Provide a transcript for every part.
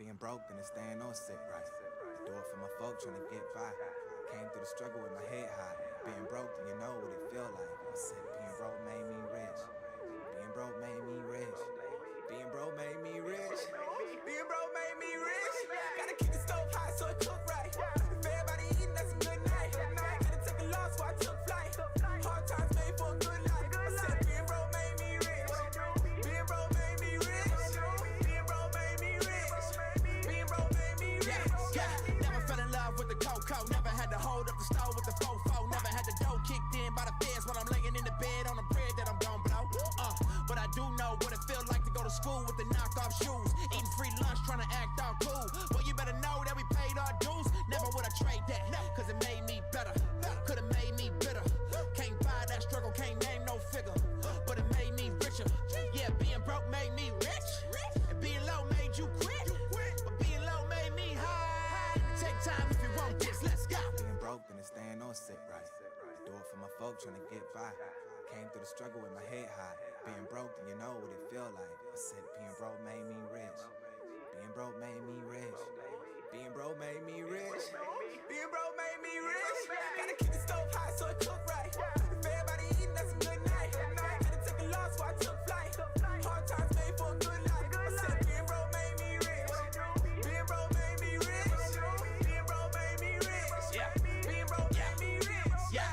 Being broke, then it's staying on sick, right? Do it for my folk trying to get by. Came through the struggle with my head high. Being broke, then you know what it feel like. I said being broke made me rich. Being broke made me rich. Being broke made me rich. Being broke made me rich. Gotta keep the stove hot so it cook right. If everybody eating, that's a good night. Had to take a loss, so I took flight. Hard times made for a good life. I said being broke made me rich. Being broke made me rich. Being broke made me rich. Being broke made me rich. Yeah, never fell in love with the cocoa. Never had to hold up the stove with the fofo. Never had the dough kicked in by the feds while I'm laying in the bed on the bread that I'm gon' blow. But I do know what it feel like to go to school with the knockoff shoes. Eating free lunch, trying to act all cool. Well, you better know that we paid our dues. Never would I trade that, cause it made me better. Could've made me bitter. Can't buy that struggle, can't name no figure. But it made me richer. Yeah, being broke made me rich. And being low made you quit. But being low made me high. Take time if you want this, let's go. Being broke, then it's staying on sick, right? Do it for my folk trying to get by. Came through the struggle with my head high. Being broke, then you know what it feel like. I said being broke made me rich. Being broke made me rich. Being broke made me rich. Being broke made me rich. Gotta keep the stove hot so it cook right. If everybody eating, that's a good night. Had to take a loss, so I took flight. Hard times made for a good life. I said being broke made me rich. Being broke made me rich. Being broke made me rich. Being broke made me rich. Yeah.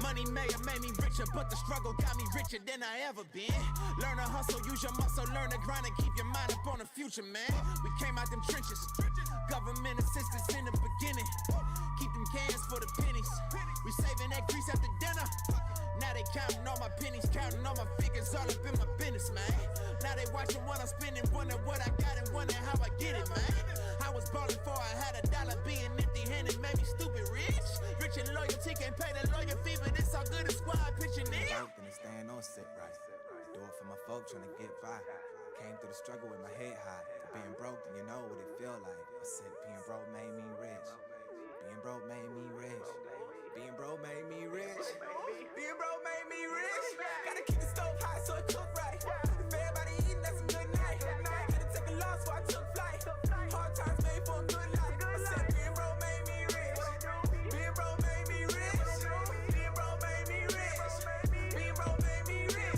Money made me richer, but the struggle got me richer than I ever been. Learn to hustle, use your muscle, learn to grind and keep your mind up on the future, man. We came out them trenches, government assistance in the beginning. Keep them cans for the pennies. We saving that grease after dinner. Now they counting all my pennies, counting all my figures, all up in my business, man. Now they watching what I'm spending, wonder what I got and wonder how I get it, man. I was ballin' for I had $1, being empty-handed made me stupid rich. Rich in loyalty, can't pay the lawyer fee, but it's all good as squad pitching in. Broke, then it's staying on sick, right? Do it for my folk trying to get by. Came through the struggle with my head high. Being broke, then you know what it feel like. I said being broke made me rich. Being broke made me rich. Being broke made me rich. Being broke made me rich. Gotta keep the stove hot so it cook right. If everybody eating, that's a good night. Had to take a loss, so I took flight. Hard times made for a good life. I said being broke made me rich. Being broke made me rich. Being broke made me rich. Being broke made me rich.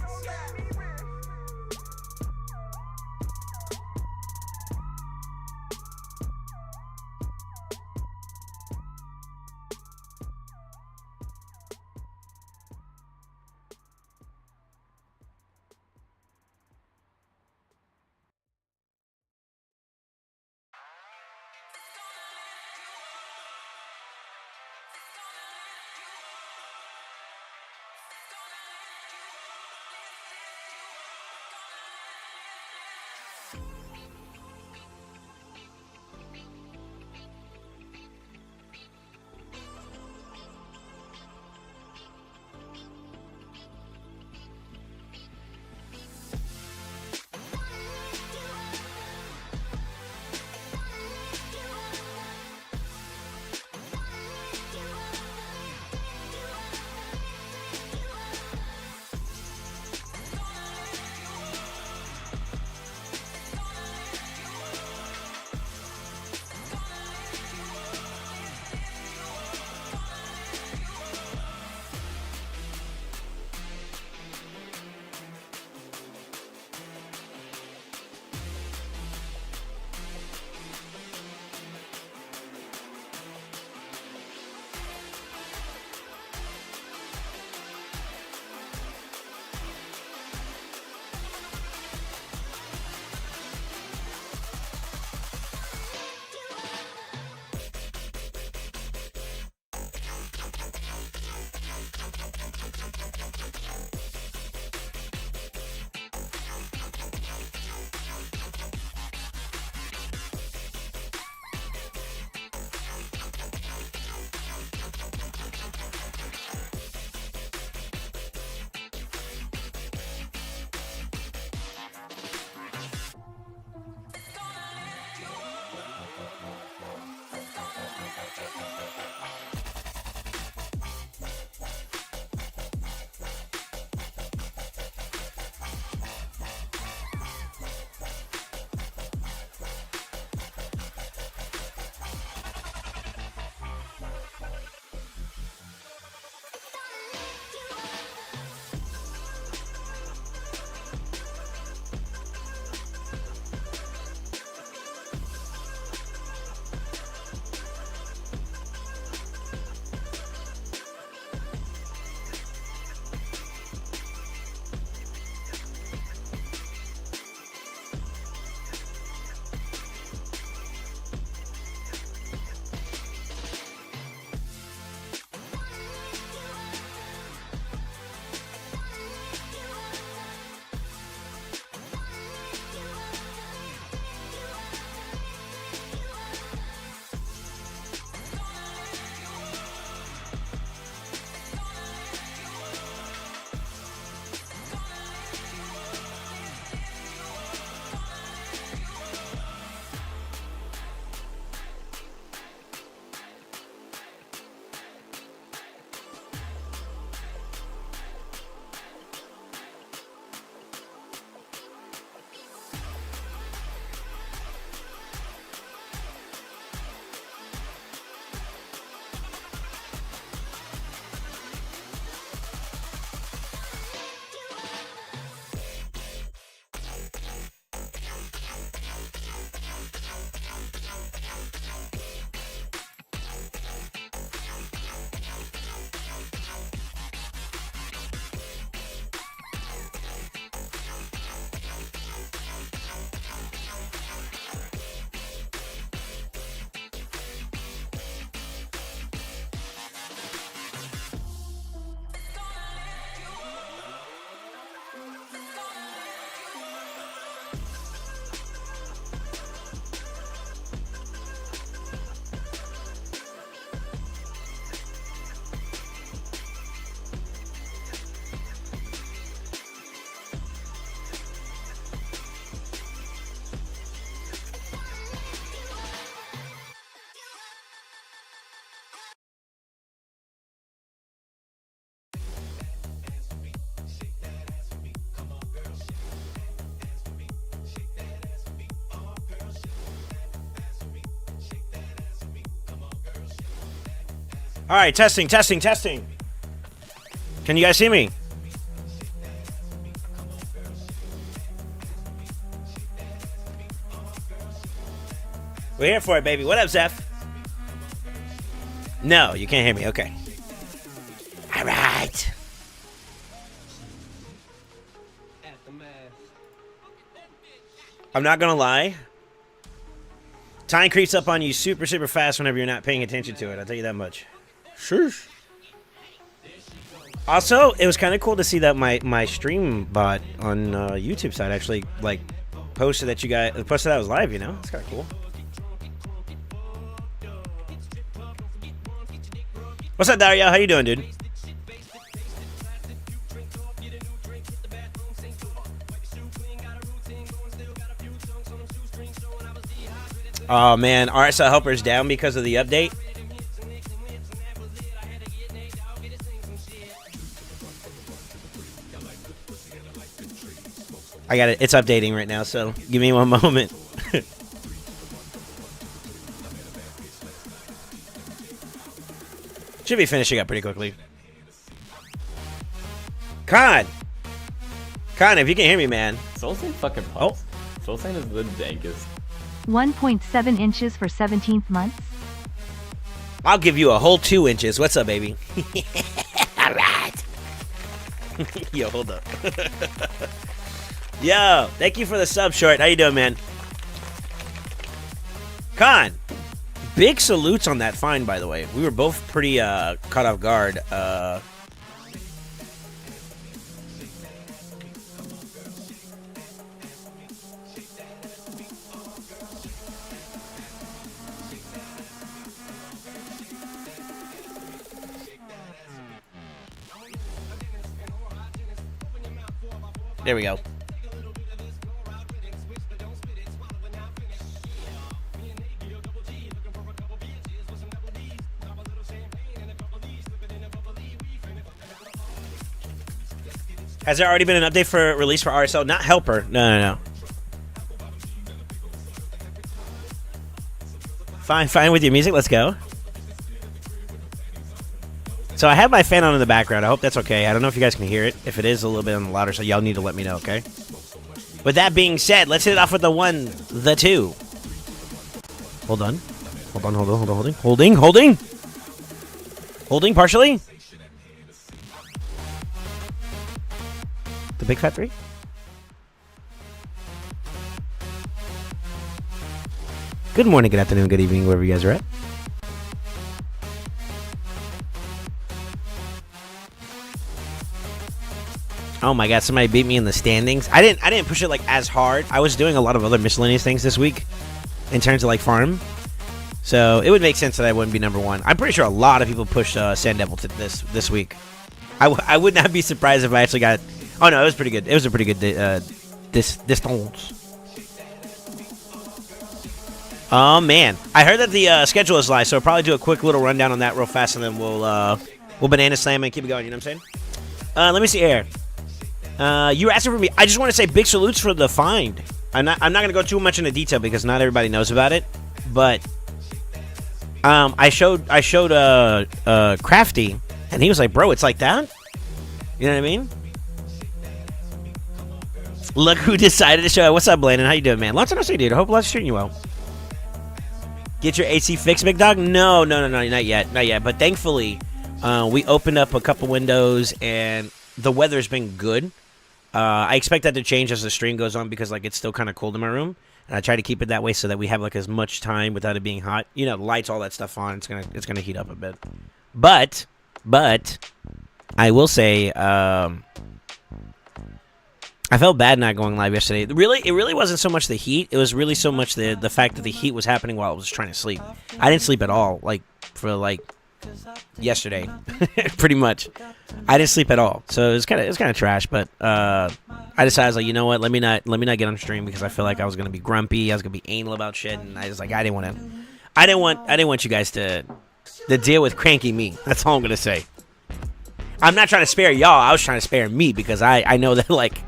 All right, testing. Can you guys see me? We're here for it, baby. What up, Zeph? No, you can't hear me. Okay. All right. I'm not going to lie. Time creeps up on you super fast whenever you're not paying attention to it. I'll tell you that much. Sure. Also, it was kind of cool to see that my stream bot on YouTube side actually like posted that I was live. You know, it's kind of cool. What's up, Dario? How you doing, dude? Oh man, RSL helper's down because of the update. I got it. It's updating right now, so give me one moment. Should be finishing up pretty quickly. Con, if you can hear me, man. Soulsane fucking pulse. Soulsane is the dankest. 1.7 inches for 17th months. I'll give you a whole 2 inches. What's up, baby? All right. Yo, hold up. Yo, thank you for the sub, Short. How you doing, man? Con, big salutes on that find, by the way. We were both pretty caught off guard. There we go. Has there already been an update for release for RSL? Not Helper. No. Fine with your music. Let's go. So I have my fan on in the background. I hope that's okay. I don't know if you guys can hear it. If it is a little bit on the louder, so y'all need to let me know, okay? With that being said, let's hit it off with the 1, the 2. Hold on. Holding partially. The big fat 3. Good morning, good afternoon, good evening, wherever you guys are at. Oh my god, somebody beat me in the standings. I didn't push it like as hard. I was doing a lot of other miscellaneous things this week in terms of like farm. So it would make sense that I wouldn't be number 1. I'm pretty sure a lot of people pushed Sand Devil to this week. I would not be surprised if I actually got. Oh no, it was pretty good. It was a pretty good distance. Oh man, I heard that the schedule is live, so I'll probably do a quick little rundown on that real fast, and then we'll banana slam and keep it going. You know what I'm saying? Let me see here. You were asking for me. I just want to say big salutes for the find. I'm not gonna go too much into detail because not everybody knows about it. But I showed Crafty, and he was like, "Bro, it's like that." You know what I mean? Look who decided to show up. What's up, Blandon? How you doing, man? Lots of nice, dude. I hope life's treating you well. Get your AC fixed, big dog? No, not yet. But thankfully, we opened up a couple windows, and the weather's been good. I expect that to change as the stream goes on because like it's still kind of cold in my room, and I try to keep it that way so that we have like as much time without it being hot. You know, lights, all that stuff on. It's gonna heat up a bit. But I will say, I felt bad not going live yesterday. It really wasn't so much the heat. It was really so much the fact that the heat was happening while I was trying to sleep. I didn't sleep at all, like for like yesterday, pretty much. I didn't sleep at all, so it was kind of trash. But I decided, I was like, you know what? Let me not get on stream because I feel like I was gonna be grumpy. I was gonna be anal about shit, and I was like, I didn't want you guys to deal with cranky me. That's all I'm gonna say. I'm not trying to spare y'all. I was trying to spare me because I know that like.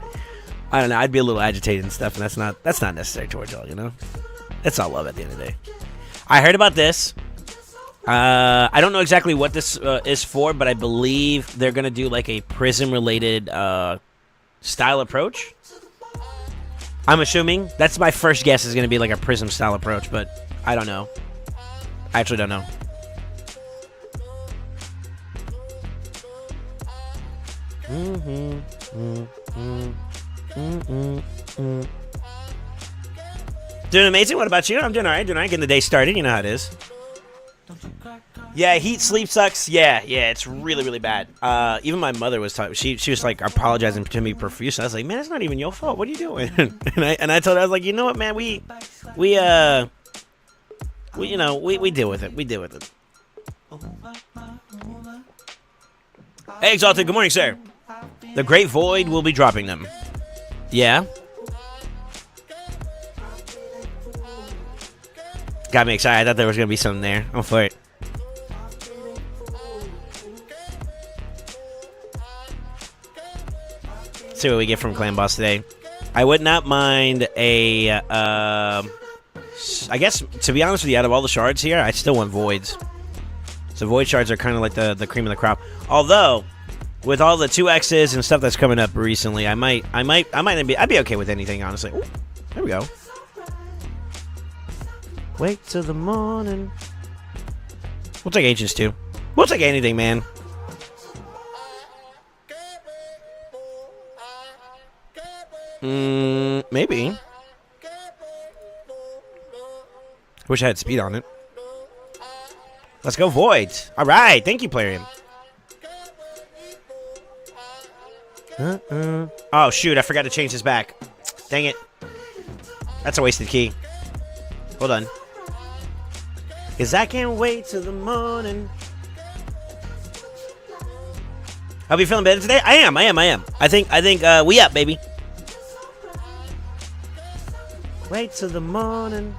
I don't know, I'd be a little agitated and stuff, and that's not necessary towards y'all, you know? It's all love at the end of the day. I heard about this. I don't know exactly what this is for, but I believe they're gonna do like a prism-related style approach. I'm assuming that's my first guess is gonna be like a prism style approach, but I don't know. I actually don't know. Doing amazing. What about you? I'm doing all right. Getting the day started. You know how it is. Yeah, heat sleep sucks. Yeah, it's really, really bad. Even my mother was talking. She was like apologizing to me profusely. I was like, man, it's not even your fault. What are you doing? and I told her, I was like, you know what, man, we you know, we deal with it. We deal with it. Hey, Exalted. Good morning, sir. The Great Void will be dropping them. Yeah. Got me excited. I thought there was going to be something there. I'm for it. See what we get from Clan Boss today. I would not mind a... I guess, to be honest with you, out of all the shards here, I still want Voids. So Void shards are kind of like the cream of the crop. Although, with all the 2Xs and stuff that's coming up recently, I'd be okay with anything, honestly. Ooh, there we go. Wait till the morning. We'll take Ancients too. We'll take anything, man. Maybe. Wish I had speed on it. Let's go Void. All right, thank you, Plarium. Oh shoot, I forgot to change this back. Dang it. That's a wasted key. Hold on. Cause I can't wait till the morning. I'll be feeling better today. I am. I think we up, baby. Wait till the morning.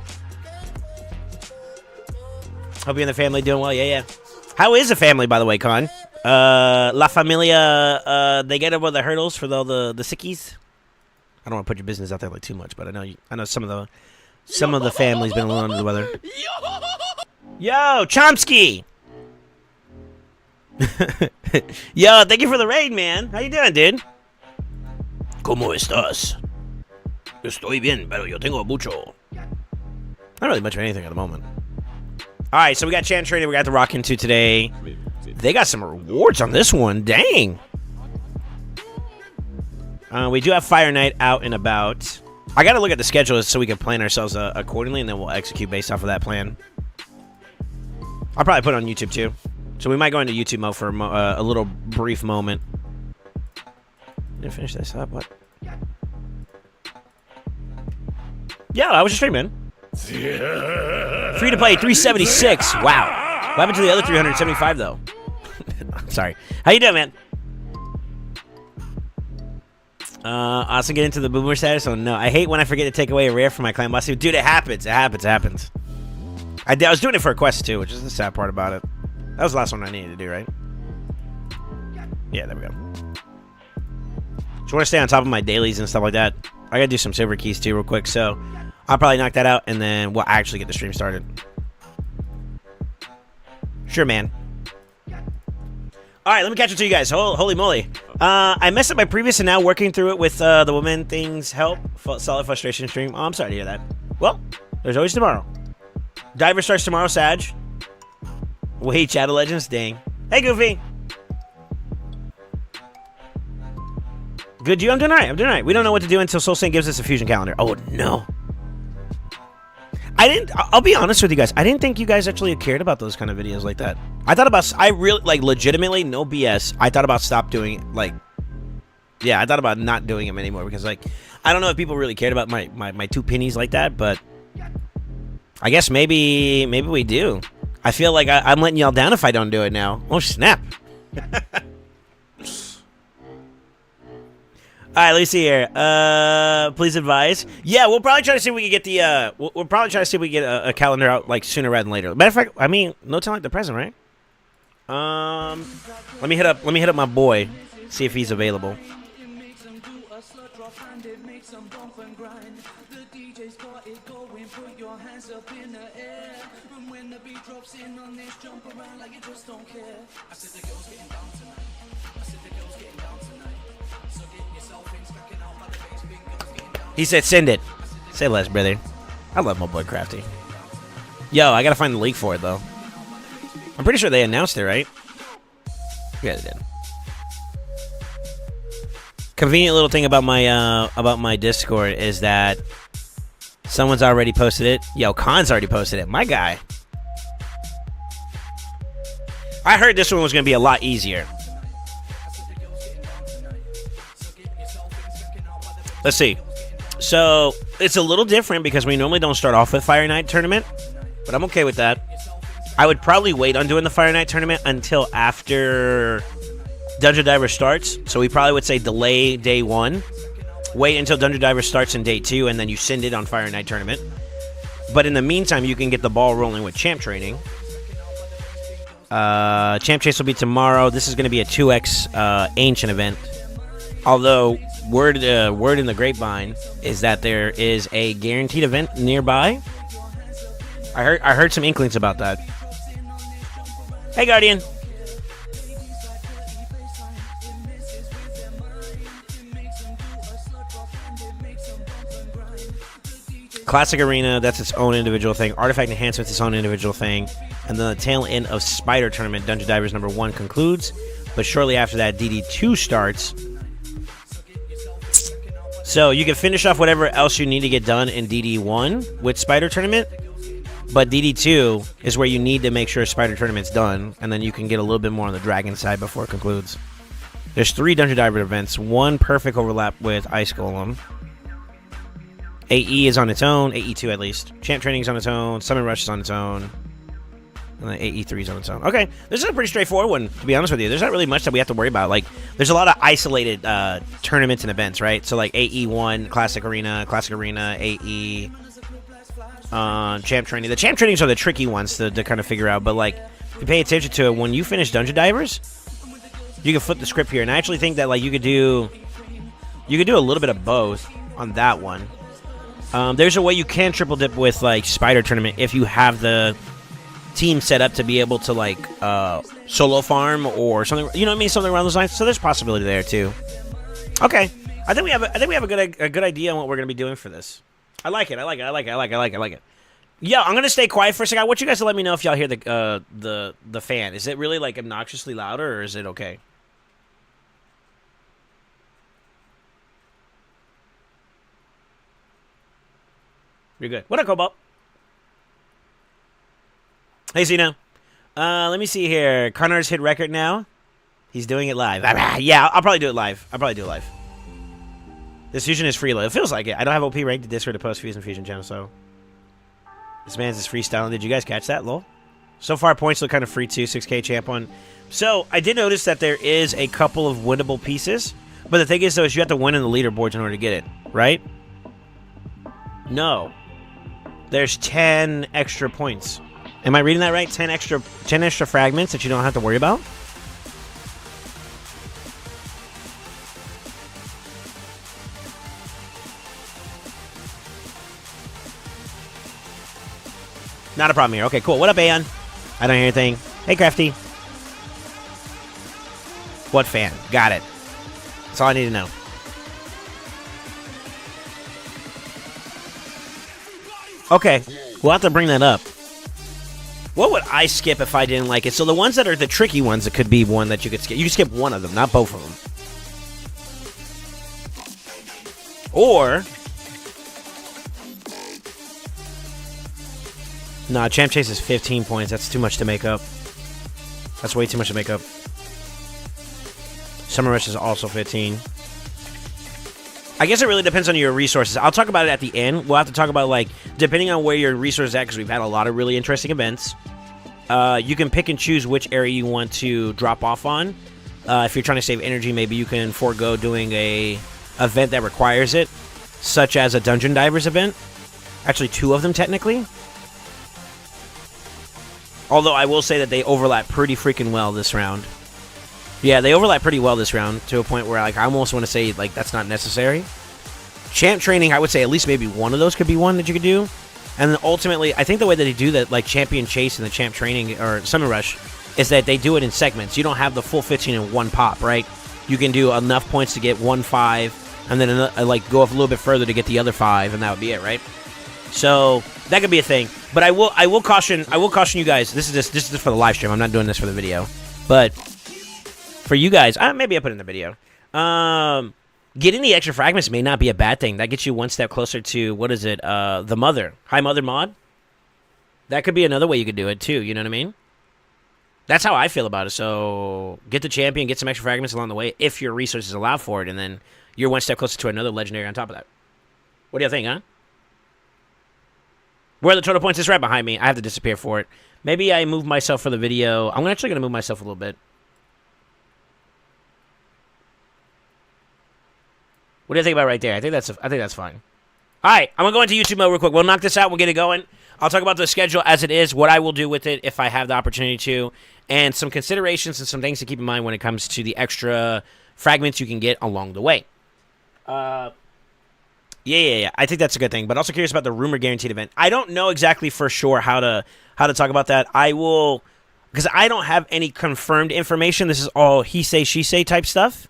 Hope you and the family doing well. Yeah. How is the family, by the way, Con? La Familia, they get over the hurdles for all the sickies. I don't want to put your business out there like too much, but I know some of the family's been a little under the weather. Yo, Chomsky. Yo, thank you for the raid, man. How you doing, dude? ¿Cómo estás? Estoy bien, pero yo tengo mucho. Not really much of anything at the moment. All right, so we got Chan Trading. We got the Rock into today. They got some rewards on this one. Dang. We do have Fire Night out and about. I got to look at the schedule so we can plan ourselves accordingly, and then we'll execute based off of that plan. I'll probably put it on YouTube, too. So we might go into YouTube mode for a little brief moment. Didn't finish this up. What? Yeah, I was just streaming, man. Free to play 376. Wow. What happened to the other 375 though? I'm sorry. How you doing, man? Also get into the boomer status. Oh no, I hate when I forget to take away a rare from my clan boss. Dude, it happens. I was doing it for a quest too, which is the sad part about it. That was the last one I needed to do, right? Yeah, there we go. Just want to stay on top of my dailies and stuff like that. I gotta do some silver keys too real quick, so I'll probably knock that out and then we'll actually get the stream started. Sure, man. Alright, let me catch up to you guys. Holy moly. I messed up my previous and now working through it with the woman things help. Solid frustration stream. Oh, I'm sorry to hear that. Well, there's always tomorrow. Diver starts tomorrow, Sag. Wait, Shadow Legends? Dang. Hey, Goofy. Good, you? I'm doing alright. We don't know what to do until Soul Saint gives us a fusion calendar. Oh, no. I'll be honest with you guys. I didn't think you guys actually cared about those kind of videos like that. I really, like, legitimately, no BS. I thought about I thought about not doing them anymore because, like, I don't know if people really cared about my two pennies like that, but I guess maybe we do. I feel like I'm letting y'all down if I don't do it now. Oh, snap. All right, let me see here. Please advise. Yeah, we'll probably try to see if we can get the. We'll probably try to see if we can get a calendar out like sooner rather than later. Matter of fact, I mean, no time like the present, right? Let me hit up my boy, see if he's available. He said, "Send it." Say less, brother. I love my boy Crafty. Yo, I gotta find the leak for it though. I'm pretty sure they announced it, right? Yeah, they did. Convenient little thing about my Discord is that someone's already posted it. Yo, Khan's already posted it. My guy. I heard this one was gonna be a lot easier. Let's see. So it's a little different because we normally don't start off with Fire Night Tournament, but I'm okay with that. I would probably wait on doing the Fire Night Tournament until after Dungeon Diver starts. So we probably would say delay day 1, wait until Dungeon Diver starts in day 2, and then you send it on Fire Night Tournament. But in the meantime, you can get the ball rolling with Champ Training. Champ Chase will be tomorrow. This is going to be a 2x Ancient event. Although word in the grapevine is that there is a guaranteed event nearby. I heard some inklings about that. Hey, Guardian. Classic Arena, that's its own individual thing. Artifact Enhancement, its own individual thing. And then the tail end of Spider Tournament, Dungeon Divers number 1 concludes. But shortly after that, DD2 starts. So you can finish off whatever else you need to get done in DD1 with Spider Tournament. But DD2 is where you need to make sure Spider Tournament's done. And then you can get a little bit more on the Dragon side before it concludes. There's 3 Dungeon Diver events. 1 perfect overlap with Ice Golem. AE is on its own. AE2 at least. Champ Training is on its own. Summon Rush is on its own. And then AE3 is on its own. Okay, this is a pretty straightforward one, to be honest with you. There's not really much that we have to worry about. Like, there's a lot of isolated tournaments and events, right? So, like, AE1, Classic Arena, AE, Champ Training. The Champ Trainings are the tricky ones to kind of figure out. But, like, if you pay attention to it, when you finish Dungeon Divers, you can flip the script here. And I actually think that, like, you could do a little bit of both on that one. There's a way you can triple dip with, like, Spider Tournament if you have the team set up to be able to, like, solo farm or something, you know what I mean, something around those lines. So there's possibility there too. Okay, I think we have a good idea on what we're gonna be doing for this. I like it. Yeah, I'm gonna stay quiet for a second. I want you guys to let me know if y'all hear the fan. Is it really, like, obnoxiously louder, or is it okay? You're good. What up, Cobalt? Hey, Zeno. Let me see here. Connor's hit record now. He's doing it live. Yeah, I'll probably do it live. This fusion is free. It feels like it. I don't have OP ranked to Discord to post fusion channel, so this man's is freestyling. Did you guys catch that, lol? So far, points look kind of free too. 6K champ one. So I did notice that there is a couple of winnable pieces, but the thing is, though, is you have to win in the leaderboards in order to get it, right? No. There's 10 extra points. Am I reading that right? 10 extra fragments that you don't have to worry about? Not a problem here. Okay, cool. What up, Aeon? I don't hear anything. Hey, Crafty. What fan? Got it. That's all I need to know. Okay, we'll have to bring that up. What would I skip if I didn't like it? So the ones that are the tricky ones, it could be one that you could skip. You can skip one of them, not both of them. Or... Nah, Champ Chase is 15 points. That's too much to make up. That's way too much to make up. Summer Rush is also 15. I guess it really depends on your resources. I'll talk about it at the end. We'll have to talk about, like, depending on where your resources are at, because we've had a lot of really interesting events. You can pick and choose which area you want to drop off on. If you're trying to save energy, maybe you can forego doing a event that requires it, such as a Dungeon Divers event. Actually, 2 of them, technically. Although I will say that they overlap pretty freaking well this round. Yeah, they overlap pretty well this round, to a point where, like, I almost want to say, like, that's not necessary. champ training, I would say at least maybe one of those could be one that you could do. And then ultimately, I think the way that they do that, like champion chase and the champ training or summon rush, is that they do it in segments. You don't have the full 15 in one pop, right? You can do enough points to get 1-5, and then like go up a little bit further to get the other 5, and that would be it, right? So that could be a thing. But I will caution you guys. This is just for the live stream. I'm not doing this for the video. But for you guys, maybe I put it in the video. Getting the extra fragments may not be a bad thing. That gets you one step closer to, what is it, the Mother. High Mother mod? That could be another way you could do it, too. You know what I mean? That's how I feel about it. So get the champion, get some extra fragments along the way, if your resources allow for it, and then you're one step closer to another legendary on top of that. What do you think, huh? Where are the total points? It's right behind me. I have to disappear for it. Maybe I move myself for the video. I'm actually going to move myself a little bit. What do you think about right there? I think that's fine. All right, I'm gonna go into YouTube mode real quick. We'll knock this out. We'll get it going. I'll talk about the schedule as it is, what I will do with it if I have the opportunity to, and some considerations and some things to keep in mind when it comes to the extra fragments you can get along the way. Yeah. I think that's a good thing. But also curious about the rumor guaranteed event. I don't know exactly for sure how to talk about that. I will, because I don't have any confirmed information. This is all he say, she say type stuff.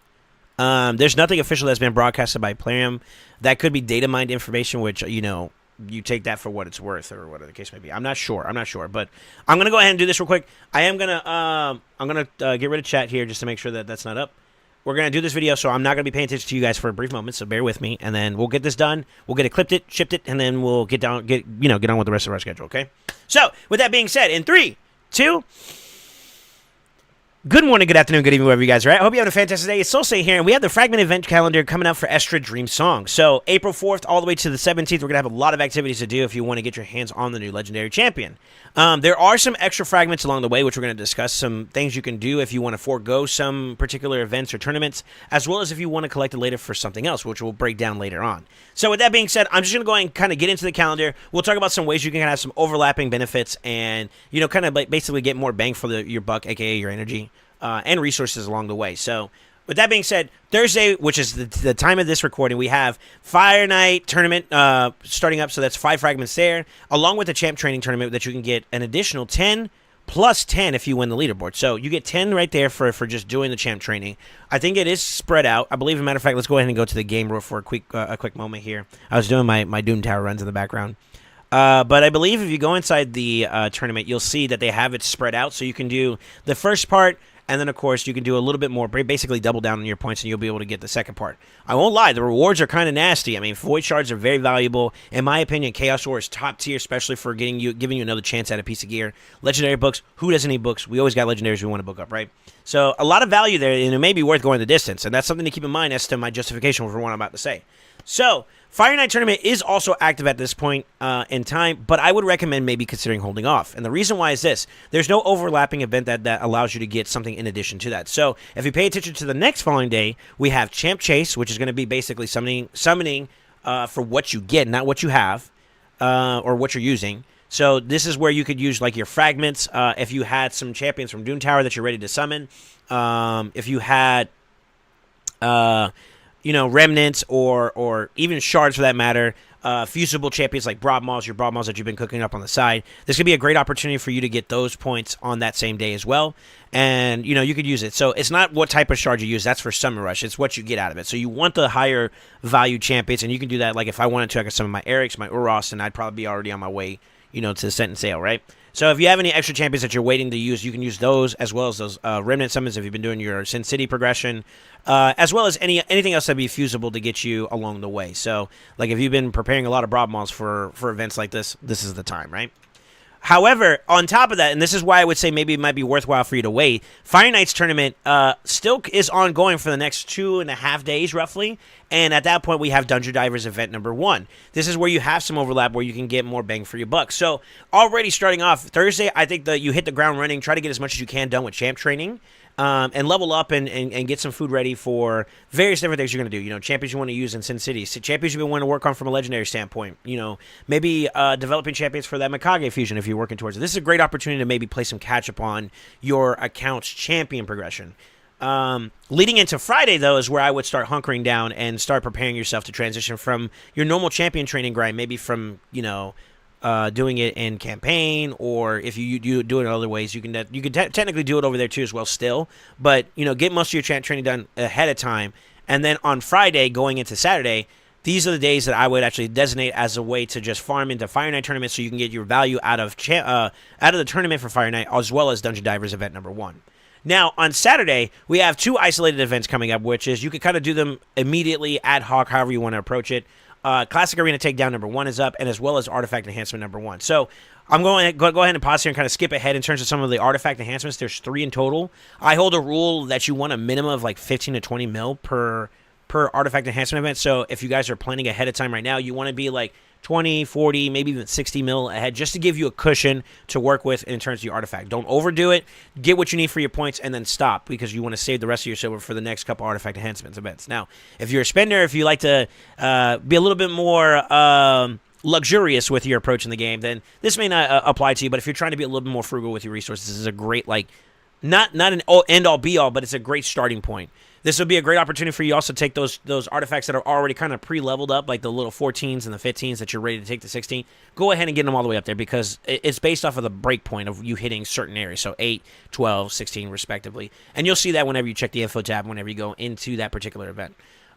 There's nothing official that's been broadcasted by Plarium. That could be data mined information, which, you know, you take that for what it's worth or whatever the case may be. I'm not sure, but I'm going to go ahead and do this real quick. I'm going to get rid of chat here just to make sure that that's not up. We're going to do this video, so I'm not going to be paying attention to you guys for a brief moment, so bear with me, and then we'll get this done. We'll get it clipped, shipped it, and then we'll get on with the rest of our schedule, okay? So, with that being said, in 3, 2, good morning, good afternoon, good evening, wherever you guys are at. I hope you're having a fantastic day. It's Solsay here, and we have the Fragment event calendar coming up for Eostrid Dream Song. So, April 4th all the way to the 17th, we're going to have a lot of activities to do if you want to get your hands on the new Legendary Champion. There are some extra fragments along the way, which we're going to discuss, some things you can do if you want to forego some particular events or tournaments, as well as if you want to collect it later for something else, which we'll break down later on. So, with that being said, I'm just going to go ahead and kind of get into the calendar. We'll talk about some ways you can have some overlapping benefits and, kind of basically get more bang for your buck, aka your energy. And resources along the way. So, with that being said, Thursday, which is the time of this recording, we have Fire Night tournament starting up. So that's 5 fragments there, along with the champ training tournament that you can get an additional 10 plus 10 if you win the leaderboard. So you get 10 right there for just doing the champ training. I think it is spread out. I believe, as a matter of fact, let's go ahead and go to the game room for a quick moment here. I was doing my Doom Tower runs in the background. But I believe if you go inside the tournament, you'll see that they have it spread out. So you can do the first part, and then, of course, you can do a little bit more, basically double down on your points, and you'll be able to get the second part. I won't lie, the rewards are kind of nasty. I mean, Void Shards are very valuable. In my opinion, Chaos Ore is top tier, especially for giving you another chance at a piece of gear. Legendary books, who doesn't need books? We always got legendaries we want to book up, right? So a lot of value there, and it may be worth going the distance, and that's something to keep in mind as to my justification for what I'm about to say. So, Fire Night Tournament is also active at this point in time, but I would recommend maybe considering holding off. And the reason why is this. There's no overlapping event that allows you to get something in addition to that. So, if you pay attention to the next following day, we have Champ Chase, which is going to be basically summoning for what you get, not what you have or what you're using. So, this is where you could use like your fragments. If you had some champions from Doom Tower that you're ready to summon. If you had remnants or even shards for that matter, fusible champions like Broadmalls, your Broadmalls that you've been cooking up on the side. This could be a great opportunity for you to get those points on that same day as well. And, you could use it. So it's not what type of shard you use. That's for Summon Rush. It's what you get out of it. So you want the higher value champions, and you can do that. Like if I wanted to, I could summon my Erics, my Uros, and I'd probably be already on my way, to set and sail, right? So if you have any extra champions that you're waiting to use, you can use those as well as those remnant summons if you've been doing your Sin City progression, as well as anything else that'd be fusible to get you along the way. So like if you've been preparing a lot of Broadmalls for events like this, this is the time, right? However, on top of that, and this is why I would say maybe it might be worthwhile for you to wait, Fire Knight's tournament still is ongoing for the next 2.5 days, roughly. And at that point, we have Dungeon Divers event number 1. This is where you have some overlap where you can get more bang for your buck. So already starting off Thursday, I think that you hit the ground running, try to get as much as you can done with champ training. And level up and get some food ready for various different things you're going to do. Champions you want to use in Sin City. Champions you've been wanting to work on from a legendary standpoint. Maybe developing champions for that Mikage fusion if you're working towards it. This is a great opportunity to maybe play some catch-up on your account's champion progression. Leading into Friday, though, is where I would start hunkering down and start preparing yourself to transition from your normal champion training grind, maybe from, doing it in campaign, or if you do it in other ways, you can technically do it over there too as well still. But, get most of your champ training done ahead of time. And then on Friday, going into Saturday, these are the days that I would actually designate as a way to just farm into Fire Night tournaments so you can get your value out of the tournament for Fire Night, as well as Dungeon Divers event number 1. Now, on Saturday, we have 2 isolated events coming up, which is you could kind of do them immediately, ad hoc, however you want to approach it. Classic Arena Takedown number 1 is up, and as well as Artifact Enhancement number 1. So I'm going to go ahead and pause here and kind of skip ahead in terms of some of the Artifact Enhancements. There's 3 in total. I hold a rule that you want a minimum of like 15 to 20 mil per Artifact Enhancement event. So if you guys are planning ahead of time right now, you want to be like 20, 40, maybe even 60 mil ahead, just to give you a cushion to work with in terms of your artifact. Don't overdo it. Get what you need for your points and then stop, because you want to save the rest of your silver for the next couple artifact enhancements events. Now, if you're a spender, if you like to be a little bit more luxurious with your approach in the game, then this may not apply to you. But if you're trying to be a little bit more frugal with your resources, this is a great, not an end-all be-all, but it's a great starting point. This would be a great opportunity for you also to take those artifacts that are already kind of pre-leveled up, like the little 14s and the 15s that you're ready to take to 16. Go ahead and get them all the way up there, because it's based off of the break point of you hitting certain areas, so 8, 12, 16 respectively. And you'll see that whenever you check the info tab, whenever you go into that particular event.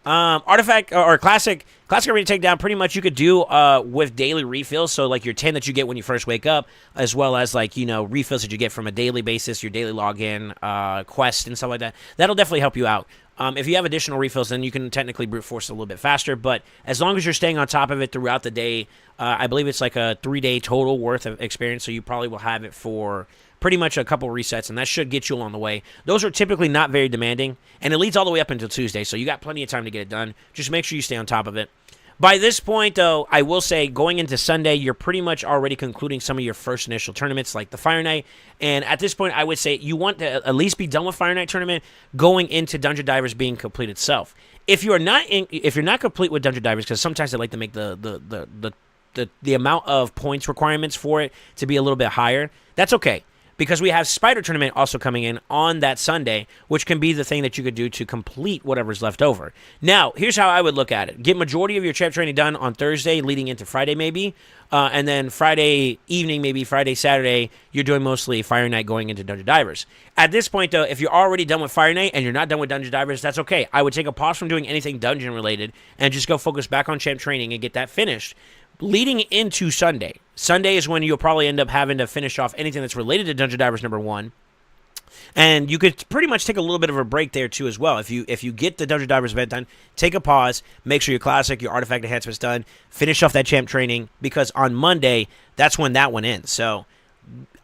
Artifact or classic Arena Takedown, pretty much you could do with daily refills, so like your 10 that you get when you first wake up, as well as refills that you get from a daily basis, your daily login, quest and stuff like that. That'll definitely help you out. If you have additional refills, then you can technically brute force it a little bit faster, but as long as you're staying on top of it throughout the day, I believe it's like a 3-day total worth of experience, so you probably will have it for pretty much a couple resets, and that should get you along the way. Those are typically not very demanding, and it leads all the way up until Tuesday, so you got plenty of time to get it done. Just make sure you stay on top of it. By this point, though, I will say going into Sunday, you're pretty much already concluding some of your first initial tournaments, like the Fire Night, and at this point, I would say you want to at least be done with Fire Night tournament going into Dungeon Divers being complete itself. If you're not complete with Dungeon Divers, because sometimes they like to make the amount of points requirements for it to be a little bit higher, that's okay. Because we have Spider Tournament also coming in on that Sunday, which can be the thing that you could do to complete whatever's left over. Now, here's how I would look at it. Get majority of your champ training done on Thursday, leading into Friday maybe, and then Friday evening, maybe Friday, Saturday, you're doing mostly Fire Night going into Dungeon Divers. At this point, though, if you're already done with Fire Night and you're not done with Dungeon Divers, that's okay. I would take a pause from doing anything dungeon-related and just go focus back on champ training and get that finished. Leading into Sunday. Sunday is when you'll probably end up having to finish off anything that's related to Dungeon Divers number 1. And you could pretty much take a little bit of a break there too as well. If you get the Dungeon Divers event done, take a pause, make sure your classic, your artifact enhancements done, finish off that champ training, because on Monday, that's when that one ends. So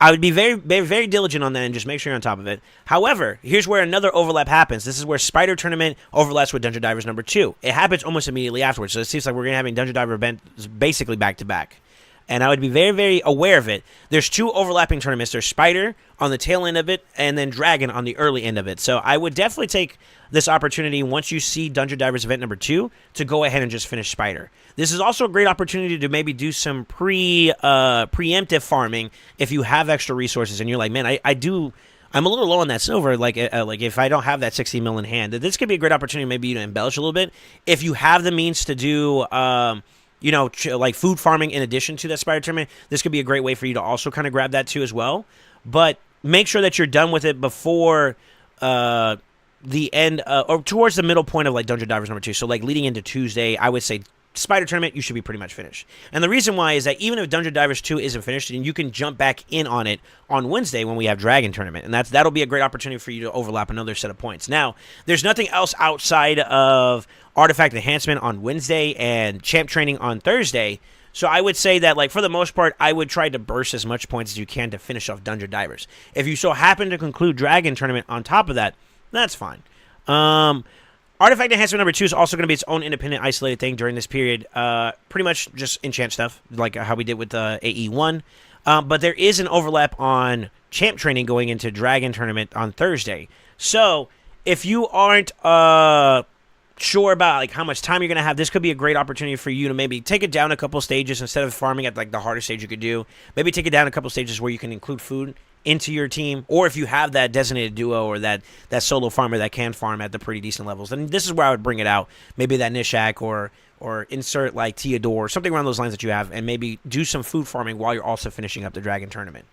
I would be very, very, very diligent on that and just make sure you're on top of it. However, here's where another overlap happens. This is where Spider Tournament overlaps with Dungeon Divers number 2. It happens almost immediately afterwards, so it seems like we're going to have Dungeon Diver events basically back-to-back. And I would be very, very aware of it. There's 2 overlapping tournaments. There's Spider on the tail end of it, and then Dragon on the early end of it. So I would definitely take this opportunity, once you see Dungeon Divers event number 2, to go ahead and just finish Spider. This is also a great opportunity to maybe do some preemptive farming if you have extra resources and you're like, man, I'm a little low on that silver, like if I don't have that 60 mil in hand. This could be a great opportunity maybe to embellish a little bit. If you have the means to do like food farming in addition to that Spider Tournament, this could be a great way for you to also kind of grab that too as well. But make sure that you're done with it before the end or towards the middle point of like Dungeon Divers number 2. So like leading into Tuesday, I would say Spider Tournament, you should be pretty much finished. And the reason why is that even if Dungeon Divers 2 isn't finished, then you can jump back in on it on Wednesday when we have Dragon Tournament. And that'll be a great opportunity for you to overlap another set of points. Now, there's nothing else outside of Artifact Enhancement on Wednesday and Champ Training on Thursday. So I would say that, like, for the most part, I would try to burst as much points as you can to finish off Dungeon Divers. If you so happen to conclude Dragon Tournament on top of that, that's fine. Artifact Enhancement number 2 is also going to be its own independent, isolated thing during this period. Pretty much just enchant stuff, like how we did with AE1. But there is an overlap on Champ Training going into Dragon Tournament on Thursday. So if you aren't sure about like how much time you're going to have, this could be a great opportunity for you to maybe take it down a couple stages instead of farming at like the hardest stage you could do. Maybe take it down a couple stages where you can include food into your team, or if you have that designated duo or that solo farmer that can farm at the pretty decent levels, then this is where I would bring it out. Maybe that Nishak or insert like Theodore, something around those lines that you have, and maybe do some food farming while you're also finishing up the Dragon Tournament.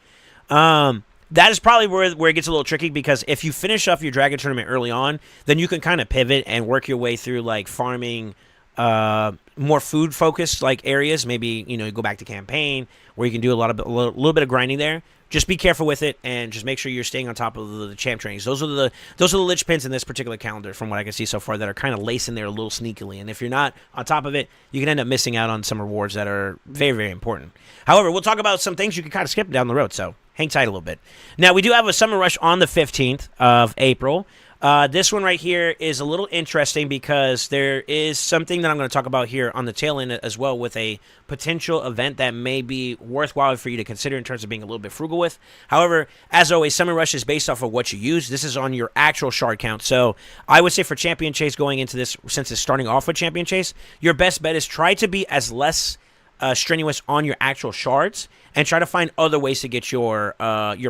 That is probably where it gets a little tricky, because if you finish off your Dragon Tournament early on, then you can kind of pivot and work your way through like farming more food focused like areas. Maybe you go back to campaign where you can do a little bit of grinding there. Just be careful with it, and just make sure you're staying on top of the champ trainings. Those are the linchpins in this particular calendar, from what I can see so far, that are kind of lacing there a little sneakily. And if you're not on top of it, you can end up missing out on some rewards that are very, very important. However, we'll talk about some things you can kind of skip down the road, so hang tight a little bit. Now, we do have a Summer Rush on the 15th of April. This one right here is a little interesting because there is something that I'm going to talk about here on the tail end as well, with a potential event that may be worthwhile for you to consider in terms of being a little bit frugal with. However, as always, Summer Rush is based off of what you use. This is on your actual shard count. So I would say for Champion Chase going into this, since it's starting off with Champion Chase, your best bet is try to be as less strenuous on your actual shards and try to find other ways to get your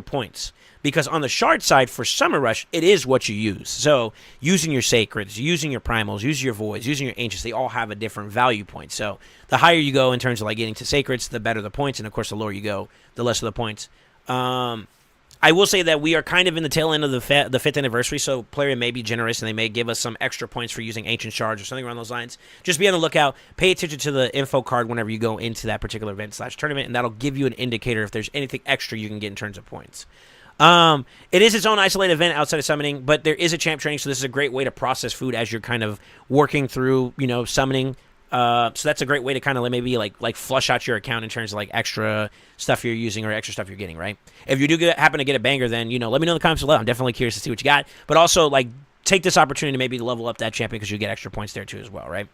points. Because on the shard side for Summer Rush, it is what you use. So using your sacreds, using your primals, using your voids, using your ancients, they all have a different value point. So the higher you go in terms of like getting to sacreds, the better the points, and of course the lower you go, the less of the points. I will say that we are kind of in the tail end of the 5th anniversary, so player may be generous and they may give us some extra points for using ancient shards or something around those lines. Just be on the lookout. Pay attention to the info card whenever you go into that particular event/tournament, and that'll give you an indicator if there's anything extra you can get in terms of points. It is its own isolated event outside of summoning, but there is a champ training, so this is a great way to process food as you're kind of working through, summoning. So that's a great way to kind of maybe like flush out your account in terms of like extra stuff you're using or extra stuff you're getting, right? If you do happen to get a banger, then, let me know in the comments below. I'm definitely curious to see what you got, but also like take this opportunity to maybe level up that champion because you get extra points there too as well, right?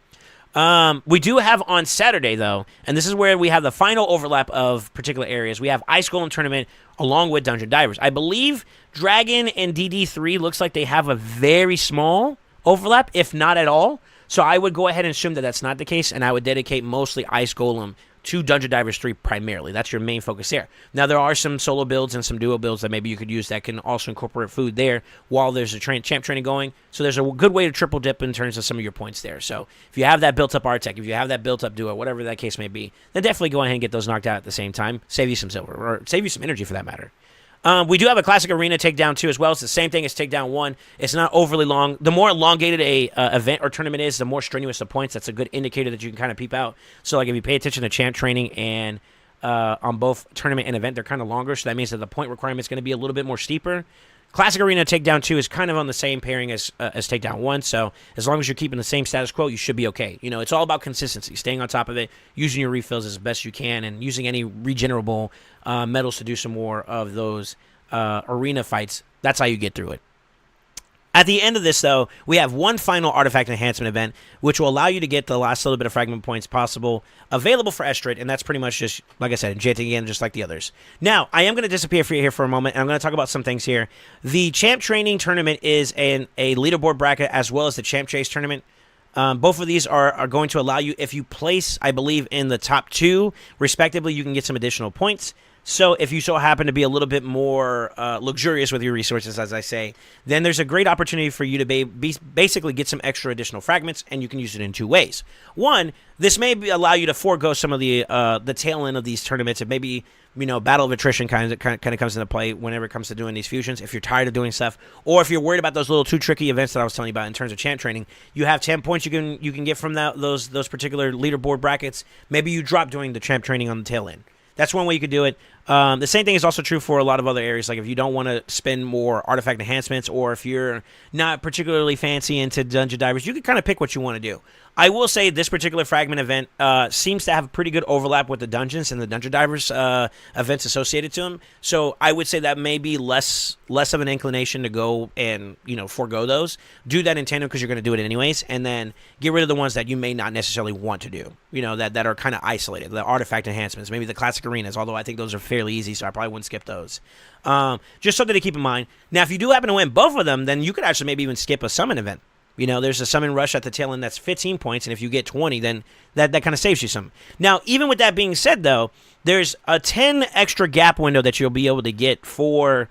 We do have on Saturday, though, and this is where we have the final overlap of particular areas. We have Ice Golem Tournament along with Dungeon Divers. I believe Dragon and DD3 looks like they have a very small overlap, if not at all. So I would go ahead and assume that that's not the case, and I would dedicate mostly Ice Golem to Dungeon Divers 3 primarily. That's your main focus there. Now, there are some solo builds and some duo builds that maybe you could use that can also incorporate food there while there's a champ training going. So there's a good way to triple dip in terms of some of your points there. So if you have that built-up Artec, if you have that built-up duo, whatever that case may be, then definitely go ahead and get those knocked out at the same time. Save you some silver, or save you some energy for that matter. We do have a Classic Arena Takedown 2 as well. It's the same thing as Takedown 1. It's not overly long. The more elongated a event or tournament is, the more strenuous the points. That's a good indicator that you can kind of peep out. So like if you pay attention to champ training and on both tournament and event, they're kind of longer. So that means that the point requirement is going to be a little bit more steeper. Classic Arena Takedown 2 is kind of on the same pairing as Takedown 1, so as long as you're keeping the same status quo, you should be okay. It's all about consistency, staying on top of it, using your refills as best you can, and using any regenerable metals to do some more of those arena fights. That's how you get through it. At the end of this, though, we have one final artifact enhancement event, which will allow you to get the last little bit of fragment points possible available for Eostrid, and that's pretty much just, like I said, enchanting again, just like the others. Now, I am going to disappear for you here for a moment, and I'm going to talk about some things here. The Champ Training Tournament is a leaderboard bracket as well as the Champ Chase Tournament. Both of these are going to allow you, if you place, I believe, in the top 2, respectively, you can get some additional points. So if you so happen to be a little bit more luxurious with your resources, as I say, then there's a great opportunity for you to basically get some extra additional fragments, and you can use it in 2 ways. One, this may allow you to forego some of the tail end of these tournaments, and maybe battle of attrition kind of comes into play whenever it comes to doing these fusions. If you're tired of doing stuff, or if you're worried about those little 2 tricky events that I was telling you about in terms of champ training, you have 10 points you can get from those particular leaderboard brackets. Maybe you drop doing the champ training on the tail end. That's one way you could do it. The same thing is also true for a lot of other areas. Like if you don't want to spend more artifact enhancements, or if you're not particularly fancy into Dungeon Divers, you can kind of pick what you want to do. I will say this particular fragment event seems to have a pretty good overlap with the dungeons and the Dungeon Divers events associated to them. So I would say that may be less of an inclination to go and forego those. Do that in tandem because you're going to do it anyways, and then get rid of the ones that you may not necessarily want to do. That are kind of isolated. The artifact enhancements, maybe the classic arenas. Although I think those are fairly easy, so I probably wouldn't skip those. Just something to keep in mind. Now, if you do happen to win both of them, then you could actually maybe even skip a summon event. You know, there's a summon rush at the tail end that's 15 points, and if you get 20, then that kind of saves you some. Now, even with that being said, though, there's a 10 extra gap window that you'll be able to get for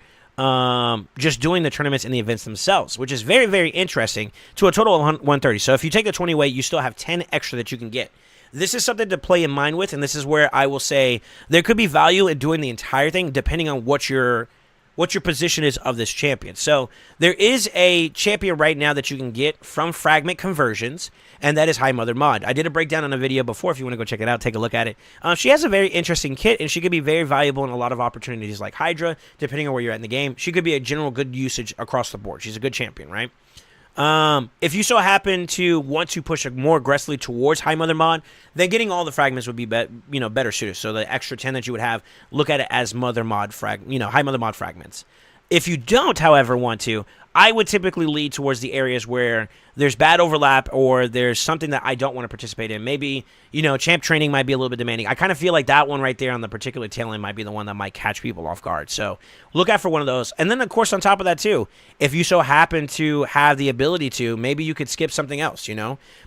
just doing the tournaments and the events themselves, which is very, very interesting, to a total of 130. So if you take the 20 away, you still have 10 extra that you can get. This is something to play in mind with, and this is where I will say there could be value in doing the entire thing depending on what your position is of this champion. So there is a champion right now that you can get from Fragment Conversions, and that is High Mother Mod. I did a breakdown on a video before. If you want to go check it out, take a look at it. She has a very interesting kit, and she could be very valuable in a lot of opportunities like Hydra, depending on where you're at in the game. She could be a general good usage across the board. She's a good champion, right? If you so happen to want to push more aggressively towards High Mother Mod, then getting all the fragments would be better suited. So the extra 10 that you would have, look at it as Mother Mod High Mother Mod fragments. If you don't, however, want to, I would typically lead towards the areas where there's bad overlap or there's something that I don't want to participate in. Maybe, champ training might be a little bit demanding. I kind of feel like that one right there on the particular tail end might be the one that might catch people off guard. So look out for one of those. And then, of course, on top of that, too, if you so happen to have the ability to, maybe you could skip something else,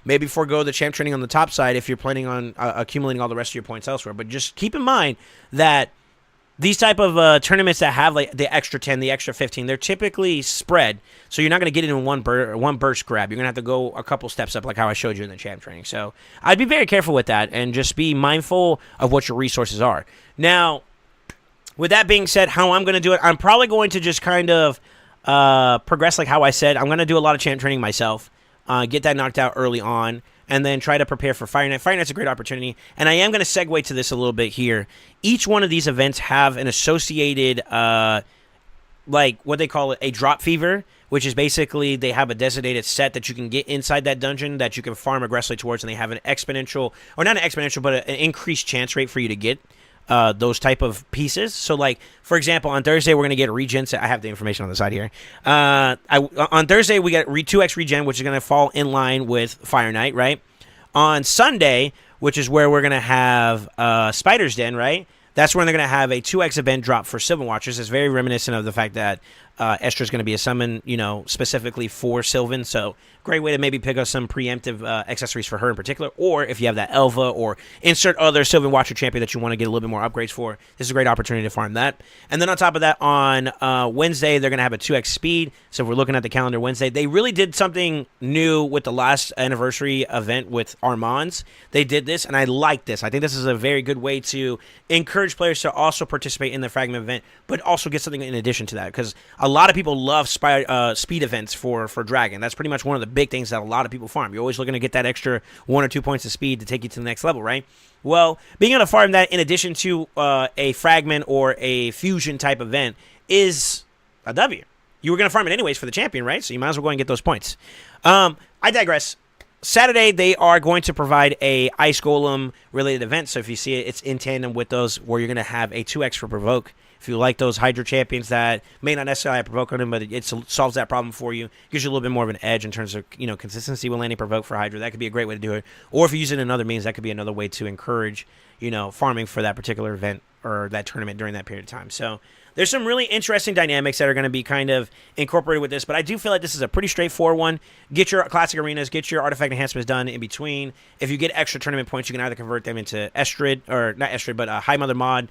Maybe forego the champ training on the top side if you're planning on accumulating all the rest of your points elsewhere. But just keep in mind that these type of tournaments that have like the extra 10, the extra 15, they're typically spread, so you're not going to get it in one burst grab. You're going to have to go a couple steps up, like how I showed you in the champ training. So I'd be very careful with that and just be mindful of what your resources are. Now, with that being said, how I'm going to do it, I'm probably going to just kind of progress like how I said. I'm going to do a lot of champ training myself, get that knocked out early on, and then try to prepare for Fire Night. Fire Night's a great opportunity, and I am going to segue to this a little bit here. Each one of these events have an associated, like what they call it, a drop fever, which is basically they have a designated set that you can get inside that dungeon that you can farm aggressively towards, and they have an exponential, or not an exponential, but an increased chance rate for you to get those type of pieces. So, like, for example, on Thursday, we're going to get a regen set. I have the information on the side here. On Thursday, we get 2x regen, which is going to fall in line with Fire Night, right? On Sunday, which is where we're going to have Spider's Den, right? That's when they're going to have a 2x event drop for Sylvan Watchers. It's very reminiscent of the fact that Estra's going to be a summon, specifically for Sylvan. So great way to maybe pick up some preemptive accessories for her in particular. Or if you have that Elva or insert other Sylvan Watcher champion that you want to get a little bit more upgrades for, this is a great opportunity to farm that. And then on top of that, on Wednesday, they're going to have a 2x speed. So if we're looking at the calendar Wednesday, they really did something new with the last anniversary event with Armands. They did this, and I like this. I think this is a very good way to encourage players to also participate in the fragment event, but also get something in addition to that, because a lot of people love speed events for Dragon. That's pretty much one of the big things that a lot of people farm. You're always looking to get that extra 1 or 2 points of speed to take you to the next level, right? Well, being able to farm that in addition to a fragment or a fusion type event is a W. You were going to farm it anyways for the champion, right? So you might as well go and get those points. I digress. Saturday, they are going to provide a Ice Golem related event. So if you see it, it's in tandem with those where you're going to have a 2x for Provoke. If you like those Hydra champions that may not necessarily have Provoke on them, but it solves that problem for you, gives you a little bit more of an edge in terms of consistency when landing Provoke for Hydra. That could be a great way to do it. Or if you use it in other means, that could be another way to encourage farming for that particular event or that tournament during that period of time. So there's some really interesting dynamics that are going to be kind of incorporated with this, but I do feel like this is a pretty straightforward one. Get your classic arenas, get your artifact enhancements done in between. If you get extra tournament points, you can either convert them into Eostrid, or not Eostrid, but High Mother Mod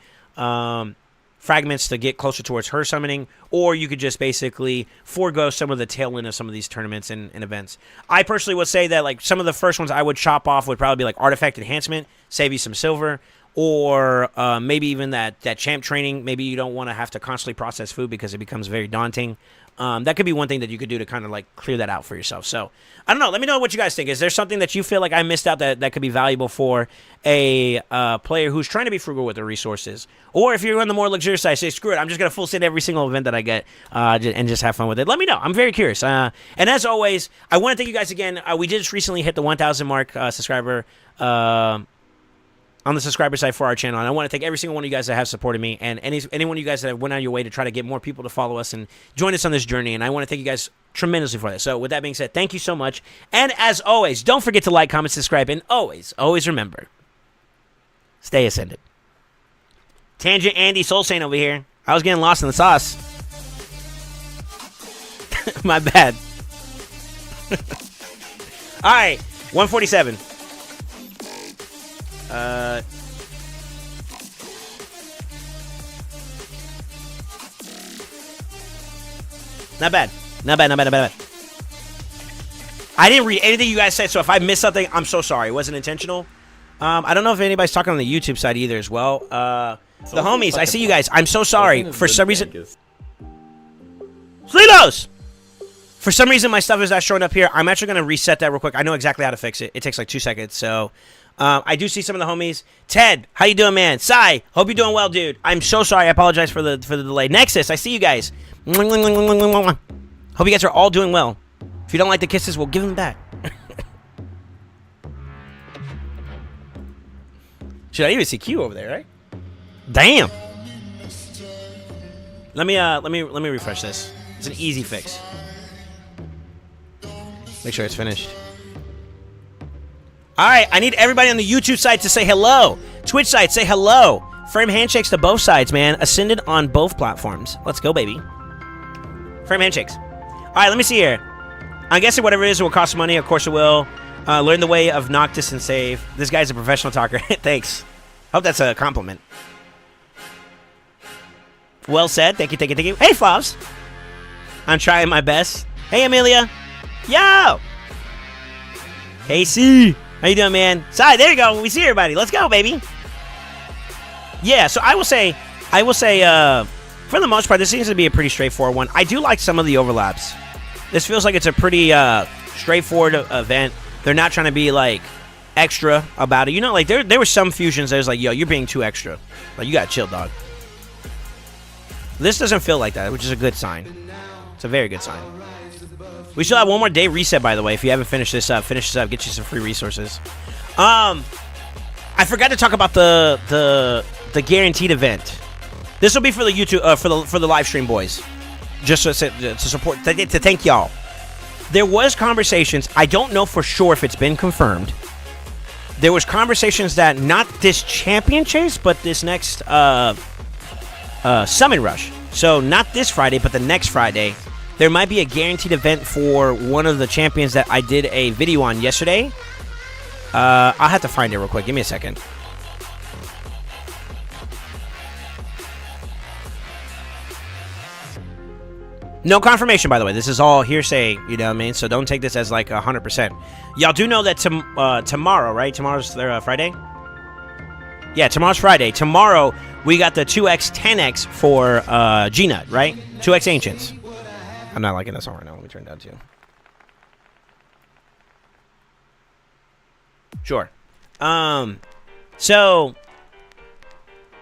fragments to get closer towards her summoning, or you could just basically forego some of the tail end of some of these tournaments and events. I personally would say that like some of the first ones I would chop off would probably be like artifact enhancement, save you some silver, or maybe even that champ training. Maybe you don't want to have to constantly process food because it becomes very daunting. That could be one thing that you could do to kind of like clear that out for yourself. So I don't know. Let me know what you guys think. Is there something that you feel like I missed out that could be valuable for a player who's trying to be frugal with their resources? Or if you're on the more luxurious side, say, screw it, I'm just going to full sit every single event that I get and just have fun with it. Let me know. I'm very curious. And as always, I want to thank you guys again. We did just recently hit the 1,000 mark subscriber on the subscriber side for our channel, and I want to thank every single one of you guys that have supported me, and anyone of you guys that have went out of your way to try to get more people to follow us and join us on this journey, and I want to thank you guys tremendously for that. So with that being said, thank you so much, and as always, don't forget to like, comment, subscribe, and always remember, stay ascended. Tangent Andy Soul Saint over here. I was getting lost in the sauce. My bad. All right, 147. Not bad. Not bad. I didn't read anything you guys said, so if I missed something, I'm so sorry. It wasn't intentional. I don't know if anybody's talking on the YouTube side either as well. The homies, I see you guys. I'm so sorry. For some reason... Slilos! For some reason, my stuff is not showing up here. I'm actually going to reset that real quick. I know exactly how to fix it. It takes like 2 seconds, so... I do see some of the homies. Ted, how you doing, man? Sai, hope you're doing well, dude. I'm so sorry. I apologize for the delay. Nexus, I see you guys. Hope you guys are all doing well. If you don't like the kisses, we'll give them back. Should I even see Q over there, right? Damn. Let me refresh this. It's an easy fix. Make sure it's finished. All right, I need everybody on the YouTube side to say hello. Twitch side, say hello. Frame handshakes to both sides, man. Ascended on both platforms. Let's go, baby. Frame handshakes. All right, let me see here. I'm guessing whatever it is will cost money. Of course it will. Learn the way of Noctis and save. This guy's a professional talker. Thanks. Hope that's a compliment. Well said. Thank you. Hey, Flavs. I'm trying my best. Hey, Amelia. Yo. Hey, C. How you doing, man? Sai, there you go. We see everybody. Let's go, baby. Yeah, so I will say, for the most part, this seems to be a pretty straightforward one. I do like some of the overlaps. This feels like it's a pretty straightforward event. They're not trying to be, like, extra about it. You know, like, there were some fusions that was like, yo, you're being too extra. Like, you gotta chill, dog. This doesn't feel like that, which is a good sign. It's a very good sign. We still have one more day reset, by the way. If you haven't finished this up, finish this up. Get you some free resources. I forgot to talk about the guaranteed event. This will be for the YouTube for the live stream boys, just to support to thank y'all. There was conversations. I don't know for sure if it's been confirmed. There was conversations that not this champion chase, but this next summon rush. So not this Friday, but the next Friday. There might be a guaranteed event for one of the champions that I did a video on yesterday. I'll have to find it real quick. Give me a second. No confirmation, by the way. This is all hearsay, you know what I mean? So don't take this as like 100%. Y'all do know that tomorrow, right? Tomorrow's Friday? Yeah, tomorrow's Friday. Tomorrow, we got the 2x, 10x for G-Nut, right? 2x Ancients. I'm not liking this song right now. Let me turn it down too. Sure. So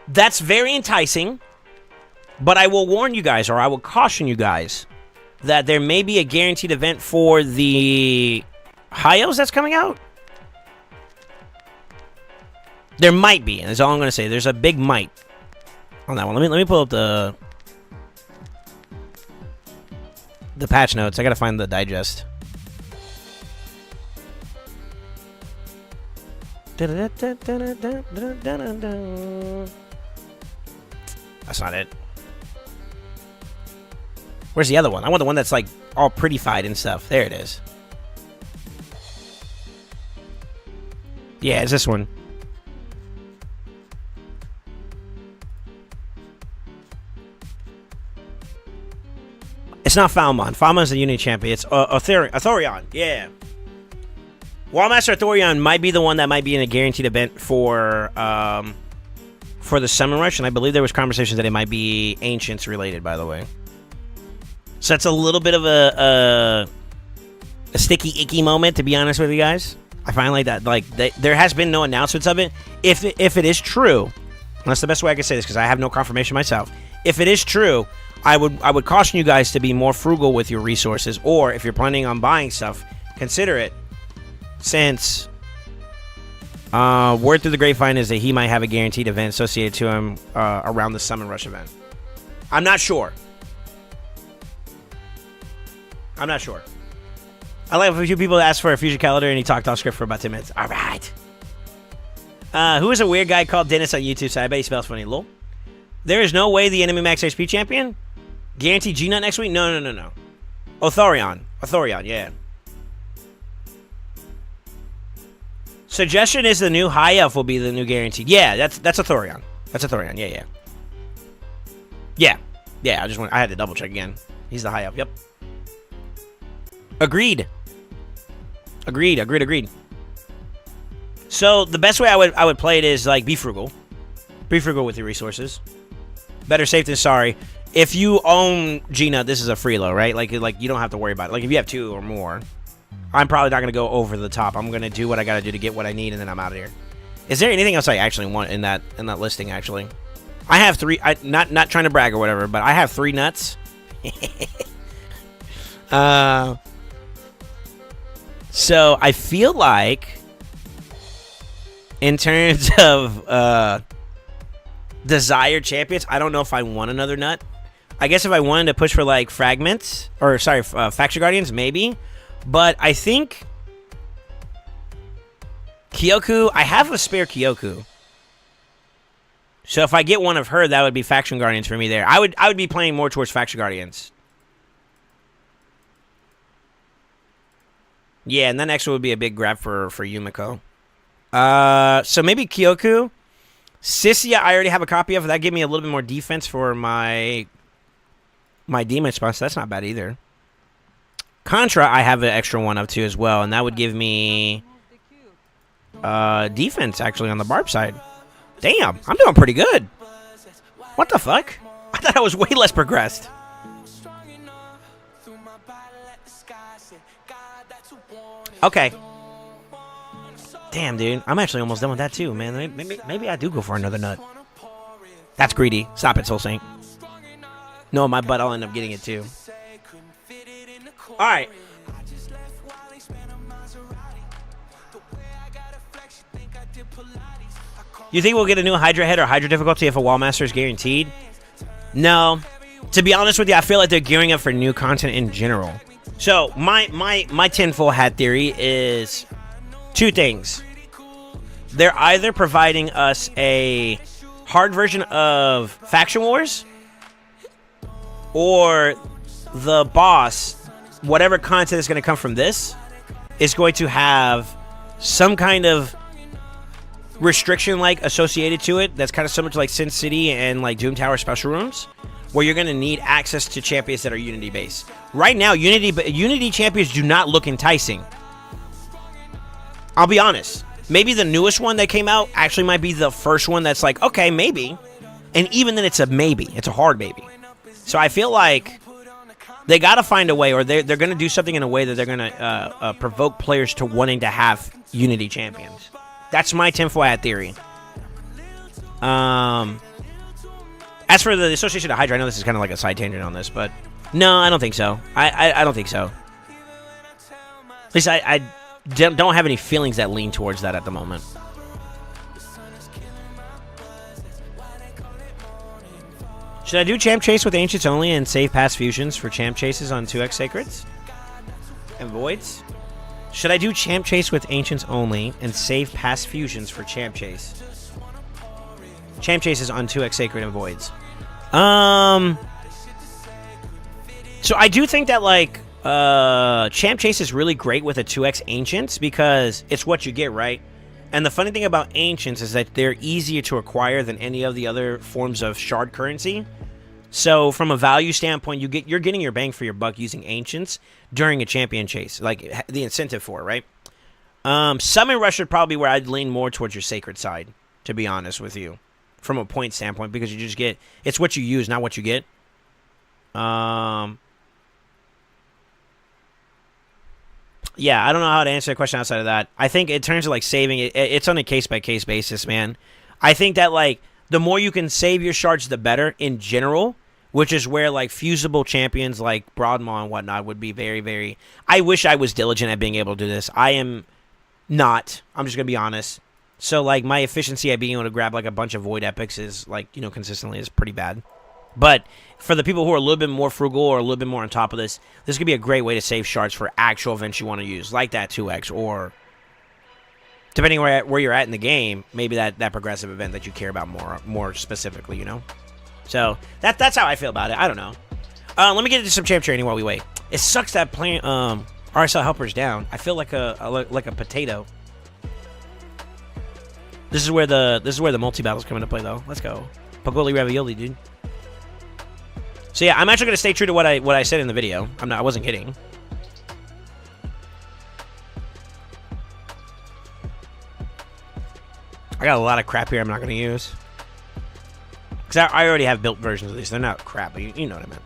that's very enticing, but I will warn you guys, or I will caution you guys, that there may be a guaranteed event for the Hyos that's coming out. There might be, and that's all I'm going to say. There's a big might on that one. Let me pull up the patch notes. I gotta find the digest. That's not it. Where's the other one? I want the one that's like all prettified and stuff. There it is. Yeah, it's this one. It's not Falmon. Falmon's the Unity champion. It's Athorion. Yeah. Wallmaster Athorion might be the one that might be in a guaranteed event for the Summon Rush, and I believe there was conversations that it might be Ancients related, by the way. So that's a little bit of a sticky, icky moment, to be honest with you guys. I find like that, like there has been no announcements of it. If it is true, and that's the best way I can say this because I have no confirmation myself. If it is true, I would caution you guys to be more frugal with your resources, or if you're planning on buying stuff, consider it, since word through the grapevine is that he might have a guaranteed event associated to him around the Summon Rush event. I'm not sure. I like a few people asked for a fusion calendar and he talked off script for about 10 minutes. All right. Who is a weird guy called Dennis on YouTube? So I bet he spells funny. Lol. There is no way the enemy max HP champion guaranteed G-Nut next week? No. Athorion, yeah. Suggestion is the new high elf will be the new guaranteed. Yeah, that's a Thorion. That's a Thorion. Yeah. Yeah, I had to double check again. He's the high elf. Yep. Agreed. So the best way I would play it is like be frugal. Be frugal with your resources. Better safe than sorry. If you own Gina, this is a freelo, right? Like you don't have to worry about it. Like if you have 2 or more, I'm probably not gonna go over the top. I'm gonna do what I gotta do to get what I need, and then I'm out of here. Is there anything else I actually want in that listing? Actually, I have 3. Not trying to brag or whatever, but I have 3 nuts. So I feel like, in terms of desired champions, I don't know if I want another nut. I guess if I wanted to push for like fragments, or sorry, faction guardians, maybe. But I think Kyoku, I have a spare Kyoku. So if I get one of her, that would be faction guardians for me there. I would be playing more towards faction guardians. Yeah, and then extra would be a big grab for Yumiko. So maybe Kyoku. Sissia, I already have a copy of. That gave me a little bit more defense for my demon spot, so that's not bad either. Contra, I have an extra one of too as well, and that would give me defense actually on the barb side. Damn, I'm doing pretty good. What the fuck? I thought I was way less progressed. Okay. Damn, dude. I'm actually almost done with that too, man. Maybe I do go for another nut. That's greedy. Stop it, Soul Saint. No, my butt, I'll end up getting it too. Alright. You think we'll get a new Hydra head or Hydra difficulty if a Wall Master is guaranteed? No. To be honest with you, I feel like they're gearing up for new content in general. So, my tinfoil hat theory is 2 things. They're either providing us a hard version of Faction Wars, or the boss, whatever content is going to come from this, is going to have some kind of restriction like associated to it that's kind of similar to like Sin City and like Doom Tower special rooms, where you're going to need access to champions that are Unity based. Right now, Unity champions do not look enticing. I'll be honest. Maybe the newest one that came out actually might be the first one that's like, okay, maybe. And even then, it's a maybe. It's a hard maybe. So I feel like they got to find a way, or they're going to do something in a way that they're going to provoke players to wanting to have Unity champions. That's my tinfoil hat theory. As for the association of Hydra, I know this is kind of like a side tangent on this, but no, I don't think so. I don't think so. At least I don't have any feelings that lean towards that at the moment. Should I do Champ Chase with Ancients only and save past fusions for Champ Chases on 2x Sacreds and Voids? Should I do Champ Chase with Ancients only and save past fusions for Champ Chase? Champ Chases on 2x Sacred and Voids. So I do think that like Champ Chase is really great with a 2x Ancients because it's what you get, right? And the funny thing about Ancients is that they're easier to acquire than any of the other forms of shard currency. So from a value standpoint, you're getting your bang for your buck using Ancients during a champion chase, like the incentive for it, right? Summon Rush would probably be where I'd lean more towards your Sacred side, to be honest with you, from a point standpoint, because you just get, it's what you use, not what you get. Yeah, I don't know how to answer the question outside of that. I think in terms of like saving it, it's on a case-by-case basis, man. I think that like the more you can save your shards, the better in general, which is where like fusible champions like Broadmaw and whatnot would be very, very... I wish I was diligent at being able to do this. I am not. I'm just going to be honest. So like my efficiency at being able to grab like a bunch of Void Epics is like, you know, consistently is pretty bad. But for the people who are a little bit more frugal or a little bit more on top of this could be a great way to save shards for actual events you want to use, like that 2x, or depending where you're at in the game, maybe that progressive event that you care about more specifically, you know? So that's how I feel about it. I don't know. Let me get into some champ training while we wait. It sucks that playing RSL helper's down. I feel like a potato. This is where the multi battles come into play, though. Let's go. Pagoli ravioli, dude. So yeah, I'm actually gonna stay true to what I said in the video. I wasn't kidding. I got a lot of crap here I'm not gonna use. Because I already have built versions of these. They're not crap, but you know what I meant.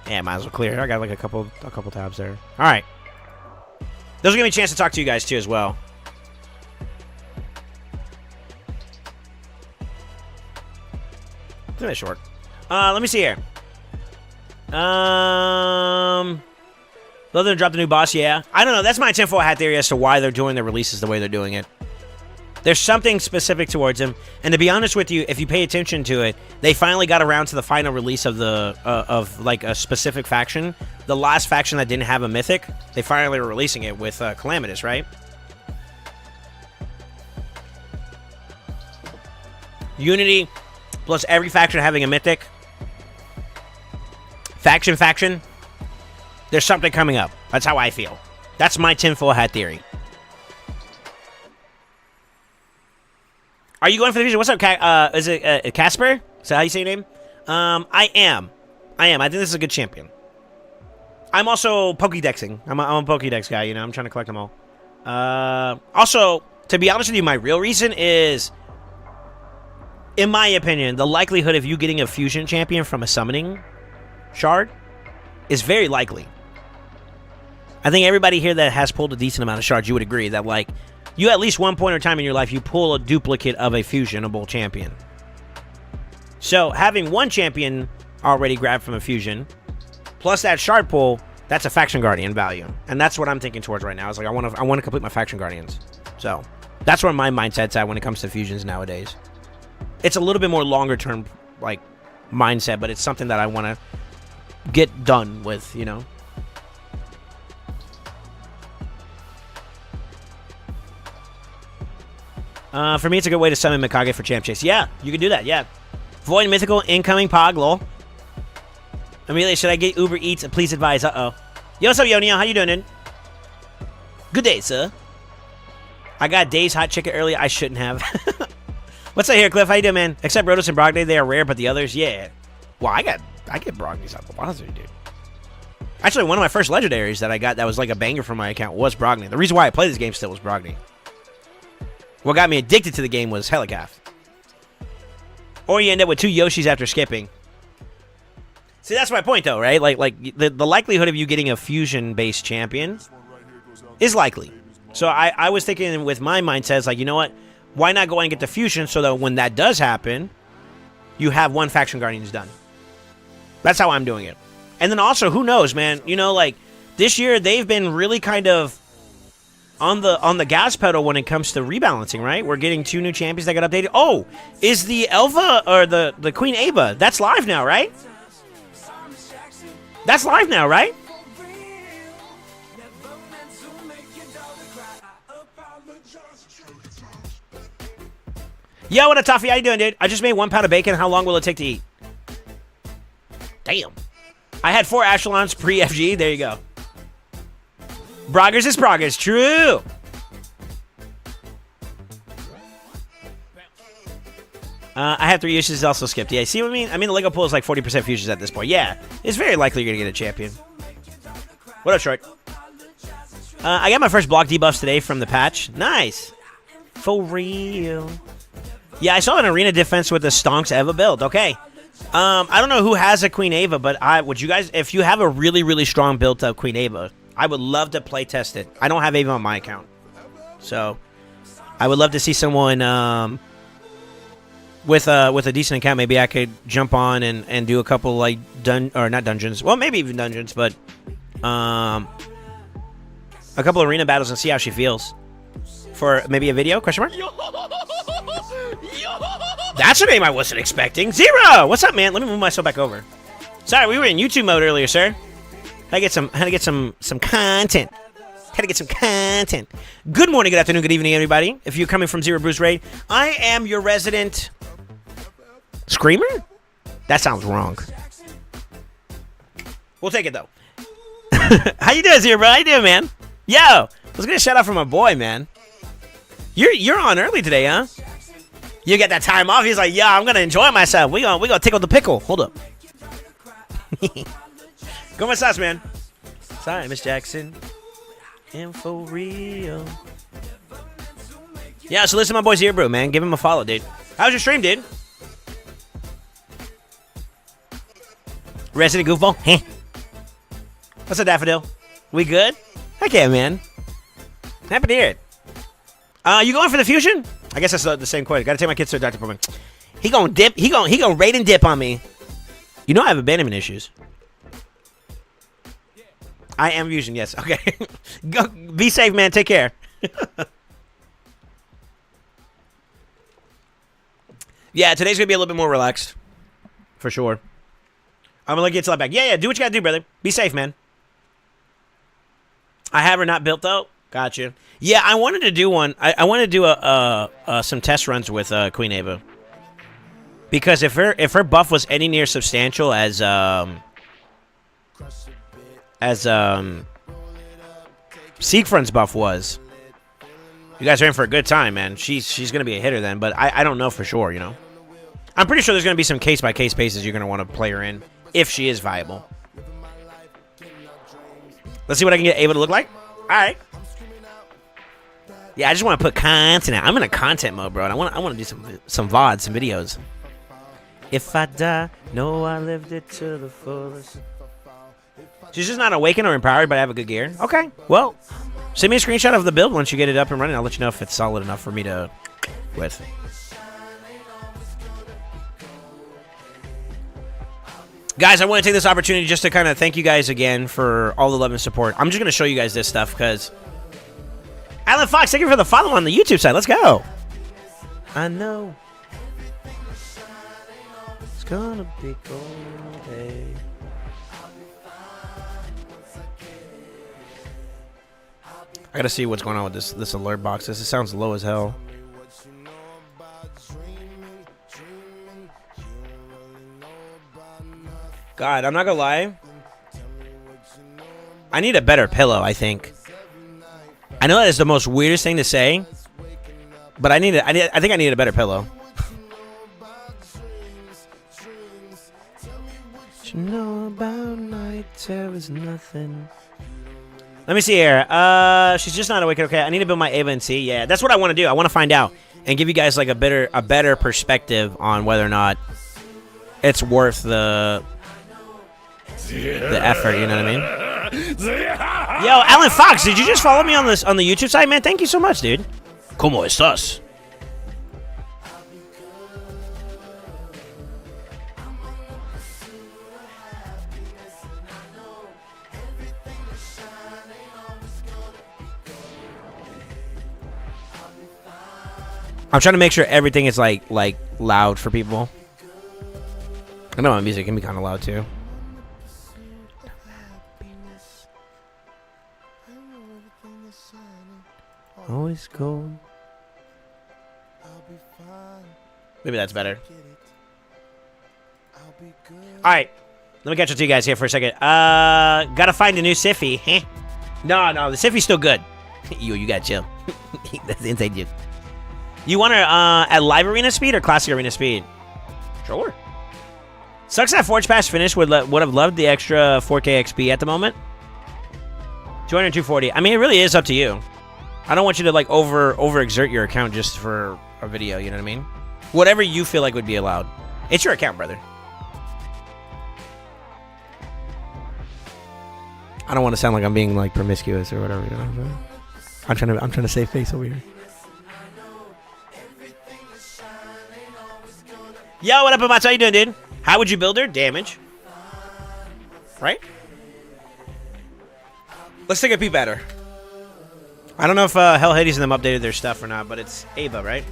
Yeah, might as well clear. I got like a couple tabs there. All right. Those will give me a chance to talk to you guys too as well. It's a bit short. Let me see here. Other than drop the new boss, yeah. I don't know. That's my tinfoil hat theory as to why they're doing the releases the way they're doing it. There's something specific towards them, and to be honest with you, if you pay attention to it, they finally got around to the final release of the of like a specific faction. The last faction that didn't have a mythic, they finally were releasing it with Calamitous, right? Unity plus every faction having a mythic. Faction. There's something coming up. That's how I feel. That's my tinfoil hat theory. Are you going for the fusion? What's up, is it Casper? Is that how you say your name? I am. I think this is a good champion. I'm also Pokédexing. I'm a Pokédex guy, you know. I'm trying to collect them all. Also, to be honest with you, my real reason is, in my opinion, the likelihood of you getting a fusion champion from a summoning shard is very likely. I think everybody here that has pulled a decent amount of shards, you would agree that, like, you at least one point in time in your life, you pull a duplicate of a fusionable champion. So, having one champion already grabbed from a fusion, plus that shard pull, that's a faction guardian value. And that's what I'm thinking towards right now. It's like, I want to complete my faction guardians. So, that's where my mindset's at when it comes to fusions nowadays. It's a little bit more longer term, like, mindset, but it's something that I want to get done with, you know? For me, it's a good way to summon Mikage for Champ Chase. Yeah, you can do that, yeah. Void Mythical incoming Pog, lol. Amelia, should I get Uber Eats? Please advise. Uh-oh. Yo, what's up, Yonio? How you doing, dude? Good day, sir. I got Dave's hot chicken earlier. I shouldn't have. What's up here, Cliff? How you doing, man? Except Rotos and Brogdey, they are rare, but the others, yeah. Well, I get Brogdeys out the wazoo, dude. Actually, one of my first legendaries that I got that was like a banger from my account was Brogdey. The reason why I played this game still was Brogdey. What got me addicted to the game was Helicath. Or you end up with 2 Yoshis after skipping. See, that's my point, though, right? Like the likelihood of you getting a fusion-based champion is likely. So I was thinking with my mindset, like, you know what? Why not go and get the fusion so that when that does happen, you have one faction guardians done. That's how I'm doing it. And then also, who knows, man? You know, like, this year they've been really kind of on the gas pedal when it comes to rebalancing, right? We're getting 2 new champions that got updated. Oh, is the Elva or the Queen Ava? That's live now, right? That's live now, right? Yo, what up, Toffee? How you doing, dude? I just made 1 pound of bacon. How long will it take to eat? Damn. I had 4 echelons pre-FG. There you go. Broggers is progress. True. I have 3 uses also skipped. Yeah, see what I mean? I mean, the Lego pool is like 40% fusions at this point. Yeah, it's very likely you're going to get a champion. What up, Short? I got my first block debuffs today from the patch. Nice. For real. Yeah, I saw an arena defense with the Stonks Eva build. Okay. I don't know who has a Queen Ava, but would you guys, if you have a really, really strong built up Queen Ava, I would love to play test it. I don't have Ava on my account. So, I would love to see someone with a decent account. Maybe I could jump on and do a couple like not dungeons. Well, maybe even dungeons, but a couple arena battles and see how she feels. For maybe a video? Question mark? That's a name I wasn't expecting. Zero! What's up, man? Let me move myself back over. Sorry, we were in YouTube mode earlier, sir. Had to get some content. Had to get some content. Good morning, good afternoon, good evening, everybody. If you're coming from Zero Bruce Raid, I am your resident Screamer? That sounds wrong. We'll take it, though. How you doing, Zero, bro? How you doing, man? Yo, let's get a shout out from my boy, man. You're on early today, huh? You get that time off. He's like, yeah, I'm gonna enjoy myself. We gonna tickle the pickle. Hold up. Go my sauce, man. Sorry, Miss Jackson. Info real. Yeah, so listen to my boy Zero Brew, man. Give him a follow, dude. How's your stream, dude? Resident Goofball? Heh. What's up, Daffodil? We good? Heck yeah, man. Happy to hear it. You going for the fusion? I guess that's the same question. Gotta take my kids to a doctor appointment. He gonna dip. He gonna raid and dip on me. You know I have abandonment issues. I am fusion, yes. Okay. Go, be safe, man. Take care. Yeah, today's gonna be a little bit more relaxed. For sure. I'm gonna let you till I'm back. Yeah, do what you gotta do, brother. Be safe, man. I have her not built though. Gotcha. Yeah, I wanted to do one. I wanted to do some test runs with Queen Ava. Because if her buff was any near substantial as Siegfried's buff was, you guys are in for a good time, man. She's gonna be a hitter then, but I don't know for sure, you know. I'm pretty sure there's gonna be some case by case bases you're gonna want to play her in if she is viable. Let's see what I can get Ava to look like. All right. Yeah, I just want to put content out. I'm in a content mode, bro. And I want to do some VODs, some videos. If I die, know I lived it to the fullest. She's just not awakened or empowered, but I have a good gear. Okay, well, send me a screenshot of the build once you get it up and running. I'll let you know if it's solid enough for me to with. Guys, I want to take this opportunity just to kind of thank you guys again for all the love and support. I'm just going to show you guys this stuff because... Alan Fox, thank you for the follow on the YouTube side. Let's go. I know. It's gonna be gold day. I gotta see what's going on with this alert box. This sounds low as hell. God, I'm not gonna lie. I need a better pillow, I think. I know that is the most weirdest thing to say, but I think I need a better pillow. You know about night there is nothing. Let me see here. She's just not awake. Okay, I need to build my Ava and see. Yeah, that's what I want to do. I want to find out and give you guys like a better perspective on whether or not it's worth the effort. You know what I mean? Yo, Alan Fox, did you just follow me on the YouTube site, man? Thank you so much, dude. ¿Cómo estás? I'm trying to make sure everything is like loud for people. I know my music can be kind of loud too. Always cold. Maybe that's better. Alright. Let me catch up to you guys here for a second. Gotta find a new Siffy. Huh? No, the Siffy's still good. You gotta chill. That's the inside joke. You want her at live arena speed or classic arena speed? Sure. Sucks that Forge Pass finish would have loved the extra 4K XP at the moment. 200, 240. I mean, it really is up to you. I don't want you to like overexert your account just for a video, you know what I mean? Whatever you feel like would be allowed. It's your account, brother. I don't want to sound like I'm being like promiscuous or whatever, you know? I'm trying to save face over here. Yo, what up, Amatsu? How you doing, dude? How would you build her? Damage. Right? Let's take a peep at her. I don't know if Hell Hades and them updated their stuff or not, but it's Ava, right?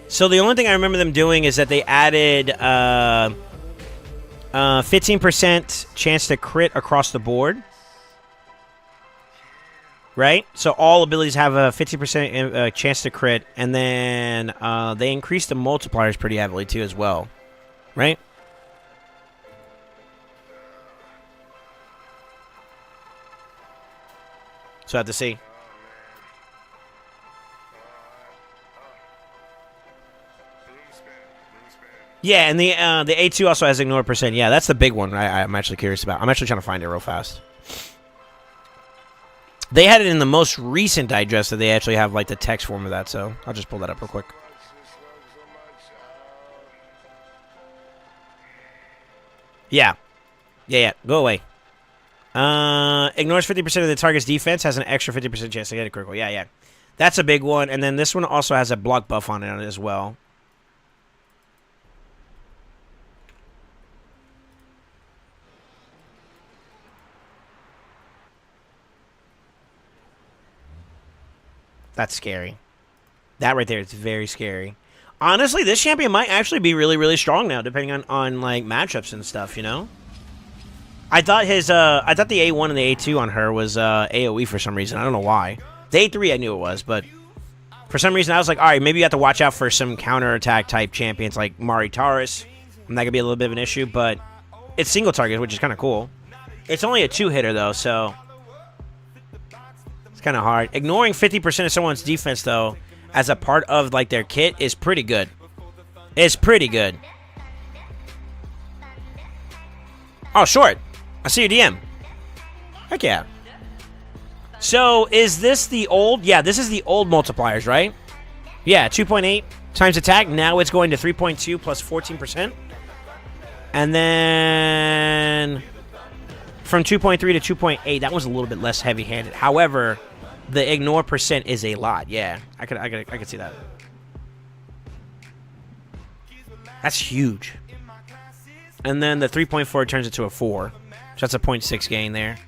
So the only thing I remember them doing is that they added 15% chance to crit across the board. right? So all abilities have a 50% chance to crit, and then they increase the multipliers pretty heavily too as well, right? So I have to see. Yeah, and the A2 also has ignore percent. Yeah, that's the big one I'm actually curious about. I'm actually trying to find it real fast. They had it in the most recent digest that they actually have like the text form of that, so I'll just pull that up real quick. Yeah. Yeah. Go away. Ignores 50% of the target's defense, has an extra 50% chance to get a critical. Yeah. That's a big one. And then this one also has a block buff on it as well. That's scary. That right there is very scary. Honestly, this champion might actually be really, really strong now, depending on like matchups and stuff, you know? I thought the A1 and the A2 on her was AoE for some reason. I don't know why. The A3 I knew it was, but for some reason I was like, all right, maybe you have to watch out for some counterattack type champions like Mari Taurus. And that could be a little bit of an issue, but it's single target, which is kind of cool. It's only a 2-hitter though, so it's kind of hard. Ignoring 50% of someone's defense though, as a part of like their kit, is pretty good. It's pretty good. Oh, short. I see your DM. Heck yeah. So, is this the old? Yeah, this is the old multipliers, right? Yeah, 2.8 times attack. Now it's going to 3.2 plus 14%. And then from 2.3 to 2.8, that was a little bit less heavy-handed. However, the ignore percent is a lot. Yeah, I could see that. That's huge. And then the 3.4 turns it to a 4. So that's a 0.6 gain there.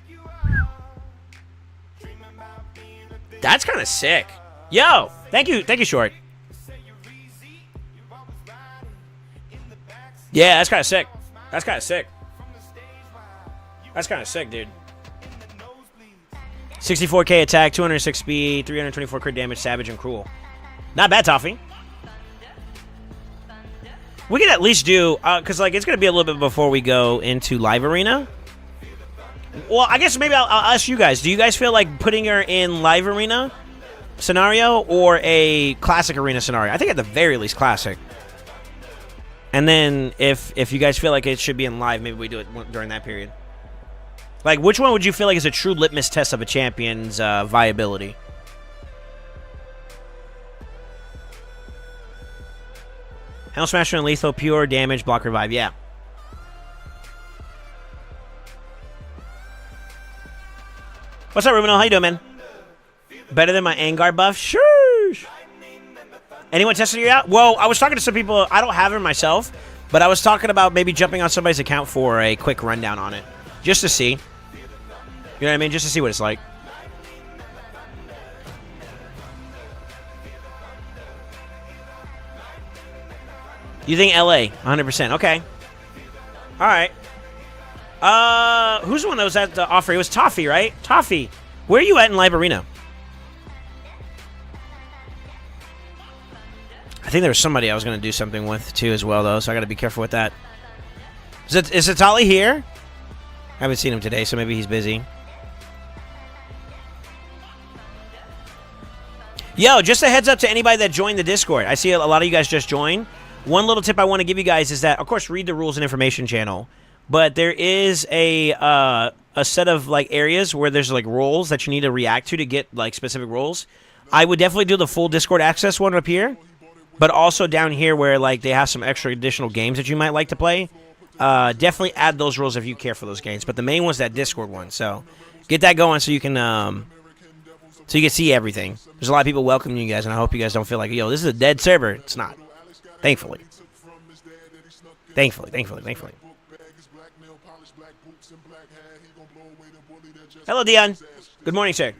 That's kind of sick. Yo, thank you, Short. Yeah, that's kind of sick. That's kind of sick, dude. 64k attack, 206 speed, 324 crit damage, savage and cruel. Not bad, Toffee. We can at least do, because like it's going to be a little bit before we go into live arena. Well, I guess maybe I'll ask you guys. Do you guys feel like putting her in live arena scenario or a classic arena scenario? I think at the very least classic. And then if you guys feel like it should be in live, maybe we do it during that period. Like, which one would you feel like is a true litmus test of a champion's viability? Hell Smasher and Lethal, pure damage, block revive. Yeah. What's up, Rubenel? How you doing, man? Better than my Angar buff? Sure. Anyone testing you out? Well, I was talking to some people. I don't have her myself, but I was talking about maybe jumping on somebody's account for a quick rundown on it. Just to see. You know what I mean? Just to see what it's like. You think LA? 100%. Okay. All right. Who's the one that was at the offer? It was Toffee, right? Toffee. Where are you at in Live Arena? I think there was somebody I was going to do something with, too, as well, though, so I got to be careful with that. Is Itali here? I haven't seen him today, so maybe he's busy. Yo, just a heads up to anybody that joined the Discord. I see a lot of you guys just joined. One little tip I want to give you guys is that, of course, read the rules and information channel. But there is a set of like areas where there's like roles that you need to react to get like specific roles. I would definitely do the full Discord access one up here, but also down here where like they have some extra additional games that you might like to play. Definitely add those rules if you care for those games. But the main one's that Discord one, so get that going so you can see everything. There's a lot of people welcoming you guys, and I hope you guys don't feel like, yo, this is a dead server. It's not. Thankfully. Hello, Dion. Good morning, sir.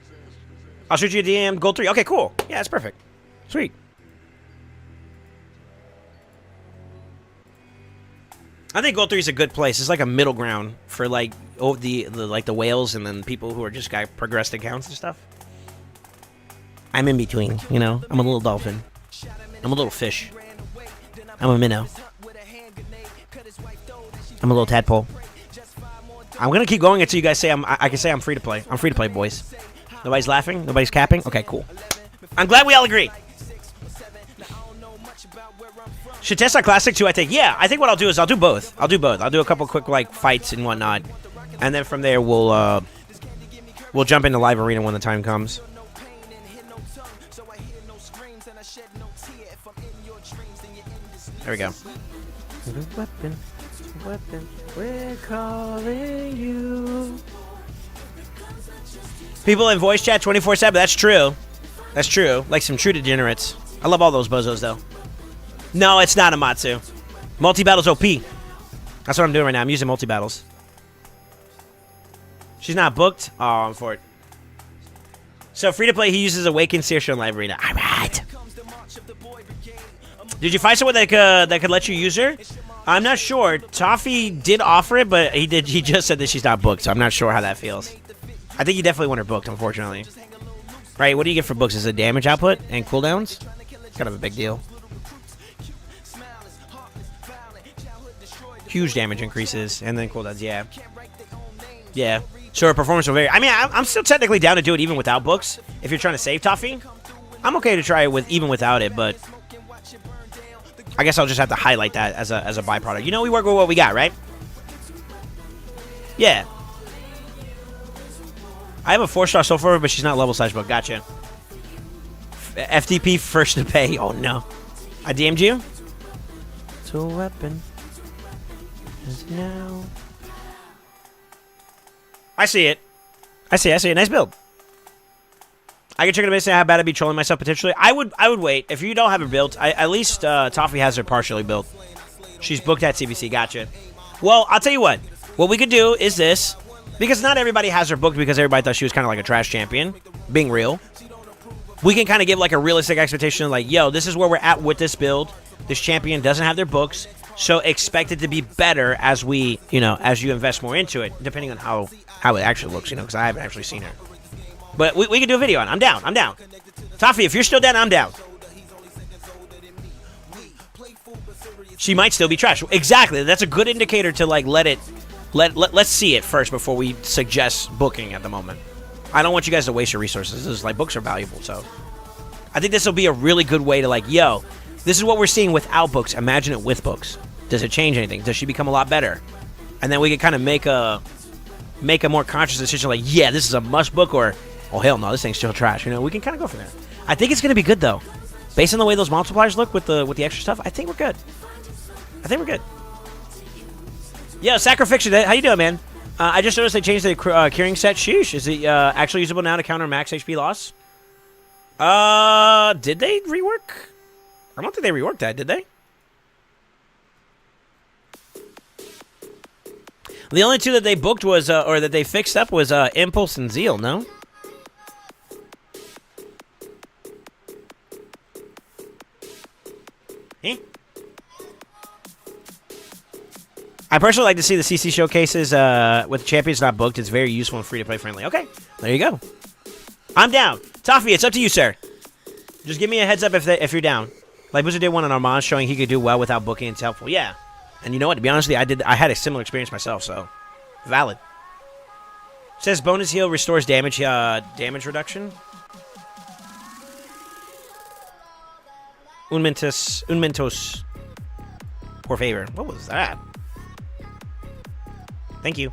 I'll shoot you a DM. Gold 3. Okay, cool. Yeah, that's perfect. Sweet. I think Gold 3 is a good place. It's like a middle ground for like the whales and then people who are just progressed accounts and stuff. I'm in between, you know? I'm a little dolphin. I'm a little fish. I'm a minnow. I'm a little tadpole. I'm gonna keep going until you guys say I can say I'm free to play. I'm free to play, boys. Nobody's laughing? Nobody's capping? Okay, cool. I'm glad we all agree. Should test our classic too, I think. Yeah, I think what I'll do is I'll do both. I'll do a couple quick like fights and whatnot. And then from there we'll jump into live arena when the time comes. There we go. Weapon, we're calling you. People in voice chat 24/7. That's true. That's true. Like some true degenerates. I love all those bozos though. No, it's not Amatsu. Multi-battles OP. That's what I'm doing right now. I'm using multi-battles. She's not booked? Oh, I'm for it. So free to play, he uses Awaken Saoirse in live arena. Alright. Did you find someone that could let you use her? I'm not sure. Toffee did offer it, but he just said that she's not booked, so I'm not sure how that feels. I think you definitely want her booked, unfortunately. Right, what do you get for books? Is it damage output and cooldowns? It's kind of a big deal. Huge damage increases, and then cooldowns, yeah. Yeah. So her performance will vary. I mean, I'm still technically down to do it even without books. If you're trying to save Toffee, I'm okay to try it even without it, but I guess I'll just have to highlight that as a byproduct. You know, we work with what we got, right? Yeah. I have a 4-star so far, but she's not level slash book. Gotcha. FTP first to pay. Oh no. I DM'd you? To a weapon. Now. I see it. I see it. Nice build. I can check it and say how bad I'd be trolling myself potentially. I would wait. If you don't have her built, at least Toffee has her partially built. She's booked at CBC. Gotcha. Well, I'll tell you what. What we could do is this. Because not everybody has her booked because everybody thought she was kind of like a trash champion. Being real. We can kind of give like a realistic expectation like, yo, this is where we're at with this build. This champion doesn't have their books. So expect it to be better as we, as you invest more into it. Depending on how it actually looks, because I haven't actually seen her. But we can do a video on it. I'm down. Toffee, if you're still down, I'm down. She might still be trash. Exactly. That's a good indicator to like let's see it first before we suggest booking at the moment. I don't want you guys to waste your resources. This is like books are valuable, so I think this will be a really good way to like, yo, this is what we're seeing without books. Imagine it with books. Does it change anything? Does she become a lot better? And then we can kind of make a more conscious decision like, yeah, this is a must book, or oh hell no, this thing's still trash. We can kind of go from there. I think it's gonna be good though, based on the way those multipliers look with the extra stuff. I think we're good. Yo, Sacrifiction, how you doing, man? I just noticed they changed the curing set. Sheesh, is it actually usable now to counter max HP loss? Did they rework? I don't think they reworked that, did they? The only two that they booked was, or that they fixed up was Impulse and Zeal, no? Eh? I personally like to see the CC showcases with champions not booked. It's very useful and free-to-play friendly. Okay, there you go. I'm down. Toffee, it's up to you, sir. Just give me a heads up if you're down. Like Blizzard did one on Armand showing he could do well without booking. It's helpful. Yeah. And you know what? To be honest with you, I had a similar experience myself, so valid. Says bonus heal restores damage reduction. Un mentos. Por favor. What was that? Thank you.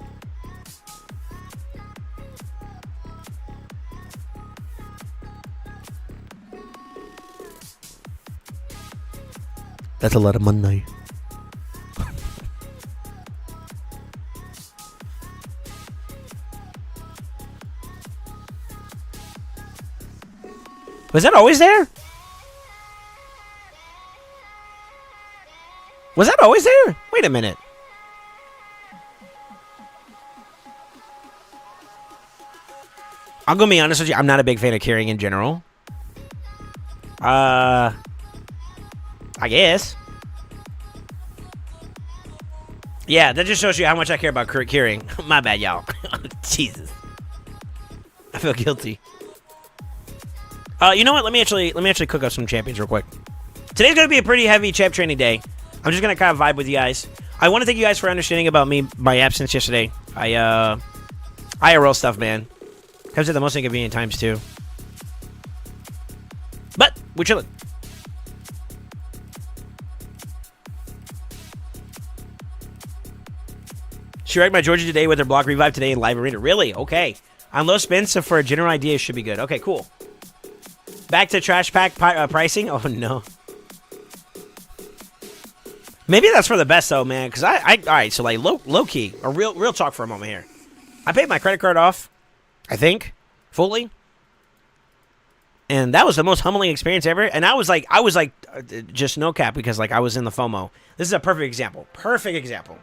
That's a lot of money. Was that always there? Was that always there? Wait a minute. I'm gonna be honest with you. I'm not a big fan of carrying in general. I guess. Yeah, that just shows you how much I care about carrying. My bad, y'all. Jesus. I feel guilty. You know what? Let me actually cook up some champions real quick. Today's gonna be a pretty heavy champ training day. I'm just gonna kind of vibe with you guys. I want to thank you guys for understanding about my absence yesterday. IRL stuff, man. Comes at the most inconvenient times too. But we're chilling. She ranked my Georgia today with her block revive today in live arena. Really? Okay. On low spin, so for a general idea, it should be good. Okay, cool. Back to trash pack pricing. Oh no. Maybe that's for the best though, man. Cause all right. So like low key or real talk for a moment here. I paid my credit card off, I think, fully. And that was the most humbling experience ever. And I was like, just no cap because like I was in the FOMO. This is a perfect example. Perfect example.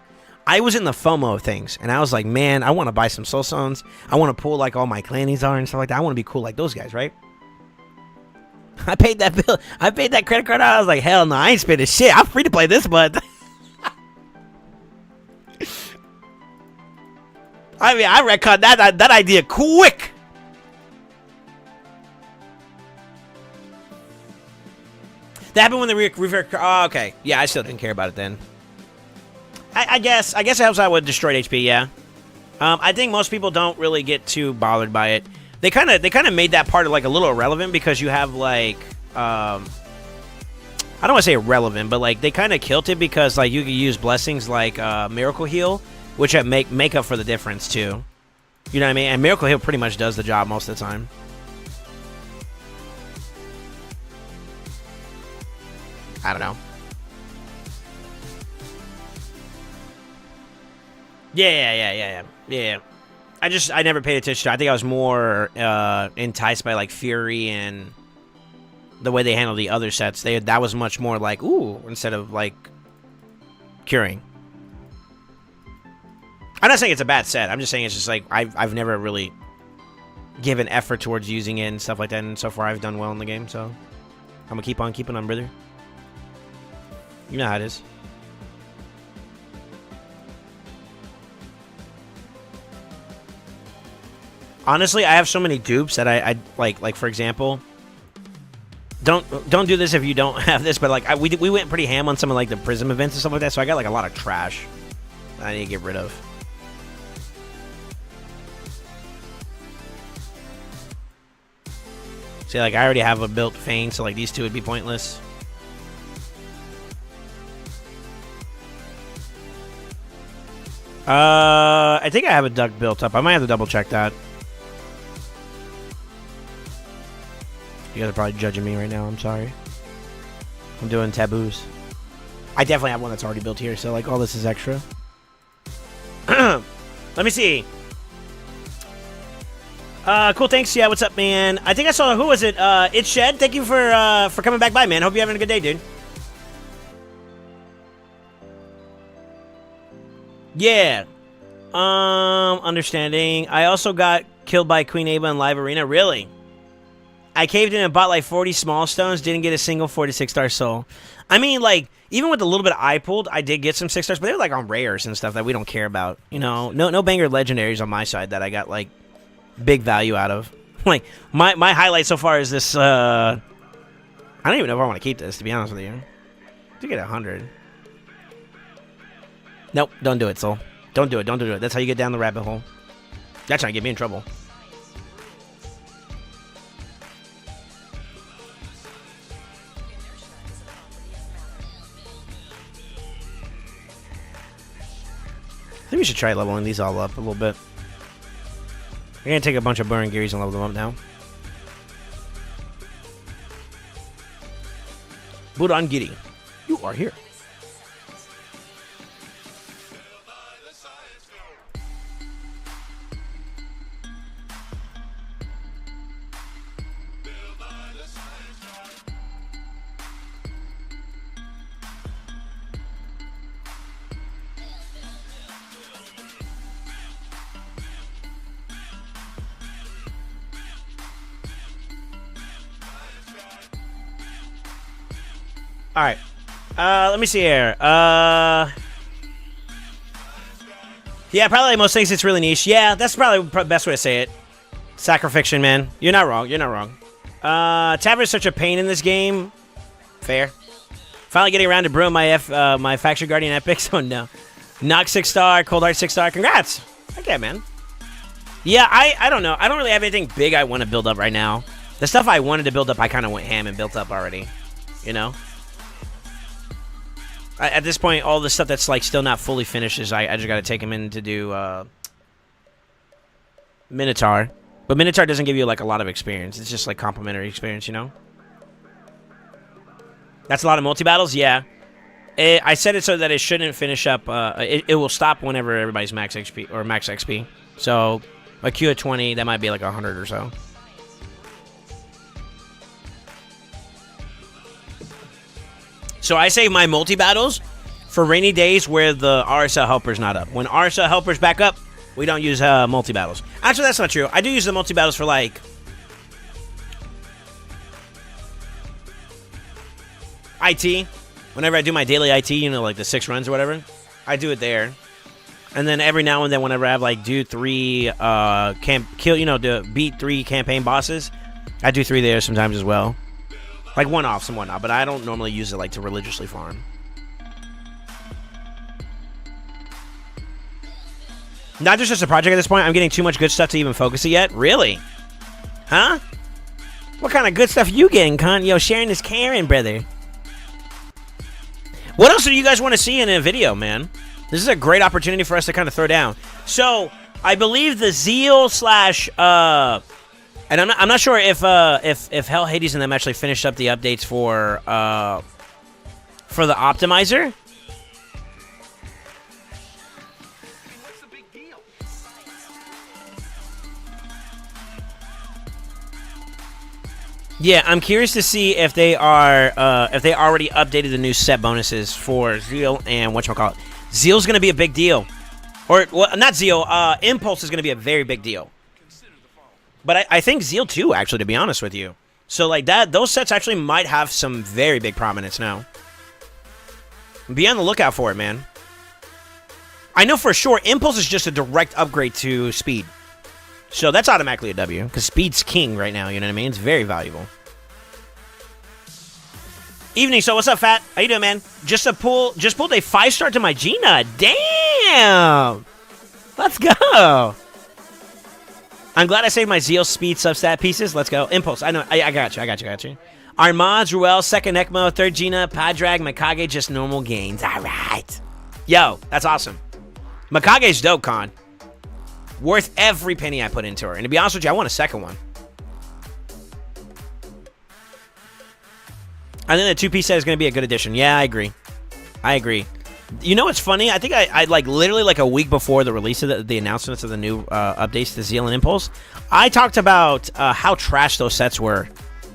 I was in the FOMO of things, and I was like, man, I want to buy some soul stones. I want to pull like all my clannies are and stuff like that. I want to be cool like those guys, right? I paid that bill. I paid that credit card out. I was like, hell no, I ain't spending shit. I'm free to play this month. I mean, I retconned that idea quick. That happened when the oh, okay. Yeah, I still didn't care about it then. I guess it helps out with destroyed HP, yeah. I think most people don't really get too bothered by it. They kind of made that part of like a little irrelevant because you have like I don't want to say irrelevant, but like they kind of killed it because like you can use blessings like Miracle Heal, which make up for the difference too. You know what I mean? And Miracle Heal pretty much does the job most of the time. I don't know. Yeah. I never paid attention to it. I think I was more enticed by like Fury and the way they handled the other sets. That was much more like ooh instead of like curing. I'm not saying it's a bad set. I'm just saying it's just like I've never really given effort towards using it and stuff like that. And so far I've done well in the game. So I'm gonna keep on keeping on, brother. You know how it is. Honestly, I have so many dupes that I like for example, don't do this if you don't have this, but like we went pretty ham on some of like the Prism events and stuff like that, so I got like a lot of trash that I need to get rid of. See, like I already have a built Feign, so like these two would be pointless. I think I have a duck built up. I might have to double check that. You guys are probably judging me right now. I'm sorry. I'm doing taboos. I definitely have one that's already built here, so like all this is extra. Let me see. Cool, thanks. Yeah, what's up, man? I think I saw, who was it? It's Shed. Thank you for coming back by, man. Hope you're having a good day, dude. Yeah. Understanding. I also got killed by Queen Ava in live arena. Really? I caved in and bought like 40 small stones. Didn't get a single 46-star soul. I mean, like, even with the little bit I pulled, I did get some 6 stars, but they were like on rares and stuff that we don't care about. You know, no banger legendaries on my side that I got like big value out of. Like my highlight so far is this. I don't even know if I want to keep this, to be honest with you. To get 100. Nope, don't do it, Soul. Don't do it. Don't do it. That's how you get down the rabbit hole. That's trying to get me in trouble. I think we should try leveling these all up a little bit. We're going to take a bunch of Burn Gearys and level them up now. Budan Giri, you are here. Alright. Let me see here. Yeah, probably most things it's really niche. Yeah, that's probably the best way to say it. Sacrifiction, man. You're not wrong. You're not wrong. Tapper is such a pain in this game. Fair. Finally getting around to brewing my Factory Guardian epics. Oh no. Nox 6-star, Cold Heart 6-star. Congrats. Okay, man. Yeah, I don't know. I don't really have anything big I want to build up right now. The stuff I wanted to build up, I kind of went ham and built up already. You know? At this point, all the stuff that's like still not fully finished is I just got to take them in to do Minotaur. But Minotaur doesn't give you like a lot of experience. It's just like complimentary experience, you know? That's a lot of multi-battles? Yeah. I set it so that it shouldn't finish up. It will stop whenever everybody's max HP or max XP. So a queue of 20, that might be like 100 or so. So I save my multi-battles for rainy days where the RSL helper's not up. When RSL helper's back up, we don't use multi-battles. Actually, that's not true. I do use the multi-battles for like... IT. Whenever I do my daily IT, you know, like the 6 runs or whatever, I do it there. And then every now and then whenever I have like do 3 beat 3 campaign bosses, I do 3 there sometimes as well. Like one-offs and whatnot, but I don't normally use it like to religiously farm. Not just a project at this point. I'm getting too much good stuff to even focus it yet. Really? Huh? What kind of good stuff you getting, cunt? Yo, sharing is caring, brother. What else do you guys want to see in a video, man? This is a great opportunity for us to kind of throw down. So, I believe the Zeal slash... and I'm not sure if Hell, Hades, and them actually finished up the updates for the optimizer. Yeah, I'm curious to see if they are if they already updated the new set bonuses for Zeal and whatchamacallit. Zeal's going to be a big deal. Or, well, not Zeal, Impulse is going to be a very big deal. But I think Zeal too, actually, to be honest with you. So, like, those sets actually might have some very big prominence now. Be on the lookout for it, man. I know for sure Impulse is just a direct upgrade to Speed. So that's automatically a W, because Speed's king right now, you know what I mean? It's very valuable. Evening, so what's up, Fat? How you doing, man? Just pulled a 5-star to my Gina. Damn! Let's go! I'm glad I saved my Zeal Speed substat pieces. Let's go. Impulse, I know, I got you. Armand, Ruel, second Ekmo, third Gina, Padrag, Mikage, just normal gains. All right. Yo, that's awesome. Mikage's dope, Con. Worth every penny I put into her. And to be honest with you, I want a second one. I think the 2-piece set is going to be a good addition. Yeah, I agree. You know what's funny? I think I like literally like a week before the release of the announcements of the new updates to Zeal and Impulse, I talked about how trash those sets were.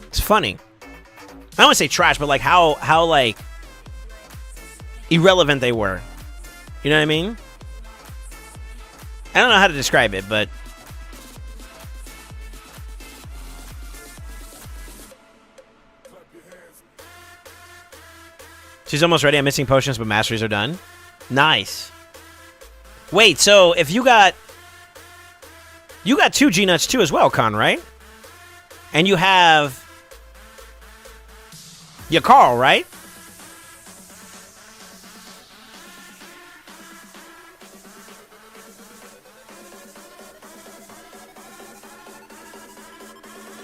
It's funny. I don't want to say trash, but like how like irrelevant they were. You know what I mean? I don't know how to describe it, but... She's almost ready. I'm missing potions, but masteries are done. Nice. Wait, so if you got... You got 2 G-Nuts too as well, Con, right? And you have... Your Carl, right?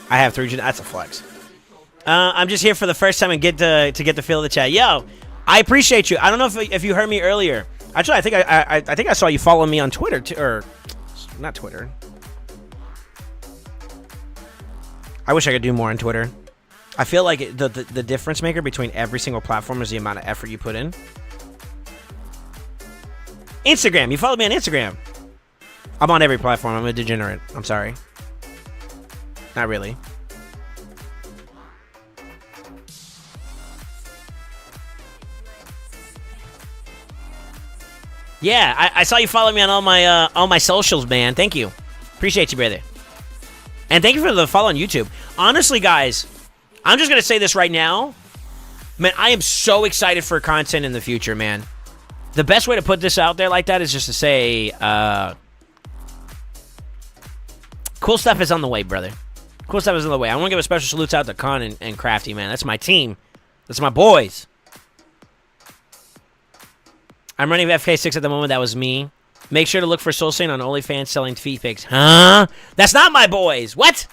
I have 3 G. That's a flex. I'm just here for the first time and get to get the feel of the chat. Yo, I appreciate you. I don't know if you heard me earlier. Actually, I think I saw you follow me on Twitter too, or not Twitter. I wish I could do more on Twitter. I feel like the difference maker between every single platform is the amount of effort you put in. Instagram. You followed me on Instagram. I'm on every platform. I'm a degenerate. I'm sorry. Not really. Yeah, I saw you follow me on all my socials, man. Thank you. Appreciate you, brother. And thank you for the follow on YouTube. Honestly, guys, I'm just going to say this right now. Man, I am so excited for content in the future, man. The best way to put this out there like that is just to say, cool stuff is on the way, brother. Cool stuff is in the way. I want to give a special salute out to Con and Crafty, man. That's my team. That's my boys. I'm running FK6 at the moment. That was me. Make sure to look for Soul Saint on OnlyFans selling feet pics. Huh? That's not my boys. What?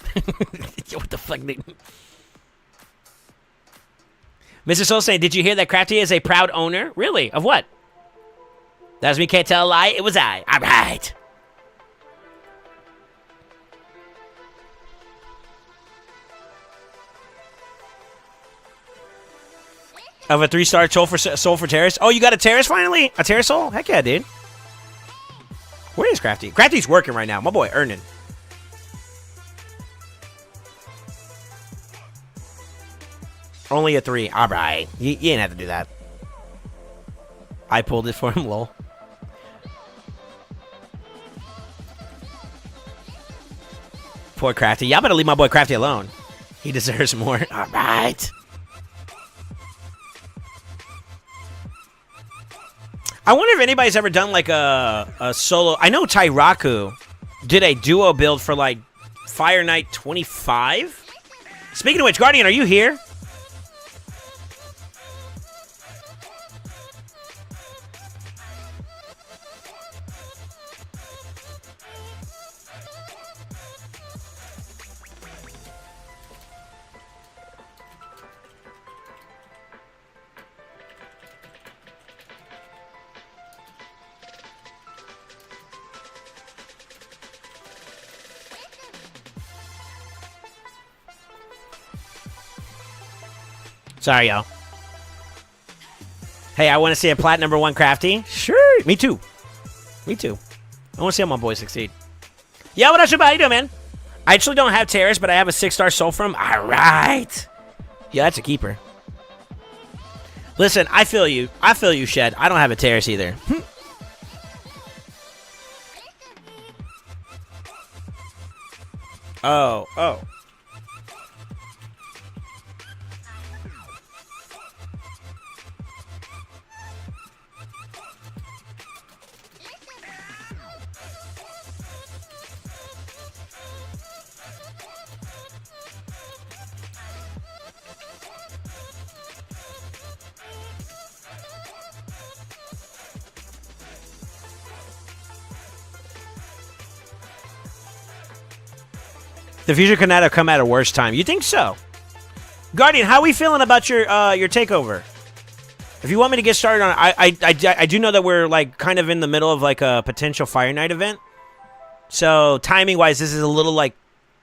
What the fuck? Mr. Soul Saint, did you hear that Crafty is a proud owner? Really? Of what? That was me. Can't tell a lie. It was I. All right. Of a 3-star soul for terrace. Oh, you got a terrace finally? A terrace soul? Heck yeah, dude. Where is Crafty? Crafty's working right now. My boy earning. Only a 3. All right. You didn't have to do that. I pulled it for him, lol. Poor Crafty. Y'all better leave my boy Crafty alone. He deserves more. All right. I wonder if anybody's ever done like a solo. I know Tyraku did a duo build for like Fire Knight 25. Speaking of which, Guardian, are you here? Sorry, y'all. Hey, I want to see a plat #1 Crafty. Sure. Me too. Me too. I want to see how my boys succeed. Yeah, what up, Shuba? How you doing, man? I actually don't have Terrace, but I have a 6-star soul from. All right. Yeah, that's a keeper. Listen, I feel you. I feel you, Shed. I don't have a Terrace either. Oh. The future could not have come at a worse time. You think so? Guardian, how are we feeling about your takeover? If you want me to get started on it, I do know that we're like kind of in the middle of like a potential Fire Night event. So timing wise, this is a little like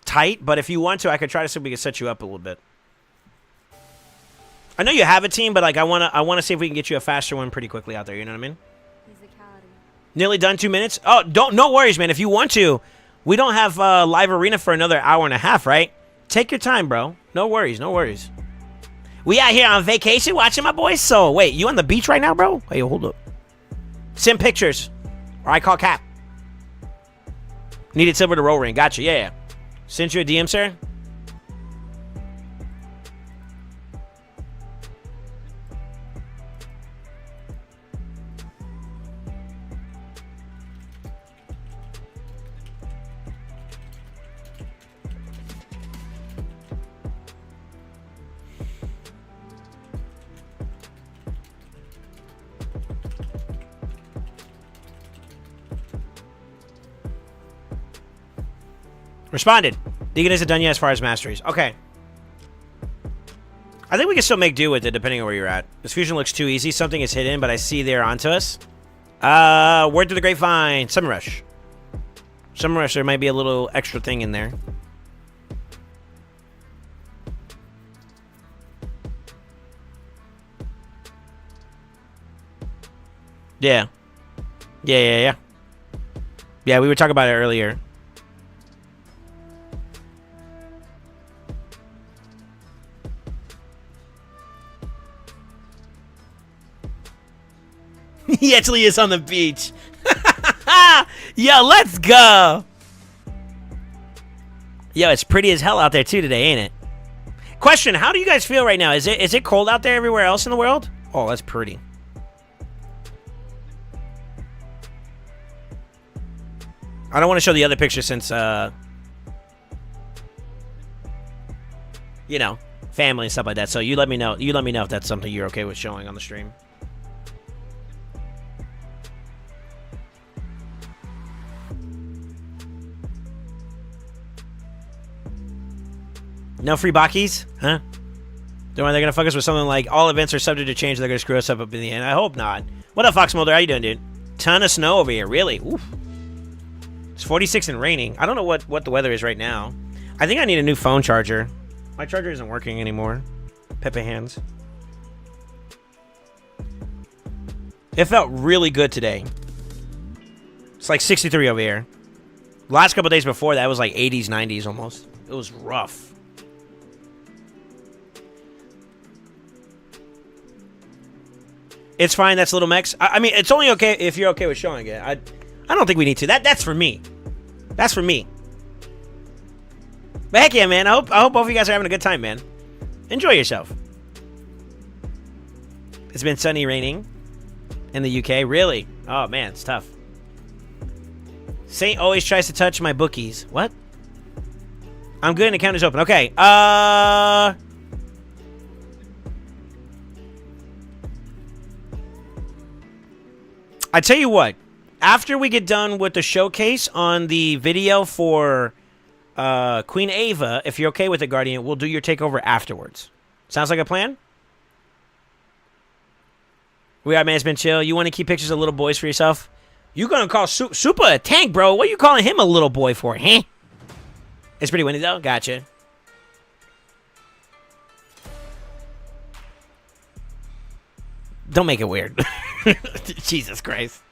tight, but if you want to, I could try to see if we can set you up a little bit. I know you have a team, but like I wanna see if we can get you a faster one pretty quickly out there, you know what I mean? Nearly done 2 minutes? Oh, no worries, man. If you want to, we don't have live arena for another hour and a half, right? Take your time, bro. No worries, no worries. We out here on vacation watching my boys. So, wait, you on the beach right now, bro? Hey, hold up. Send pictures, or I call Cap. Needed silver to roll ring. Gotcha, yeah. Sent you a DM, sir? Responded. Deegan isn't done yet as far as masteries. Okay. I think we can still make do with it depending on where you're at. This fusion looks too easy. Something is hidden, but I see they're onto us. Word to the grapevine. Summer Rush. Summer Rush, there might be a little extra thing in there. Yeah. Yeah, we were talking about it earlier. He actually is on the beach. Yo, let's go. Yo, it's pretty as hell out there too today, ain't it? Question, how do you guys feel right now? Is it cold out there everywhere else in the world? Oh, that's pretty. I don't want to show the other picture since you know, family and stuff like that. So you let me know. You let me know if that's something you're okay with showing on the stream. No free bakis? Huh? Don't worry, they're going to fuck us with something like all events are subject to change. They're going to screw us up in the end. I hope not. What up, Fox Mulder? How you doing, dude? Ton of snow over here. Really? Oof. It's 46 and raining. I don't know what the weather is right now. I think I need a new phone charger. My charger isn't working anymore. Pepe hands. It felt really good today. It's like 63 over here. Last couple days before that, it was like 80s, 90s almost. It was rough. It's fine. That's Little Mex. I mean, it's only okay if you're okay with showing it. I don't think we need to. That's for me. That's for me. But heck yeah, man. I hope both of you guys are having a good time, man. Enjoy yourself. It's been sunny, raining in the UK. Really? Oh man, it's tough. Saint always tries to touch my bookies. What? I'm good and the account is open. Okay. I tell you what, after we get done with the showcase on the video for Queen Ava, if you're okay with it, Guardian, we'll do your takeover afterwards. Sounds like a plan? We are, man. It's been chill. You want to keep pictures of little boys for yourself? You gonna call Super a tank, bro? What are you calling him a little boy for, huh? It's pretty windy, though. Gotcha. Don't make it weird. Jesus Christ.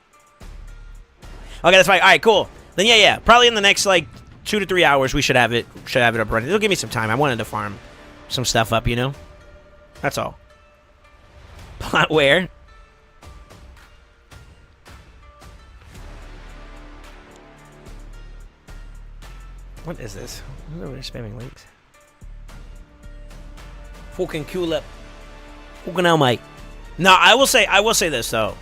Okay, that's fine. All right, cool. Then yeah. Probably in the next like 2 to 3 hours, we should have it up running. It'll give me some time. I wanted to farm some stuff up, you know. That's all. Plot where? What is this? Who's over there spamming links? Fucking cool up. Fucking hell, mate. No, I will say this though.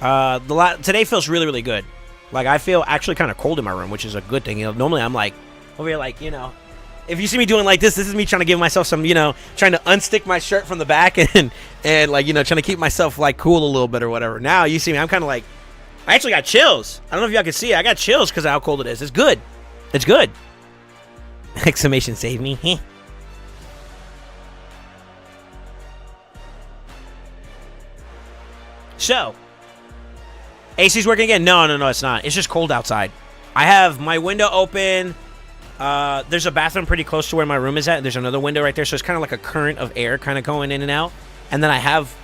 Today feels really, really good. Like I feel actually kind of cold in my room, which is a good thing. You know, normally I'm like over here, like, you know, if you see me doing like this is me trying to give myself some, you know, trying to unstick my shirt from the back and like, you know, trying to keep myself like cool a little bit or whatever. Now you see me, I'm kind of like, I actually got chills. I don't know if y'all can see it. I got chills because of how cold it is. It's good. It's good. Exclamation save me. So, AC's working again? No, it's not. It's just cold outside. I have my window open. There's a bathroom pretty close to where my room is at. There's another window right there, so it's kind of like a current of air kind of going in and out. And then I have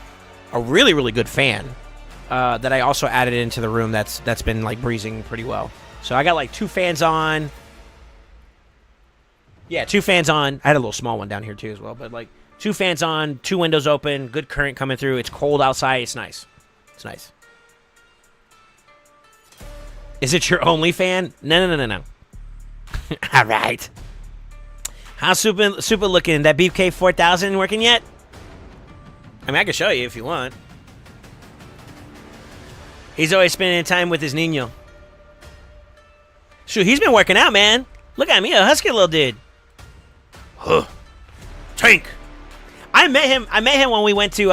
a really, really good fan that I also added into the room that's been like breezing pretty well. So I got like 2 fans on. Yeah, 2 fans on. I had a little small one down here too as well, but like 2 fans on, 2 windows open, good current coming through. It's cold outside. It's nice. It's nice. Is it your only fan? No. All right. How's Super looking? That BK 4000 working yet? I mean, I can show you if you want. He's always spending time with his niño. Shoot, he's been working out, man. Look at me, a husky little dude. Huh. Tank. I met him when we went to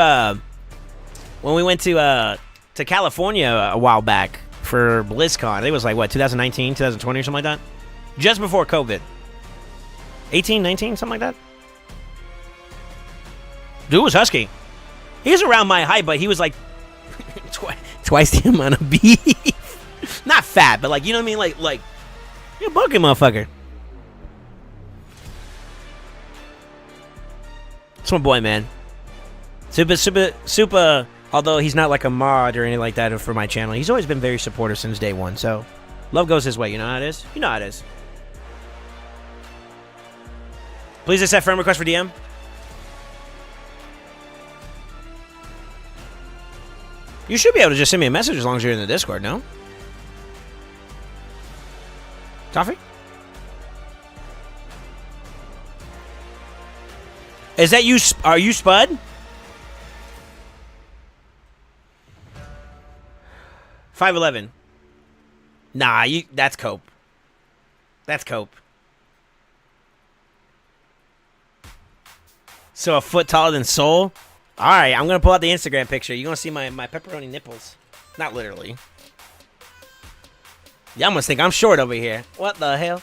California a while back for BlizzCon. It was like what, 2019, 2020 or something like that? Just before COVID. 18, 19, something like that. Dude was husky. He was around my height, but he was like twice the amount of beef. Not fat, but like, you know what I mean? Like you're a bulky motherfucker. It's my boy, man. Super. Although he's not like a mod or anything like that for my channel, he's always been very supportive since day one. So, love goes his way. You know how it is? You know how it is. Please accept friend request for DM. You should be able to just send me a message as long as you're in the Discord, no? Toffee? Is that you? Are you Spud? 5'11". Nah, that's Cope. That's Cope. So a foot taller than Soul? All right, I'm going to pull out the Instagram picture. You're going to see my pepperoni nipples. Not literally. Y'all must think I'm short over here. What the hell?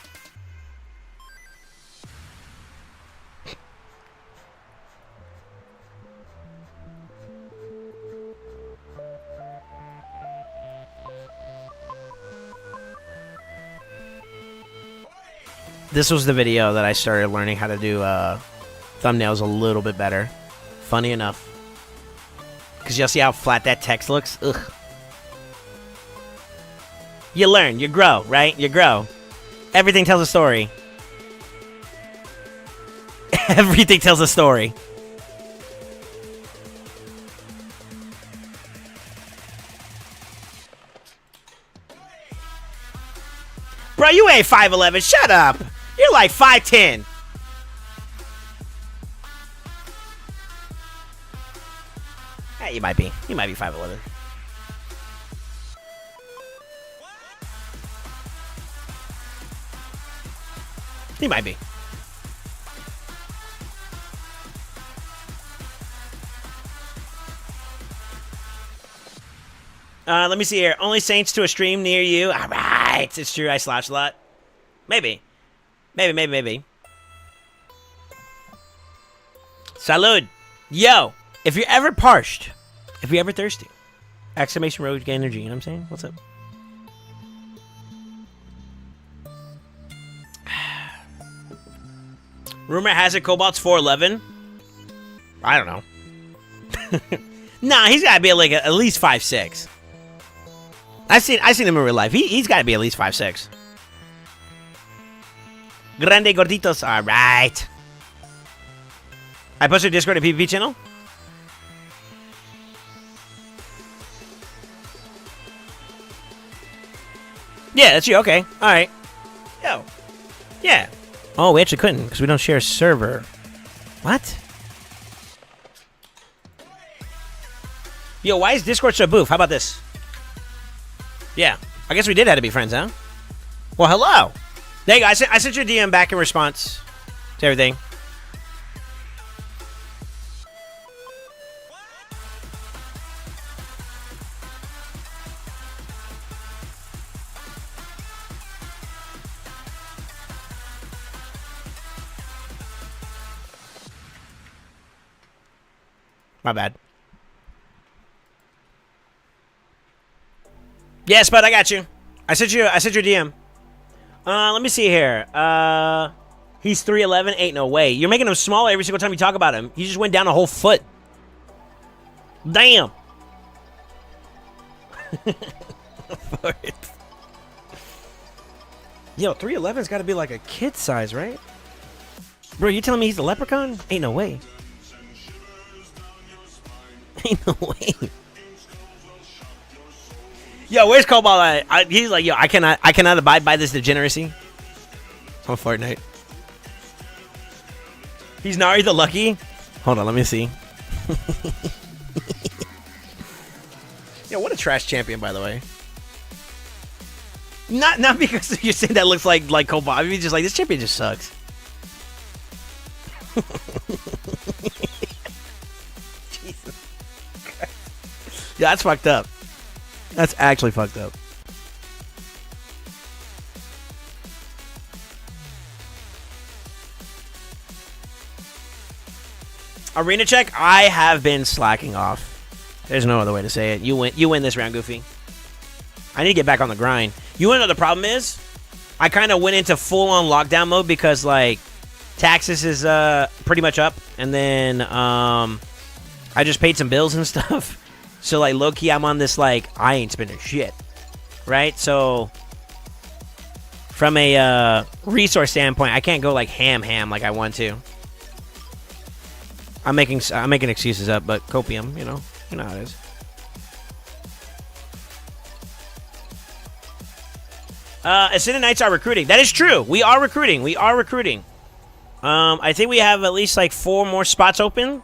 This was the video that I started learning how to do thumbnails a little bit better. Funny enough. Because you'll see how flat that text looks. Ugh. You learn. You grow, right? You grow. Everything tells a story. Everything tells a story. Bro, you ain't 5'11". Shut up. You're like 5'10". Hey, you might be. You might be 5'11". He might be. Let me see here. Only Saints to a stream near you. All right. It's true. I slash a lot. Maybe. Maybe. Salud. Yo, if you're ever parched, if you're ever thirsty, exclamation road energy. You know what I'm saying? What's up? Rumor has it Cobalt's 4'11". I don't know. Nah, he's got to be like at least 5'6". I seen him in real life. He's got to be at least 5'6". Grande gorditos. All right. I posted Discord and PvP channel. Yeah, that's you. Okay. All right. Yo. Yeah. Oh, we actually couldn't because we don't share a server. What? Yo, why is Discord so boof? How about this? Yeah. I guess we did have to be friends, huh? Well, hello. There you go. I sent your DM back in response to everything. My bad. Yes, but I got you. I sent your DM. Let me see here. He's 3'11". Ain't no way. You're making him smaller every single time you talk about him. He just went down a whole foot. Damn. Yo, 3'11's got to be like a kid size, right? Bro, you telling me he's a leprechaun? Ain't no way. Ain't no way. Yo, where's Cobalt at? He's like, yo, I cannot abide by this degeneracy. On Fortnite. He's Nari the Lucky. Hold on, let me see. Yo, what a trash champion, by the way. Not because you're saying that looks like Cobalt. I mean, just like this champion just sucks. Jesus Christ. Yeah, that's fucked up. That's actually fucked up. Arena check. I have been slacking off. There's no other way to say it. You win this round, Goofy. I need to get back on the grind. You want to know the problem is? I kind of went into full-on lockdown mode because, like, taxes is pretty much up. And then I just paid some bills and stuff. So, like, low-key, I'm on this, like, I ain't spending shit. Right? So, from a resource standpoint, I can't go, like, ham like I want to. I'm making excuses up, but copium, you know how it is. Ascendant Knights are recruiting. That is true. We are recruiting. I think we have at least, like, 4 more spots open.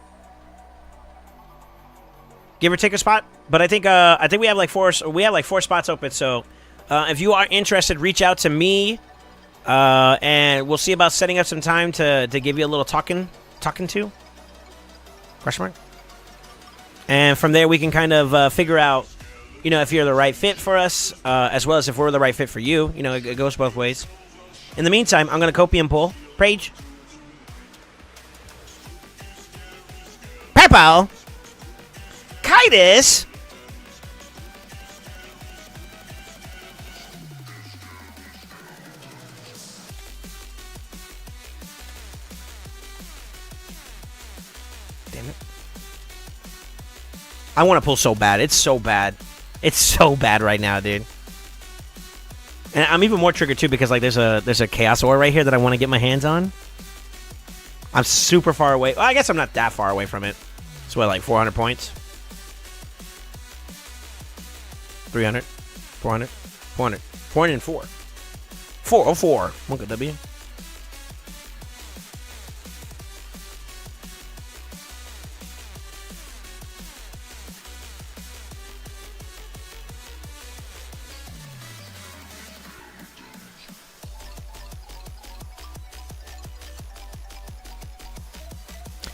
Give or take a spot, but I think we have like 4 spots open. So if you are interested, reach out to me, and we'll see about setting up some time to give you a little talking to. Question mark. And from there, we can kind of figure out, you know, if you're the right fit for us, as well as if we're the right fit for you. You know, it goes both ways. In the meantime, I'm going to copy and pull. Page. Purple. Kitus. Damn it. I want to pull so bad. It's so bad. It's so bad right now, dude. And I'm even more triggered too because like there's a Chaos Ore right here that I want to get my hands on. I'm super far away. Well, I guess I'm not that far away from it. It's what, like 400 points? 300, 400, 400, 404. 404. Look at W.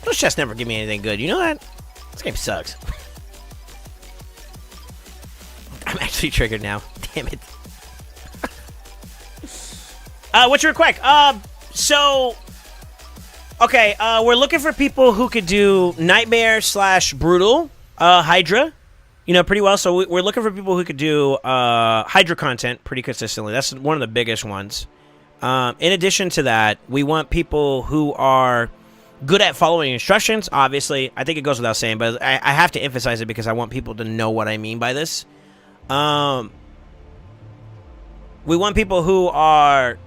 Those chests never give me anything good. You know that? This game sucks. I'm actually triggered now. Damn it. What's your request? Okay, we're looking for people who could do Nightmare / Brutal Hydra, you know, pretty well. So we're looking for people who could do Hydra content pretty consistently. That's one of the biggest ones. In addition to that, we want people who are good at following instructions. Obviously, I think it goes without saying, but I have to emphasize it because I want people to know what I mean by this. We want people who are,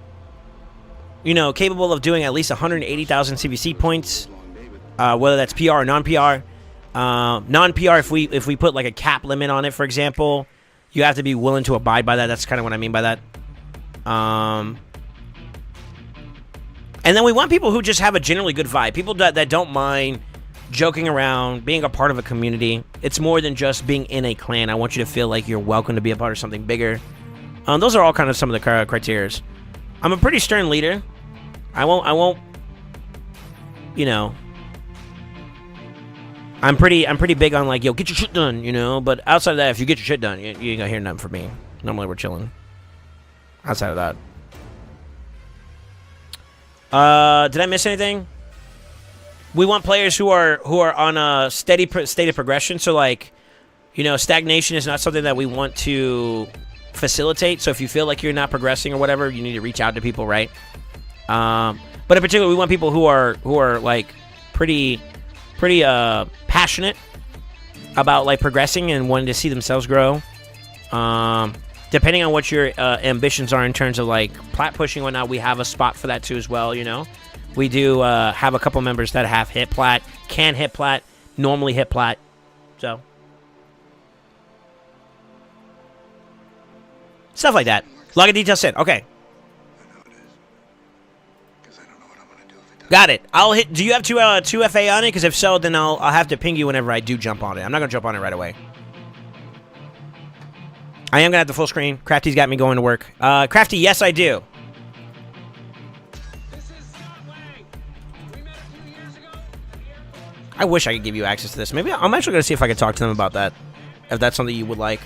you know, capable of doing at least 180,000 CVC points, whether that's PR or non-PR. Non-PR, if we put like a cap limit on it, for example, you have to be willing to abide by that. That's kind of what I mean by that. And then we want people who just have a generally good vibe. People that don't mind joking around, being a part of a community. It's more than just being in a clan. I want you to feel like you're welcome to be a part of something bigger. Those are all kind of some of the criteria. I'm a pretty stern leader. I won't, you know. I'm pretty big on like, yo, get your shit done, you know. But outside of that, if you get your shit done, you ain't gonna hear nothing from me. Normally we're chilling. Outside of that. Did I miss anything? We want players who are on a steady state of progression. So like, you know, stagnation is not something that we want to facilitate. So if you feel like you're not progressing or whatever, you need to reach out to people, right? But in particular, we want people who are like pretty passionate about like progressing and wanting to see themselves grow. Depending on what your ambitions are in terms of like plat pushing and whatnot, we have a spot for that too as well, you know. We do have a couple members that have hit plat, can hit plat, normally hit plat. So stuff like that. Log of details set. Okay. Got it. I'll hit. Do you have two FA on it? Because if so, then I'll have to ping you whenever I do jump on it. I'm not gonna jump on it right away. I am gonna have the full screen. Crafty's got me going to work. Crafty, yes, I do. I wish I could give you access to this. Maybe I'm actually gonna see if I can talk to them about that. If that's something you would like.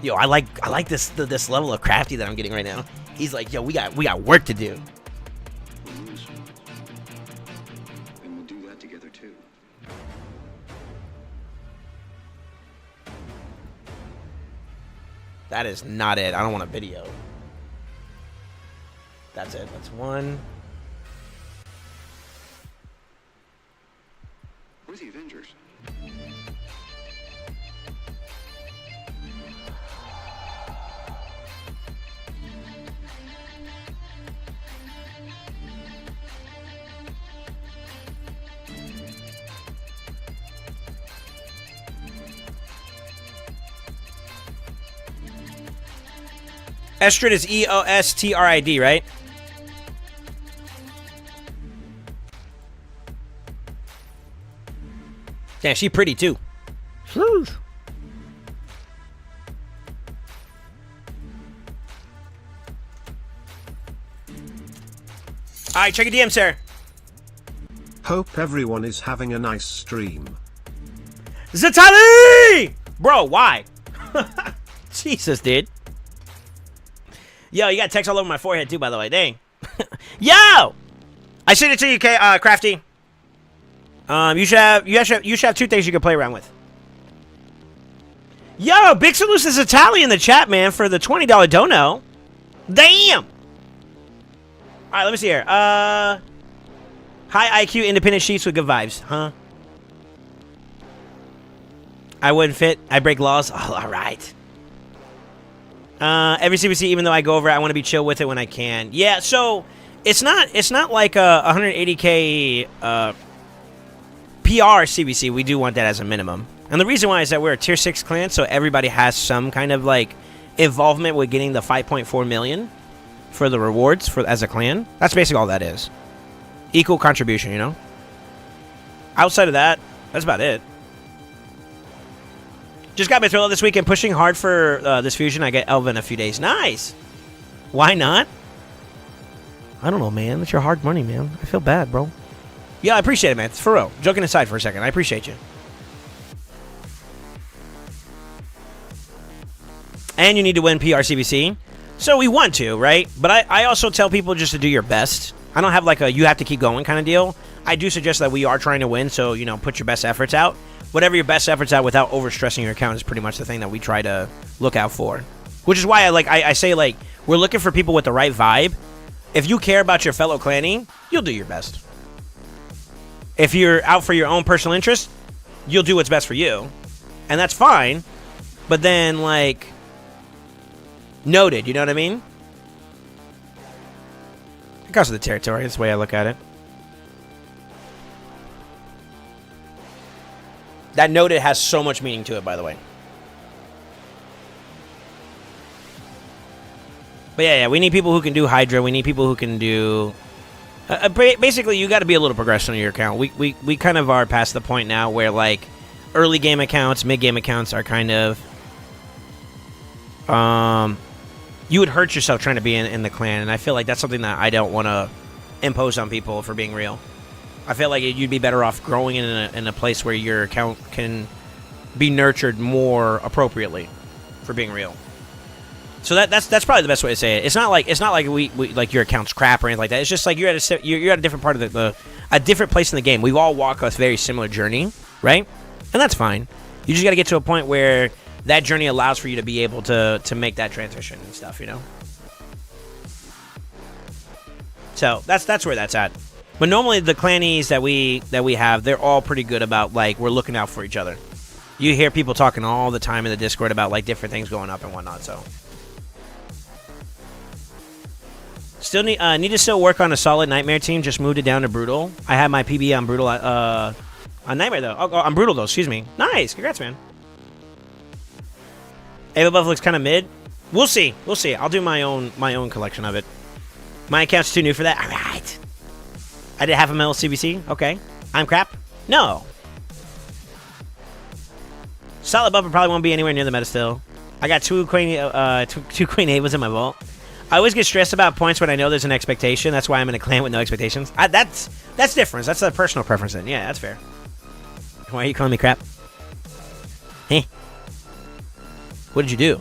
Yo, I like this level of Crafty that I'm getting right now. He's like, yo, we got work to do. And we'll do that together too. That is not it. I don't want a video. That's it. That's one. We're the Avengers. Eostrid is Eostrid, right? Damn, she pretty too. All right, check your DM, sir. Hope everyone is having a nice stream. Zatali! Bro, why? Jesus, dude. Yo, you got text all over my forehead, too, by the way. Dang. Yo! I sent it to you, Crafty. You should have 2 things you can play around with. Yo, big salute to Zatali in the chat, man, for the $20 dono. Damn! Alright, let me see here. High IQ independent sheets with good vibes, huh? I wouldn't fit. I break laws. Oh, alright. Every CBC, even though I go over it, I want to be chill with it when I can. Yeah, so it's not like a 180k PR CBC. We do want that as a minimum. And the reason why is that we're a tier 6 clan, so everybody has some kind of like involvement with getting the 5.4 million for the rewards for as a clan. That's basically all that is. Equal contribution, you know? Outside of that, that's about it. Just got my thriller this weekend, pushing hard for this fusion. I get Elva in a few days. Nice! Why not? I don't know, man. That's your hard money, man. I feel bad, bro. Yeah, I appreciate it, man. It's for real. Joking aside for a second. I appreciate you. And you need to win PRCBC. So we want to, right? But I also tell people just to do your best. I don't have like a you have to keep going kind of deal. I do suggest that we are trying to win, so, you know, put your best efforts out. Whatever your best efforts out without overstressing your account is pretty much the thing that we try to look out for. Which is why I say, like, we're looking for people with the right vibe. If you care about your fellow clanny, you'll do your best. If you're out for your own personal interest, you'll do what's best for you. And that's fine. But then, like, noted, you know what I mean? It goes with the territory. That's the way I look at it. That noted has so much meaning to it, by the way. But yeah, we need people who can do Hydra. We need people who can do... basically, you got to be a little progressive on your account. We kind of are past the point now where, like, early game accounts, mid game accounts are kind of... you would hurt yourself trying to be in the clan, and I feel like that's something that I don't want to impose on people, for being real. I feel like you'd be better off growing in a place where your account can be nurtured more appropriately, for being real. So that's probably the best way to say it. It's not like we like your account's crap or anything like that. It's just like you're at a different part of a different place in the game. We all walk a very similar journey, right? And that's fine. You just got to get to a point where that journey allows for you to be able to make that transition and stuff, you know. So that's where that's at. But normally the clannies that we have, they're all pretty good about, like, we're looking out for each other. You hear people talking all the time in the Discord about, like, different things going up and whatnot. So still need to still work on a solid Nightmare team. Just moved it down to Brutal. I had my PB on Brutal on Nightmare though. Oh, on Brutal though. Excuse me. Nice. Congrats, man. Ava Buff looks kind of mid. We'll see. We'll see. I'll do my own collection of it. My account's too new for that. All right. I did half a mil CBC. Okay. I'm crap. No. Solid Buffer probably won't be anywhere near the meta still. I got two Queen Avas in my vault. I always get stressed about points when I know there's an expectation. That's why I'm in a clan with no expectations. That's different. That's a personal preference then. Yeah, that's fair. Why are you calling me crap? Hey. What did you do?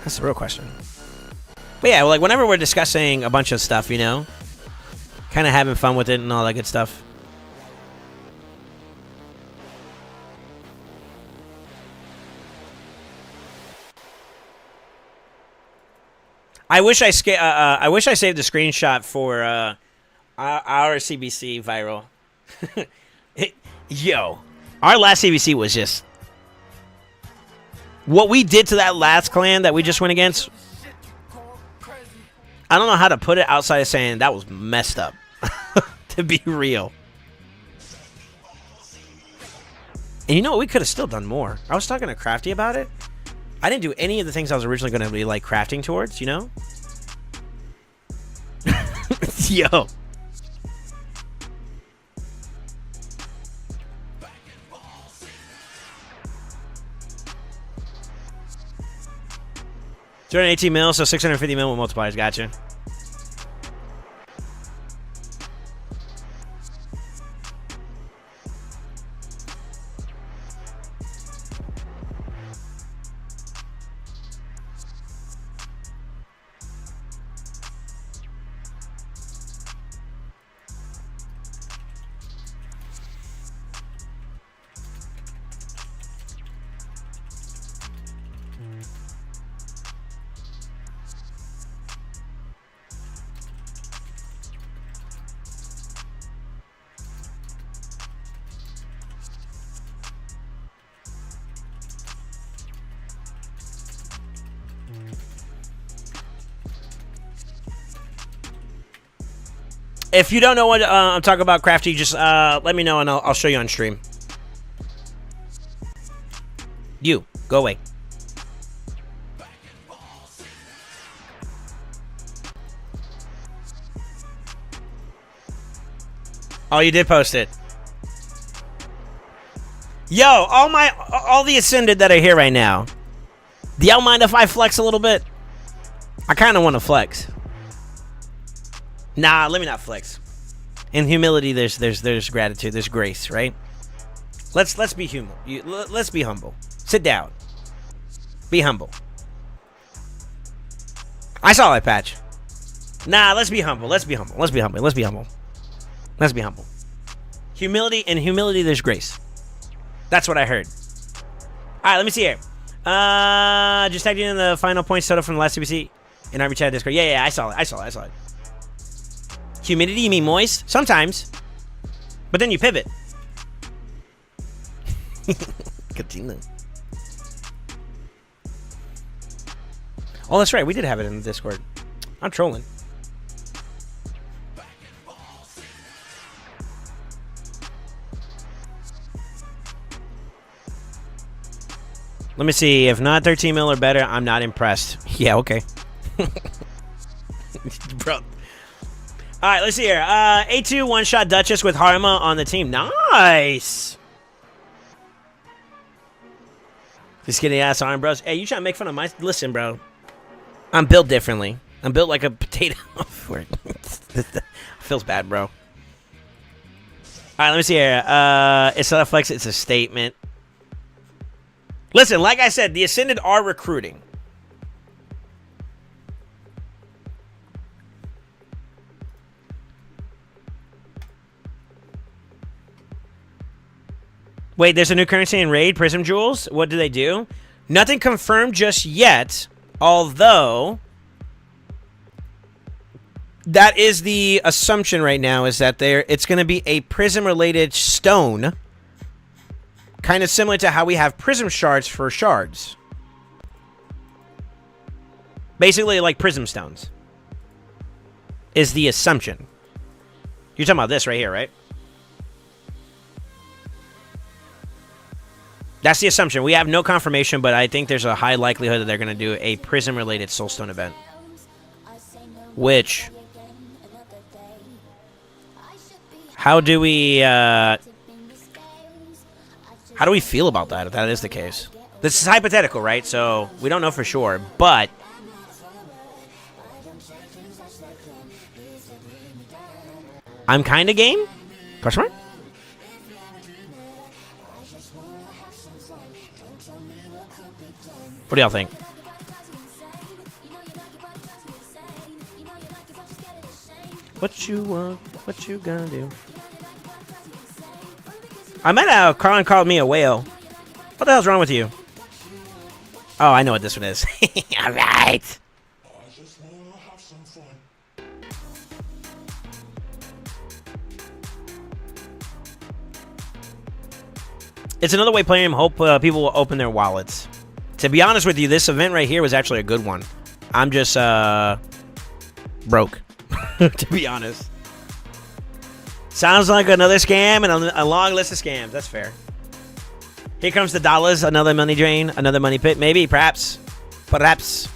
That's the real question. But yeah, like whenever we're discussing a bunch of stuff, you know, kind of having fun with it and all that good stuff. I wish I saved the screenshot for our CBC viral. Yo, our last CBC was just what we did to that last clan that we just went against. I don't know how to put it outside of saying that was messed up. To be real. And you know what? We could have still done more. I was talking to Crafty about it. I didn't do any of the things I was originally going to be like crafting towards, you know? Yo. $218 mil, so 650 mil with multipliers. Gotcha. If you don't know what I'm talking about, Crafty, just let me know and I'll show you on stream. You, go away. Oh, you did post it. Yo, all the Ascended that are here right now. Do y'all mind if I flex a little bit? I kind of want to flex. Nah, let me not flex. In humility, there's gratitude, there's grace, right? Let's be humble. Let's be humble. Sit down. Be humble. I saw that patch. Nah, let's be humble. Let's be humble. Let's be humble. Let's be humble. Let's be humble. Humility, in humility, there's grace. That's what I heard. All right, let me see here. Just tagged you in the final points total from the last CBC in RB chat Discord. Yeah, I saw it. Humidity, you mean moist? Sometimes. But then you pivot. Continue. Oh, that's right. We did have it in the Discord. I'm trolling. Let me see. If not 13 mil or better, I'm not impressed. Yeah, okay. Bro. All right, let's see here. A2 one-shot Duchess with Harma on the team. Nice. Just kidding, ass arm, bros. Hey, you trying to make fun of my... Listen, bro. I'm built differently. I'm built like a potato. Feels bad, bro. All right, let me see here. It's not a flex. It's a statement. Listen, like I said, the Ascended are recruiting. Wait, there's a new currency in Raid, Prism Jewels? What do they do? Nothing confirmed just yet, although that is the assumption right now, is that it's going to be a Prism-related stone, kind of similar to how we have Prism shards for shards. Basically like Prism stones is the assumption. You're talking about this right here, right? That's the assumption. We have no confirmation, but I think there's a high likelihood that they're going to do a Prism-related Soulstone event. Which... How do we feel about that, if that is the case? This is hypothetical, right? So, we don't know for sure, but... I'm kind of game? Question mark? What do y'all think? What you want? What you gonna do? I might have Carlin called me a whale. What the hell's wrong with you? Oh, I know what this one is. Alright. It's another way playing hope people will open their wallets. To be honest with you, this event right here was actually a good one. I'm just broke, to be honest. Sounds like another scam and a long list of scams. That's fair. Here comes the dollars, another money drain, another money pit. Maybe, perhaps. Perhaps.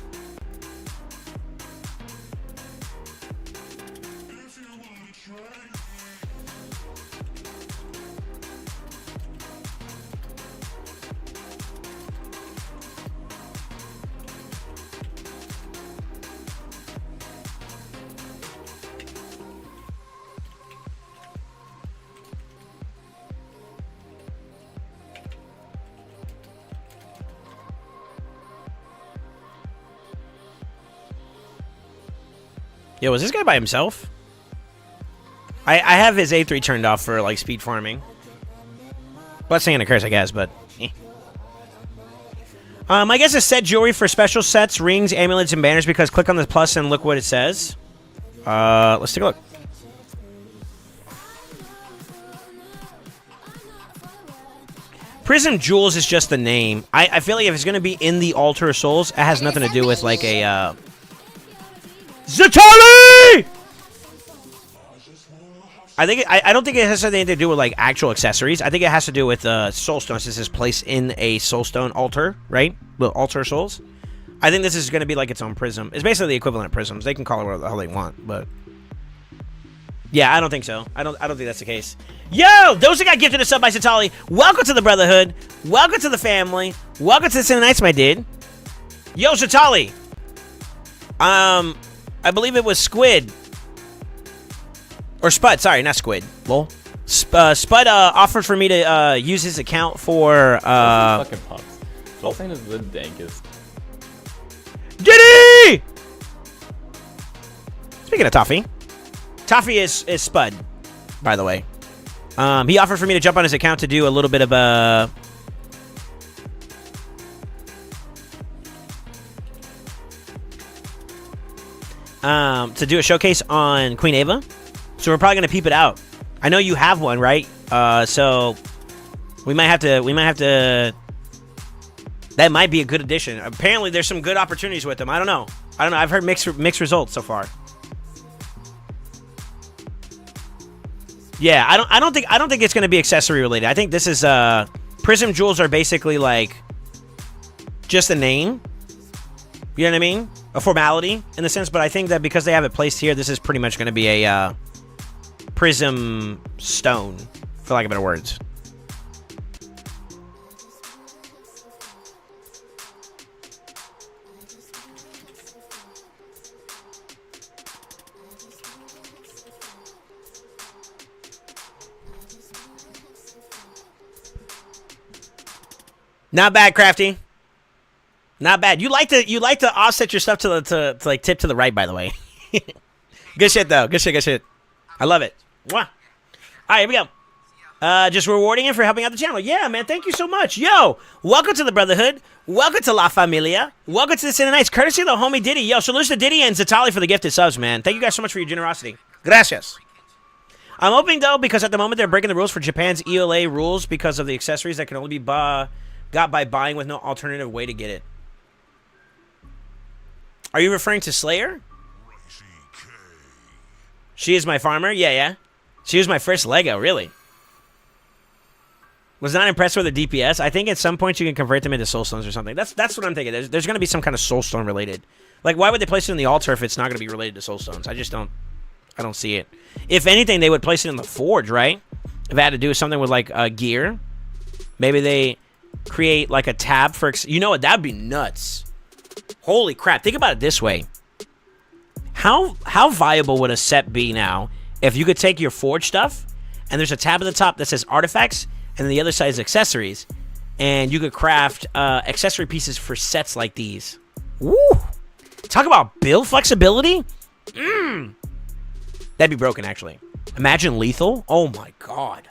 Yo, was this guy by himself? I have his A3 turned off for, like, speed farming. Blessing and a curse, I guess, but... Eh. I guess it's set jewelry for special sets, rings, amulets, and banners, because click on the plus and look what it says. Let's take a look. Prism Jewels is just the name. I feel like if it's going to be in the Altar of Souls, it has nothing to do with, like, a, Zatari! I don't think it has anything to do with like actual accessories. I think it has to do with soul stones. This is placed in a soul stone altar, right? The altar of souls. I think this is going to be like its own prism. It's basically the equivalent of prisms. They can call it whatever the hell they want, but yeah, I don't think so. I don't think that's the case. Yo, those that got gifted a sub by Satali, welcome to the Brotherhood. Welcome to the family. Welcome to the Sin Nights, my dude. Yo, Satali. I believe it was Squid. Or Spud, sorry, not Squid. Lol. Spud offered for me to use his account for fucking pups. Soul Sand is the dankest. Diddy! Speaking of Toffee. Toffee is Spud, by the way. He offered for me to jump on his account to do a little bit of a to do a showcase on Queen Ava. So we're probably gonna peep it out. I know you have one, right? So we might have to. That might be a good addition. Apparently, there's some good opportunities with them. I don't know. I've heard mixed results so far. Yeah, I don't think it's gonna be accessory related. I think this is Prism Jewels are basically like just a name. You know what I mean? A formality in a sense, but I think that because they have it placed here, this is pretty much gonna be a prism stone, for lack of better words. Not bad, Crafty. Not bad. You like to offset your stuff to like tip to the right, by the way. Good shit though. Good shit. I love it. Mwah. All right, here we go. Just rewarding him for helping out the channel. Yeah, man. Thank you so much. Yo, welcome to the Brotherhood. Welcome to La Familia. Welcome to the Sin Nights. Courtesy of the homie Diddy. Yo, salute to Diddy and Zatali for the gifted subs, man. Thank you guys so much for your generosity. Gracias. I'm hoping though, because at the moment they're breaking the rules for Japan's ELA rules because of the accessories that can only be got by buying with no alternative way to get it. Are you referring to Slayer? She is my farmer? Yeah. She was my first Lego, really. Was not impressed with the DPS. I think at some point you can convert them into soul stones or something. That's what I'm thinking. There's going to be some kind of soul stone related. Like, why would they place it in the altar if it's not going to be related to soul stones? I don't see it. If anything, they would place it in the forge, right? If it had to do with something with, like, gear. Maybe they create, like, a tab for... You know what? That'd be nuts. Holy crap. Think about it this way. How viable would a set be now if you could take your forge stuff and there's a tab at the top that says artifacts and then the other side is accessories, and you could craft accessory pieces for sets like these. Woo! Talk about build flexibility. That'd be broken, actually. Imagine lethal. Oh my god.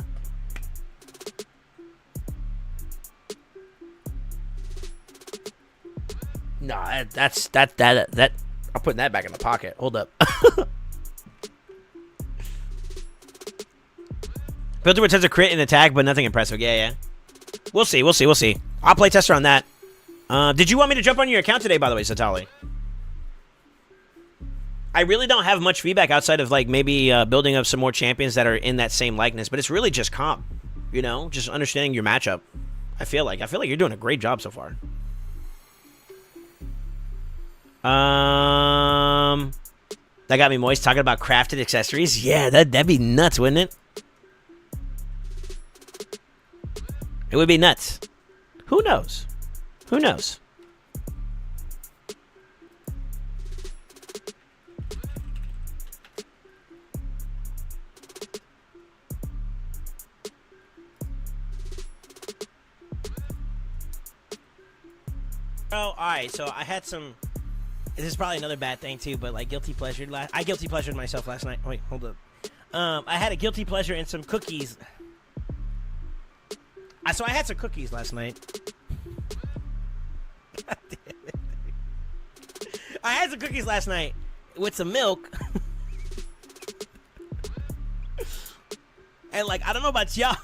No, that's I'm putting that back in the pocket. Hold up. Filter returns a crit in attack, but nothing impressive. Yeah. We'll see. I'll play tester on that. Did you want me to jump on your account today, by the way, Satali? I really don't have much feedback outside of like maybe building up some more champions that are in that same likeness, but it's really just comp. You know, just understanding your matchup. I feel like you're doing a great job so far. That got me moist talking about crafted accessories. Yeah, that'd be nuts, wouldn't it? It would be nuts. Who knows? Who knows? Oh, alright, so I had some... This is probably another bad thing too, but like guilty pleasure. I guilty pleasured myself last night. Wait, hold up. I had a guilty pleasure in some cookies. So I had some cookies last night. God damn it. I had some cookies last night with some milk. And like, I don't know about y'all.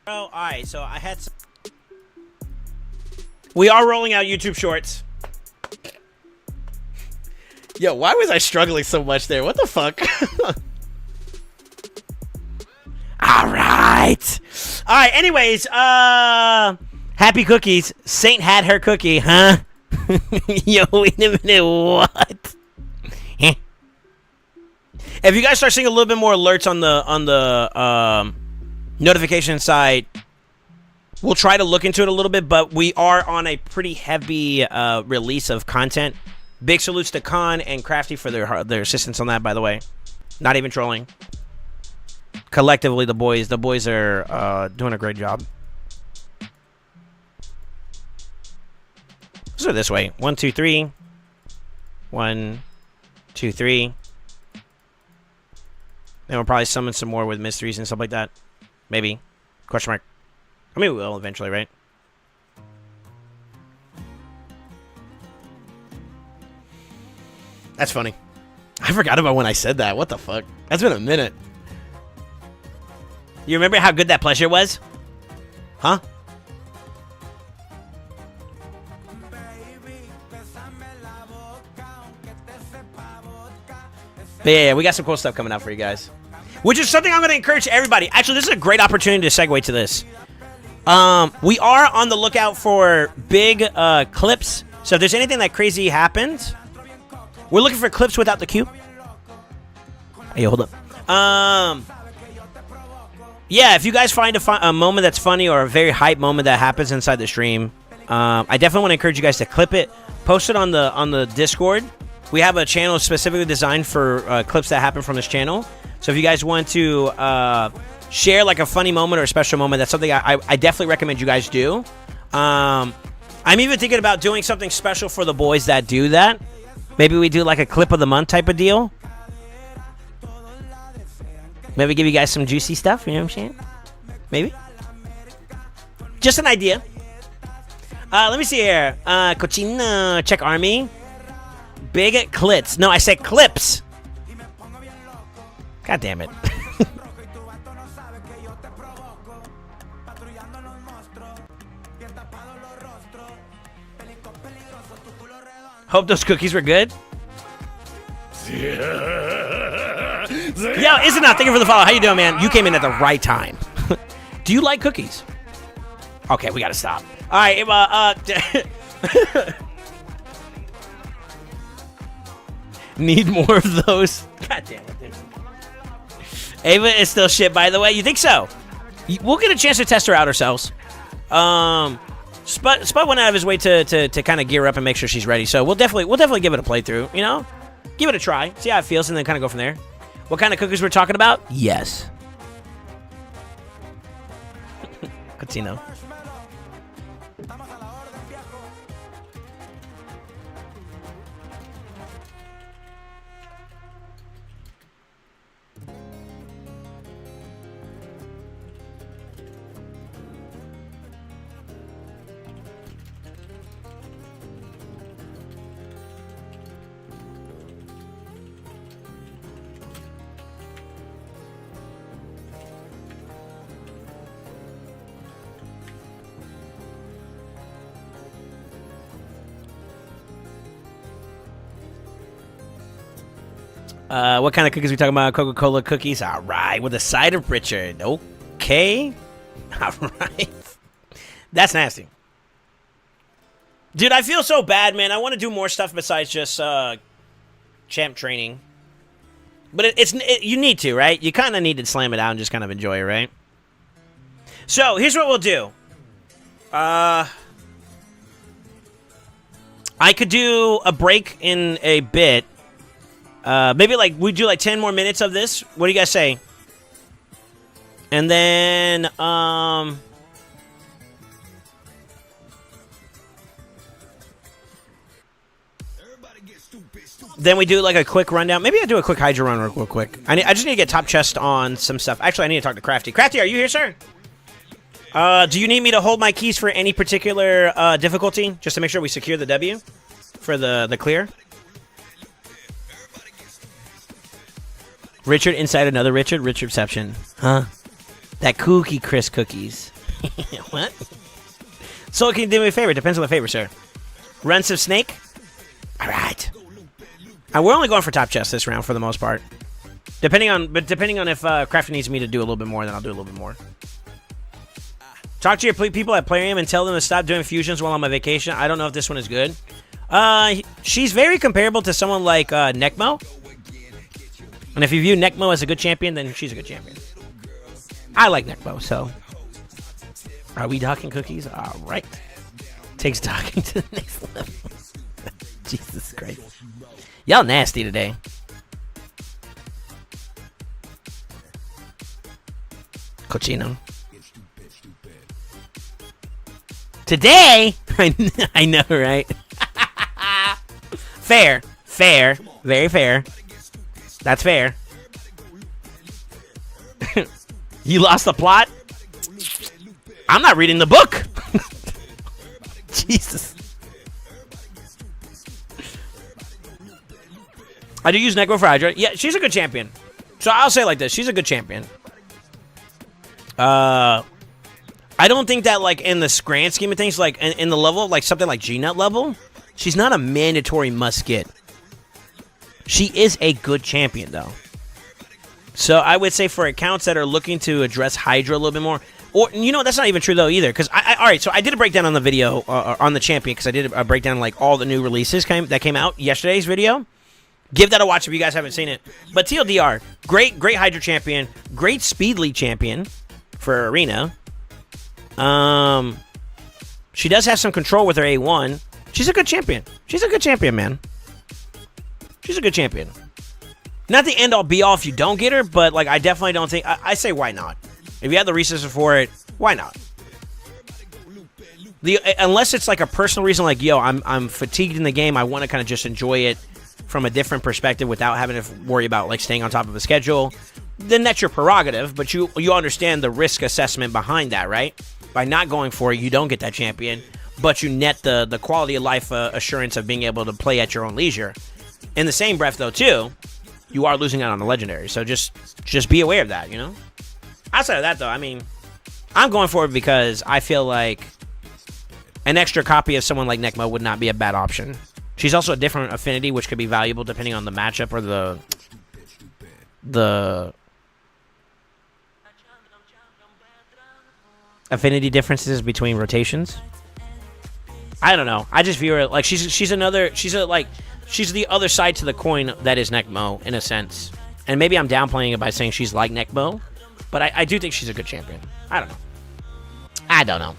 Oh, alright, so I had some... We are rolling out YouTube Shorts. Yo, why was I struggling so much there? What the fuck? All right. All right. Anyways, happy cookies. Saint had her cookie, huh? Yo, wait a minute. What? If you guys start seeing a little bit more alerts on the notification side, we'll try to look into it a little bit. But we are on a pretty heavy release of content. Big salutes to Khan and Crafty for their assistance on that. By the way, not even trolling. Collectively, the boys are doing a great job. Let's do it this way. 1, 2, 3. 1, 2, 3. Then we'll probably summon some more with mysteries and stuff like that. Maybe. Question mark. I mean, we will eventually, right? That's funny. I forgot about when I said that. What the fuck? That's been a minute. You remember how good that pleasure was? Huh? But yeah, we got some cool stuff coming out for you guys. Which is something I'm going to encourage everybody. Actually, this is a great opportunity to segue to this. We are on the lookout for big clips. So if there's anything that crazy happens, we're looking for clips without the Q. Hey, hold up. Yeah, if you guys find a moment that's funny or a very hype moment that happens inside the stream, I definitely want to encourage you guys to clip it, post it on the Discord. We have a channel specifically designed for clips that happen from this channel. So if you guys want to share like a funny moment or a special moment, that's something I definitely recommend you guys do. I'm even thinking about doing something special for the boys that do that. Maybe we do like a clip of the month type of deal. Maybe give you guys some juicy stuff, you know what I'm saying? Maybe. Just an idea. Let me see here. Cochino, check army. Big clits. No, I said clips. God damn it. Hope those cookies were good. Yo, Isn't Thank you for the follow. How you doing, man? You came in at the right time. Do you like cookies? Okay, we gotta stop. All right, need more of those. God damn it, dude. Ava is still shit, by the way. You think so? We'll get a chance to test her out ourselves. Spud went out of his way to kind of gear up and make sure she's ready. So we'll definitely give it a playthrough. You know, give it a try, see how it feels, and then kind of go from there. What kind of cookies we're talking about? Yes. Catino. What kind of cookies we talking about? Coca-Cola cookies. All right, with a side of Richard. Okay. All right. That's nasty. Dude, I feel so bad, man. I want to do more stuff besides just champ training. But you need to, right? You kind of need to slam it out and just kind of enjoy it, right? So, here's what we'll do. I could do a break in a bit. Maybe like we do like 10 more minutes of this. What do you guys say? And then then we do like a quick rundown. Maybe I do a quick Hydra run real quick. I just need to get top chest on some stuff. Actually, I need to talk to Crafty. Crafty, are you here, sir? Do you need me to hold my keys for any particular difficulty, just to make sure we secure the W for the clear? Richard inside another Richard? Richardception. Huh? That Cookie Crisp cookies. What? So can you do me a favor? Depends on the favor, sir. Run some snake? Alright. We're only going for top chest this round for the most part. Depending on if Crafty needs me to do a little bit more, then I'll do a little bit more. Talk to your people at Plarium and tell them to stop doing fusions while I'm on vacation. I don't know if this one is good. She's very comparable to someone like Necmo. And if you view Necmo as a good champion, then she's a good champion. I like Necmo, so. Are we docking cookies? All right. Takes docking to the next level. Jesus Christ. Y'all nasty today. Cochino. Today? I know, right? Fair. Fair. Very fair. That's fair. You lost the plot? I'm not reading the book. Jesus. I do use Necro for Hydra. Yeah, she's a good champion. So I'll say it like this. She's a good champion. I don't think that, like, in the grand scheme of things, like, in the level, like, something like G-Nut level, she's not a mandatory must-get. She is a good champion, though. So I would say for accounts that are looking to address Hydra a little bit more, or, you know, that's not even true, though, either, because, all right, so I did a breakdown on the video, on the champion, because I did a breakdown, like, all the new releases that came out yesterday's video. Give that a watch if you guys haven't seen it. But TLDR, great Hydra champion, great Speed League champion for Arena. She does have some control with her A1. She's a good champion. She's a good champion, man. She's a good champion. Not the end-all be-all if you don't get her, but, like, I definitely don't think... I say why not? If you have the resources for it, why not? Unless it's, like, a personal reason, like, yo, I'm fatigued in the game, I want to kind of just enjoy it from a different perspective without having to worry about, like, staying on top of a schedule, then that's your prerogative, but you understand the risk assessment behind that, right? By not going for it, you don't get that champion, but you net the quality of life assurance of being able to play at your own leisure. In the same breath, though, too, you are losing out on the legendary, so just be aware of that, you know? Outside of that, though, I mean, I'm going for it because I feel like an extra copy of someone like Necmo would not be a bad option. She's also a different affinity, which could be valuable depending on the matchup or the affinity differences between rotations. I don't know. I just view her like she's the other side to the coin that is Necmo in a sense. And maybe I'm downplaying it by saying she's like Necmo, but I do think she's a good champion. I don't know.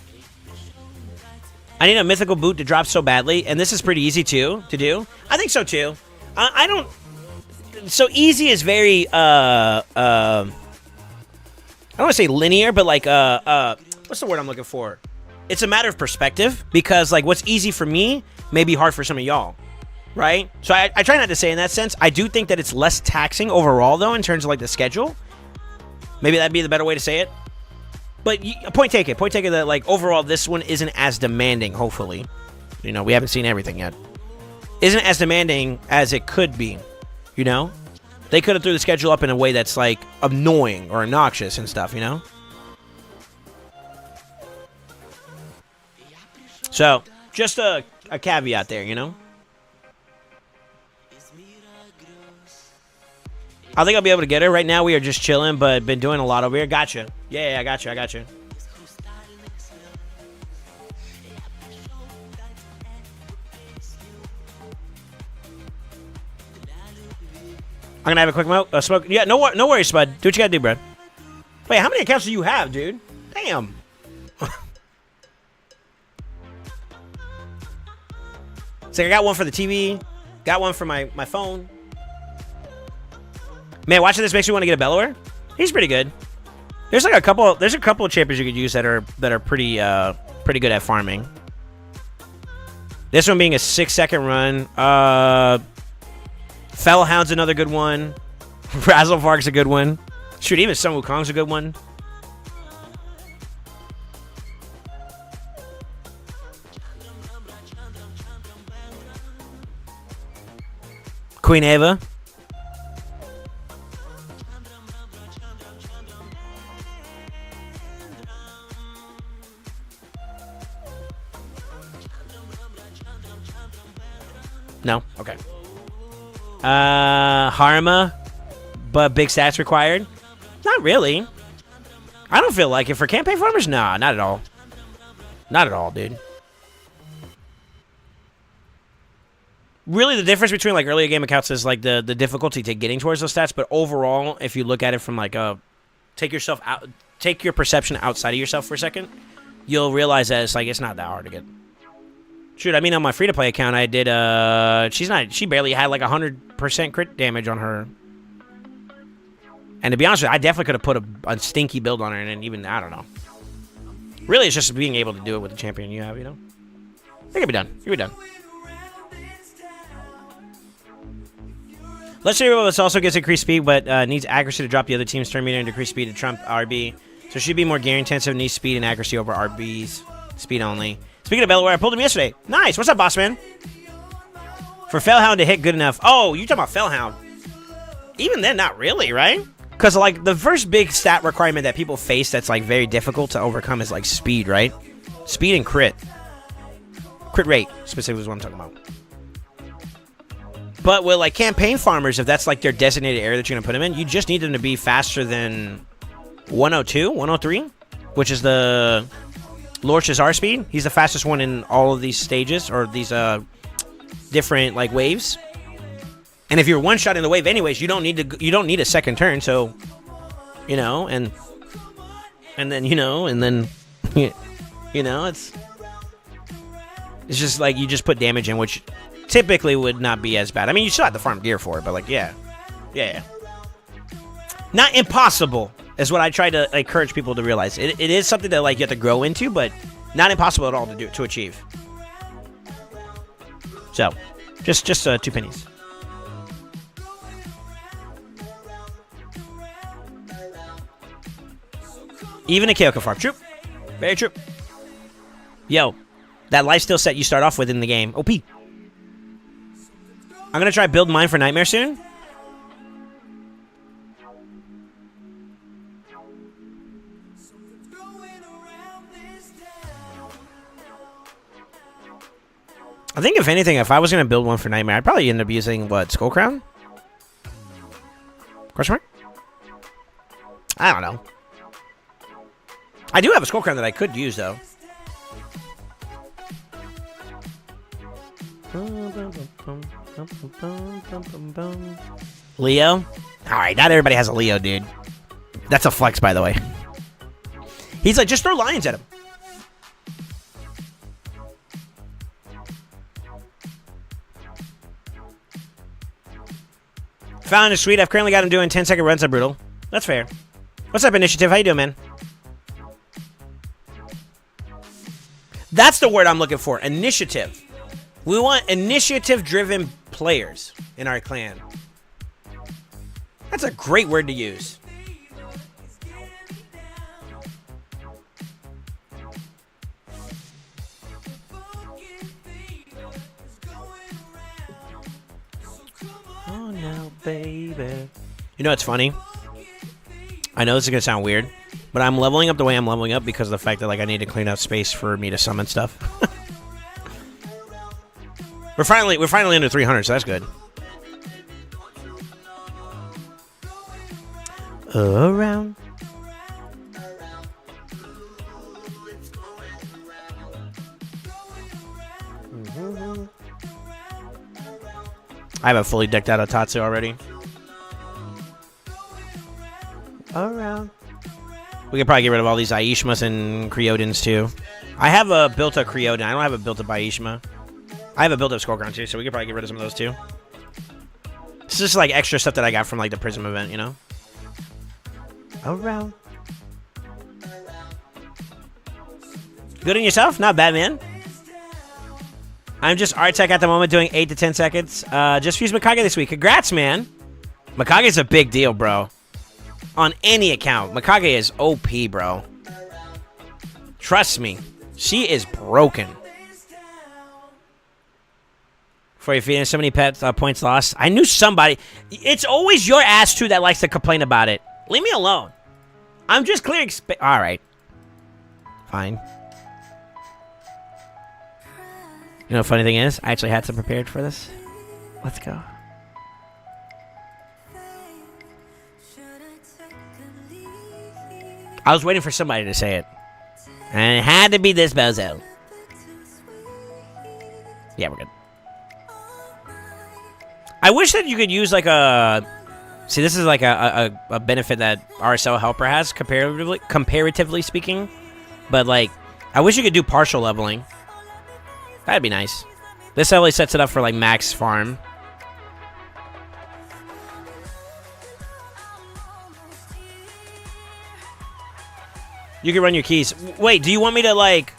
I need a mythical boot to drop so badly, and this is pretty easy too to do. I think so too. I don't. So easy is very I don't want to say linear, but like what's the word I'm looking for? It's a matter of perspective because like what's easy for me may be hard for some of y'all, right? So I try not to say in that sense. I do think that it's less taxing overall though in terms of like the schedule. Maybe that'd be the better way to say it. But point taken that like overall this one isn't as demanding. Hopefully, you know we haven't seen everything yet. Isn't as demanding as it could be. You know, they could have threw the schedule up in a way that's like annoying or obnoxious and stuff. You know. So just a caveat there. You know. I think I'll be able to get her. Right now we are just chilling, but been doing a lot over here. Gotcha. Yeah, I got you. I'm gonna have a quick smoke. Yeah, no worries, Spud. Do what you gotta do, bro. Wait, how many accounts do you have, dude? Damn. It's like I got one for the TV, got one for my phone. Man, watching this makes me want to get a Bellower. He's pretty good. There's a couple of champions you could use that are pretty good at farming. This one being a 6-second run. Fellhound's another good one. Razzlevark's a good one. Shoot, even Sun Wukong's a good one. Queen Ava. No? Okay. Harma. but big stats required. Not really. I don't feel like it for campaign farmers. Nah, not at all. Not at all, dude. Really, the difference between like earlier game accounts is like the difficulty to getting towards those stats. But overall, if you look at it from like take your perception outside of yourself for a second, you'll realize that it's not that hard to get. Shoot, I mean on my free to play account, I did. She barely had like 100% crit damage on her. And to be honest with you, I definitely could have put a stinky build on her, and even I don't know. Really, it's just being able to do it with the champion you have, you know. I think it'll be done. You'll be done. Let's see what also gets increased speed, but needs accuracy to drop the other team's turn meter and decrease speed to trump RB. So should be more gear intensive, needs speed and accuracy over RB's. Speed only. Speaking of Bellower, I pulled him yesterday. Nice. What's up, boss man? For Fellhound to hit good enough. Oh, you talking about Fellhound. Even then, not really, right? Because, like, the first big stat requirement that people face that's, like, very difficult to overcome is, like, speed, right? Speed and crit. Crit rate, specifically, is what I'm talking about. But with, like, campaign farmers, if that's, like, their designated area that you're going to put them in, you just need them to be faster than 102, 103, which is the Lorch's R speed. He's the fastest one in all of these stages, or these different, like, waves. And if you're one-shotting the wave anyways, you don't need a second turn, so, you know, and then, you know, it's just like you just put damage in, which typically would not be as bad. I mean, you still have to farm gear for it, but, like, yeah. Not impossible is what I try to encourage people to realize. It is something that, like, you have to grow into, but not impossible at all to achieve. So, just 2 pennies. Even a KO can farm. True. Very true. Yo, that lifesteal set you start off with in the game. OP. I'm going to try build mine for Nightmare soon. I think if anything, if I was going to build one for Nightmare, I'd probably end up using, what, Skull Crown? Question mark? I don't know. I do have a Skull Crown that I could use, though. Leo? Alright, not everybody has a Leo, dude. That's a flex, by the way. He's like, just throw lions at him. Found is sweet. I've currently got him doing 10-second runs on Brutal. That's fair. What's up, Initiative? How you doing, man? That's the word I'm looking for. Initiative. We want initiative-driven players in our clan. That's a great word to use. Oh, now, baby. You know what's funny? I know this is going to sound weird, but I'm leveling up the way I'm leveling up because of the fact that, like, I need to clean up space for me to summon stuff. We're finally under 300, so that's good. Around. I have a fully decked out Otatsu already. Around. We could probably get rid of all these Aishmas and Creodins too. I have a built-up Creodin. I don't have a built-up Aishma. I have a built-up Skullground too, so we could probably get rid of some of those too. This is just like extra stuff that I got from like the Prism event, you know? Around. Good on yourself? Not bad, man. I'm just R-Tech at the moment doing 8 to 10 seconds. Just fused Mikage this week. Congrats, man. Mikage's a big deal, bro. On any account. Mikage is OP, bro. Trust me. She is broken. Before you finish, so many points lost. I knew somebody. It's always your ass, too, that likes to complain about it. Leave me alone. I'm just clearing space. All right. Fine. You know, the funny thing is, I actually had some prepared for this. Let's go. I was waiting for somebody to say it. And it had to be this bozo. Yeah, we're good. I wish that you could use like a... See, this is like a benefit that RSL Helper has, comparatively speaking. But like, I wish you could do partial leveling. That'd be nice. This only sets it up for like max farm. You can run your keys. Wait, do you want me to like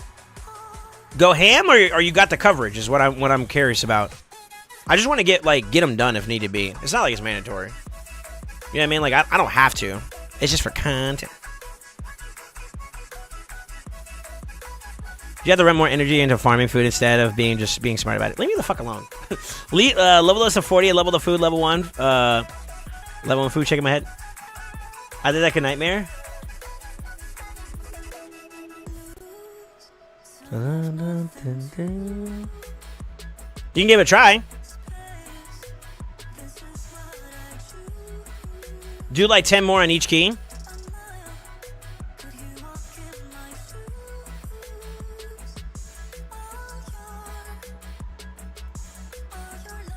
go ham, or you got the coverage? Is what I'm curious about. I just want to get them done if need be. It's not like it's mandatory. You know what I mean? Like I don't have to. It's just for content. You have to run more energy into farming food instead of being smart about it. Leave me the fuck alone. Level us to 40, level the food, level 1. Level 1 food, check in my head. I did like a nightmare. You can give it a try. Do like 10 more on each key.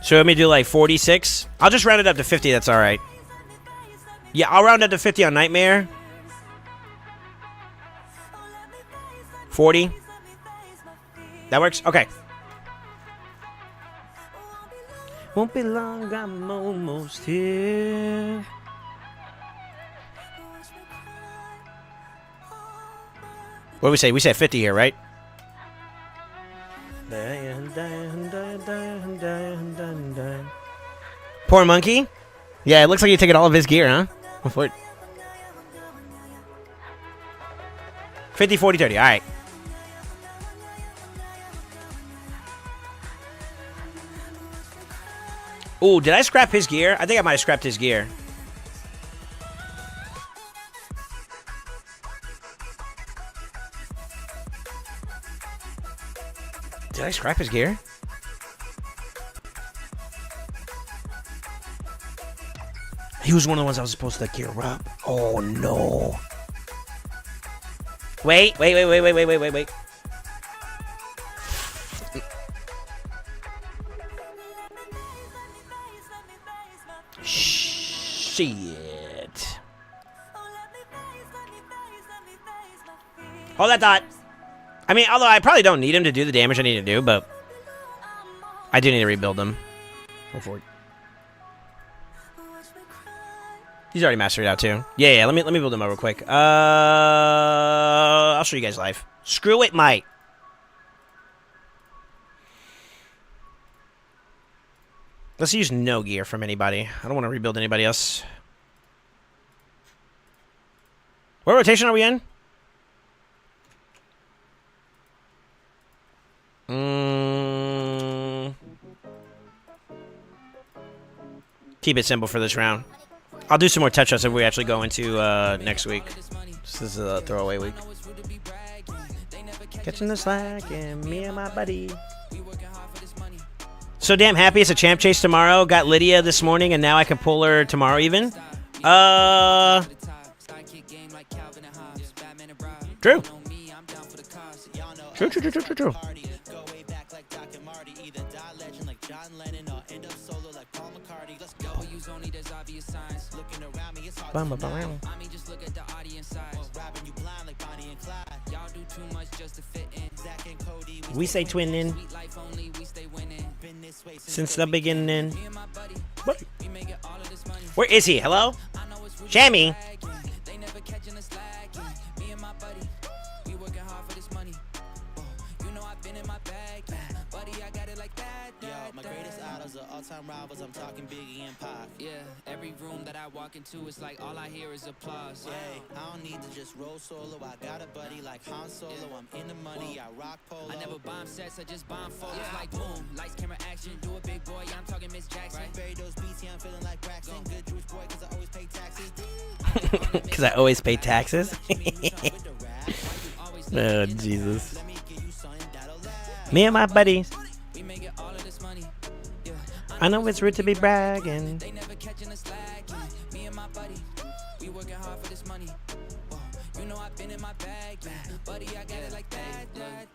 So let me do like 46. I'll just round it up to 50. That's all right. Yeah, I'll round up to 50 on Nightmare. 40. That works? Okay. Won't be long, I'm almost here. What do we say? We said 50 here, right? Poor monkey? Yeah, it looks like you're taking all of his gear, huh? 50, 40, 30. All right. Ooh, did I scrap his gear? I think I might have scrapped his gear. Did I scrap his gear? He was one of the ones I was supposed to gear up. Oh, no. Wait. Shit. Hold that thought. I mean, although I probably don't need him to do the damage I need to do, but I do need to rebuild him. Go for it. He's already mastered it out too. Yeah. Let me build him up real quick. I'll show you guys live. Screw it, Mike. Let's use no gear from anybody. I don't want to rebuild anybody else. What rotation are we in? Keep it simple for this round. I'll do some more touch-ups if we actually go into next week. This is a throwaway week. Catching the slack and me and my buddy. So damn happy it's a champ chase tomorrow. Got Lydia this morning and now I can pull her tomorrow even. True. True. We say twinning since the beginning. What? Where is he? Hello? Shammy? All-time rivals, I'm talking Biggie and Pac. Yeah, every room that I walk into, it's like all I hear is applause. Yeah, I don't need to just roll solo. I got a buddy like Han Solo. I'm in the money, I rock polo. I never bomb sets, I just bomb foes. Like boom, lights, camera, action. Do a big boy, I'm talking Miss Jackson. Right? Bury those beats, yeah, I'm feeling like Braxton. Good Jewish boy, cause I always pay taxes. Because I always pay taxes? Oh, Jesus. Me and my buddies. I know it's rude to be bragging. They never catching us slacking. Me and my buddy, we working hard for this money. You know I've been in my bag, yeah. Buddy, I got it like that.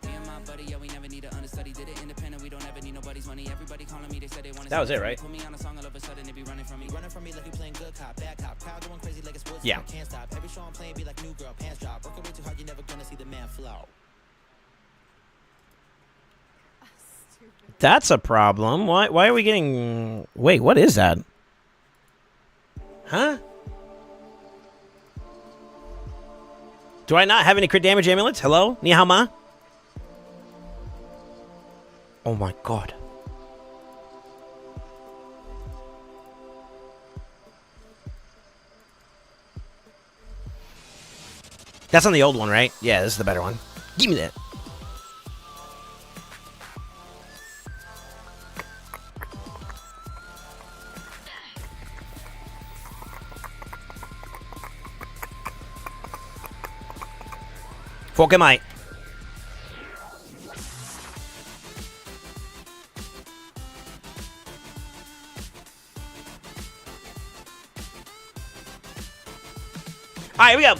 Me and my buddy, yeah, we never need to understudy. Did it independent, we don't ever need nobody's money. Everybody calling me, they said they want to. That was it, right? Put me on a song, all of a sudden they be running from me. Running from me like you playing good cop, bad cop. Crowd going crazy like it's Woodstock. Yeah. Can't stop. Every show I'm playing be like new girl, pants drop. Working way too hard, you're never gonna see the man flow. That's a problem. Why are we getting... Wait, what is that? Huh? Do I not have any crit damage amulets? Hello? Ni hao ma? Oh my god. That's on the old one, right? Yeah, this is the better one. Give me that. Forkemite. Alright, here we go.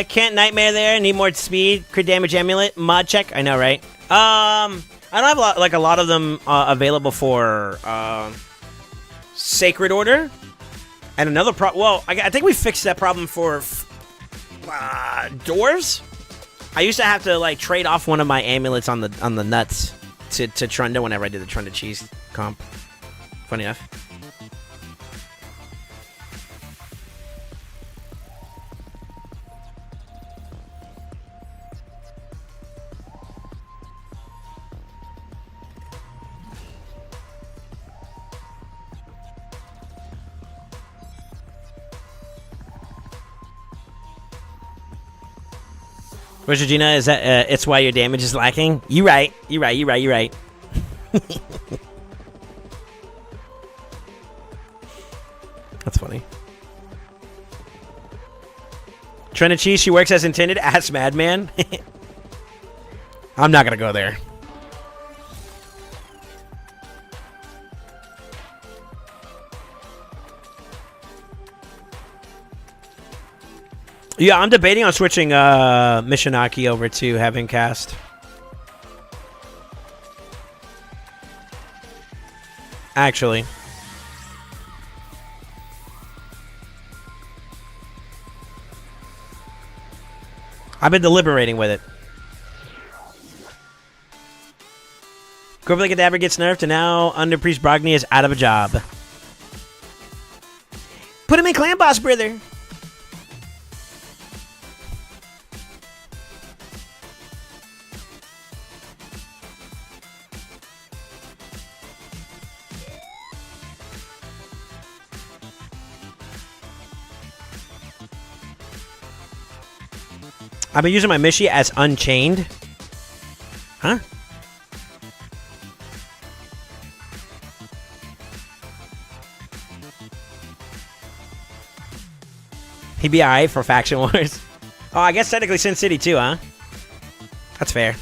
Can't nightmare there. Need more speed. Crit damage amulet. Mod check. I know, right? I don't have a lot of them available for Sacred Order. And another well, I think we fixed that problem for Dwarves. I used to have to like trade off one of my amulets on the nuts to Trunda whenever I did the Trunda cheese comp. Funny enough. Where's Regina? Is that it's why your damage is lacking? You right. You right. That's funny. Trina Cheese, she works as intended. Ass Madman. I'm not gonna go there. Yeah, I'm debating on switching Mishinaki over to Heaven Cast. Actually. I've been deliberating with it. Corporal Cadaver gets nerfed, and now Under Priest Brogni is out of a job. Put him in Clan Boss, brother. I've been using my Mishi as Unchained. Huh? He'd be alright for Faction Wars. Oh, I guess technically Sin City too, huh? That's fair.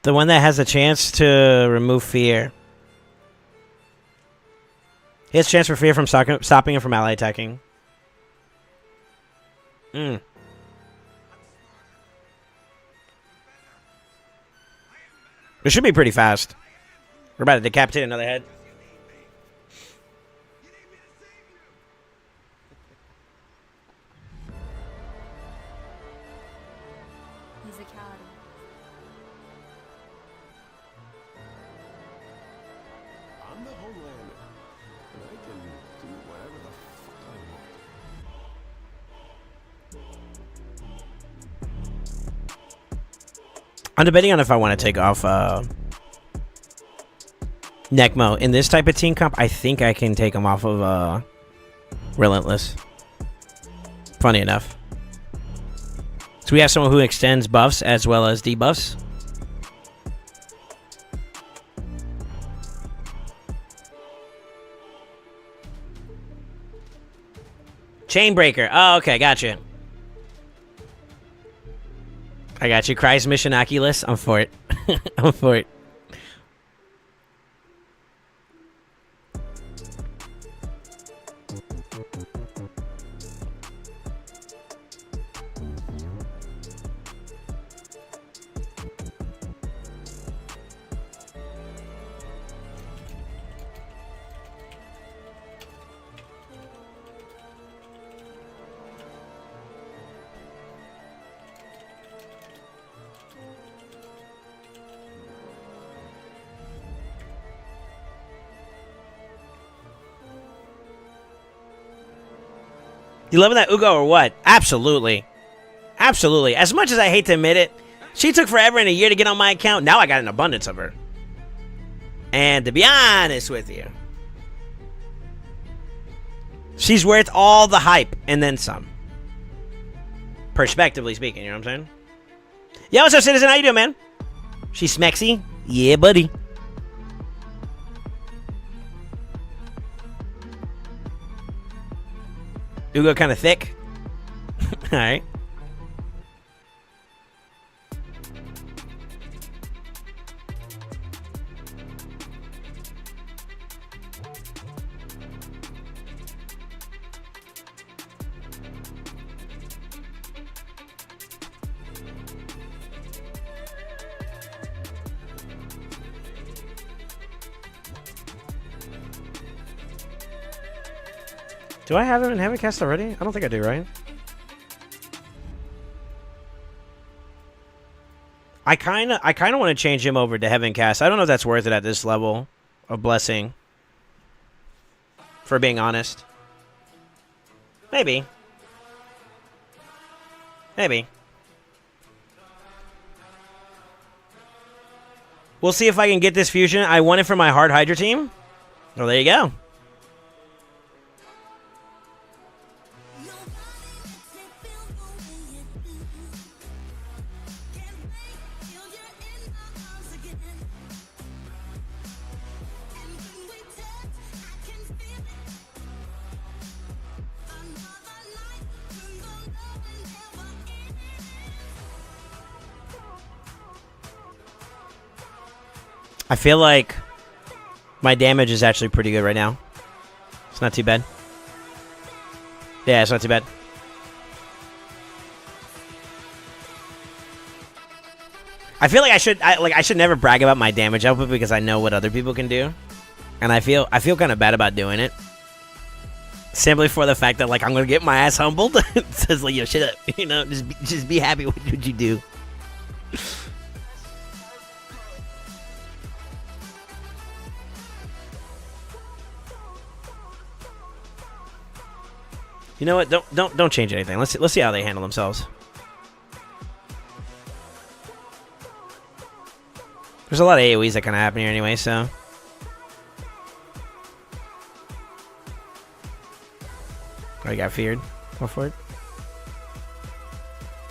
The one that has a chance to remove fear. He has a chance for fear from stopping him from ally attacking. This should be pretty fast. We're about to decapitate another head. I'm debating on if I want to take off Necmo. In this type of team comp, I think I can take him off of Relentless. Funny enough. So we have someone who extends buffs as well as debuffs. Chainbreaker. Oh, okay, gotcha. I got you. Christ Mission Oculus. I'm for it. I'm for it. You loving that Ugo or what? Absolutely. Absolutely. As much as I hate to admit it, she took forever and a year to get on my account. Now I got an abundance of her. And to be honest with you, she's worth all the hype and then some. Perspectively speaking, you know what I'm saying? Yo, what's up, Citizen? How you doing, man? She's smexy? Yeah, buddy. Ugo kind of thick. All right. Do I have him in Heaven Cast already? I don't think I do, right? I kind of want to change him over to Heaven Cast. I don't know if that's worth it at this level of Blessing. For being honest. Maybe. Maybe. We'll see if I can get this fusion. I want it for my Hard Hydra team. Well, there you go. I feel like my damage is actually pretty good right now. It's not too bad. Yeah, it's not too bad. I feel like I should never brag about my damage output because I know what other people can do, and I feel kind of bad about doing it. Simply for the fact that like I'm gonna get my ass humbled. It says like, yo, shut up, you know, just be happy with what you do. You know what? Don't change anything. Let's see how they handle themselves. There's a lot of AoEs that kind of happen here anyway, so. Oh, you got feared. Go for it.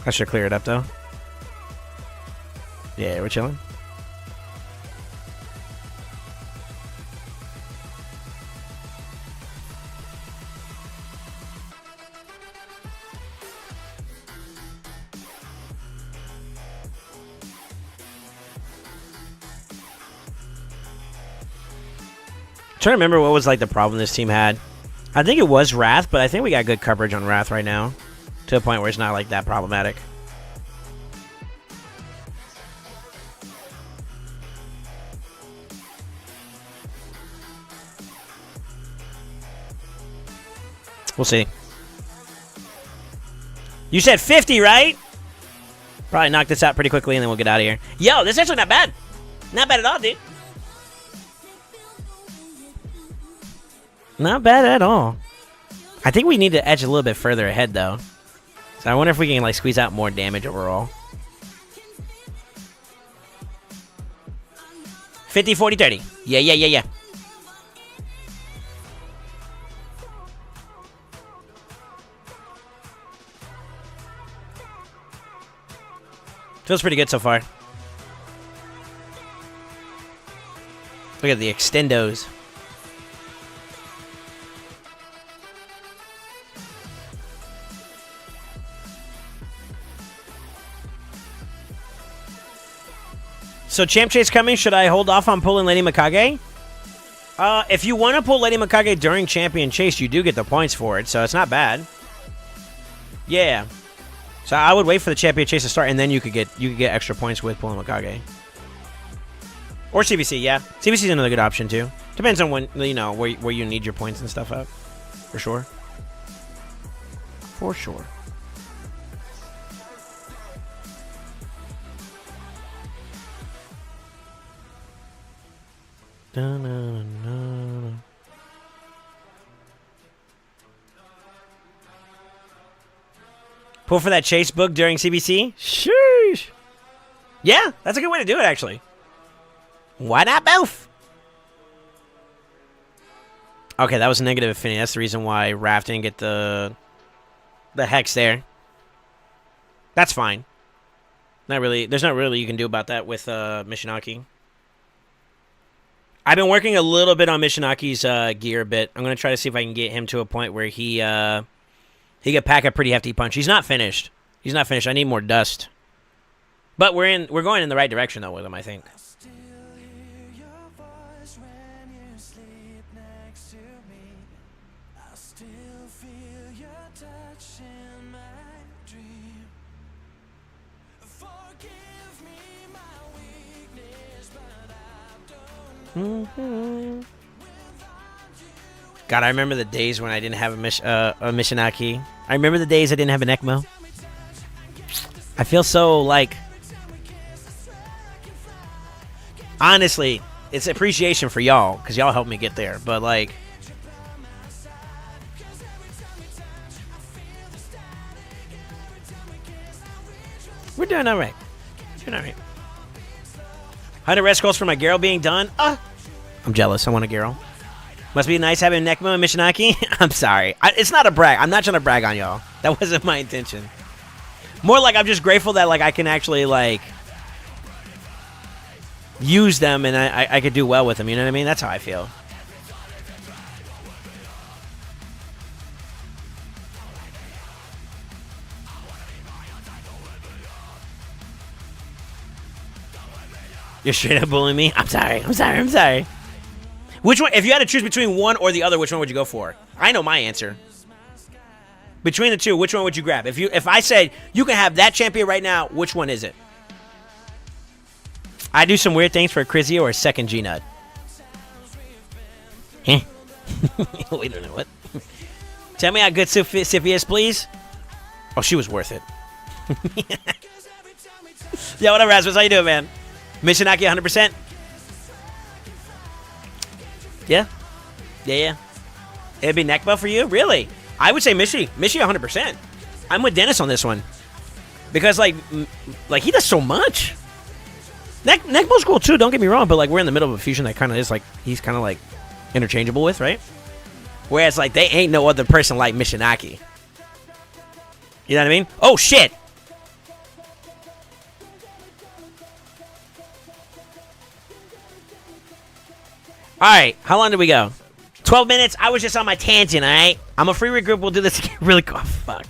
I should clear it up though. Yeah, we're chilling. Trying to remember what was like the problem this team had. I think it was Wrath, but I think we got good coverage on Wrath right now, to a point where it's not like that problematic. We'll see. You said 50, right? Probably knock this out pretty quickly and then we'll get out of here. Yo, this is actually not bad. Not bad at all, dude. Not bad at all. I think we need to edge a little bit further ahead, though. So I wonder if we can like squeeze out more damage overall. 50, 40, 30. Yeah. Feels pretty good so far. Look at the extendos. So Champ Chase coming. Should I hold off on pulling Lady Mikage? If you want to pull Lady Mikage during Champion Chase, you do get the points for it, so it's not bad. Yeah. So I would wait for the Champion Chase to start, and then you could get extra points with pulling Mikage. Or CBC, yeah. CBC is another good option too. Depends on when where you need your points and stuff up. For sure. For sure. Pull for that chase book during CBC? Sheesh. Yeah, that's a good way to do it, actually. Why not both? Okay, that was negative affinity. That's the reason why Raph didn't get the hex there. That's fine. Not really. There's not really you can do about that with Mishinaki. I've been working a little bit on Mishinaki's gear a bit. I'm gonna try to see if I can get him to a point where he could pack a pretty hefty punch. He's not finished. He's not finished. I need more dust. But we're going in the right direction though with him, I think. God, I remember the days when I didn't have a Mishinaki. I remember the days I didn't have an ECMO. I feel so, like... Honestly, it's appreciation for y'all, because y'all helped me get there. But, like... We're doing alright. Doing alright. 100 red scrolls for my Garo being done. I'm jealous. I want a Garo. Must be nice having Necmo and Mishinaki. I'm sorry. It's not a brag. I'm not trying to brag on y'all. That wasn't my intention. More like I'm just grateful that like I can actually like use them and I could do well with them. You know what I mean? That's how I feel. You're straight up bullying me? I'm sorry. I'm sorry. I'm sorry. Which one? If you had to choose between one or the other, which one would you go for? I know my answer. Between the two, which one would you grab? If I said you can have that champion right now, which one is it? I do some weird things for a Crizzy or a second G-Nut. We don't know what. Tell me how good Siffy is, please. Oh, she was worth it. Yeah, whatever, Rasmus. How you doing, man? Mishinaki 100%? Yeah. Yeah. It'd be Nekba for you? Really? I would say Mishi. Mishi 100%. I'm with Dennis on this one. Because, like he does so much. Nekba's cool, too. Don't get me wrong. But, like, we're in the middle of a fusion that kind of is, like, he's kind of, like, interchangeable with, right? Whereas, like, they ain't no other person like Mishinaki. You know what I mean? Oh, shit! Alright, how long did we go? 12 minutes? I was just on my tangent, alright? I'm a free regroup. We'll do this again really quick. Oh, fuck.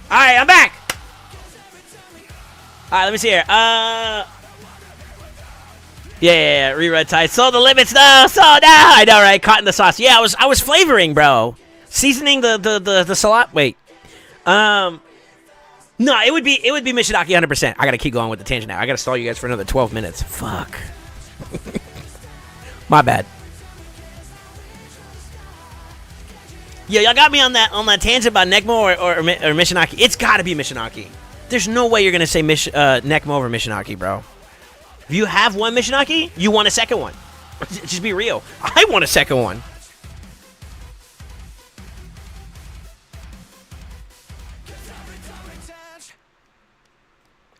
Alright, I'm back! Alright, let me see here. Yeah, reread tight. So the limits, no, so no! I know, right? Caught in the sauce. Yeah, I was flavoring, bro. Seasoning the salad. Wait. No, it would be Mishinaki 100%. I gotta keep going with the tangent now. I gotta stall you guys for another 12 minutes. Fuck. My bad. Yeah, y'all got me on that tangent about Nekmo or Mishinaki. It's gotta be Mishinaki. There's no way you're gonna say Nekmo over Mishinaki, bro. If you have one Mishinaki, you want a second one. Just be real. I want a second one.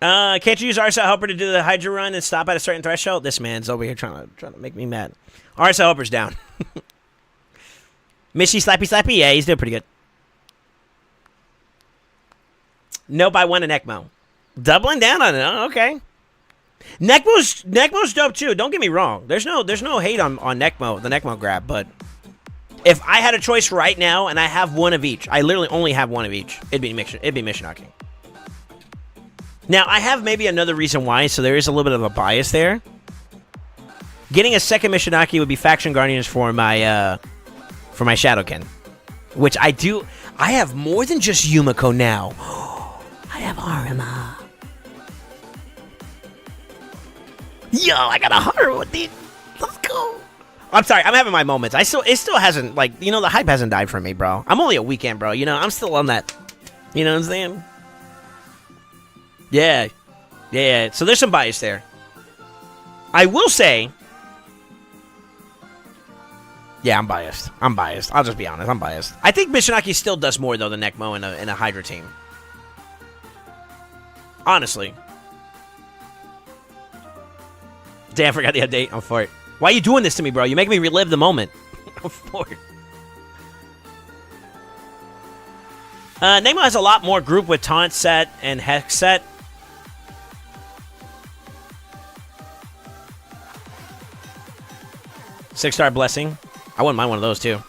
Can't you use RSL Helper to do the Hydra run and stop at a certain threshold? This man's over here trying to make me mad. RSL Helper's down. Mishy Slappy Slappy? Yeah, he's doing pretty good. Nope, I won an ECMO. Doubling down on it. Oh, okay. Necmo's dope too. Don't get me wrong. There's no hate on Necmo, the Necmo grab, but if I had a choice right now and I have one of each, I literally only have one of each, it'd be Mishinaki. Now, I have maybe another reason why, so there is a little bit of a bias there. Getting a second Mishinaki would be Faction Guardians for my Shadowkin, which I do. I have more than just Yumiko now. I have Harima. Yo, I got a Harima, dude. Let's go. I'm sorry, I'm having my moments. It still hasn't, like, you know, the hype hasn't died for me, bro. I'm only a weekend, bro. You know, I'm still on that. You know what I'm saying? Yeah. Yeah. So there's some bias there. I will say. Yeah, I'm biased. I'll just be honest. I'm biased. I think Mishinaki still does more, though, than Necmo in a Hydra team. Honestly. Damn, I forgot the update. I'm for it. Why are you doing this to me, bro? You make me relive the moment. I'm for it. Necmo has a lot more group with Taunt set and Hex set. Six-star Blessing. I wouldn't mind one of those, too.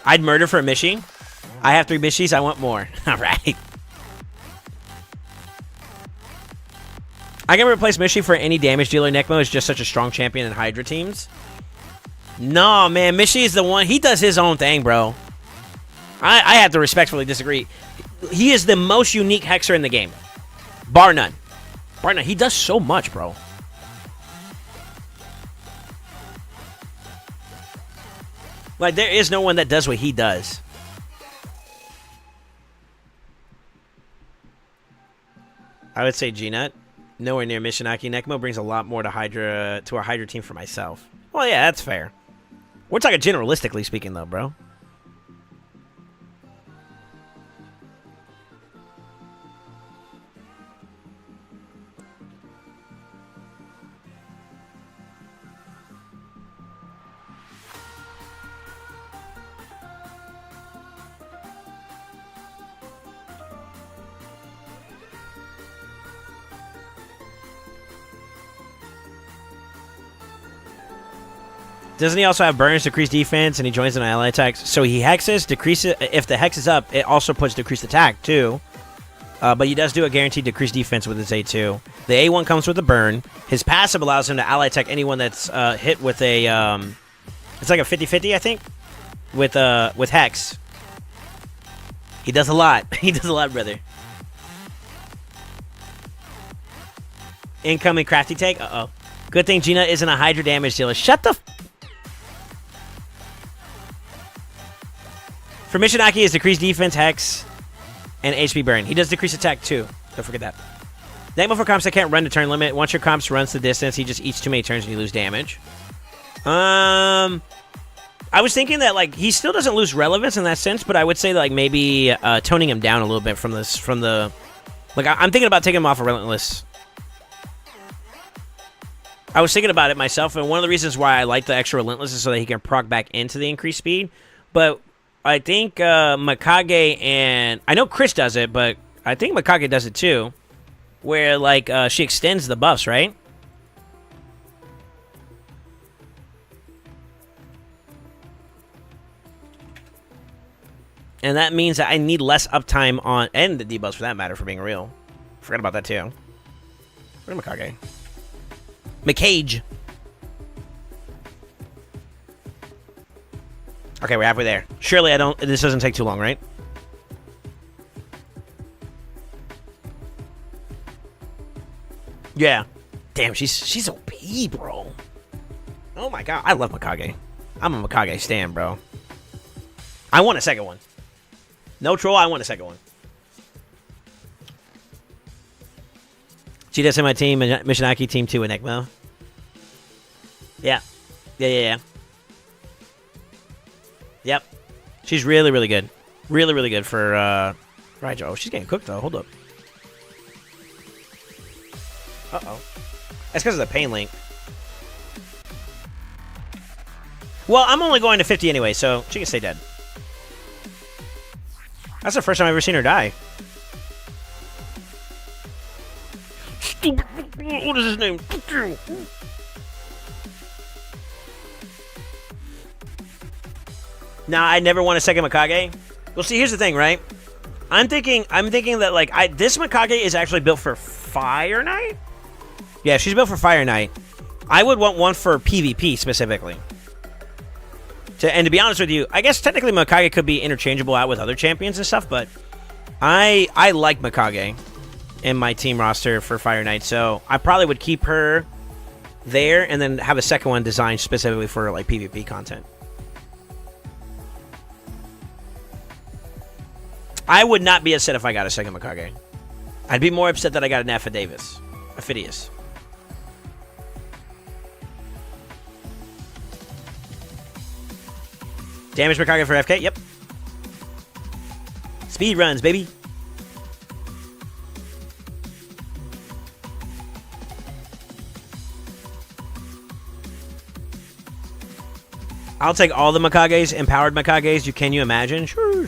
I'd murder for a Mishi. I have 3 Mishis. I want more. All right. I can replace Mishi for any damage dealer. Necmo is just such a strong champion in Hydra teams. No, man. Mishi is the one. He does his own thing, bro. I have to respectfully disagree. He is the most unique Hexer in the game. Bar none. Bar none. He does so much, bro. Like, there is no one that does what he does. I would say G-Nut. Nowhere near Mishinaki. Necmo brings a lot more to our Hydra team for myself. Well, yeah, that's fair. We're talking generalistically speaking, though, bro. Doesn't he also have burns, decreased defense, and he joins an ally attack? So he hexes, decreases. If the hex is up, it also puts decreased attack too. But he does do a guaranteed decreased defense with his A2. The A1 comes with a burn. His passive allows him to ally attack anyone that's hit with a. It's like a 50-50, I think, with hex. He does a lot. He does a lot, brother. Incoming crafty take. Uh-oh. Good thing Gina isn't a Hydra damage dealer. Shut the. For Mishinaki is decreased defense, hex, and HP burn. He does decrease attack too. Don't forget that. Necmo for comps that can't run the turn limit. Once your comps runs the distance, he just eats too many turns and you lose damage. I was thinking that like he still doesn't lose relevance in that sense, but I would say that, like maybe toning him down a little bit from the. Like I'm thinking about taking him off of Relentless. I was thinking about it myself, and one of the reasons why I like the extra Relentless is so that he can proc back into the increased speed. But I think Mikage and... I know Chris does it, but I think Mikage does it too. Where, like, she extends the buffs, right? And that means that I need less uptime on... And the debuffs, for that matter, for being real. Forgot about that too. Where's Mikage? Mikage. Okay, we're halfway there. Surely this doesn't take too long, right? Yeah. Damn, she's OP, bro. Oh my god, I love Mikage. I'm a Mikage stan, bro. I want a second one. No troll, I want a second one. She does in my team, Mishinaki team 2 with Necmo. Yeah. Yeah. Yep. She's really, really good. Really, really good for Raijo. Oh, she's getting cooked, though. Hold up. Uh-oh. That's because of the pain link. Well, I'm only going to 50 anyway, so she can stay dead. That's the first time I've ever seen her die. stupid. What is his name? Now, I never want a second Mikage. Well, see, here's the thing, right? I'm thinking that, like, this Mikage is actually built for Fire Knight? Yeah, she's built for Fire Knight. I would want one for PvP, specifically. And to be honest with you, I guess technically Mikage could be interchangeable out with other champions and stuff, but I like Mikage in my team roster for Fire Knight, so I probably would keep her there and then have a second one designed specifically for, like, PvP content. I would not be upset if I got a second Mikage. I'd be more upset that I got an Aphidius. Damage Mikage for FK, yep. Speed runs, baby. I'll take all the Mikages, empowered Mikages. Can you imagine? Sure.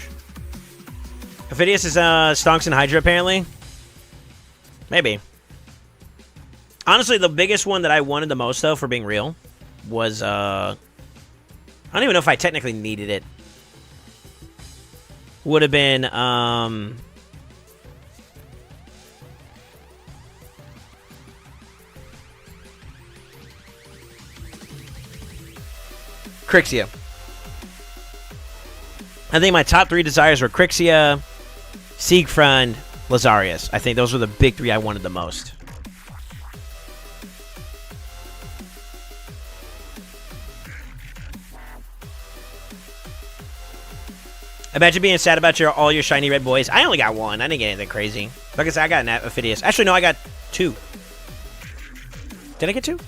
Aphidius is Stonks and Hydra, apparently. Maybe. Honestly, the biggest one that I wanted the most, though, for being real, was, I don't even know if I technically needed it. Would have been, Crixia. I think my top 3 desires were Crixia, Siegfried, Lazarius. I think those were the big 3 I wanted the most. Imagine being sad about all your shiny red boys. I only got 1. I didn't get anything crazy. Like I said, I got an Aphidius. Actually, no, I got 2. Did I get 2?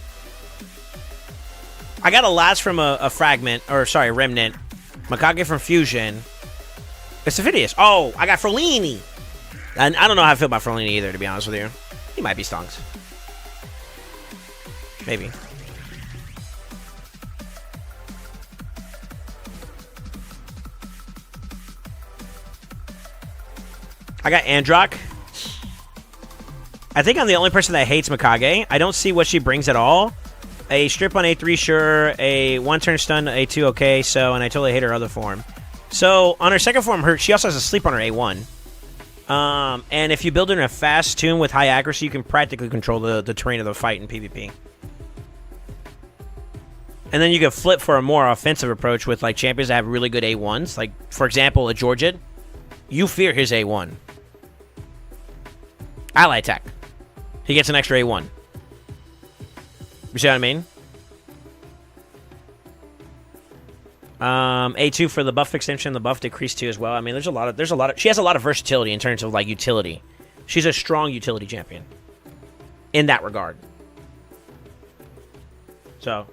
I got a last from a fragment, or sorry, a remnant. Mikage from Fusion. It's Aphidius. Oh, I got Frolini. And I don't know how I feel about Frolini either, to be honest with you. He might be Stonks. Maybe. I got Androck. I think I'm the only person that hates Mikage. I don't see what she brings at all. A strip on A3, sure. A one-turn stun, A2, okay. So, and I totally hate her other form. So, on her second form, she also has a sleep on her A1. And if you build her in a fast tune with high accuracy, you can practically control the terrain of the fight in PvP. And then you can flip for a more offensive approach with, like, champions that have really good A1s. Like, for example, a Georgid. You fear his A1. Ally attack. He gets an extra A1. You see what I mean? A2 for the buff extension, the buff decrease too as well. I mean, there's a lot of she has a lot of versatility in terms of, like, utility. She's a strong utility champion in that regard. So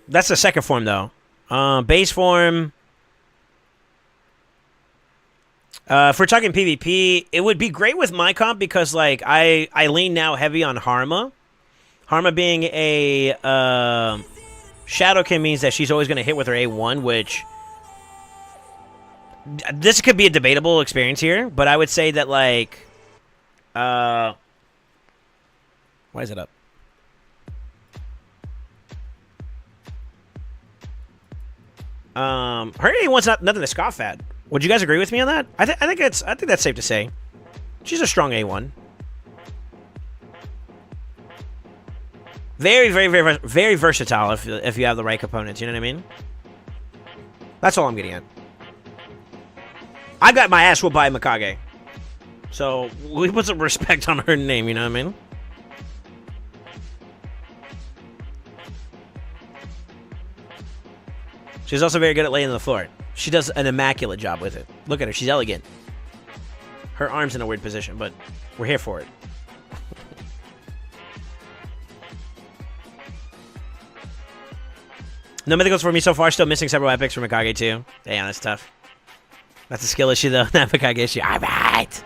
that's the second form, though. Base form. If we're talking PvP, it would be great with my comp because, like, I lean now heavy on Harma. Harma being a Shadowkin means that she's always going to hit with her A1, which this could be a debatable experience here, but I would say that, like, why is it up? Her A1's nothing to scoff at. Would you guys agree with me on that? I think that's safe to say. She's a strong A1. Very, very, very, very versatile if you have the right components. You know what I mean? That's all I'm getting at. I got my ass whooped by Mikage, so we put some respect on her name. You know what I mean? She's also very good at laying on the floor. She does an immaculate job with it. Look at her. She's elegant. Her arm's in a weird position, but we're here for it. No mythicals for me so far. Still missing several epics from Mikage, too. Damn, that's tough. That's a skill issue, though. Not Mikage issue. All right.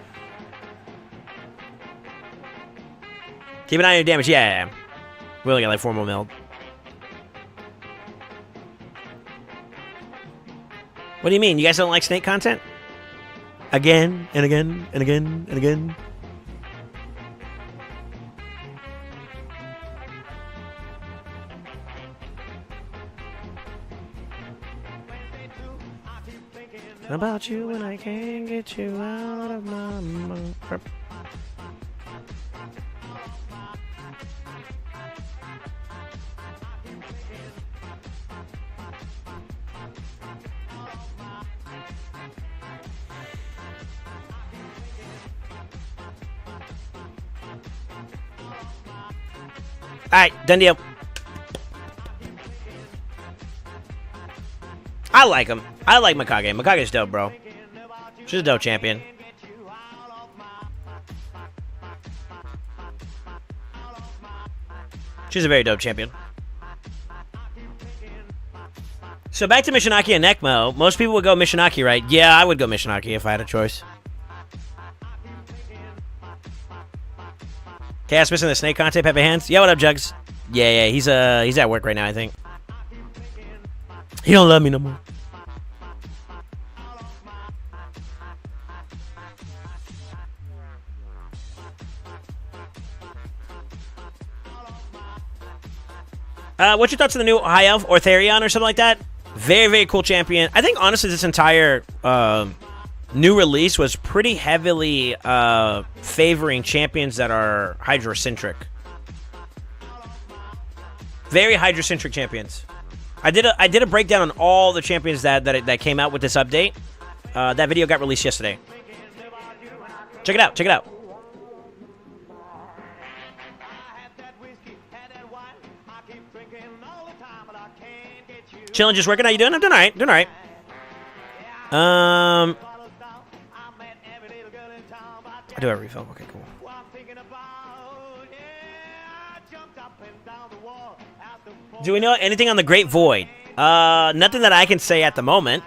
Keep an eye on your damage. Yeah. We only got like 4 more mil. What do you mean? You guys don't like snake content? again and again and again and again. About you and I can't get you out of my mind. Alright, done deal. I like him. I like Mikage. Mikage's dope, bro. She's a dope champion. She's a very dope champion. So back to Mishinaki and Nekmo. Most people would go Mishinaki, right? Yeah, I would go Mishinaki if I had a choice. Chaos missing the snake content, Pepe Hands. Yeah, what up, Jugs? Yeah, he's at work right now, I think. He don't love me no more. What's your thoughts on the new High Elf or Therion or something like that? Very, very cool champion. I think, honestly, this entire new release was pretty heavily favoring champions that are Hydra-centric. Very Hydra-centric champions. I did a breakdown on all the champions that came out with this update. That video got released yesterday. Check it out. Check it out. Chilling, just working. How you doing? I'm doing all right. Doing all right. I do have a refill. Okay, cool. Do we know anything on the Great Void? Nothing that I can say at the moment.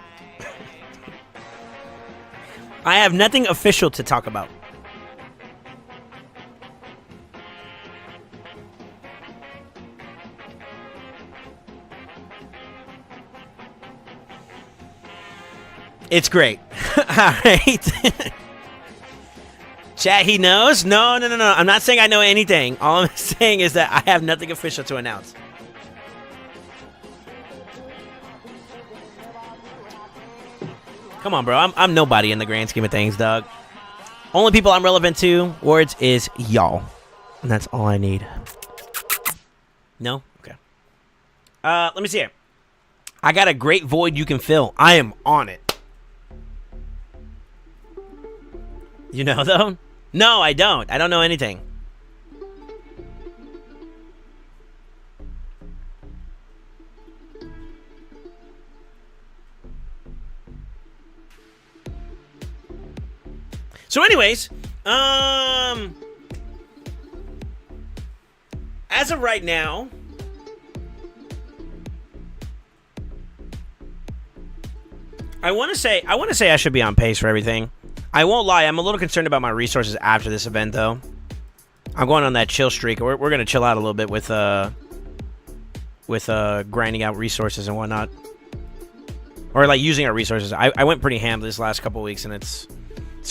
I have nothing official to talk about. It's great. All right. Chat, he knows? No. I'm not saying I know anything. All I'm saying is that I have nothing official to announce. Come on, bro. I'm nobody in the grand scheme of things, dog. Only people I'm relevant to, words, is y'all. And that's all I need. No? Okay. Let me see here. I got a great void you can fill. I am on it. You know, though? No, I don't. I don't know anything. So anyways, as of right now, I want to say I should be on pace for everything. I won't lie, I'm a little concerned about my resources after this event, though. I'm going on that chill streak. We're going to chill out a little bit with grinding out resources and whatnot. Or, like, using our resources. I went pretty ham this last couple weeks, and it's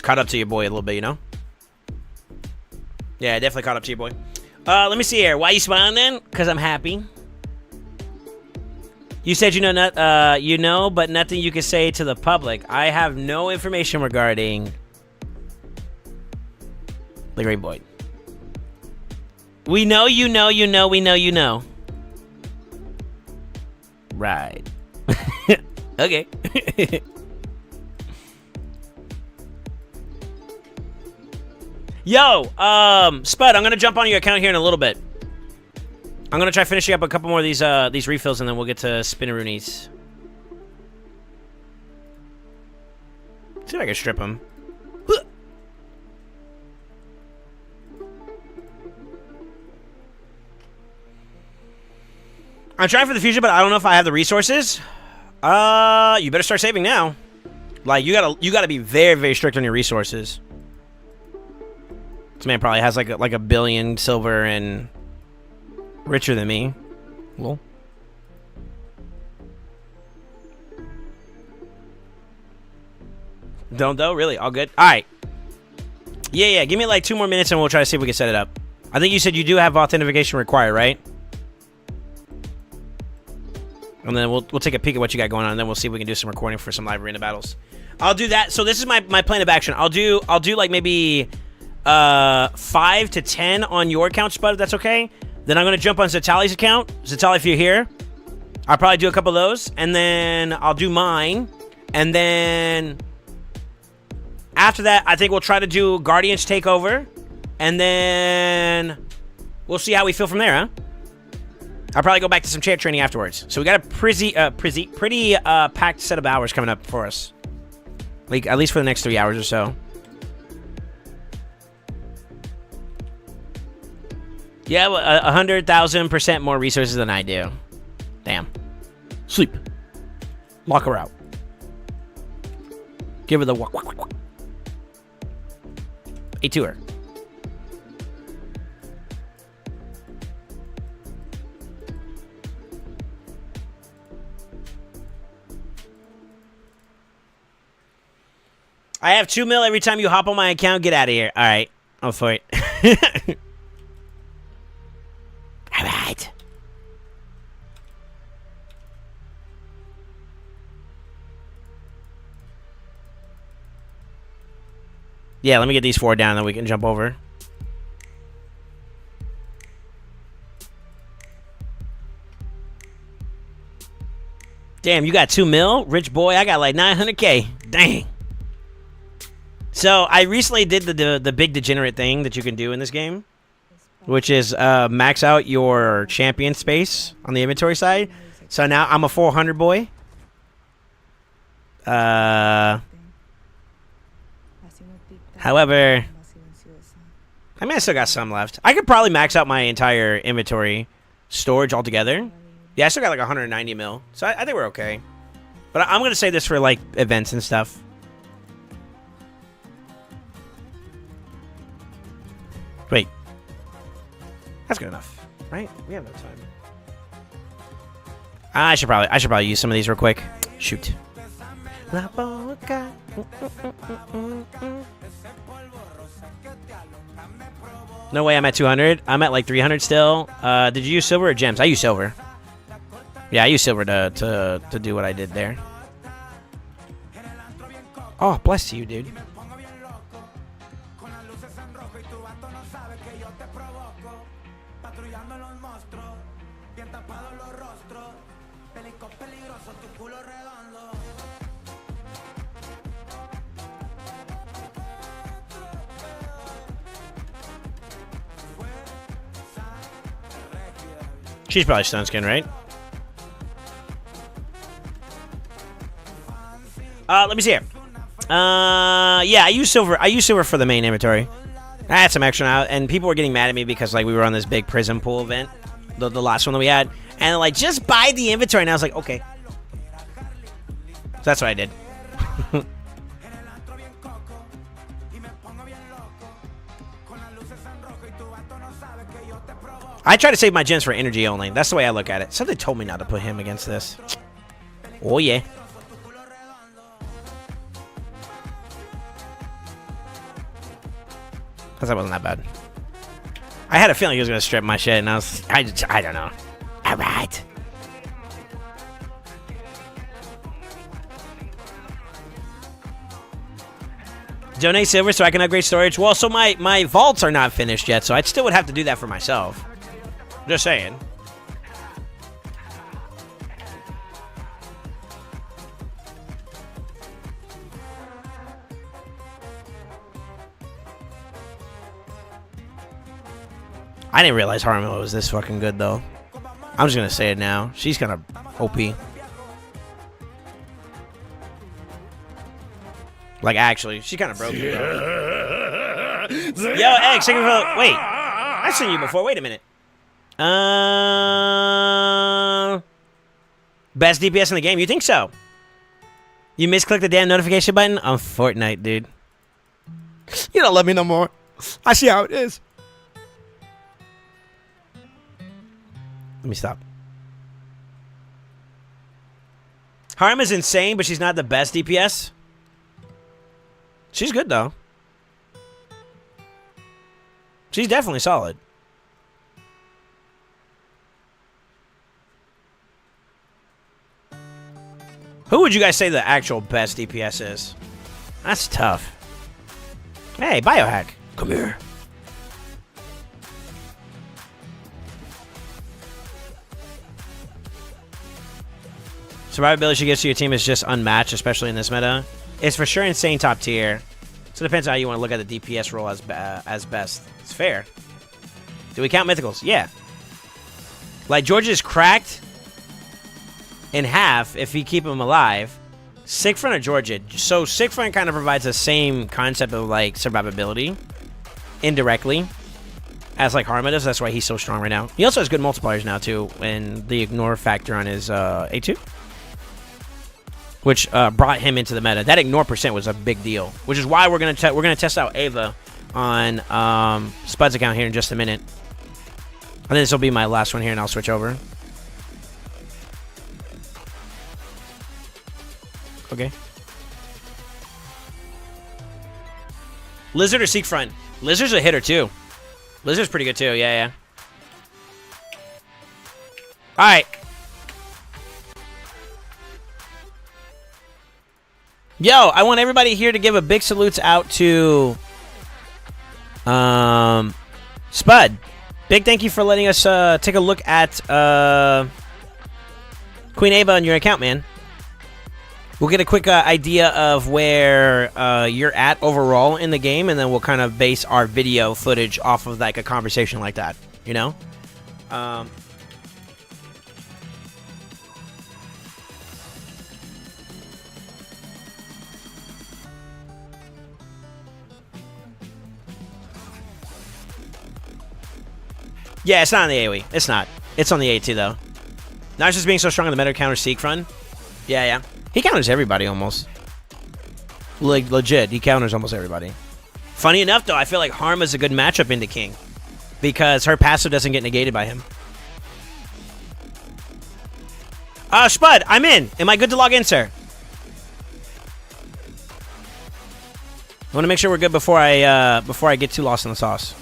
caught up to your boy a little bit, you know? Yeah, definitely caught up to your boy. Let me see here. Why you smiling, then? Because I'm happy. You said you know, but nothing you can say to the public. I have no information regarding the Great Void. We know you know, we know you know. Right. Okay. Yo, Spud, I'm gonna jump on your account here in a little bit. I'm gonna try finishing up a couple more of these refills, and then we'll get to Spinneroonies. See if I can strip them. I'm trying for the fusion, but I don't know if I have the resources. You better start saving now. Like, you gotta be very, very strict on your resources. This man probably has like a billion silver and richer than me. Well, Don't though? Really? All good? All right. Yeah. Give me like 2 more minutes and we'll try to see if we can set it up. I think you said you do have authentication required, right? And then we'll take a peek at what you got going on, and then we'll see if we can do some recording for some live arena battles. I'll do that. So this is my plan of action. I'll do like maybe 5 to 10 on your account, Spud, if that's okay. Then I'm gonna jump on Zatali's account. Zatali, if you're here, I'll probably do a couple of those, and then I'll do mine, and then after that, I think we'll try to do Guardians Takeover, and then we'll see how we feel from there, huh? I'll probably go back to some chair training afterwards. So we got a pretty packed set of hours coming up for us. Like, at least for the next 3 hours or so. Yeah, 100,000% more resources than I do. Damn. Sleep. Lock her out. Give her the walk. A to her. I have 2 mil every time you hop on my account. Get out of here. All right. I'm for it. All right. Yeah, let me get these 4 down, then we can jump over. Damn, you got 2 mil? Rich boy, I got like 900K. Dang. So I recently did the big degenerate thing that you can do in this game, which is max out your champion space on the inventory side. So now I'm a 400 boy. However, I mean, I still got some left. I could probably max out my entire inventory storage altogether. Yeah, I still got like 190 mil. So I think we're okay. But I'm going to save this for like events and stuff. Wait. That's good enough, right? We have no time. I should probably use some of these real quick. Shoot. No way I'm at 200. I'm at like 300 still. Did you use silver or gems? I use silver. Yeah, I use silver to do what I did there. Oh, bless you, dude. She's probably stun skin, right? Let me see here. Yeah, I use silver. I use silver for the main inventory. I had some extra now, and people were getting mad at me because like we were on this big prison pool event, the last one that we had, and like just buy the inventory. And I was like, okay. So that's what I did. I try to save my gems for energy only. That's the way I look at it. Something told me not to put him against this. Oh, yeah. That wasn't that bad. I had a feeling he was going to strip my shit, and I don't know. All right. Donate silver so I can upgrade storage. Well, so my vaults are not finished yet, so I still would have to do that for myself. Just saying. I didn't realize Harmo was this fucking good, though. I'm just gonna say it now. She's kind of OP. Like, actually, she kind of broke it. Yo, Egg, second for... Wait. I've seen you before. Wait a minute. Best DPS in the game? You think so? You misclicked the damn notification button on Fortnite, dude. You don't love me no more. I see how it is. Let me stop. Harm is insane, but she's not the best DPS. She's good, though. She's definitely solid. Who would you guys say the actual best DPS is? That's tough. Hey, Biohack. Come here. Survivability she gives to your team is just unmatched, especially in this meta. It's for sure insane top tier. So it depends how you want to look at the DPS role as best. It's fair. Do we count mythicals? Yeah. Like, George is cracked in half if you keep him alive. Sigfront or Georgia? So Sigfront kind of provides the same concept of, like, survivability indirectly as, like, Harma does. That's why he's so strong right now. He also has good multipliers now, too, and the ignore factor on his A2. Which brought him into the meta. That ignore percent was a big deal, which is why we're gonna test out Ava on Spud's account here in just a minute. I think this will be my last one here, and I'll switch over. Okay. Lizard or Seekfront? Lizard's a hitter too. Lizard's pretty good too. Yeah. All right. Yo, I want everybody here to give a big salutes out to Spud. Big thank you for letting us take a look at Queen Ava on your account, man. We'll get a quick idea of where you're at overall in the game, and then we'll kind of base our video footage off of like a conversation like that, you know? Yeah, it's not on the AoE. It's not. It's on the A2, though. Not just being so strong in the meta counter Seek run. Yeah. He counters everybody, almost. Like, legit. He counters almost everybody. Funny enough, though, I feel like Harma's a good matchup into King. Because her passive doesn't get negated by him. Spud, I'm in. Am I good to log in, sir? I want to make sure we're good before I get too lost in the sauce.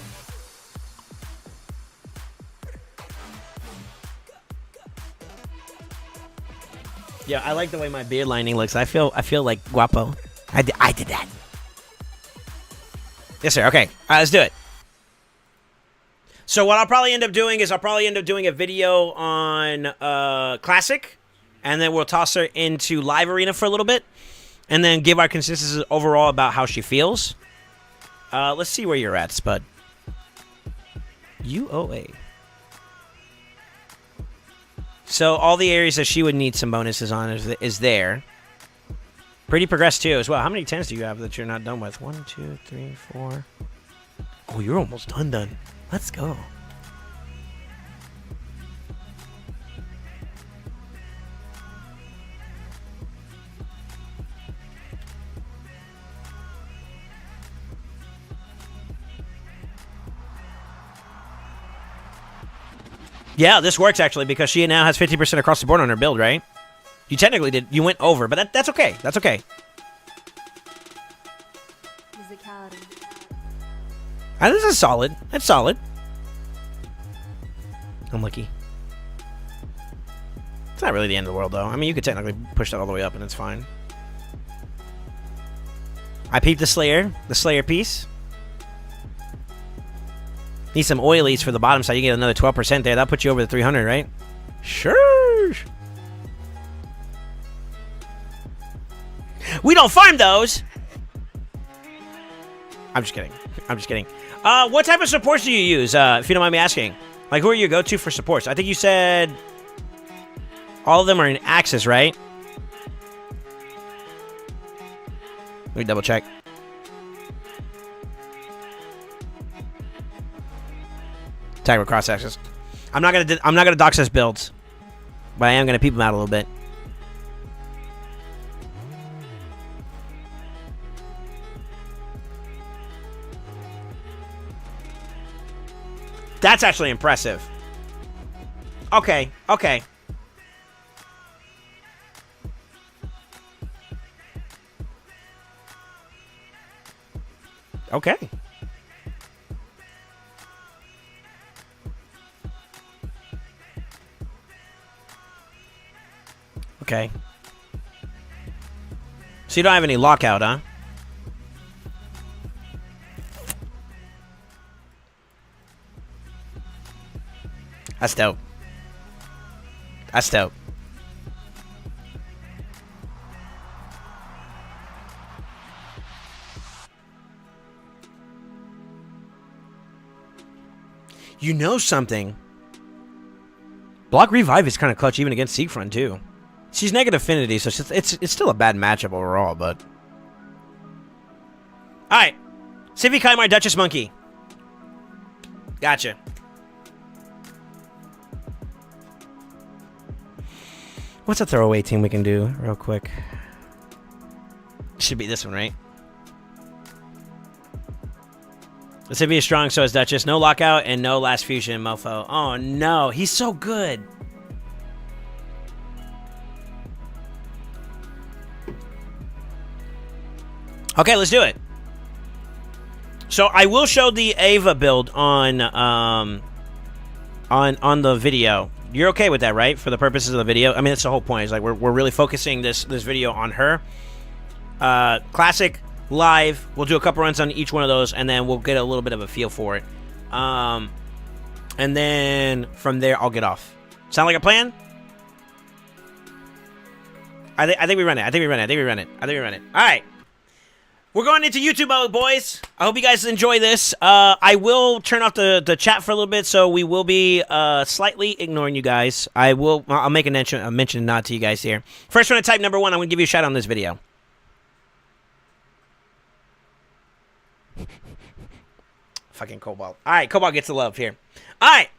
Yeah, I like the way my beard lining looks. I feel like guapo. I did that. Yes, sir. Okay. All right, let's do it. So what I'll probably end up doing is a video on Classic, and then we'll toss her into Live Arena for a little bit, and then give our consensus overall about how she feels. Let's see where you're at, Spud. UOA. So all the areas that she would need some bonuses on is there. Pretty progressed too as well. How many 10s do you have that you're not done with? 1, 2, 3, 4. Oh, you're almost done. Let's go. Yeah, this works actually because she now has 50% across the board on her build, right? You technically did. You went over, but that's okay. That's okay. Physicality. This is solid. That's solid. I'm lucky. It's not really the end of the world, though. I mean, you could technically push that all the way up, and it's fine. I peeped the Slayer piece. Need some oilies for the bottom side. You get another 12% there. That'll put you over the 300, right? Sure. We don't farm those. I'm just kidding. What type of supports do you use, if you don't mind me asking? Like, who are your go-to for supports? I think you said all of them are in Axis, right? Let me double check. Tag with cross axis. I'm not gonna dox this builds, but I am gonna peep them out a little bit. That's actually impressive. Okay. Okay. Okay. So you don't have any lockout, huh? That's dope. That's dope. You know something? Block Revive is kind of clutch even against Seafront, too. She's negative affinity, so it's still a bad matchup overall, but... Alright. Civi Kaimar, Duchess Monkey. Gotcha. What's a throwaway team we can do real quick? Should be this one, right? Civi is strong, so is Duchess. No lockout and no last fusion, mofo. Oh, no. He's so good. Okay, let's do it. So I will show the Ava build on the video. You're okay with that, right? For the purposes of the video. I mean, that's the whole point. Is like we're really focusing this video on her. Classic, live. We'll do a couple runs on each one of those, and then we'll get a little bit of a feel for it. And then from there, I'll get off. Sound like a plan? I think we run it. I think we run it. All right. We're going into YouTube mode, boys. I hope you guys enjoy this. I will turn off the chat for a little bit, so we will be slightly ignoring you guys. I'll make a mention nod to you guys here. First one to type number 1, I'm going to give you a shout out on this video. Fucking Cobalt. All right, Cobalt gets the love here. All right.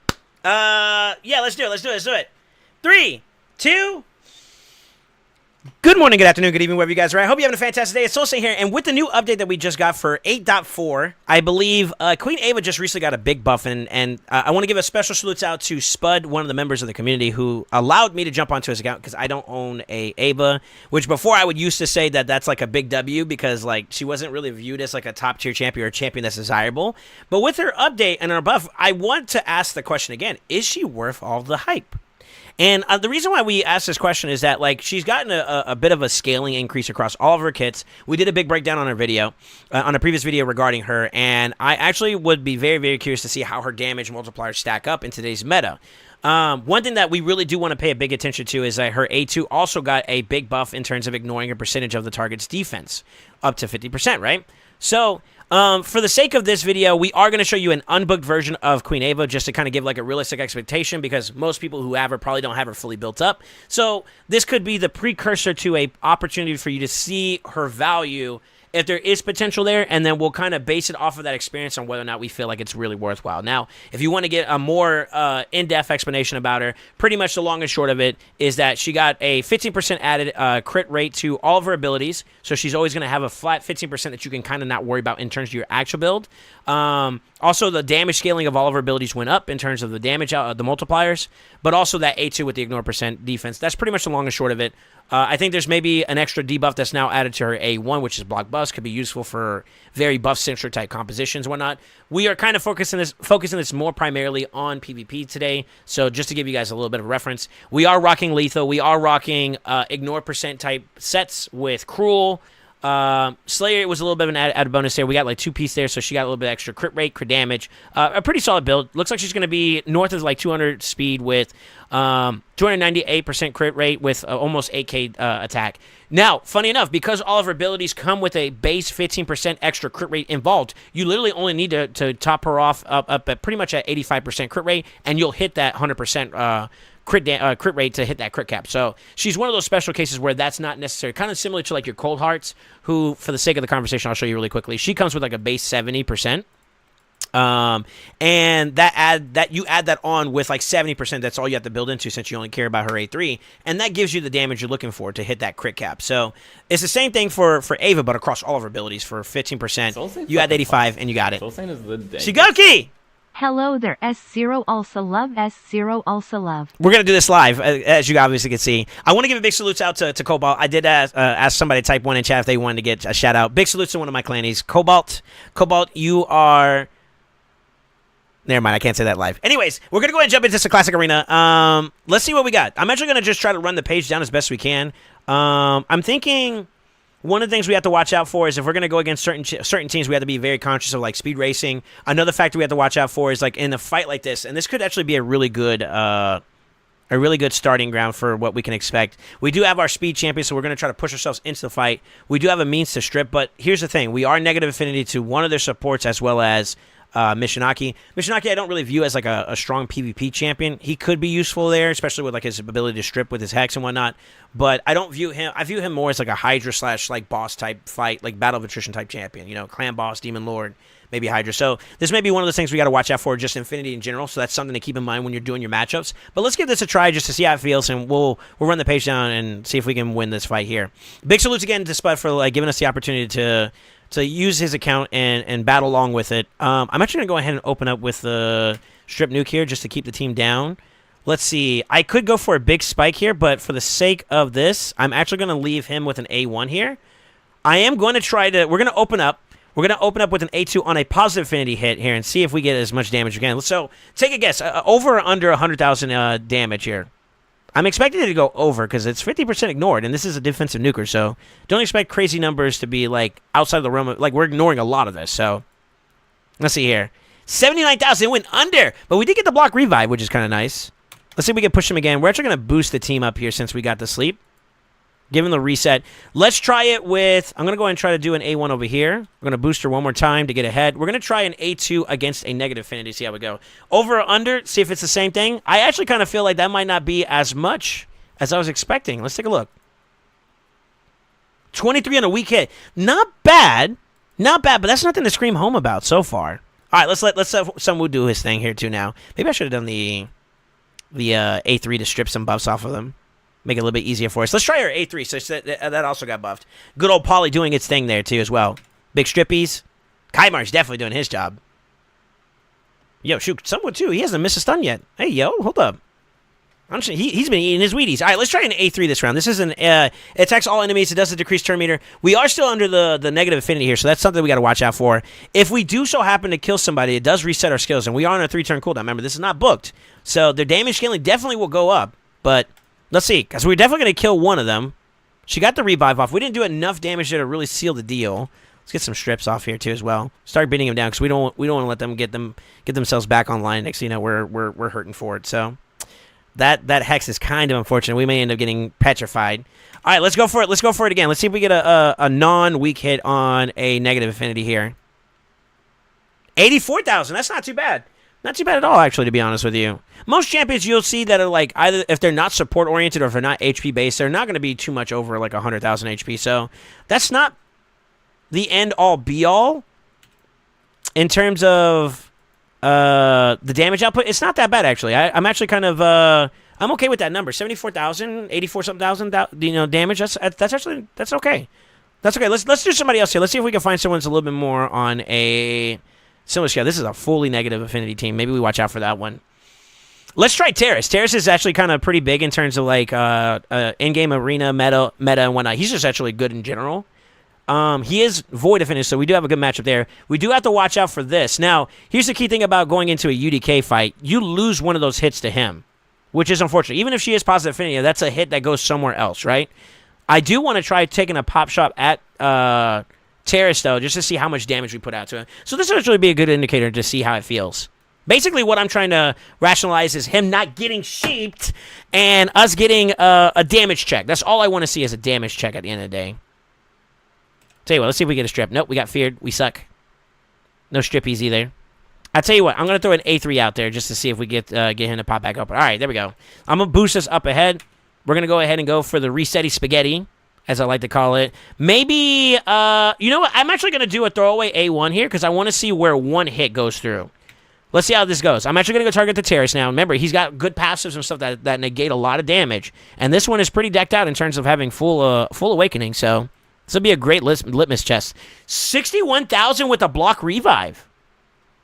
Yeah, let's do it. 3, 2... Good morning, good afternoon, good evening, wherever you guys are at. I hope you're having a fantastic day. It's Soulstain here, and with the new update that we just got for 8.4, I believe Queen Ava just recently got a big buff, and I want to give a special salute out to Spud, one of the members of the community, who allowed me to jump onto his account because I don't own a Ava, which before I would used to say that that's like a big W because like she wasn't really viewed as like a top-tier champion or a champion that's desirable. But with her update and her buff, I want to ask the question again, is she worth all the hype? And the reason why we asked this question is that, like, she's gotten a bit of a scaling increase across all of her kits. We did a big breakdown on her video, on a previous video regarding her, and I actually would be very, very curious to see how her damage multipliers stack up in today's meta. One thing that we really do want to pay a big attention to is that her A2 also got a big buff in terms of ignoring a percentage of the target's defense, up to 50%, right? So... for the sake of this video, we are going to show you an unbooked version of Queen Ava just to kind of give like a realistic expectation because most people who have her probably don't have her fully built up. So this could be the precursor to a opportunity for you to see her value if there is potential there, and then we'll kind of base it off of that experience on whether or not we feel like it's really worthwhile. Now, if you want to get a more in-depth explanation about her, pretty much the long and short of it is that she got a 15% added crit rate to all of her abilities, so she's always going to have a flat 15% that you can kind of not worry about in terms of your actual build. Also, the damage scaling of all of her abilities went up in terms of the damage the multipliers, but also that A2 with the ignore percent defense. That's pretty much the long and short of it. I think there's maybe an extra debuff that's now added to her A1, which is Block Bust. Could be useful for very buff-centric type compositions and whatnot. We are kind of focusing this more primarily on PvP today, so just to give you guys a little bit of reference, we are rocking Lethal. We are rocking ignore percent type sets with Cruel. Slayer was a little bit of an added bonus there. We got like 2-piece there, so she got a little bit extra crit rate, crit damage. A pretty solid build. Looks like she's going to be north of like 200 speed with 298% crit rate with almost 8k attack. Now, funny enough, because all of her abilities come with a base 15% extra crit rate involved, you literally only need to top her off up at pretty much at 85% crit rate, and you'll hit that 100% crit rate to hit that crit cap. So she's one of those special cases where that's not necessary. Kind of similar to like your Cold Hearts, who, for the sake of the conversation, I'll show you really quickly. She comes with like a base 70%. And you add that on with like 70%. That's all you have to build into since you only care about her A3, and that gives you the damage you're looking for to hit that crit cap. So it's the same thing for Ava, but across all of her abilities for 15%. You add 85, and you got it. Soulstain is the dang. Shigoki! Hello there, S0 also love, S0 also love. We're going to do this live, as you obviously can see. I want to give a big salute out to Cobalt. I did ask somebody to type 1 in chat if they wanted to get a shout out. Big salutes to one of my clannies. Cobalt, you are... Never mind, I can't say that live. Anyways, we're going to go ahead and jump into some Classic Arena. Let's see what we got. I'm actually going to just try to run the page down as best we can. I'm thinking... One of the things we have to watch out for is if we're going to go against certain teams, we have to be very conscious of, like, speed racing. Another factor we have to watch out for is, like, in a fight like this, and this could actually be a really good starting ground for what we can expect. We do have our speed champion, so we're going to try to push ourselves into the fight. We do have a means to strip, but here's the thing. We are negative affinity to one of their supports as well as Mishinaki. Mishinaki I don't really view as like a strong PvP champion. He could be useful there, especially with like his ability to strip with his hex and whatnot. But I don't view him. I view him more as like a Hydra / like boss type fight, like battle of attrition type champion. You know, clan boss, demon lord, maybe Hydra. So this may be one of the things we got to watch out for, just Infinity in general. So that's something to keep in mind when you're doing your matchups. But let's give this a try just to see how it feels, and we'll run the page down and see if we can win this fight here. Big salutes again to Spud for like giving us the opportunity to use his account and battle along with it. I'm actually going to go ahead and open up with the strip nuke here just to keep the team down. Let's see. I could go for a big spike here, but for the sake of this, I'm actually going to leave him with an A1 here. I am going to try to... We're going to open up. We're going to open up with an A2 on a positive affinity hit here and see if we get as much damage again. So take a guess. Over or under 100,000 damage here. I'm expecting it to go over because it's 50% ignored, and this is a defensive nuker, so don't expect crazy numbers to be, like, outside of the realm of... Like, we're ignoring a lot of this, so... Let's see here. 79,000 went under, but we did get the block revive, which is kind of nice. Let's see if we can push him again. We're actually going to boost the team up here since we got the sleep. Give him the reset. Let's try it with... I'm going to go ahead and try to do an A1 over here. We're going to boost her one more time to get ahead. We're going to try an A2 against a negative affinity, see how we go. Over or under, see if it's the same thing. I actually kind of feel like that might not be as much as I was expecting. Let's take a look. 23 on a weak hit. Not bad. Not bad, but that's nothing to scream home about so far. All right, let's let Sunwoo do his thing here too now. Maybe I should have done the A3 to strip some buffs off of them. Make it a little bit easier for us. Let's try our A3. So that also got buffed. Good old Polly doing its thing there, too, as well. Big strippies. Kaimar's definitely doing his job. Yo, shoot. Someone, too. He hasn't missed a stun yet. Hey, yo, hold up. He's been eating his Wheaties. All right, let's try an A3 this round. This is it attacks all enemies. It does a decreased turn meter. We are still under the negative affinity here, so that's something we got to watch out for. If we do so happen to kill somebody, it does reset our skills, and we are on a 3-turn cooldown. Remember, this is not booked. So their damage scaling definitely will go up, but... Let's see, because we're definitely going to kill one of them. She got the revive off. We didn't do enough damage there to really seal the deal. Let's get some strips off here, too, as well. Start beating them down, because we don't want to let them get themselves back online. Next thing you know, we're hurting for it. So that hex is kind of unfortunate. We may end up getting petrified. All right, let's go for it. Let's go for it again. Let's see if we get a non-weak hit on a negative affinity here. 84,000. That's not too bad. Not too bad at all, actually, to be honest with you. Most champions you'll see that are like either if they're not support-oriented or if they're not HP-based, they're not going to be too much over like 100,000 HP. So that's not the end-all, be-all in terms of the damage output. It's not that bad, actually. I'm actually kind of I'm okay with that number. 74,000, 84-something thousand, damage. That's okay. That's okay. Let's do somebody else here. Let's see if we can find someone that's a little bit more on a similar scale. This is a fully negative affinity team. Maybe we watch out for that one. Let's try Terrace. Terrace is actually kind of pretty big in terms of like in-game arena meta and whatnot. He's just actually good in general. He is void affinity, so we do have a good matchup there. We do have to watch out for this. Now, here's the key thing about going into a UDK fight. You lose one of those hits to him, which is unfortunate. Even if she is positive affinity, that's a hit that goes somewhere else, right? I do want to try taking a pop shot at Terrace, though, just to see how much damage we put out to him. So this would actually be a good indicator to see how it feels. Basically, what I'm trying to rationalize is him not getting sheeped and us getting a damage check. That's all I want to see is a damage check at the end of the day. Tell you what, let's see if we get a strip. Nope, we got feared. We suck. No strippies either. I'll tell you what, I'm going to throw an A3 out there just to see if we get him to pop back up. All right, there we go. I'm going to boost us up ahead. We're going to go ahead and go for the resetty spaghetti, as I like to call it. Maybe, you know what? I'm actually going to do a throwaway A1 here because I want to see where one hit goes through. Let's see how this goes. I'm actually going to go target the Terrace now. Remember, he's got good passives and stuff that negate a lot of damage. And this one is pretty decked out in terms of having full awakening. So this will be a great litmus test. 61,000 with a block revive.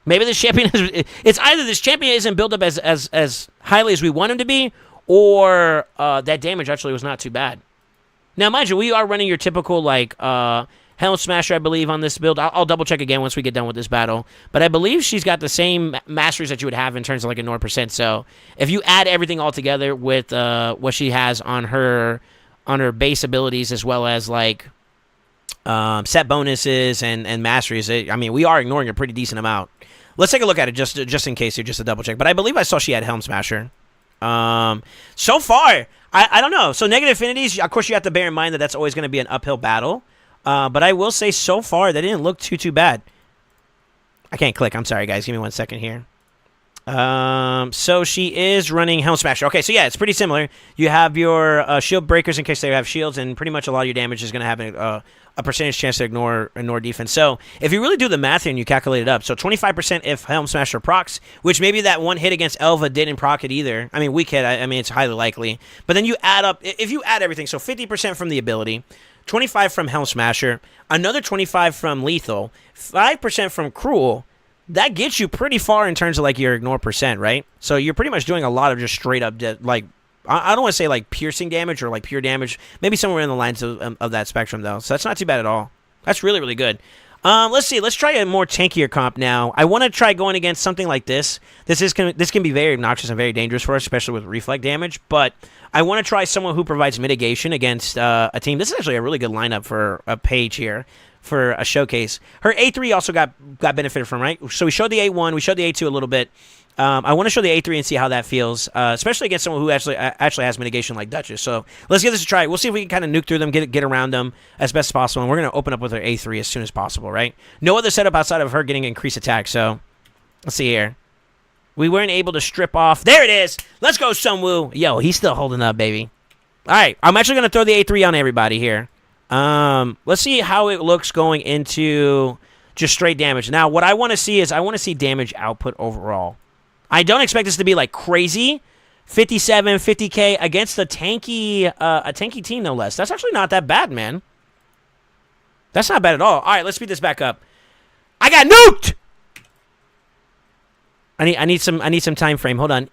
Maybe this champion is, it's either this champion isn't built up as highly as we want him to be, or that damage actually was not too bad. Now, mind you, we are running your typical, like, Helm Smasher, I believe, on this build. I'll double-check again once we get done with this battle. But I believe she's got the same masteries that you would have in terms of, like, a Nord percent. So if you add everything all together with what she has on her base abilities, as well as, like, set bonuses and masteries, I mean, we are ignoring a pretty decent amount. Let's take a look at it just in case here, just to double-check. But I believe I saw she had Helm Smasher. So far, I don't know. So negative affinities, of course, you have to bear in mind that that's always going to be an uphill battle. But I will say so far that didn't look too bad. I can't click. I'm sorry, guys. Give me 1 second here. So she is running Helm Smasher. Okay, so yeah, it's pretty similar. You have your shield breakers in case they have shields, and pretty much a lot of your damage is going to have a percentage chance to ignore defense. So if you really do the math here and you calculate it up, so 25% if Helm Smasher procs, which maybe that one hit against Elva didn't proc it either. I mean, weak hit, I mean, it's highly likely. But then you add up, if you add everything, so 50% from the ability, 25 from Helm Smasher, another 25 from Lethal, 5% from Cruel, that gets you pretty far in terms of, like, your ignore percent, right? So you're pretty much doing a lot of just straight up, like, I don't want to say, like, piercing damage or, like, pure damage. Maybe somewhere in the lines of that spectrum, though. So that's not too bad at all. That's really, really good. Let's see. Let's try a more tankier comp now. I want to try going against something like this. This can be very obnoxious and very dangerous for us, especially with reflect damage. But I want to try someone who provides mitigation against a team. This is actually a really good lineup for a page here, for a showcase. Her A3 also got benefited from, right? So we showed the A1, we showed the A2 a little bit. I want to show the A3 and see how that feels, especially against someone who actually has mitigation like Duchess. So let's give this a try. We'll see if we can kind of nuke through them, get around them as best as possible, and we're going to open up with her A3 as soon as possible, right? No other setup outside of her getting increased attack, so let's see here. We weren't able to strip off. There it is! Let's go, Sunwoo! Yo, he's still holding up, baby. All right, I'm actually going to throw the A3 on everybody here. Let's see how it looks going into just straight damage. Now, what I want to see is I want to see damage output overall. I don't expect this to be like crazy. 57, 50k against a tanky team, no less. That's actually not that bad, man. That's not bad at all. All right, let's speed this back up. I got nuked. I need some time frame. Hold on.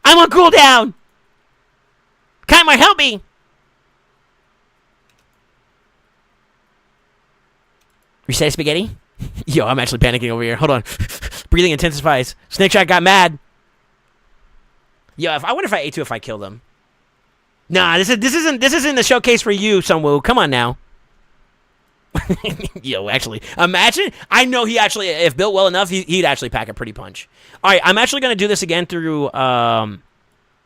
I'm on cooldown. Kaimer, help me. Reset spaghetti. Yo, I'm actually panicking over here. Hold on. Breathing intensifies. Snake Shot got mad. Yo, I wonder if I A2 if I kill them. Nah, this isn't the showcase for you, Sunwoo. Come on now. Yo, actually, imagine. I know he actually, if built well enough, he'd actually pack a pretty punch. All right, I'm actually gonna do this again through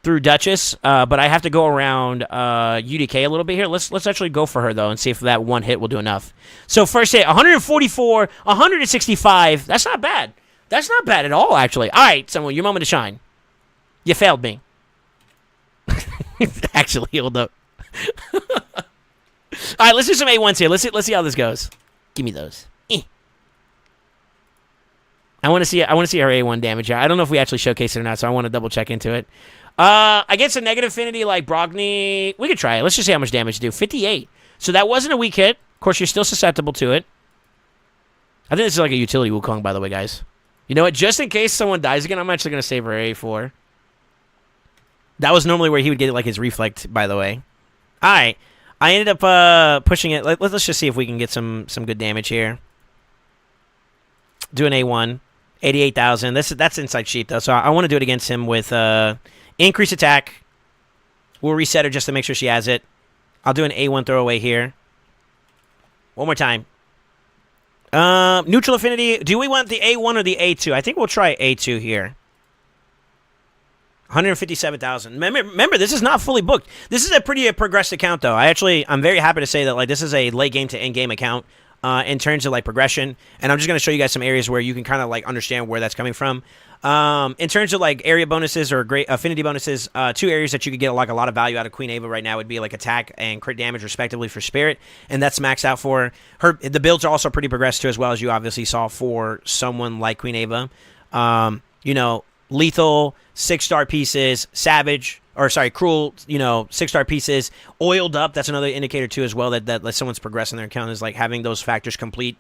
Duchess, but I have to go around UDK a little bit here. Let's actually go for her though and see if that one hit will do enough. So first hit, 144, 165. That's not bad. That's not bad at all, actually. All right, someone, your moment to shine. You failed me. Actually, hold up. All right, let's do some A1s here. Let's see how this goes. Give me those. I want to see her A1 damage. I don't know if we actually showcase it or not, so I want to double check into it. Against a negative affinity like Brogni, we could try it. Let's just see how much damage to do. 58. So that wasn't a weak hit. Of course, you're still susceptible to it. I think this is like a utility Wukong, by the way, guys. You know what? Just in case someone dies again, I'm actually going to save her A4. That was normally where he would get like his reflect, by the way. All right. I ended up pushing it. Let's just see if we can get some good damage here. Do an A1. 88,000. That's inside sheet, though, so I want to do it against him with increased attack. We'll reset her just to make sure she has it. I'll do an A1 throwaway here. One more time. Neutral affinity. Do we want the A1 or the A2? I think we'll try A2 here. 157,000. Remember, this is not fully booked. This is a pretty progressed account, though. I'm very happy to say that like this is a late game to end game account in terms of like progression. And I'm just going to show you guys some areas where you can kind of like understand where that's coming from. In terms of like area bonuses or great affinity bonuses, 2 areas that you could get like a lot of value out of Queen Ava right now would be like attack and crit damage respectively for Spirit, and that's maxed out for her. The builds are also pretty progressed too, as well, as you obviously saw for someone like Queen Ava. You know, lethal 6-star pieces, cruel, 6-star pieces, oiled up. That's another indicator too, as well, that someone's progressing their account is like having those factors complete.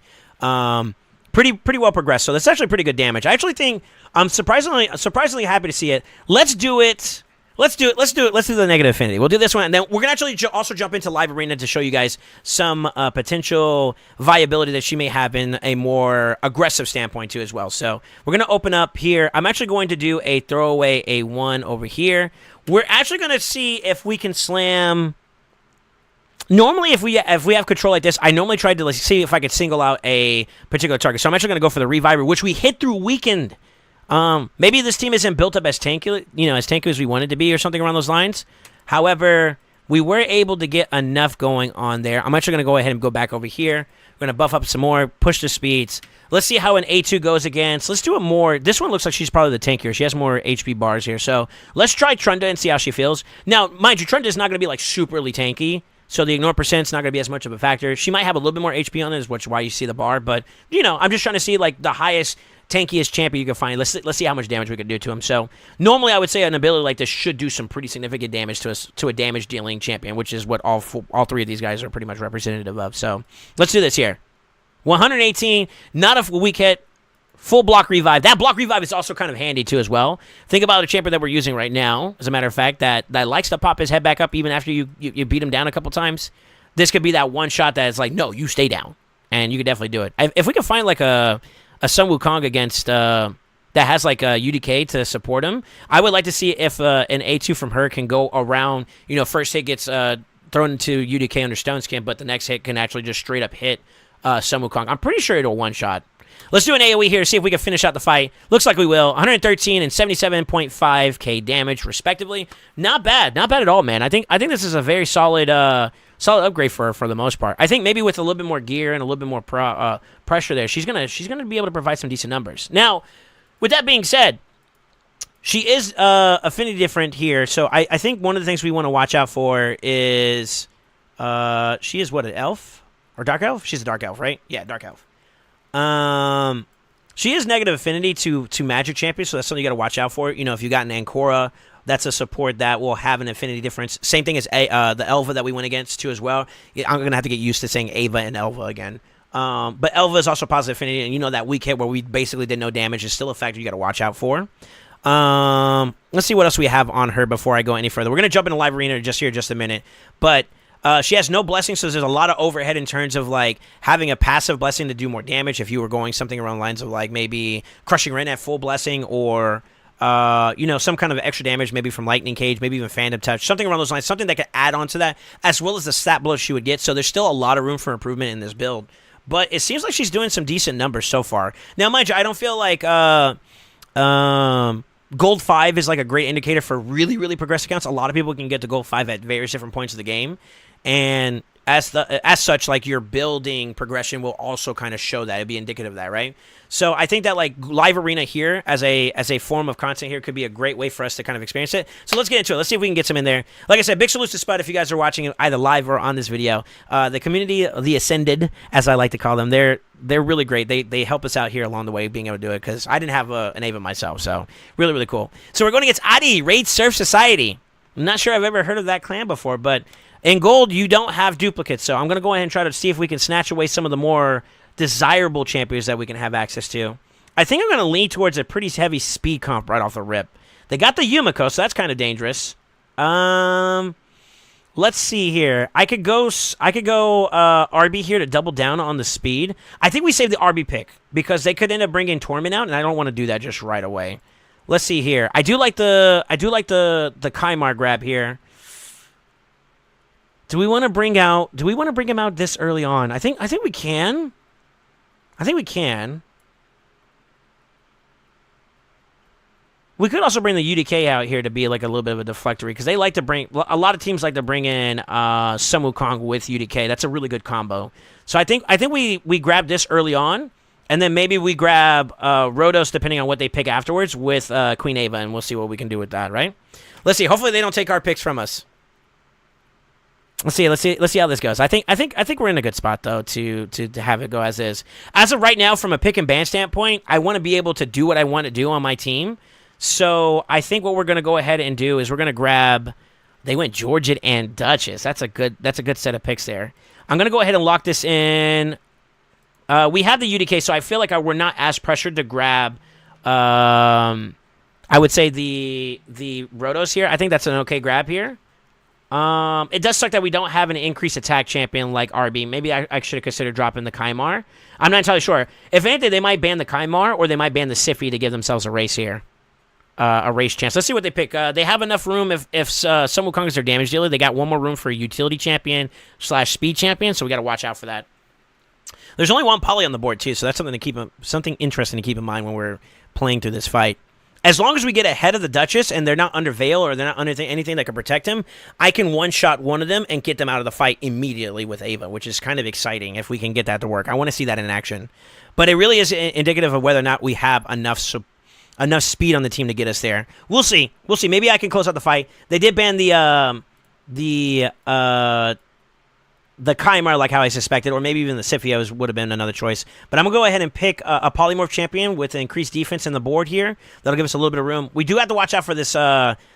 pretty well progressed. So that's actually pretty good damage. I actually think I'm surprisingly happy to see it. Let's do it. Let's do the negative affinity. We'll do this one, and then we're gonna actually also jump into Live Arena to show you guys some potential viability that she may have in a more aggressive standpoint too as well. So we're gonna open up here. I'm actually going to do a throwaway A1 over here. We're actually gonna see if we can slam. Normally, if we have control like this, I normally try to see if I could single out a particular target. So I'm actually gonna go for the Reviver, which we hit through Weakened. Maybe this team isn't built up as tanky, as tanky as we wanted to be or something around those lines. However, we were able to get enough going on there. I'm actually going to go ahead and go back over here. We're going to buff up some more, push the speeds. Let's see how an A2 goes against. Let's do it more. This one looks like she's probably the tankier. She has more HP bars here. So let's try Trunda and see how she feels. Now, mind you, Trunda is not going to be like superly tanky. So the ignore percent's not going to be as much of a factor. She might have a little bit more HP on it, which is why you see the bar. But, I'm just trying to see like the highest tankiest champion you can find. Let's see how much damage we can do to him. So normally I would say an ability like this should do some pretty significant damage to a damage dealing champion, which is what all three of these guys are pretty much representative of. So let's do this here. 118, not a weak hit, full block revive. That block revive is also kind of handy too as well. Think about a champion that we're using right now, as a matter of fact, that likes to pop his head back up even after you beat him down a couple times. This could be that one shot that is like, no, you stay down. And you could definitely do it. If we could find like a Sun Wukong against that has like a UDK to support him, I would like to see if an A2 from her can go around. First hit gets thrown into UDK under Stone Skin, but the next hit can actually just straight up hit Sun Wukong. I'm pretty sure it'll one shot. Let's do an AoE here to see if we can finish out the fight. Looks like we will. 113 and 77.5k damage, respectively. Not bad at all, man. I think this is a very solid upgrade for her for the most part. I think maybe with a little bit more gear and a little bit more pressure there, she's gonna be able to provide some decent numbers. Now, with that being said, she is affinity different here, so I think one of the things we want to watch out for is she is what, an elf or dark elf? She's a dark elf, right? Yeah, dark elf. She is negative affinity to magic champions, so that's something you got to watch out for. If you got an Ancora, that's a support that will have an affinity difference. Same thing as the Elva that we went against too as well. I'm going to have to get used to saying Ava and Elva again. But Elva is also positive affinity, and that weak hit where we basically did no damage is still a factor you got to watch out for. Let's see what else we have on her before I go any further. We're going to jump into Live Arena just a minute. But she has no blessing, so there's a lot of overhead in terms of like having a passive blessing to do more damage if you were going something around the lines of like maybe Crushing Ren at full blessing or some kind of extra damage, maybe from Lightning Cage, maybe even Phantom Touch, something around those lines, something that could add on to that, as well as the stat blow she would get. So there's still a lot of room for improvement in this build. But it seems like she's doing some decent numbers so far. Now, mind you, I don't feel like Gold 5 is like a great indicator for really, really progressive accounts. A lot of people can get to Gold 5 at various different points of the game. And as such, like your building progression will also kind of show that. It'd be indicative of that, right? So I think that like Live Arena here as a form of content here could be a great way for us to kind of experience it. So let's get into it. Let's see if we can get some in there. Like I said, big salute to Spud if you guys are watching it either live or on this video. The community, the Ascended, as I like to call them, they're really great. They help us out here along the way being able to do it because I didn't have an Ava myself. So really, really cool. So we're going against Adi, Raid Surf Society. I'm not sure I've ever heard of that clan before, but in gold, you don't have duplicates, so I'm going to go ahead and try to see if we can snatch away some of the more desirable champions that we can have access to. I think I'm going to lean towards a pretty heavy speed comp right off the rip. They got the Yumiko, so that's kind of dangerous. Let's see here. I could go RB here to double down on the speed. I think we save the RB pick because they could end up bringing Torment out, and I don't want to do that just right away. Let's see here. I do like the Kaimar grab here. Do we want to bring him out this early on? I think we can. We could also bring the UDK out here to be like a little bit of a deflectory because they like to bring a lot of teams like to bring in Sun Wukong with UDK. That's a really good combo. So I think we grab this early on, and then maybe we grab Rhodos depending on what they pick afterwards with Queen Ava, and we'll see what we can do with that. Right? Let's see. Hopefully they don't take our picks from us. Let's see how this goes. I think we're in a good spot though to have it go as is. As of right now, from a pick and ban standpoint, I want to be able to do what I want to do on my team. So I think what we're gonna go ahead and do is we're gonna grab. They went Georgette and Duchess. That's a good set of picks there. I'm gonna go ahead and lock this in. We have the UDK, so I feel like we're not as pressured to grab. I would say the Rotos here. I think that's an okay grab here. It does suck that we don't have an increased attack champion like RB. Maybe I should have considered dropping the Kaimar. I'm not entirely sure. If anything, they might ban the Kaimar or they might ban the Siffy to give themselves a race here. A race chance. Let's see what they pick. They have enough room if Sun Wukong is their damage dealer. They got one more room for a utility champion / speed champion, so we got to watch out for that. There's only one poly on the board, too, so that's something interesting to keep in mind when we're playing through this fight. As long as we get ahead of the Duchess and they're not under Veil or they're not under anything that can protect him, I can one-shot one of them and get them out of the fight immediately with Ava, which is kind of exciting if we can get that to work. I want to see that in action. But it really is indicative of whether or not we have enough speed on the team to get us there. We'll see. Maybe I can close out the fight. They did ban the Kaimar, like how I suspected, or maybe even the Siphios would have been another choice. But I'm going to go ahead and pick a Polymorph champion with increased defense in the board here. That'll give us a little bit of room. We do have to watch out for this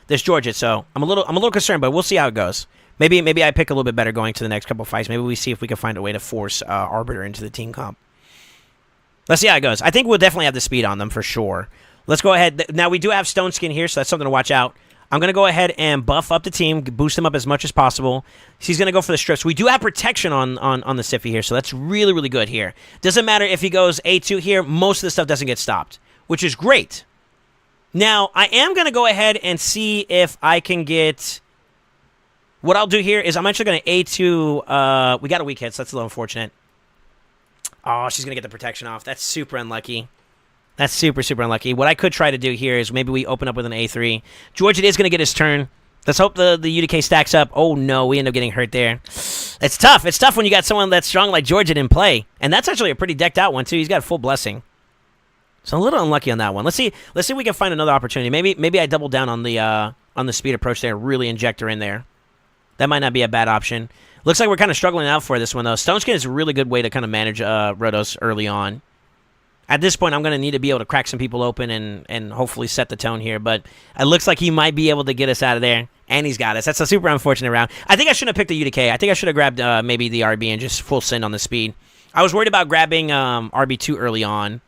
Georgette, so I'm a little concerned, but we'll see how it goes. Maybe I pick a little bit better going to the next couple fights. Maybe we see if we can find a way to force Arbiter into the team comp. Let's see how it goes. I think we'll definitely have the speed on them for sure. Let's go ahead. Now, we do have Stone Skin here, so that's something to watch out. I'm going to go ahead and buff up the team, boost them up as much as possible. He's going to go for the strips. We do have protection on the Siffy here, so that's really, really good here. Doesn't matter if he goes A2 here. Most of the stuff doesn't get stopped, which is great. Now, I am going to go ahead and see if I can get... What I'll do here is I'm actually going to A2... we got a weak hit, so that's a little unfortunate. Oh, she's going to get the protection off. That's super unlucky. That's super, super unlucky. What I could try to do here is maybe we open up with an A3. Georgette is going to get his turn. Let's hope the UDK stacks up. Oh, no, we end up getting hurt there. It's tough. It's tough when you got someone that's strong like Georgette in play. And that's actually a pretty decked out one, too. He's got a full blessing. So a little unlucky on that one. Let's see if we can find another opportunity. Maybe I double down on the speed approach there, really inject her in there. That might not be a bad option. Looks like we're kind of struggling out for this one, though. Stone Skin is a really good way to kind of manage Rotos early on. At this point, I'm going to need to be able to crack some people open and hopefully set the tone here. But it looks like he might be able to get us out of there. And he's got us. That's a super unfortunate round. I think I shouldn't have picked the UDK. I think I should have grabbed maybe the RB and just full send on the speed. I was worried about grabbing RB too early on.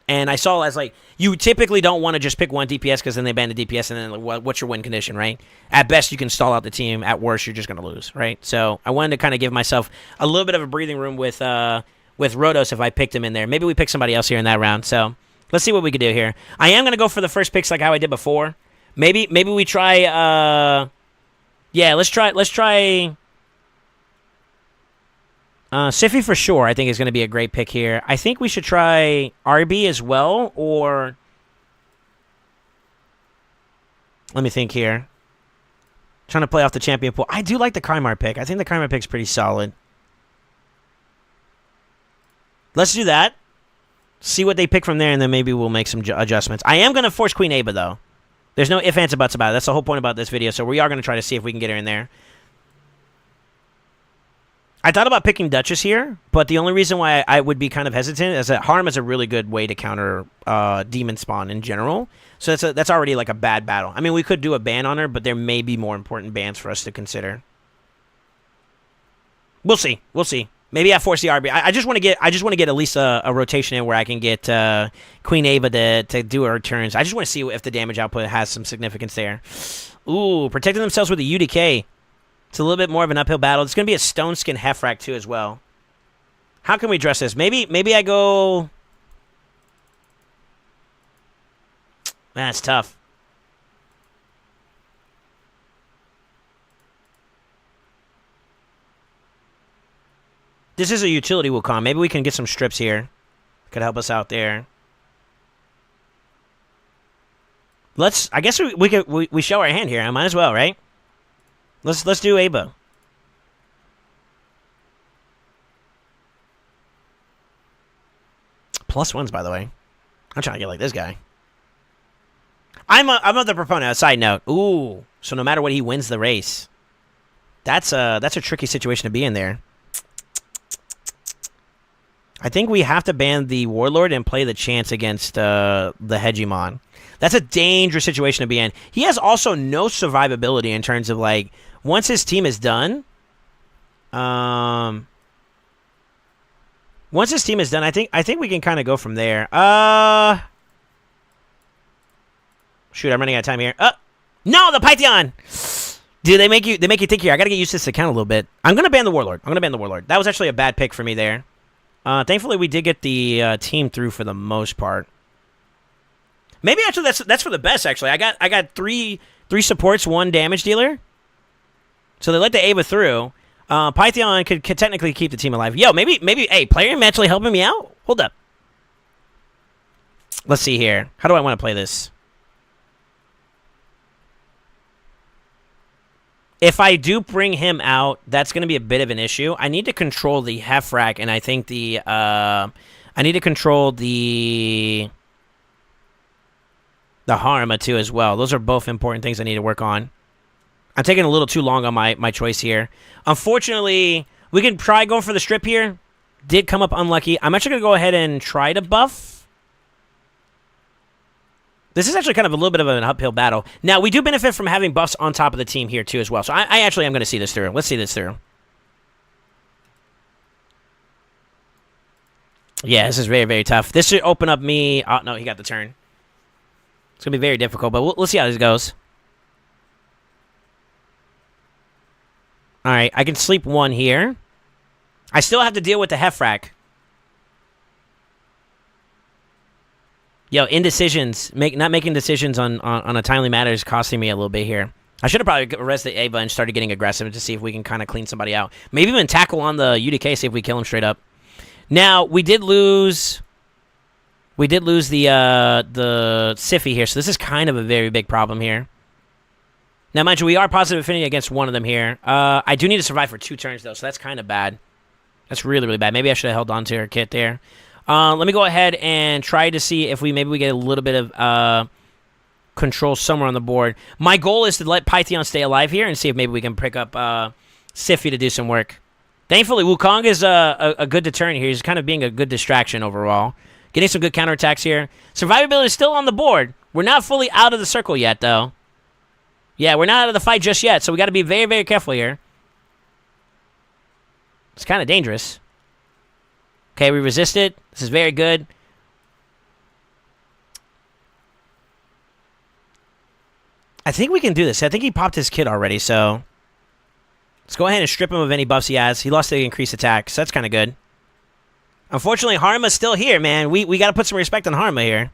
And I saw as like, you typically don't want to just pick one DPS because then they ban the DPS and then like, what's your win condition, right? At best, you can stall out the team. At worst, you're just going to lose, right? So I wanted to kind of give myself a little bit of a breathing room with Rotos if I picked him in there. Maybe we pick somebody else here in that round. So let's see what we can do here. I am going to go for the first picks like how I did before. Maybe we try let's try Siffy for sure. I think is going to be a great pick here. I think we should try RB as well, or let me think here. Trying to play off the champion pool. I do like the Kaimar pick. I think the Kaimar pick's pretty solid. Let's do that. See what they pick from there, and then maybe we'll make some adjustments. I am going to force Queen Ava, though. There's no ifs, ands, or buts about it. That's the whole point about this video, so we are going to try to see if we can get her in there. I thought about picking Duchess here, but the only reason why I would be kind of hesitant is that Harm is a really good way to counter Demon Spawn in general. So that's already like a bad battle. I mean, we could do a ban on her, but there may be more important bans for us to consider. We'll see. We'll see. Maybe I force the RB. I just want to get at least a rotation in where I can get Queen Ava to do her turns. I just want to see if the damage output has some significance there. Ooh, protecting themselves with a UDK. It's a little bit more of an uphill battle. It's going to be a Stone Skin Heffrack too as well. How can we address this? Maybe I go... That's tough. This is a utility Wukong. Maybe we can get some strips here. Could help us out there. I guess we show our hand here. I might as well, right? Let's do Ava. +1s, by the way. I'm trying to get like this guy. I'm of the proponent. A side note. Ooh. So no matter what, he wins the race. That's a tricky situation to be in there. I think we have to ban the Warlord and play the chance against the Hegemon. That's a dangerous situation to be in. He has also no survivability in terms of, like, once his team is done, Once this team is done, I think we can kind of go from there. Shoot, I'm running out of time here. No, the Python. Dude, they make you think here. I gotta get used to this account a little bit. I'm gonna ban the Warlord. That was actually a bad pick for me there. Thankfully, we did get the team through for the most part. Maybe actually that's for the best. Actually, I got three supports, 1 damage dealer. So they let the Ava through. Python could technically keep the team alive. Yo, maybe. Hey, player am actually helping me out. Hold up. Let's see here. How do I want to play this? If I do bring him out, that's going to be a bit of an issue. I need to control the Hefrak, and I think I need to control the Harma too as well. Those are both important things I need to work on. I'm taking a little too long on my choice here. Unfortunately, we can try going for the strip here. Did come up unlucky. I'm actually going to go ahead and try to buff. This is actually kind of a little bit of an uphill battle. Now, we do benefit from having buffs on top of the team here, too, as well. So I actually am going to see this through. Let's see this through. Yeah, this is very, very tough. This should open up me... Oh, no, he got the turn. It's going to be very difficult, but we'll see how this goes. All right, I can sleep 1 here. I still have to deal with the Hefrak. Yo, indecisions, not making decisions on a timely matter is costing me a little bit here. I should have probably arrested Ava and started getting aggressive to see if we can kind of clean somebody out. Maybe even tackle on the UDK, see if we kill him straight up. Now, we did lose the Siffy here, so this is kind of a very big problem here. Now, mind you, we are positive affinity against one of them here. I do need to survive for 2 turns, though, so that's kind of bad. That's really, really bad. Maybe I should have held on to her kit there. Let me go ahead and try to see if we get a little bit of control somewhere on the board. My goal is to let Python stay alive here and see if maybe we can pick up Siffy to do some work. Thankfully, Wukong is a good deterrent here. He's kind of being a good distraction overall. Getting some good counterattacks here. Survivability is still on the board. We're not fully out of the circle yet, though. Yeah, we're not out of the fight just yet, so we got to be very, very careful here. It's kind of dangerous. Okay, we resisted. This is very good. I think we can do this. I think he popped his kit already, so... Let's go ahead and strip him of any buffs he has. He lost the increased attack, so that's kind of good. Unfortunately, Harma's still here, man. We got to put some respect on Harma here.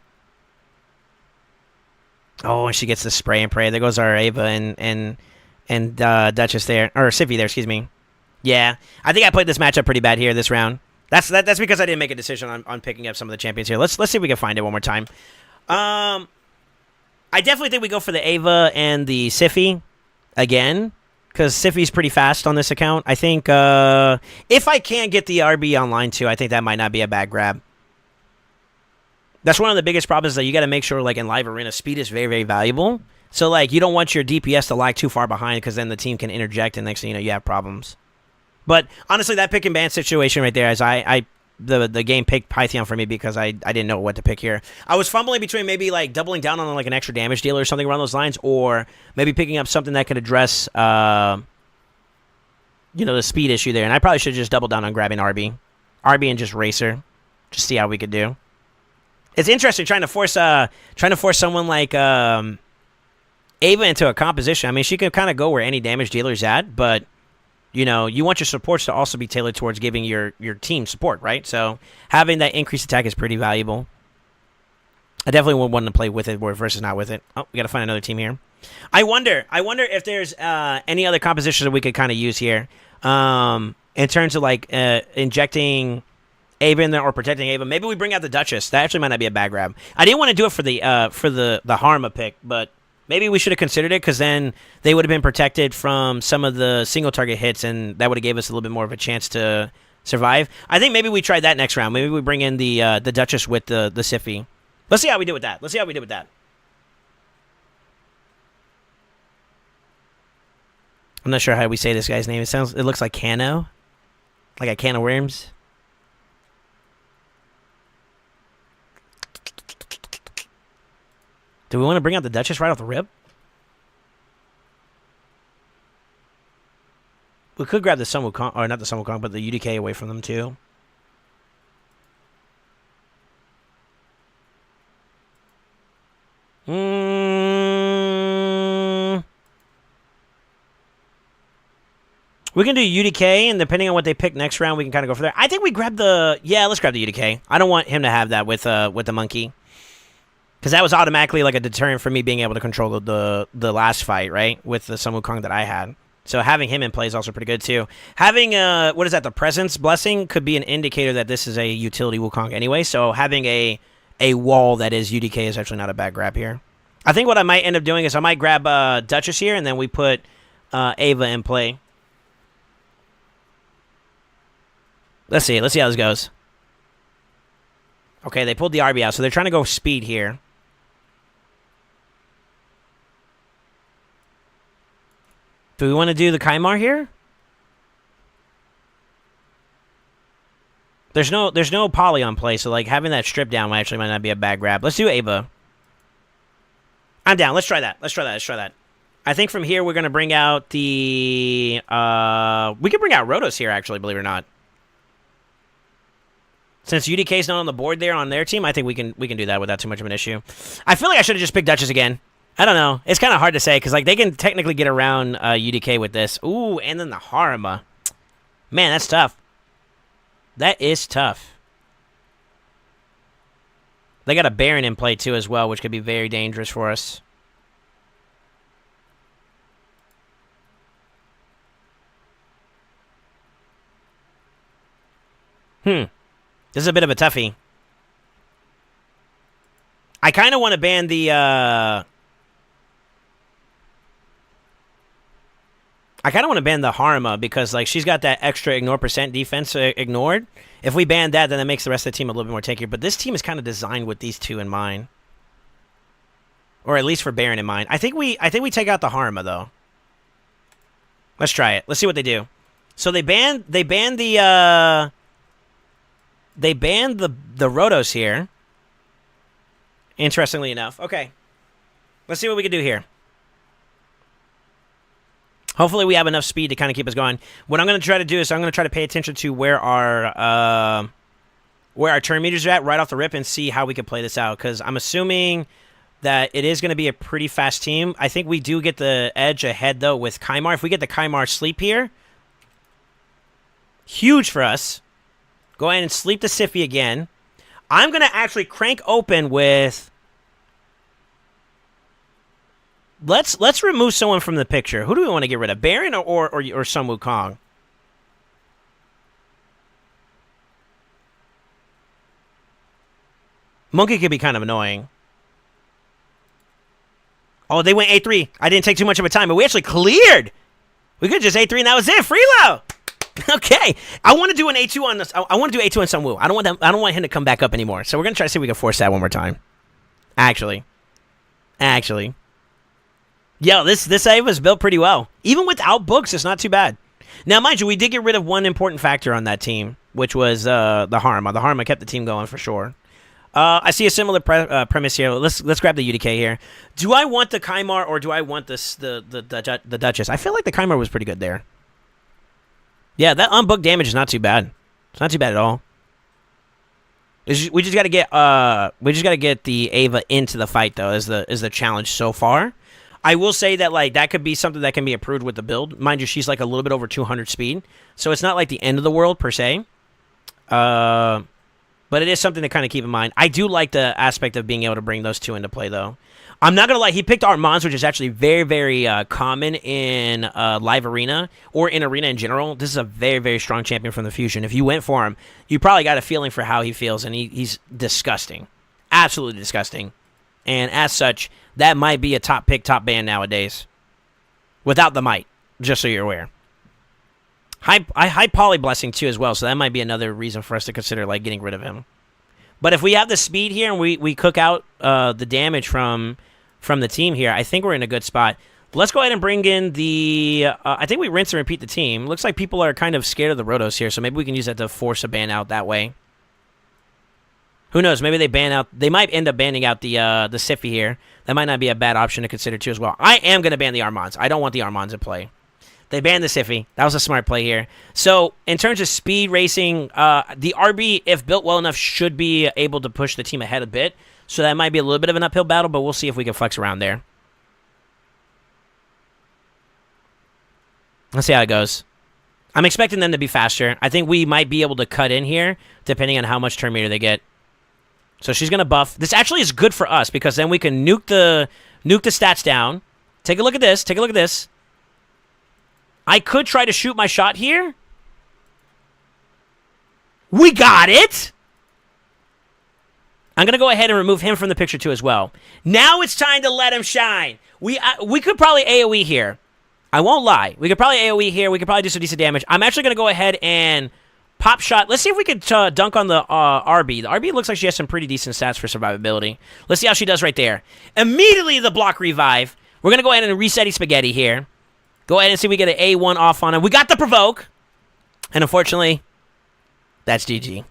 Oh, and she gets the spray and pray. There goes our Ava and Duchess there. Or Siffy there, excuse me. Yeah, I think I played this matchup pretty bad here this round. That's because I didn't make a decision on picking up some of the champions here. Let's see if we can find it one more time. I definitely think we go for the Ava and the Siffy again, because Siffy's pretty fast on this account. I think if I can't get the RB online too, I think that might not be a bad grab. That's one of the biggest problems, that you got to make sure, like in live arena, speed is very, very valuable. So like you don't want your DPS to lag too far behind, because then the team can interject, and next thing you know, you have problems. But honestly, that pick and ban situation right there, as the game picked Python for me because I didn't know what to pick here. I was fumbling between maybe like doubling down on like an extra damage dealer or something around those lines, or maybe picking up something that could address the speed issue there. And I probably should have just doubled down on grabbing RB and just Racer, just see how we could do. It's interesting trying to force someone like Ava into a composition. I mean, she can kind of go where any damage dealer's at, but you want your supports to also be tailored towards giving your team support, right? So having that increased attack is pretty valuable. I definitely would want to play with it versus not with it. Oh, we got to find another team here. I wonder if there's any other compositions that we could kind of use here in terms of like injecting Ava in there or protecting Ava. Maybe we bring out the Duchess. That actually might not be a bad grab. I didn't want to do it for the Harma pick, but maybe we should have considered it, because then they would have been protected from some of the single target hits, and that would have gave us a little bit more of a chance to survive. I think maybe we try that next round. Maybe we bring in the Duchess with the Siffy. Let's see how we do with that. I'm not sure how we say this guy's name. It looks like Cano, like a can of worms. Do we want to bring out the Duchess right off the rip? We could grab the Sun Wukong, or not the Sun Wukong, but the UDK away from them too. We can do UDK, and depending on what they pick next round, we can kind of go from there. I think we grab the... Yeah, let's grab the UDK. I don't want him to have that with the monkey. Because that was automatically like a deterrent for me being able to control the last fight, right? With the Sun Wukong that I had. So having him in play is also pretty good, too. Having, what is that, the Presence Blessing could be an indicator that this is a utility Wukong anyway. So having a wall that is UDK is actually not a bad grab here. I think what I might end up doing is I might grab Duchess here, and then we put Ava in play. Let's see how this goes. Okay, they pulled the RB out, so they're trying to go speed here. Do we want to do the Kaimar here? There's no poly on play, so like having that strip down actually might not be a bad grab. Let's do Ava. I'm down. Let's try that. Let's try that. I think from here we're gonna bring out the we could bring out Rotos here actually, believe it or not. Since UDK's not on the board there on their team, I think we can do that without too much of an issue. I feel like I should have just picked Duchess again. I don't know. It's kind of hard to say because like they can technically get around UDK with this. Ooh, and then the Harima. Man, that's tough. That is tough. They got a Baron in play too as well, which could be very dangerous for us. This is a bit of a toughie. I kind of want to ban the Harima because like she's got that extra ignore percent defense ignored. If we ban that, then that makes the rest of the team a little bit more tankier. But this team is kind of designed with these two in mind, or at least for Baron in mind. I think we take out the Harima though. Let's try it. Let's see what they do. So they banned the Rotos here. Interestingly enough. Okay. Let's see what we can do here. Hopefully we have enough speed to kind of keep us going. What I'm going to try to do is I'm going to try to pay attention to where our turn meters are at right off the rip and see how we can play this out. Because I'm assuming that it is going to be a pretty fast team. I think we do get the edge ahead, though, with Kaimar. If we get the Kaimar sleep here, huge for us. Go ahead and sleep the Siffy again. I'm going to actually crank open with... Let's remove someone from the picture. Who do we want to get rid of? Baron or Sun Wukong? Monkey could be kind of annoying. Oh, they went A3. I didn't take too much of a time, but we actually cleared. We could just A3 and that was it. Freelo. Okay. I want to do an A2 on this. I want to do A2 on Sun Wu. I don't want him to come back up anymore. So we're gonna try to see if we can force that one more time. Actually. Yo, this save was built pretty well. Even without books, it's not too bad. Now, mind you, we did get rid of one important factor on that team, which was the Harima. The Harima kept the team going for sure. I see a similar premise here. Let's grab the UDK here. Do I want the Kaimar or do I want the Duchess? I feel like the Kaimar was pretty good there. Yeah, that unbooked damage is not too bad. It's not too bad at all. We just got to get the Ava into the fight though. Is the challenge so far? I will say that like that could be something that can be improved with the build. Mind you, she's like a little bit over 200 speed, so it's not like the end of the world per se. But it is something to kind of keep in mind. I do like the aspect of being able to bring those two into play, though. I'm not gonna lie. He picked Armands, which is actually very, very common in live arena or in arena in general. This is a very, very strong champion from the Fusion. If you went for him, you probably got a feeling for how he feels, and he's disgusting, absolutely disgusting. And as such, that might be a top pick, top ban nowadays. Without the might, just so you're aware. High poly blessing too as well, so that might be another reason for us to consider like getting rid of him. But if we have the speed here and we cook out the damage from the team here, I think we're in a good spot. Let's go ahead and bring in the... I think we rinse and repeat the team. Looks like people are kind of scared of the Rotos here, so maybe we can use that to force a ban out that way. Who knows? Maybe they ban out... They might end up banning out the Siffy here. That might not be a bad option to consider too as well. I am going to ban the Armands. I don't want the Armands in play. They banned the Siffy. That was a smart play here. So, in terms of speed racing, the RB, if built well enough, should be able to push the team ahead a bit. So that might be a little bit of an uphill battle, but we'll see if we can flex around there. Let's see how it goes. I'm expecting them to be faster. I think we might be able to cut in here, depending on how much turn meter they get. So she's going to buff. This actually is good for us, because then we can nuke the stats down. Take a look at this. Take a look at this. I could try to shoot my shot here. We got it! I'm going to go ahead and remove him from the picture too as well. Now it's time to let him shine. We could probably AoE here. I won't lie. We could probably AoE here. We could probably do some decent damage. I'm actually going to go ahead and pop shot. Let's see if we could dunk on the RB. The RB looks like she has some pretty decent stats for survivability. Let's see how she does right there. Immediately the block revive. We're going to go ahead and reset spaghetti here. Go ahead and see if we get an A1 off on him. We got the provoke. And unfortunately, that's GG.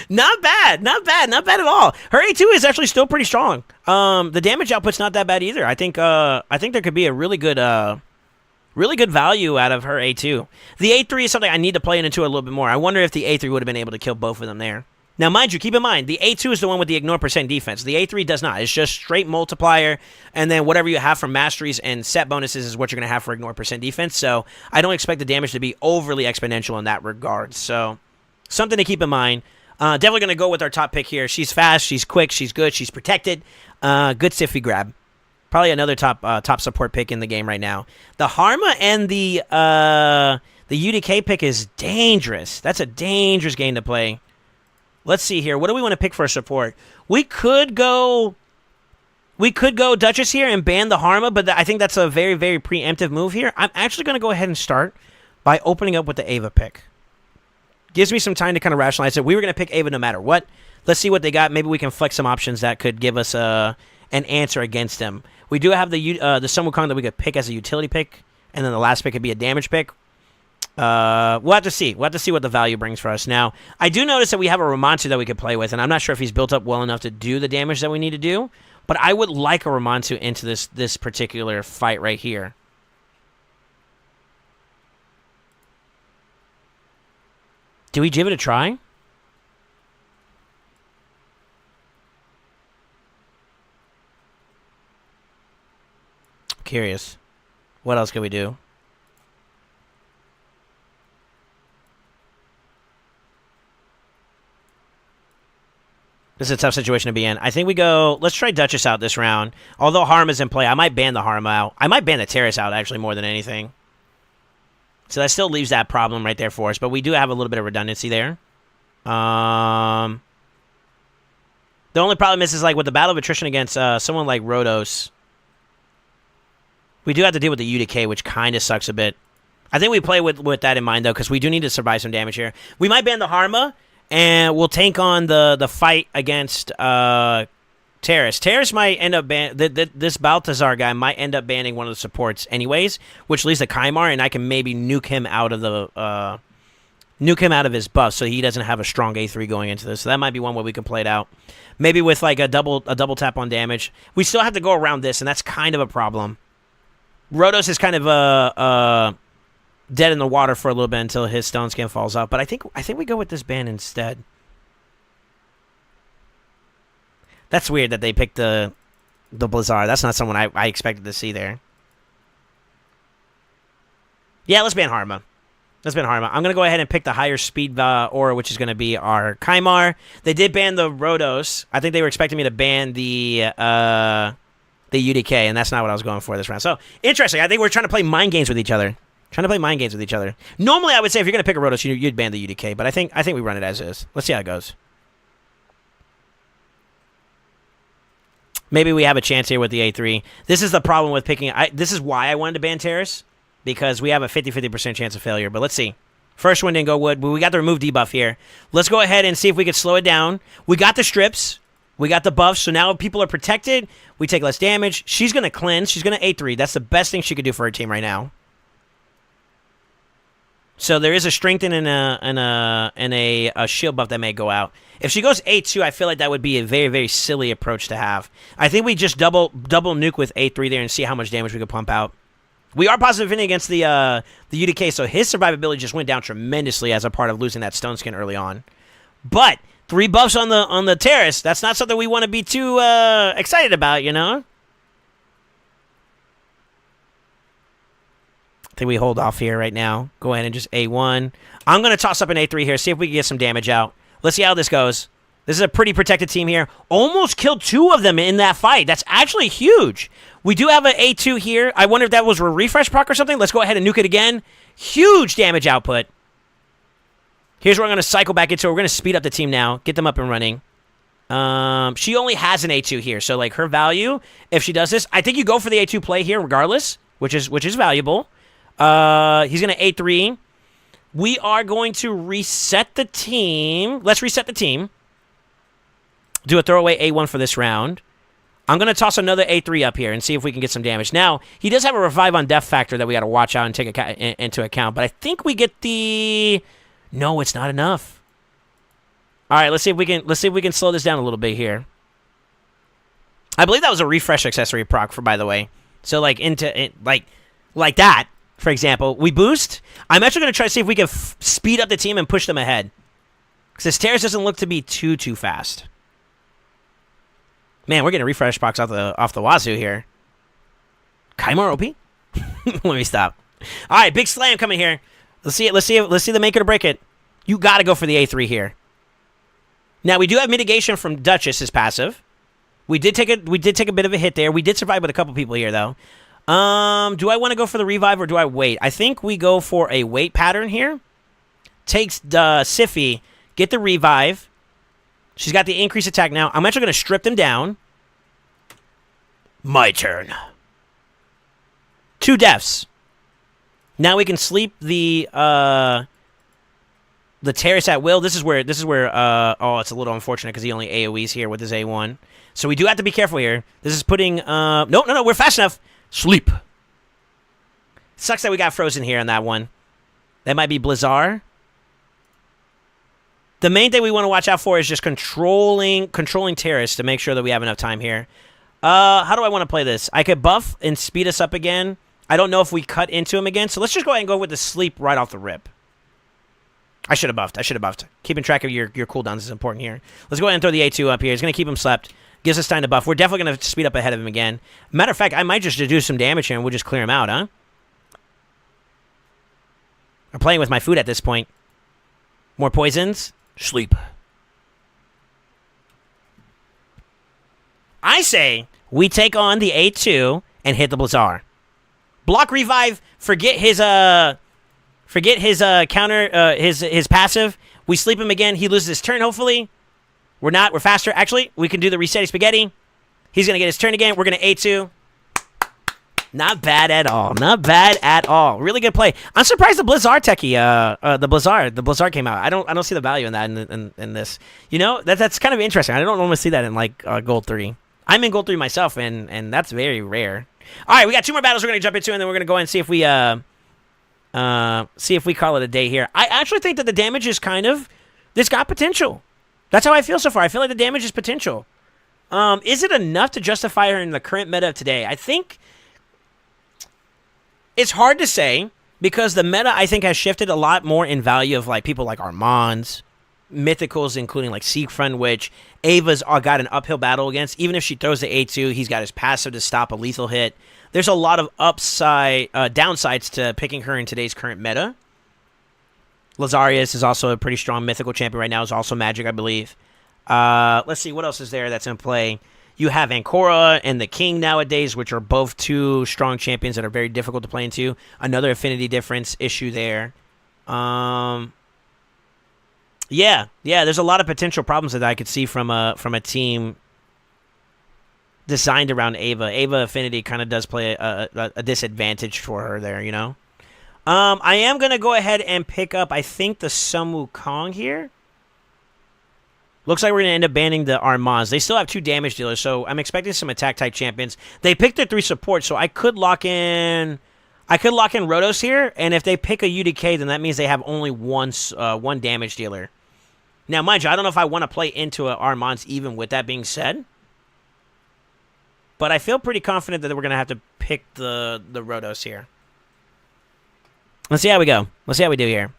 Not bad. Not bad. Not bad at all. Her A2 is actually still pretty strong. The damage output's not that bad either. I think there could be a really good value out of her A2. The A3 is something I need to play into a little bit more. I wonder if the A3 would have been able to kill both of them there. Now, mind you, keep in mind, the A2 is the one with the ignore percent defense. The A3 does not. It's just straight multiplier, and then whatever you have from masteries and set bonuses is what you're going to have for ignore percent defense. So I don't expect the damage to be overly exponential in that regard. So something to keep in mind. Definitely going to go with our top pick here. She's fast, she's quick, she's good, she's protected. Good Siffy grab. Probably another top support pick in the game right now. The Harma and the UDK pick is dangerous. That's a dangerous game to play. Let's see here. What do we want to pick for support? We could go Duchess here and ban the Harma, but I think that's a very, very preemptive move here. I'm actually going to go ahead and start by opening up with the Ava pick. Gives me some time to kind of rationalize it. We were going to pick Ava no matter what. Let's see what they got. Maybe we can flex some options that could give us an answer against them. We do have the Sun Wukong that we could pick as a utility pick, and then the last pick could be a damage pick. We'll have to see. We'll have to see what the value brings for us. Now, I do notice that we have a Ramontu that we could play with, and I'm not sure if he's built up well enough to do the damage that we need to do, but I would like a Ramontu into this particular fight right here. Do we give it a try? Curious. What else can we do? This is a tough situation to be in. I think we go... Let's try Duchess out this round. Although Harma's in play, I might ban the Harma out. I might ban the Terrace out, actually, more than anything. So that still leaves that problem right there for us. But we do have a little bit of redundancy there. The only problem is like with the battle of attrition against someone like Rhodos, we do have to deal with the UDK, which kind of sucks a bit. I think we play with that in mind, though, because we do need to survive some damage here. We might ban the Harma, and we'll tank on the fight against Terrace. Terrace might end up this Balthazar guy might end up banning one of the supports anyways, which leaves the Kaimar, and I can maybe nuke him out of his buff, so he doesn't have a strong A3 going into this. So that might be one way we can play it out. Maybe with like a double tap on damage. We still have to go around this, and that's kind of a problem. Rhodos is kind of dead in the water for a little bit until his stone skin falls out. But I think we go with this ban instead. That's weird that they picked the Blizzard. That's not someone I expected to see there. Yeah, let's ban Harma. Let's ban Harma. I'm going to go ahead and pick the higher speed aura, which is going to be our Kaimar. They did ban the Rhodos. I think they were expecting me to ban the UDK, and that's not what I was going for this round. So, interesting. I think we're trying to play mind games with each other. Normally, I would say if you're going to pick a Rhodos, you'd ban the UDK, but I think we run it as is. Let's see how it goes. Maybe we have a chance here with the A3. This is the problem with picking... this is why I wanted to ban Terrace, because we have a 50% chance of failure. But let's see. First one didn't go wood, but we got the remove debuff here. Let's go ahead and see if we can slow it down. We got the strips. We got the buffs, so now people are protected. We take less damage. She's going to cleanse. She's going to A3. That's the best thing she could do for her team right now. So there is a strengthen and a shield buff that may go out. If she goes A2, I feel like that would be a very, very silly approach to have. I think we just double nuke with A3 there and see how much damage we could pump out. We are positive hitting against the UDK, so his survivability just went down tremendously as a part of losing that stone skin early on. But 3 buffs on the Terrace, that's not something we want to be too excited about, you know? think we hold off here right now. Go ahead and just A1. I'm going to toss up an A3 here, see if we can get some damage out. Let's see how this goes. This is a pretty protected team here. Almost killed 2 of them in that fight. That's actually huge. We do have an A2 here. I wonder if that was a refresh proc or something. Let's go ahead and nuke it again. Huge damage output. Here's where I'm going to cycle back into. We're going to speed up the team now. Get them up and running. She only has an A2 here. So, like, her value, if she does this, I think you go for the A2 play here regardless, which is valuable. He's going to A3. We are going to reset the team. Let's reset the team. Do a throwaway A1 for this round. I'm going to toss another A3 up here and see if we can get some damage. Now, he does have a revive on death factor that we got to watch out and take into account, but I think we get the... No, it's not enough. All right, let's see if we can slow this down a little bit here. I believe that was a refresh accessory proc by the way. So like like that, for example, we boost. I'm actually going to try to see if we can speed up the team and push them ahead. Because this Terrace doesn't look to be too fast. Man, we're getting refresh procs off the wazoo here. Kaimar OP? Let me stop. All right, big slam coming here. Let's see it. Let's see the make it or break it. You got to go for the A3 here. Now we do have mitigation from Duchess's passive. We did take a bit of a hit there. We did survive with a couple people here though. Do I want to go for the revive or do I wait? I think we go for a wait pattern here. Takes Siffy, get the revive. She's got the increased attack now. I'm actually going to strip them down. My turn. 2 deaths. Now we can sleep the Terrace at will. This is where oh, it's a little unfortunate because he only AoEs here with his A1. So we do have to be careful here. This is putting no, we're fast enough. Sleep. Sucks that we got frozen here on that one. That might be Blizzard. The main thing we want to watch out for is just controlling Terrace to make sure that we have enough time here. How do I want to play this? I could buff and speed us up again. I don't know if we cut into him again, so let's just go ahead and go with the sleep right off the rip. I should have buffed. Keeping track of your cooldowns is important here. Let's go ahead and throw the A2 up here. It's going to keep him slept. Gives us time to buff. We're definitely going to speed up ahead of him again. Matter of fact, I might just do some damage here and we'll just clear him out, huh? I'm playing with my food at this point. More poisons. Sleep. I say we take on the A2 and hit the Blizzard. Block revive. Forget his counter. His passive. We sleep him again. He loses his turn. Hopefully, we're not. We're faster. Actually, we can do the resetting spaghetti. He's gonna get his turn again. We're gonna A2. Not bad at all. Not bad at all. Really good play. I'm surprised the Blizzard techie, the Blizzard came out. I don't see the value in that in this. You know, that's kind of interesting. I don't normally see that in like Gold 3. I'm in Gold 3 myself, and that's very rare. All right, we got 2 more battles we're gonna jump into, and then we're gonna go ahead and see if we call it a day here. I actually think that the damage is this got potential. That's how I feel so far. I feel like the damage is potential. Is it enough to justify her in the current meta of today? I think it's hard to say because the meta, I think, has shifted a lot more in value of like people like Armands, mythicals, including like Siegfried, which Ava's got an uphill battle against. Even if she throws the A2, he's got his passive to stop a lethal hit. There's a lot of downsides to picking her in today's current meta. Lazarius is also a pretty strong mythical champion right now. Is also magic, I believe. Let's see, what else is there that's in play? You have Ancora and the King nowadays, which are both 2 strong champions that are very difficult to play into. Another affinity difference issue there. Yeah, there's a lot of potential problems that I could see from a team designed around Ava. Ava affinity kind of does play a disadvantage for her there, you know? I am going to go ahead and pick up, I think, the Sun Wukong here. Looks like we're going to end up banning the Armands. They still have 2 damage dealers, so I'm expecting some attack-type champions. They picked their 3 supports, so I could lock in Rotos here, and if they pick a UDK, then that means they have only one damage dealer. Now, mind you, I don't know if I want to play into a Armands even with that being said, but I feel pretty confident that we're going to have to pick the Rotos here. Let's see how we go. Let's see how we do here.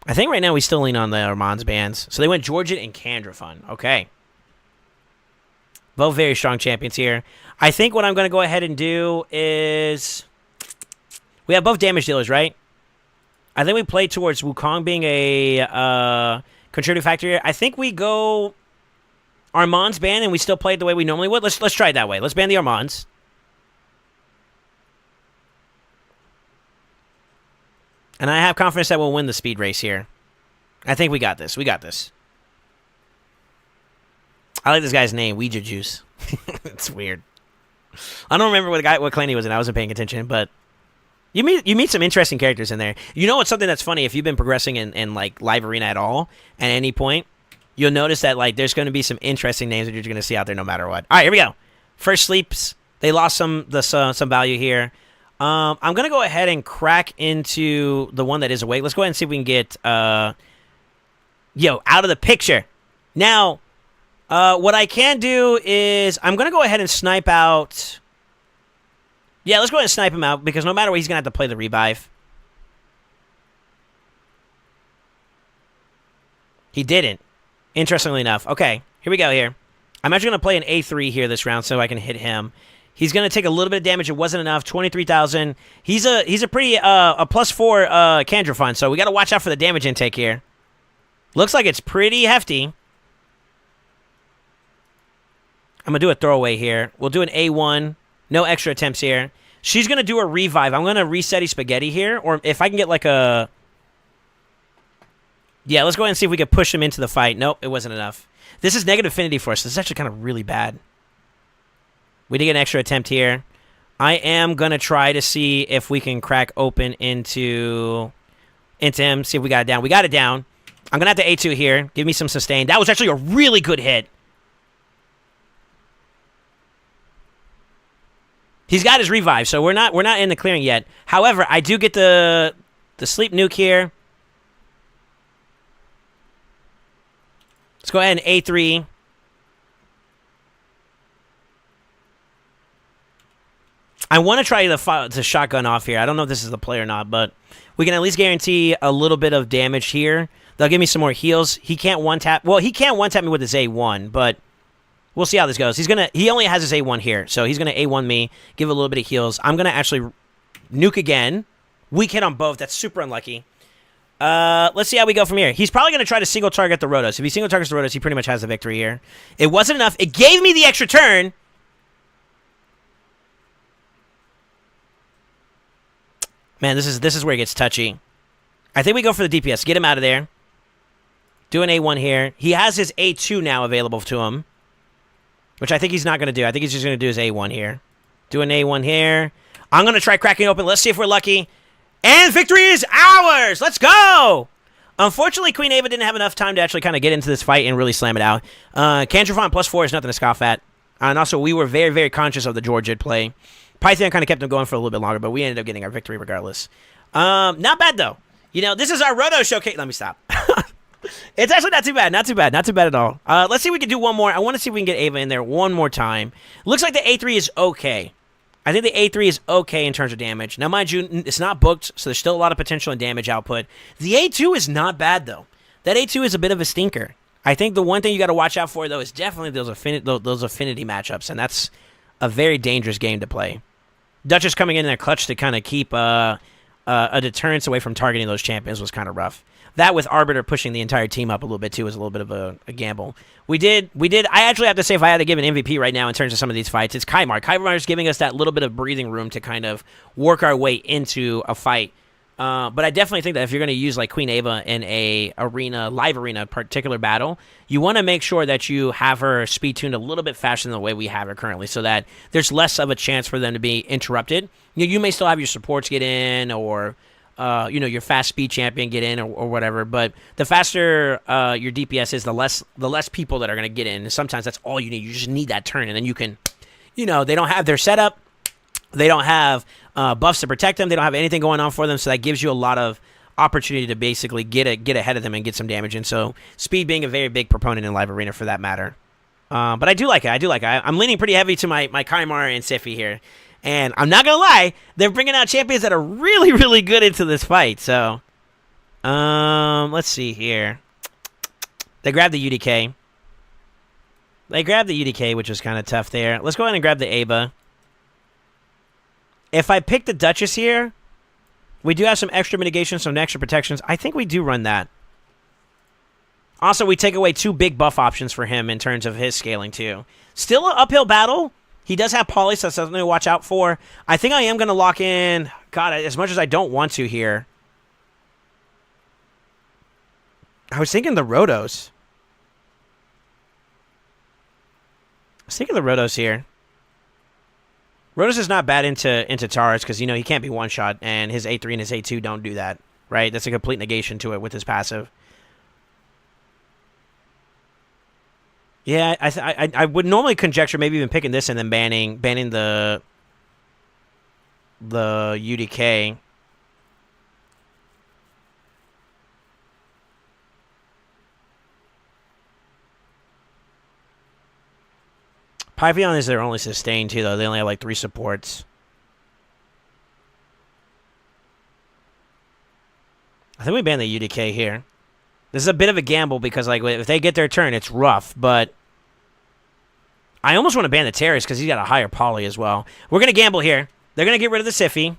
I think right now we still lean on the Armands bands. So they went Georgette and Candrafun. Okay. Both very strong champions here. I think what I'm going to go ahead and do is... We have both damage dealers, right? I think we play towards Wukong being a contributing factor here. I think we go Armand's ban and we still play it the way we normally would. Let's try it that way. Let's ban the Armands. And I have confidence that we'll win the speed race here. I think we got this. We got this. I like this guy's name, Ouija Juice. It's weird. I don't remember what clan he was in. I wasn't paying attention, but you meet some interesting characters in there. You know what's something that's funny? If you've been progressing in like live arena at all at any point, you'll notice that like there's going to be some interesting names that you're going to see out there no matter what. All right, here we go. First sleeps. They lost some value here. I'm going to go ahead and crack into the one that is awake. Let's go ahead and see if we can get out of the picture. Now, what I can do is I'm going to go ahead and snipe out... Yeah, let's go ahead and snipe him out, because no matter what, he's going to have to play the revive. He didn't, interestingly enough. Okay, here we go here. I'm actually going to play an A3 here this round so I can hit him. He's going to take a little bit of damage. It wasn't enough. 23,000. He's a pretty a +4 Candrafon, so we got to watch out for the damage intake here. Looks like it's pretty hefty. I'm going to do a throwaway here. We'll do an A1. No extra attempts here. She's going to do a revive. I'm going to reset his spaghetti here, or if I can get like a... Yeah, let's go ahead and see if we can push him into the fight. Nope, it wasn't enough. This is negative affinity for us. This is actually kind of really bad. We did get an extra attempt here. I am going to try to see if we can crack open into him, see if we got it down. We got it down. I'm going to have to A2 here. Give me some sustain. That was actually a really good hit. He's got his revive, so we're not in the clearing yet. However, I do get the sleep nuke here. Let's go ahead and A3. I want to try the shotgun off here. I don't know if this is the play or not, but we can at least guarantee a little bit of damage here. They'll give me some more heals. He can't one-tap. Well, he can't one-tap me with his A1, but we'll see how this goes. He only has his A1 here, so he's going to A1 me, give a little bit of heals. I'm going to actually nuke again. Weak hit on both. That's super unlucky. Let's see how we go from here. He's probably going to try to single target the Rotos. If he single targets the Rotos, he pretty much has the victory here. It wasn't enough. It gave me the extra turn. Man, this is where it gets touchy. I think we go for the DPS. Get him out of there. Do an A1 here. He has his A2 now available to him, which I think he's not going to do. I think he's just going to do his A1 here. Do an A1 here. I'm going to try cracking open. Let's see if we're lucky. And victory is ours! Let's go! Unfortunately, Queen Ava didn't have enough time to actually kind of get into this fight and really slam it out. Cantrafon +4 is nothing to scoff at. And also, we were very, very conscious of the Georgid play. Python kind of kept him going for a little bit longer, but we ended up getting our victory regardless. Not bad, though. You know, this is our Roto showcase. Let me stop. It's actually not too bad. Not too bad. Not too bad at all. Let's see if we can do one more. I want to see if we can get Ava in there one more time. Looks like the A3 is okay. I think the A3 is okay in terms of damage. Now, mind you, it's not booked, so there's still a lot of potential in damage output. The A2 is not bad, though. That A2 is a bit of a stinker. I think the one thing you got to watch out for, though, is definitely those affinity matchups, and that's a very dangerous game to play. Duchess coming in there clutch to kind of keep a deterrence away from targeting those champions was kind of rough. That with Arbiter pushing the entire team up a little bit, too, was a little bit of a gamble. We did. I actually have to say, if I had to give an MVP right now in terms of some of these fights, it's Kaimar. Kaimar is giving us that little bit of breathing room to kind of work our way into a fight. But I definitely think that if you're going to use like Queen Ava in a live arena particular battle, you want to make sure that you have her speed tuned a little bit faster than the way we have her currently, so that there's less of a chance for them to be interrupted. You may still have your supports get in, or your fast speed champion get in, or whatever. But the faster your DPS is, the less people that are going to get in. And sometimes that's all you need. You just need that turn, and then you can, they don't have their setup. They don't have buffs to protect them. They don't have anything going on for them, so that gives you a lot of opportunity to basically get ahead of them and get some damage in. So speed being a very big proponent in live arena for that matter. But I do like it. I'm leaning pretty heavy to my Kaimar and Sify here. And I'm not going to lie, they're bringing out champions that are really, really good into this fight. So, let's see here. They grabbed the UDK. They grabbed the UDK, which was kind of tough there. Let's go ahead and grab the Aba. If I pick the Duchess here, we do have some extra mitigation, some extra protections. I think we do run that. Also, we take away 2 big buff options for him in terms of his scaling, too. Still an uphill battle. He does have Poly, so that's something to watch out for. I think I am going to lock in... God, as much as I don't want to here. I was thinking the Rotos. Here. Rotos is not bad into Taurus because, you know, he can't be one-shot, and his A3 and his A2 don't do that, right? That's a complete negation to it with his passive. Yeah, I would normally conjecture maybe even picking this and then banning the UDK. Pythion is their only sustain too, though. They only have like 3 supports. I think we ban the UDK here. This is a bit of a gamble because, like, if they get their turn, it's rough. But I almost want to ban the Terrace because he's got a higher poly as well. We're going to gamble here. They're going to get rid of the Siffy,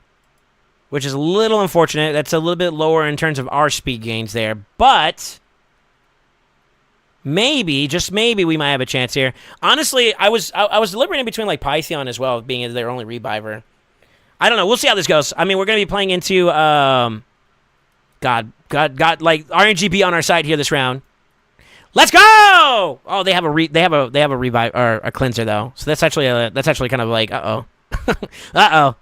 which is a little unfortunate. That's a little bit lower in terms of our speed gains there. But maybe, just maybe, we might have a chance here. Honestly, I was deliberating between, like, Pythion as well, being their only reviver. I don't know. We'll see how this goes. I mean, we're going to be playing into... God, like RNGB on our side here this round. Let's go! Oh, they have a revive or a cleanser though. So that's actually kind of like uh-oh. Uh-oh. All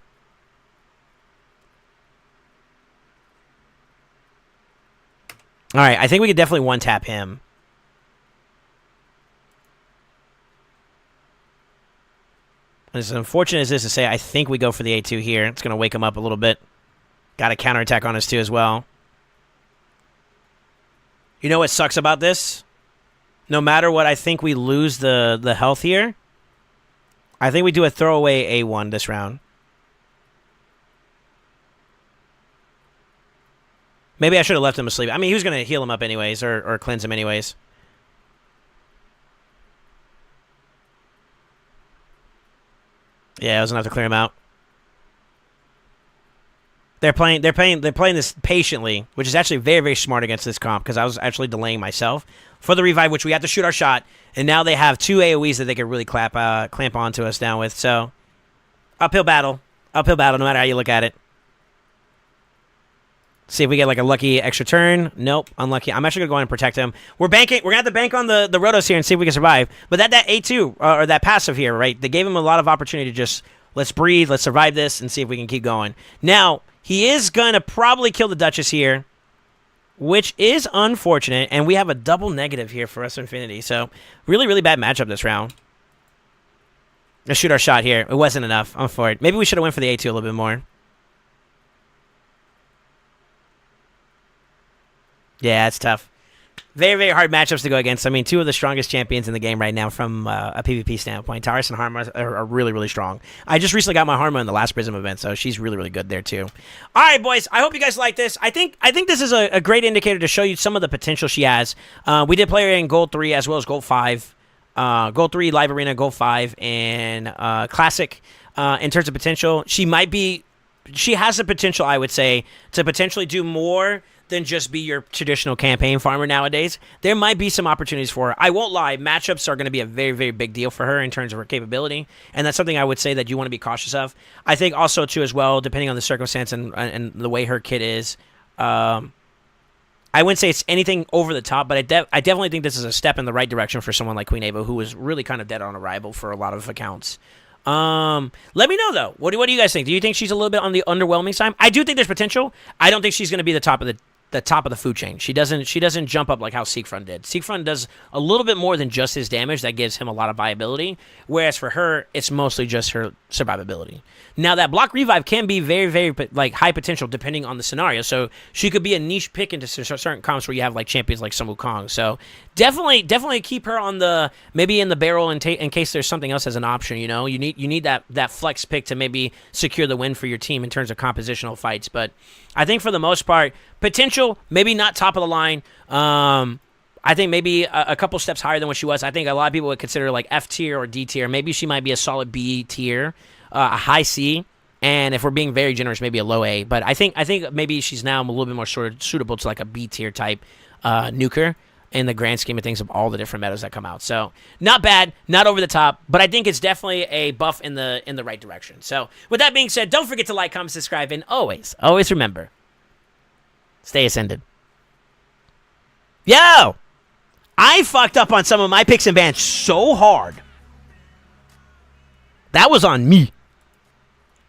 right, I think we could definitely one-tap him. As unfortunate as this is to say, I think we go for the A2 here. It's going to wake him up a little bit. Got a counterattack on us too as well. You know what sucks about this? No matter what, I think we lose the health here. I think we do a throwaway A1 this round. Maybe I should have left him asleep. I mean, he was going to heal him up anyways, or cleanse him anyways. Yeah, I was going to have to clear him out. They're playing this patiently, which is actually very, very smart against this comp, because I was actually delaying myself for the revive, which we have to shoot our shot, and now they have 2 AoEs that they can really clamp onto us down with. So, uphill battle, no matter how you look at it. See if we get like a lucky extra turn. Nope, unlucky. I'm actually gonna go in and protect him. We're banking. We're gonna have to bank on the Rotos here and see if we can survive. But that A2 or that passive here, right? They gave him a lot of opportunity to just let's breathe, let's survive this, and see if we can keep going. Now. He is going to probably kill the Duchess here, which is unfortunate, and we have a double negative here for us Infinity. So, really, really bad matchup this round. Let's shoot our shot here. It wasn't enough. I'm for it. Maybe we should have went for the A2 a little bit more. Yeah, it's tough. Very, very hard matchups to go against. I mean, 2 of the strongest champions in the game right now from a PvP standpoint. Taurus and Harma are really, really strong. I just recently got my Harma in the last Prism event, so she's really, really good there, too. All right, boys. I hope you guys like this. I think this is a great indicator to show you some of the potential she has. We did play her in Gold 3 as well as Gold 5. Gold 3, Live Arena, Gold 5, and Classic. In terms of potential, she has the potential, I would say, to potentially do more than just be your traditional campaign farmer nowadays. There might be some opportunities for her. I won't lie, matchups are going to be a very, very big deal for her in terms of her capability, and that's something I would say that you want to be cautious of. I think also, too, as well, depending on the circumstance and the way her kit is, I wouldn't say it's anything over the top, but I definitely think this is a step in the right direction for someone like Queen Ava, who was really kind of dead on arrival for a lot of accounts. Let me know, though. What do you guys think? Do you think she's a little bit on the underwhelming side? I do think there's potential. I don't think she's going to be the top of the food chain. She doesn't jump up like how Siegfried did. Siegfried does a little bit more than just his damage. That gives him a lot of viability, whereas for her, it's mostly just her survivability. Now, that block revive can be very, very like high potential depending on the scenario, so she could be a niche pick into certain comps where you have like champions like Sun Wukong. So definitely keep her on the maybe in the barrel in case there's something else as an option. You know, you need that flex pick to maybe secure the win for your team in terms of compositional fights. But I think for the most part, potential, maybe not top of the line. I think maybe a couple steps higher than what she was. I think a lot of people would consider her like F tier or D tier. Maybe she might be a solid B tier, a high C, and if we're being very generous, maybe a low A. But I think maybe she's now a little bit more suitable to like a B tier type nuker in the grand scheme of things of all the different metas that come out. So not bad, not over the top, but I think it's definitely a buff in the right direction. So with that being said, don't forget to like, comment, subscribe, and always remember, stay ascended. Yo! I fucked up on some of my picks and bans so hard. That was on me.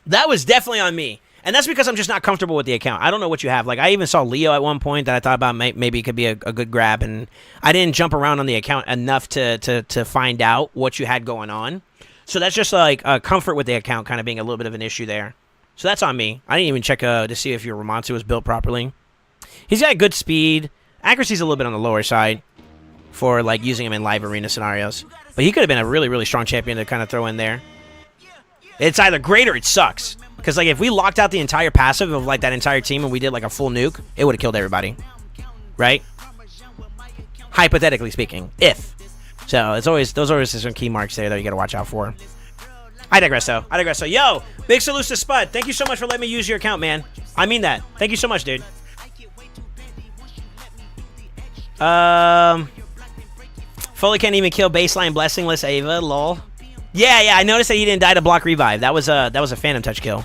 That was definitely on me. And that's because I'm just not comfortable with the account. I don't know what you have. Like, I even saw Leo at one point that I thought about maybe it could be a good grab, and I didn't jump around on the account enough to find out what you had going on. So that's just like comfort with the account kind of being a little bit of an issue there. So that's on me. I didn't even check to see if your Ramonsu was built properly. He's got good speed. Accuracy's a little bit on the lower side for like using him in live arena scenarios. But he could have been a really, really strong champion to kind of throw in there. It's either great or it sucks. Because like if we locked out the entire passive of like that entire team and we did like a full nuke, it would have killed everybody. Right? Hypothetically speaking. If. So it's always those are always some key marks there that you gotta watch out for. I digress though. Yo, big salute to Spud. Thank you so much for letting me use your account, man. I mean that. Thank you so much, dude. Foley can't even kill baseline blessingless Ava, lol. Yeah, I noticed that he didn't die to block revive. That was a phantom touch kill.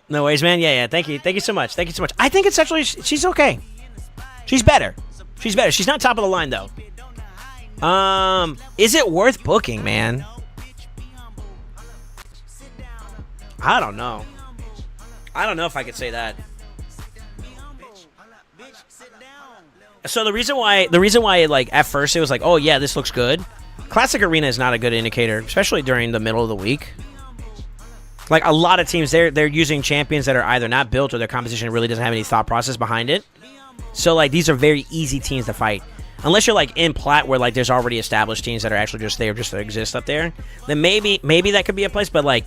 No worries, man. Yeah. Thank you so much. I think it's actually she's okay. She's better. She's not top of the line though. Is it worth booking, man? I don't know. I don't know if I could say that. So the reason why like at first it was like, oh yeah, this looks good. Classic Arena is not a good indicator, especially during the middle of the week. Like a lot of teams, they're using champions that are either not built or their composition really doesn't have any thought process behind it. So like these are very easy teams to fight. Unless you're like in Plat where like there's already established teams that are actually just there just to exist up there, then maybe that could be a place. But like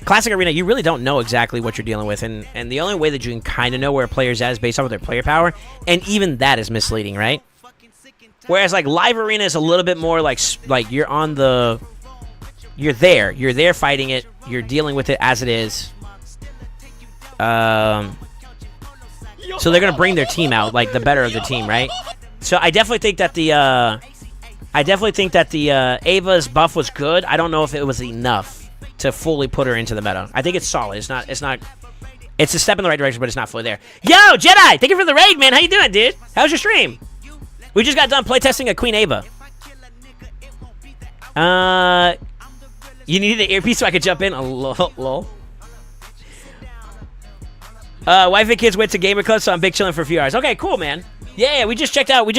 Classic Arena, you really don't know exactly what you're dealing with, and the only way that you can kind of know where a player's at is based off of their player power, and even that is misleading, right? Whereas like Live Arena is a little bit more like you're on the, you're there fighting it, you're dealing with it as it is. So they're gonna bring their team out, like the better of the team, right? So I definitely think that the Ava's buff was good. I don't know if it was enough to fully put her into the meta. I think it's solid. It's not. It's a step in the right direction, but it's not fully there. Yo, Jedi! Thank you for the raid, man. How you doing, dude? How's your stream? We just got done playtesting a Queen Ava. You need the earpiece so I could jump in? Oh, lol. Wife and kids went to Gamer Club, so I'm big chilling for a few hours. Okay, cool, man. Yeah, we just checked out Queen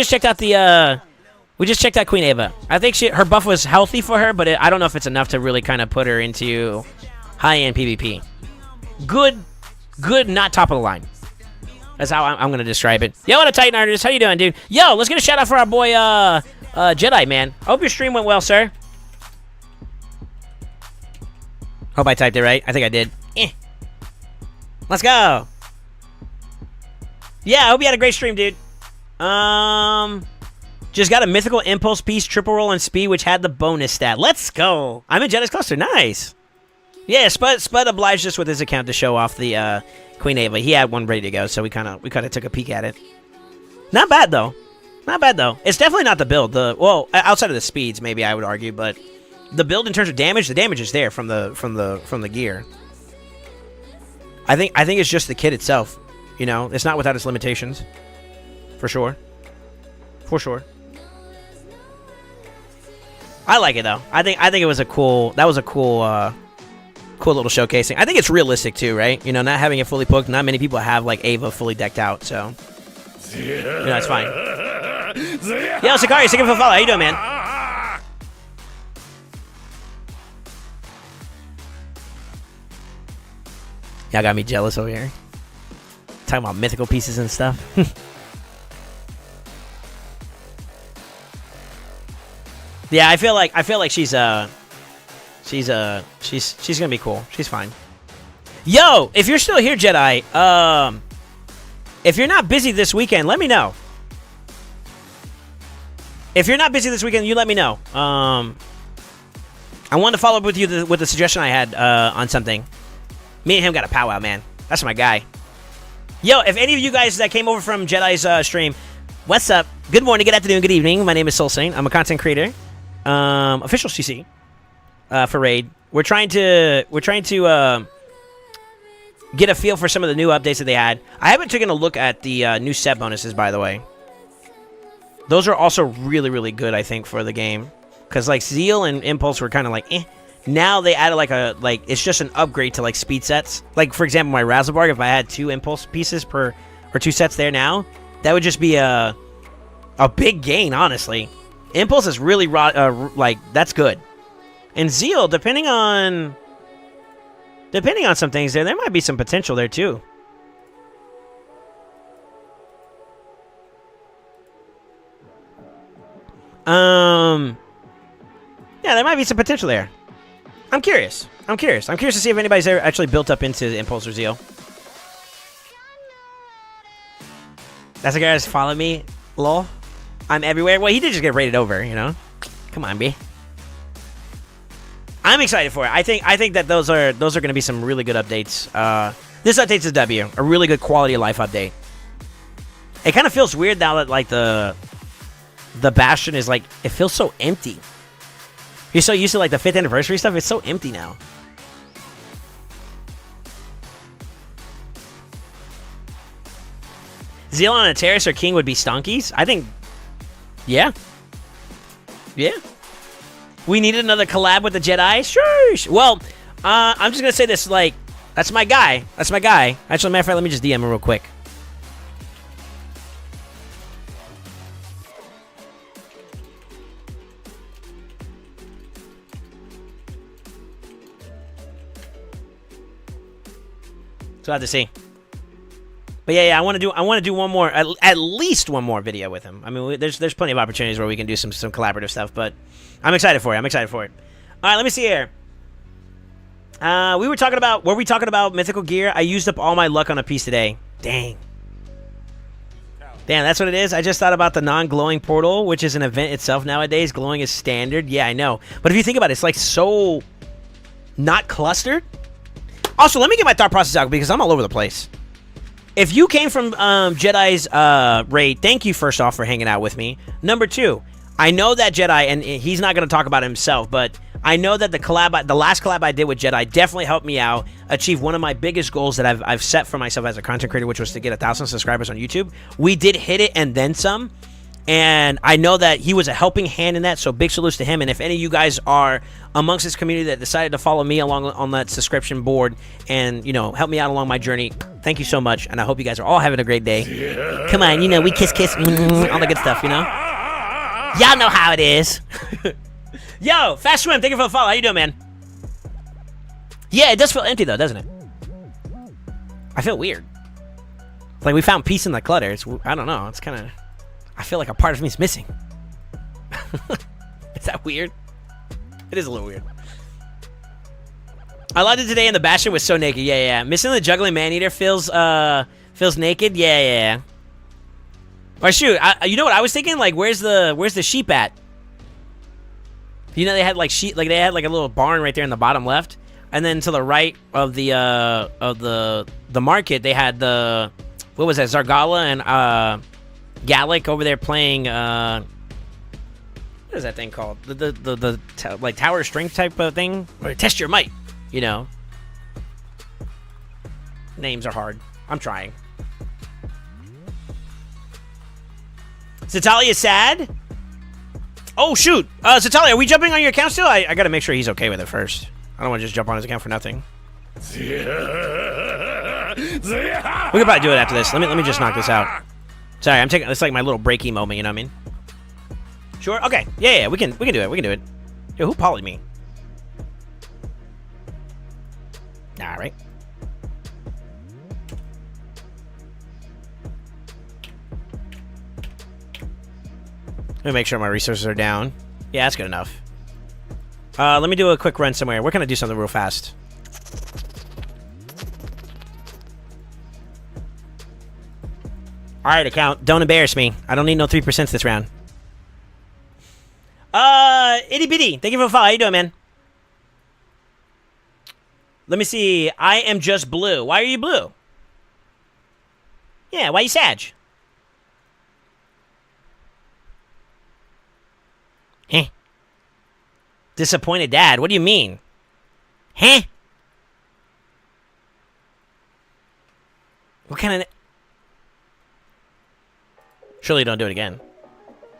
Ava. I think her buff was healthy for her, but I don't know if it's enough to really kind of put her into high-end PvP. Good, not top of the line. That's how I'm going to describe it. Yo, what a Titan artist. How you doing, dude? Yo, let's get a shout-out for our boy Jedi, man. Hope your stream went well, sir. Hope I typed it right. I think I did. Let's go. Yeah, I hope you had a great stream, dude. Just got a mythical impulse piece, triple roll and speed, which had the bonus stat. Let's go. I'm in Jedi's cluster. Nice. Yeah, Spud obliged us with his account to show off the Queen Ava. He had one ready to go, so we kind of took a peek at it. Not bad though. It's definitely not the build. Well, outside of the speeds, maybe I would argue, but the build in terms of damage, the damage is there from the gear. I think it's just the kit itself. You know, it's not without its limitations. For sure. I like it though. I think it was a cool. That was a cool little showcasing. I think it's realistic too, right? You know, not having it fully booked. Not many people have like Ava fully decked out, so you know, it's fine. Yo, Sakari, thank you for the follow. How you doing, man? Y'all got me jealous over here. Talking about mythical pieces and stuff. Yeah, I feel like she's gonna be cool. She's fine. Yo, if you're still here, Jedi, if you're not busy this weekend, let me know. If you're not busy this weekend, you let me know. I wanted to follow up with you with the suggestion I had on something. Me and him got a powwow, man. That's my guy. Yo, if any of you guys that came over from Jedi's stream, what's up? Good morning, good afternoon, good evening. My name is Soul Saint. I'm a content creator. Official CC for Raid. We're trying to get a feel for some of the new updates that they had. I haven't taken a look at the new set bonuses, by the way. Those are also really, really good, I think, for the game. Because, like, Zeal and Impulse were kind of like, eh. Now they added, like, it's just an upgrade to, like, speed sets. Like, for example, my Razzlebarg, if I had 2 Impulse pieces or 2 sets there now, that would just be a big gain, honestly. Impulse is really, like, that's good. And Zeal, depending on some things there might be some potential there, too. Yeah, there might be some potential there. I'm curious. I'm curious to see if anybody's ever actually built up into Impulse or Zeal. That's the guy that's following me. Lol. I'm everywhere. Well, he did just get rated over, you know. Come on, B. I'm excited for it. I think that those are going to be some really good updates. This update's a W, a really good quality of life update. It kind of feels weird now that like the Bastion is like, it feels so empty. You're so used to like the 5th anniversary stuff. It's so empty now. Zeal on a Terrace or King would be stonkies. I think, yeah. Yeah. We needed another collab with the Jedi? Sure. Well, I'm just going to say this, like, that's my guy. That's my guy. Actually, matter of fact, let me just DM him real quick. So I have to see. But yeah, I want to do one more, at least one more video with him. I mean, there's plenty of opportunities where we can do some collaborative stuff, but I'm excited for it. I'm excited for it. All right, let me see here. Were we talking about mythical gear? I used up all my luck on a piece today. Damn, that's what it is. I just thought about the non-glowing portal, which is an event itself nowadays. Glowing is standard. Yeah, I know. But if you think about it, it's like so not clustered. Also, let me get my thought process out because I'm all over the place. If you came from Jedi's raid, thank you first off for hanging out with me. Number 2, I know that Jedi, and he's not going to talk about himself, but I know that the last collab I did with Jedi definitely helped me out achieve one of my biggest goals that I've set for myself as a content creator, which was to get 1,000 subscribers on YouTube. We did hit it and then some. And I know that he was a helping hand in that, so big salutes to him. And if any of you guys are amongst this community that decided to follow me along on that subscription board and, you know, help me out along my journey, thank you so much. And I hope you guys are all having a great day. Yeah. Come on, you know, we kiss, all the good stuff, you know? Y'all know how it is. Yo, Fast Swim, thank you for the follow. How you doing, man? Yeah, it does feel empty, though, doesn't it? I feel weird. Like we found peace in the clutter. I don't know. It's kind of... I feel like a part of me is missing. Is that weird? It is a little weird. I loved it today, and the Bastion was so naked. Yeah. Missing the juggling man-eater feels naked. Yeah. Or shoot, you know what I was thinking? Like, where's the sheep at? You know they had like sheep, like they had like a little barn right there in the bottom left, and then to the right of the market they had the, what was that, Zargala and Gallic over there playing what is that thing called? The like tower strength type of thing, or test your might, you know. Names are hard. I'm trying. Zatalia sad? Oh shoot. Zatalia, are we jumping on your account still? I gotta make sure he's okay with it first. I don't want to just jump on his account for nothing. We could probably do it after this. Let me just knock this out. Sorry, I'm taking it's like my little breaky moment, you know what I mean? Sure? Okay. Yeah, we can do it. We can do it. Yo, who polyed me? Alright. Let me make sure my resources are down. Yeah, that's good enough. Let me do a quick run somewhere. We're gonna do something real fast. All right, account. Don't embarrass me. I don't need no 3% this round. Itty bitty. Thank you for the follow. How you doing, man? Let me see. I am just blue. Why are you blue? Yeah, why you Sag? Huh? Disappointed dad. What do you mean? Huh? What kind of... Surely don't do it again.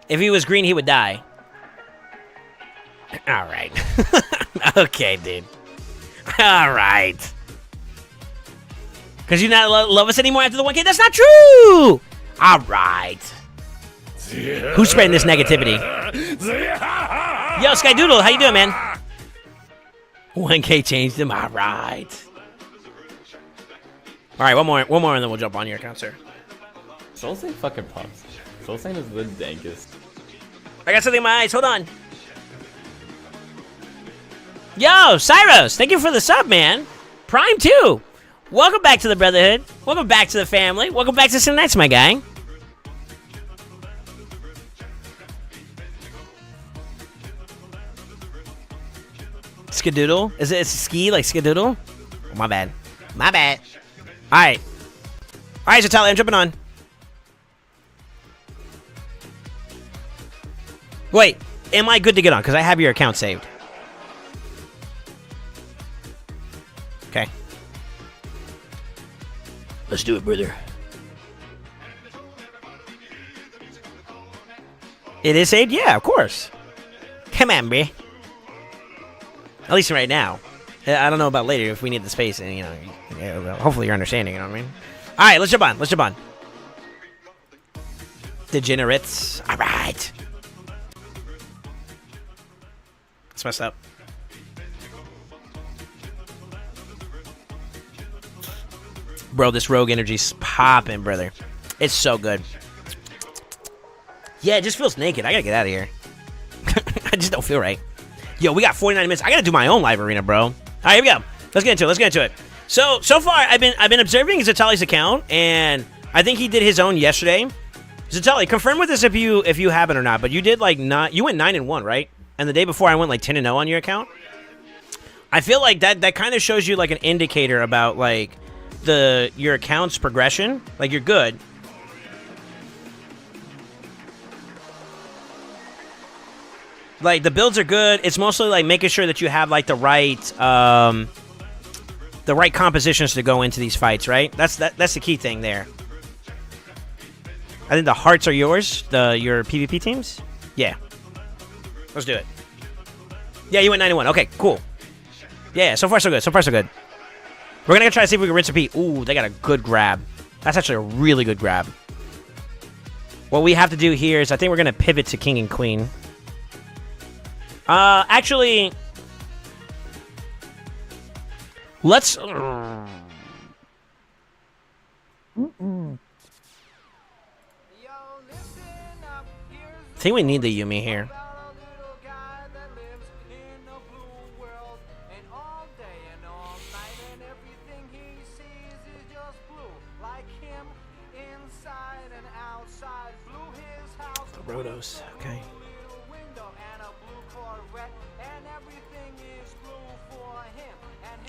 If he was green, he would die. All right. Okay, dude. All right. Because you not love us anymore after the 1K? That's not true! All right. Who's spreading this negativity? Yo, Skydoodle, how you doing, man? 1K changed him. All right. All right, one more, and then we'll jump on your account, sir. Soul Sane fucking pops. Soul Sane is the dankest. I got something in my eyes. Hold on. Yo, Cyros, thank you for the sub, man. Prime 2. Welcome back to the Brotherhood. Welcome back to the family. Welcome back to some nights, my guy. Skadoodle? Is it ski like Skadoodle? Oh, my bad. My bad. All right. All right, Zatali, I'm jumping on. Wait, am I good to get on? Because I have your account saved. Okay. Let's do it, brother. It is saved? Yeah, of course. Come on, bruh. At least right now. I don't know about later if we need the space, and you know, hopefully you're understanding, you know what I mean? All right, let's jump on. Let's jump on. Degenerates. All right. It's messed up. Bro, this rogue energy's popping, brother. It's so good. Yeah, it just feels naked. I gotta get out of here. I just don't feel right. Yo, we got 49 minutes. I gotta do my own live arena, bro. All right, here we go. Let's get into it. Let's get into it. So far, I've been observing Zatali's account, and I think he did his own yesterday. Zatali, confirm with us if you haven't or not. But you did you went 9-1, right? And the day before, I went like 10-0 on your account. I feel like that kind of shows you like an indicator about like your account's progression. Like you're good. Like the builds are good. It's mostly like making sure that you have like the right compositions to go into these fights, right? That's the key thing there. I think the hearts are yours, your PvP teams. Yeah. Let's do it. Yeah, you went 9-1. Okay, cool. Yeah, so far so good. So far so good. We're gonna try to see if we can rinse repeat. Ooh, they got a good grab. That's actually a really good grab. What we have to do here is I think we're gonna pivot to king and queen. Actually, let's. I think we need the Yumi here. The Rotos, okay.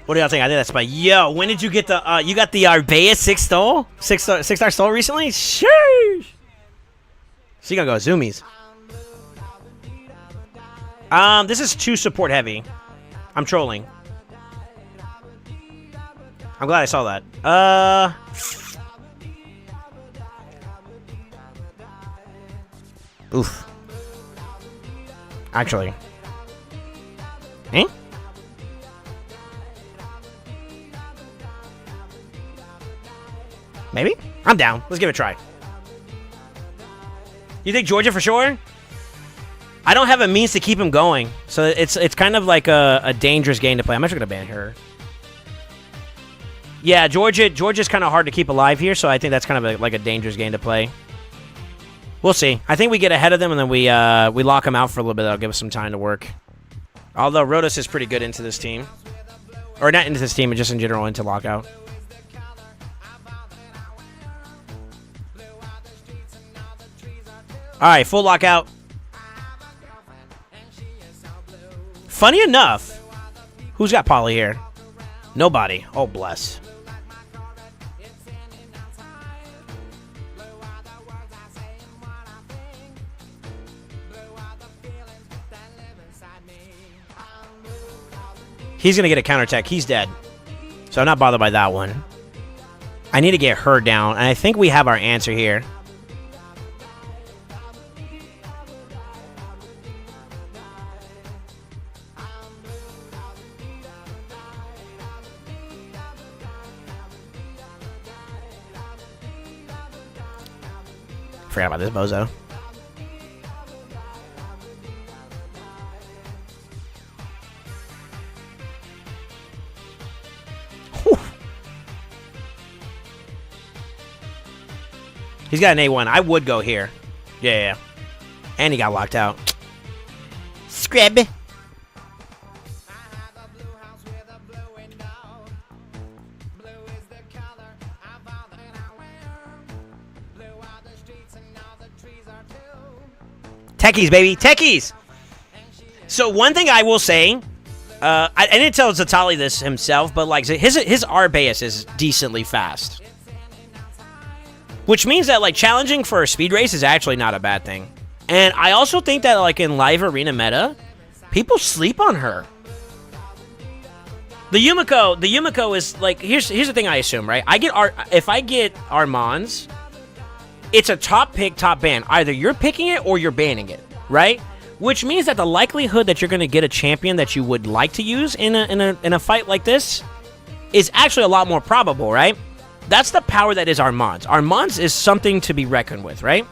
What do y'all think? I think that's my yo. When did you get the? You got the Arbeus 6-star stole recently? Sheesh. So you gotta go zoomies. This is too support heavy. I'm trolling. I'm glad I saw that. Oof. Actually. Eh? Maybe? I'm down. Let's give it a try. You think Georgia for sure? I don't have a means to keep him going. So it's kind of like a dangerous game to play. I'm actually going to ban her. Yeah, Georgia's kind of hard to keep alive here, so I think that's kind of like a dangerous game to play. We'll see. I think we get ahead of them, and then we lock them out for a little bit. That'll give us some time to work. Although Rotos is pretty good into this team. Or not into this team, but just in general into lockout. All right, full lockout. Funny enough, who's got Polly here? Nobody. Oh, bless. He's going to get a counterattack. He's dead. So I'm not bothered by that one. I need to get her down, and I think we have our answer here. Forgot about this bozo. Whew. He's got an A1. I would go here. Yeah. And he got locked out. Scrub. Techies, baby. Techies! So one thing I will say, I didn't tell Zatali this himself, but like his R base is decently fast. Which means that like challenging for a speed race is actually not a bad thing. And I also think that like in live arena meta, people sleep on her. The Yumiko is like, here's the thing I assume, right? If I get Armand's, it's a top pick, top ban. Either you're picking it or you're banning it, right? Which means that the likelihood that you're going to get a champion that you would like to use in a fight like this is actually a lot more probable, right? That's the power that is Armand's. Armand's is something to be reckoned with, right?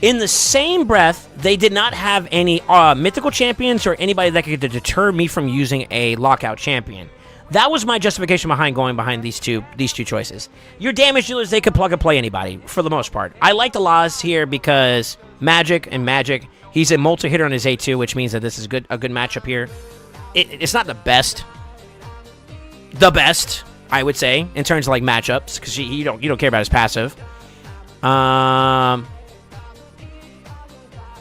In the same breath, they did not have any mythical champions or anybody that could deter me from using a lockout champion. That was my justification behind going behind these two choices. Your damage dealers, they could plug and play anybody, for the most part. I like the Laz here because Magic. He's a multi-hitter on his A2, which means that this is a good matchup here. It's not the best. The best, I would say, in terms of like matchups, because you don't care about his passive. And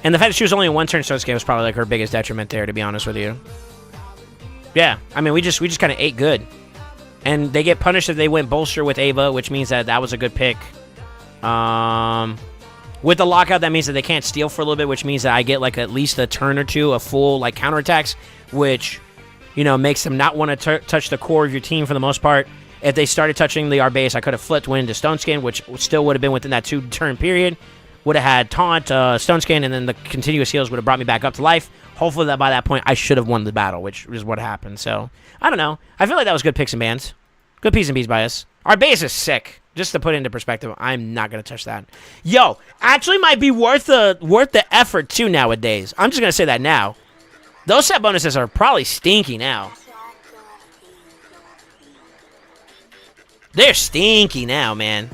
the fact that she was only in one turn Stone Scan was probably like her biggest detriment there, to be honest with you. Yeah, I mean, we just kind of ate good. And they get punished if they went bolster with Ava, which means that was a good pick. With the lockout, that means that they can't steal for a little bit, which means that I get like at least a turn or two of full like counterattacks, which, you know, makes them not want to touch the core of your team for the most part. If they started touching the R base, I could have flipped, went into Stone Skin, which still would have been within that 2-turn period. Would have had Taunt, Stone Skin, and then the continuous heals would have brought me back up to life. Hopefully that by that point I should have won the battle, which is what happened. So, I don't know. I feel like that was good picks and bans. Good P's and B's by us. Our base is sick. Just to put it into perspective, I'm not going to touch that. Yo, actually might be worth the effort too nowadays. I'm just going to say that now. Those set bonuses are probably stinky now. They're stinky now, man.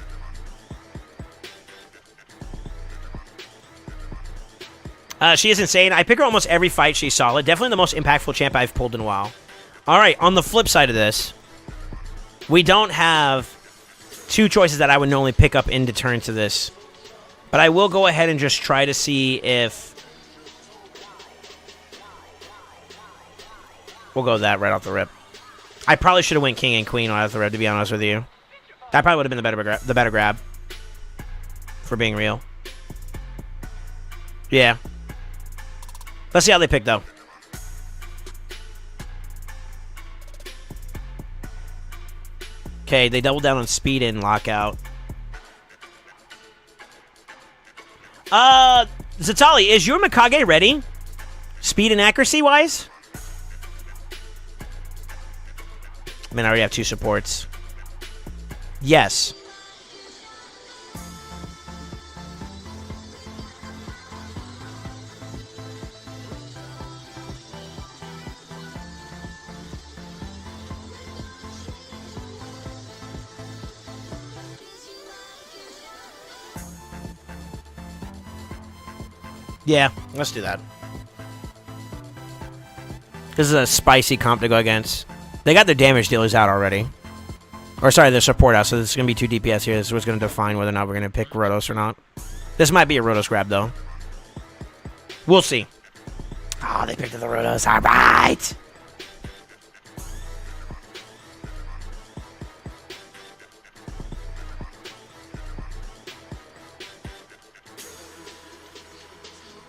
She is insane. I pick her almost every fight. She's solid. Definitely the most impactful champ I've pulled in a while. All right, on the flip side of this, we don't have two choices that I would normally pick up into turn to this. But I will go ahead and just try to see if... We'll go with that right off the rip. I probably should have went King and Queen right off the rip, to be honest with you. That probably would have been the better grab. For being real. Yeah. Let's see how they pick, though. Okay, they double down on speed and lockout. Zatali, is your Mikage ready? Speed and accuracy-wise? I mean, I already have 2 supports. Yes. Yeah, let's do that. This is a spicy comp to go against. They got their damage dealers out already. Or sorry, their support out, so this is going to be 2 DPS here. This is what's going to define whether or not we're going to pick Rotos or not. This might be a Rotos grab, though. We'll see. Oh, they picked up the Rotos. All right.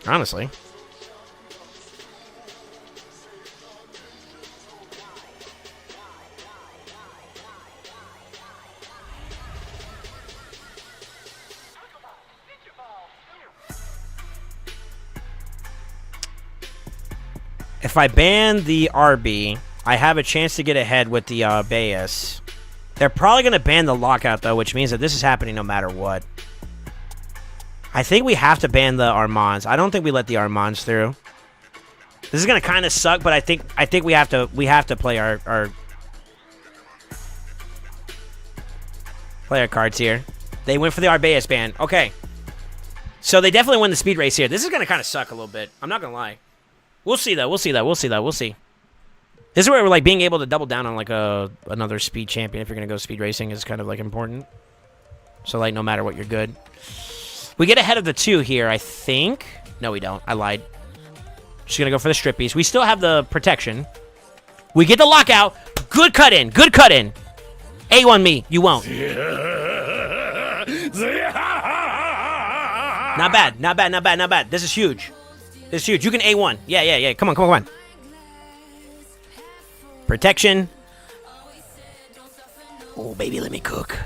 Honestly. If I ban the RB, I have a chance to get ahead with the Baez. They're probably going to ban the lockout, though, which means that this is happening no matter what. I think we have to ban the Armands. I don't think we let the Armands through. This is going to kind of suck, but I think we have to play our cards here. They went for the Arbeus ban. Okay. So they definitely win the speed race here. This is going to kind of suck a little bit. I'm not going to lie. We'll see, though. We'll see. This is where we're, like, being able to double down on, like, another speed champion if you're going to go speed racing is kind of, like, important. So, like, no matter what, you're good. We get ahead of the 2 here, I think. No, we don't. I lied. Just going to go for the strippies. We still have the protection. We get the lockout. Good cut in. Good cut in. A1 me. You won't. Not bad. Not bad. Not bad. Not bad. This is huge. This is huge. You can A1. Yeah. Come on. Protection. Oh, baby, let me cook.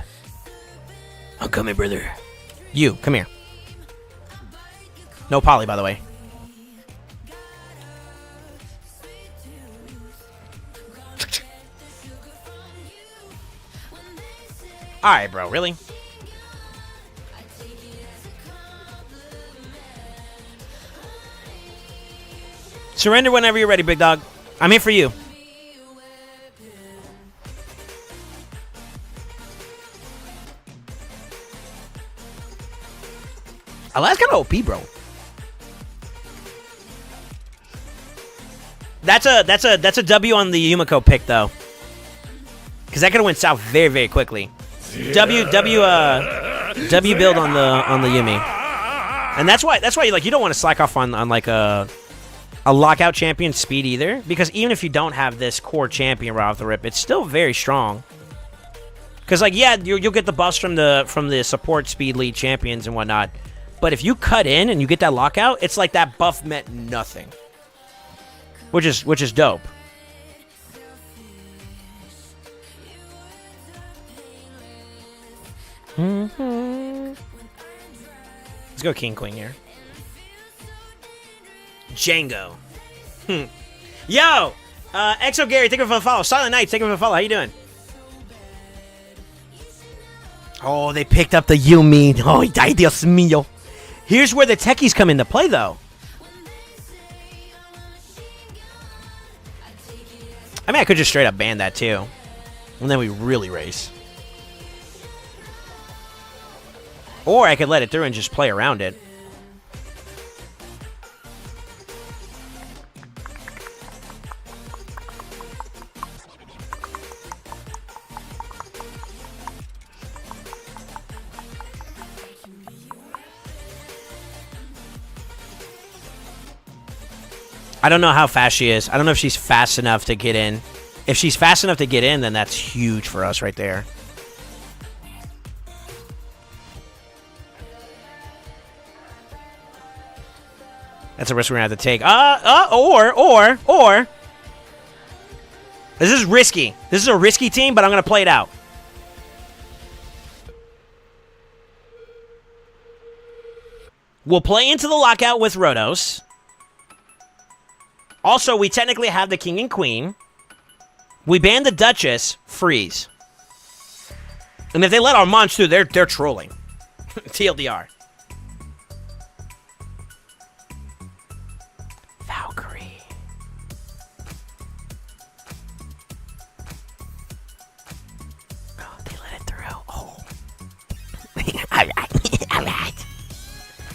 I'm coming, brother. You, come here. No poly, by the way. Alright, bro, really? Surrender whenever you're ready, big dog. I'm here for you. That's kind of OP, bro. That's a W on the Yumiko pick, though. Because that could have went south very, very quickly. W build on the Yumi. And that's why like you don't want to slack off on like a lockout champion speed either, because even if you don't have this core champion right off the rip, it's still very strong. Because like you'll get the buffs from the support speed lead champions and whatnot, but if you cut in and you get that lockout, it's like that buff meant nothing, which is dope. Let's go King Queen here. Django. Yo! Exo Gary, thank you for the follow. Silent Knight, thank you for the follow. How you doing? Oh, they picked up the Yumi. Oh, Dios mío. Here's where the techies come into play, though. I mean, I could just straight up ban that, too. And then we really race. Or I could let it through and just play around it. I don't know how fast she is. I don't know if she's fast enough to get in. If she's fast enough to get in, then that's huge for us right there. That's a risk we're going to have to take. Or. This is risky. This is a risky team, but I'm going to play it out. We'll play into the lockout with Rotos. Also, we technically have the King and Queen. We ban the Duchess, freeze. And if they let our Mons through, they're trolling. TLDR. Valkyrie. Oh, they let it through. Oh. All right.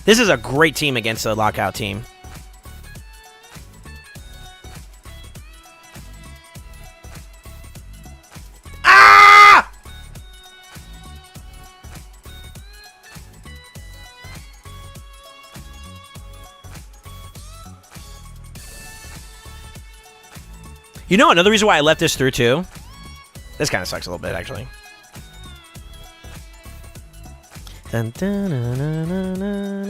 This is a great team against the lockout team. You know another reason why I left this through too? This kind of sucks a little bit, actually. Dun, dun, na, na, na, na,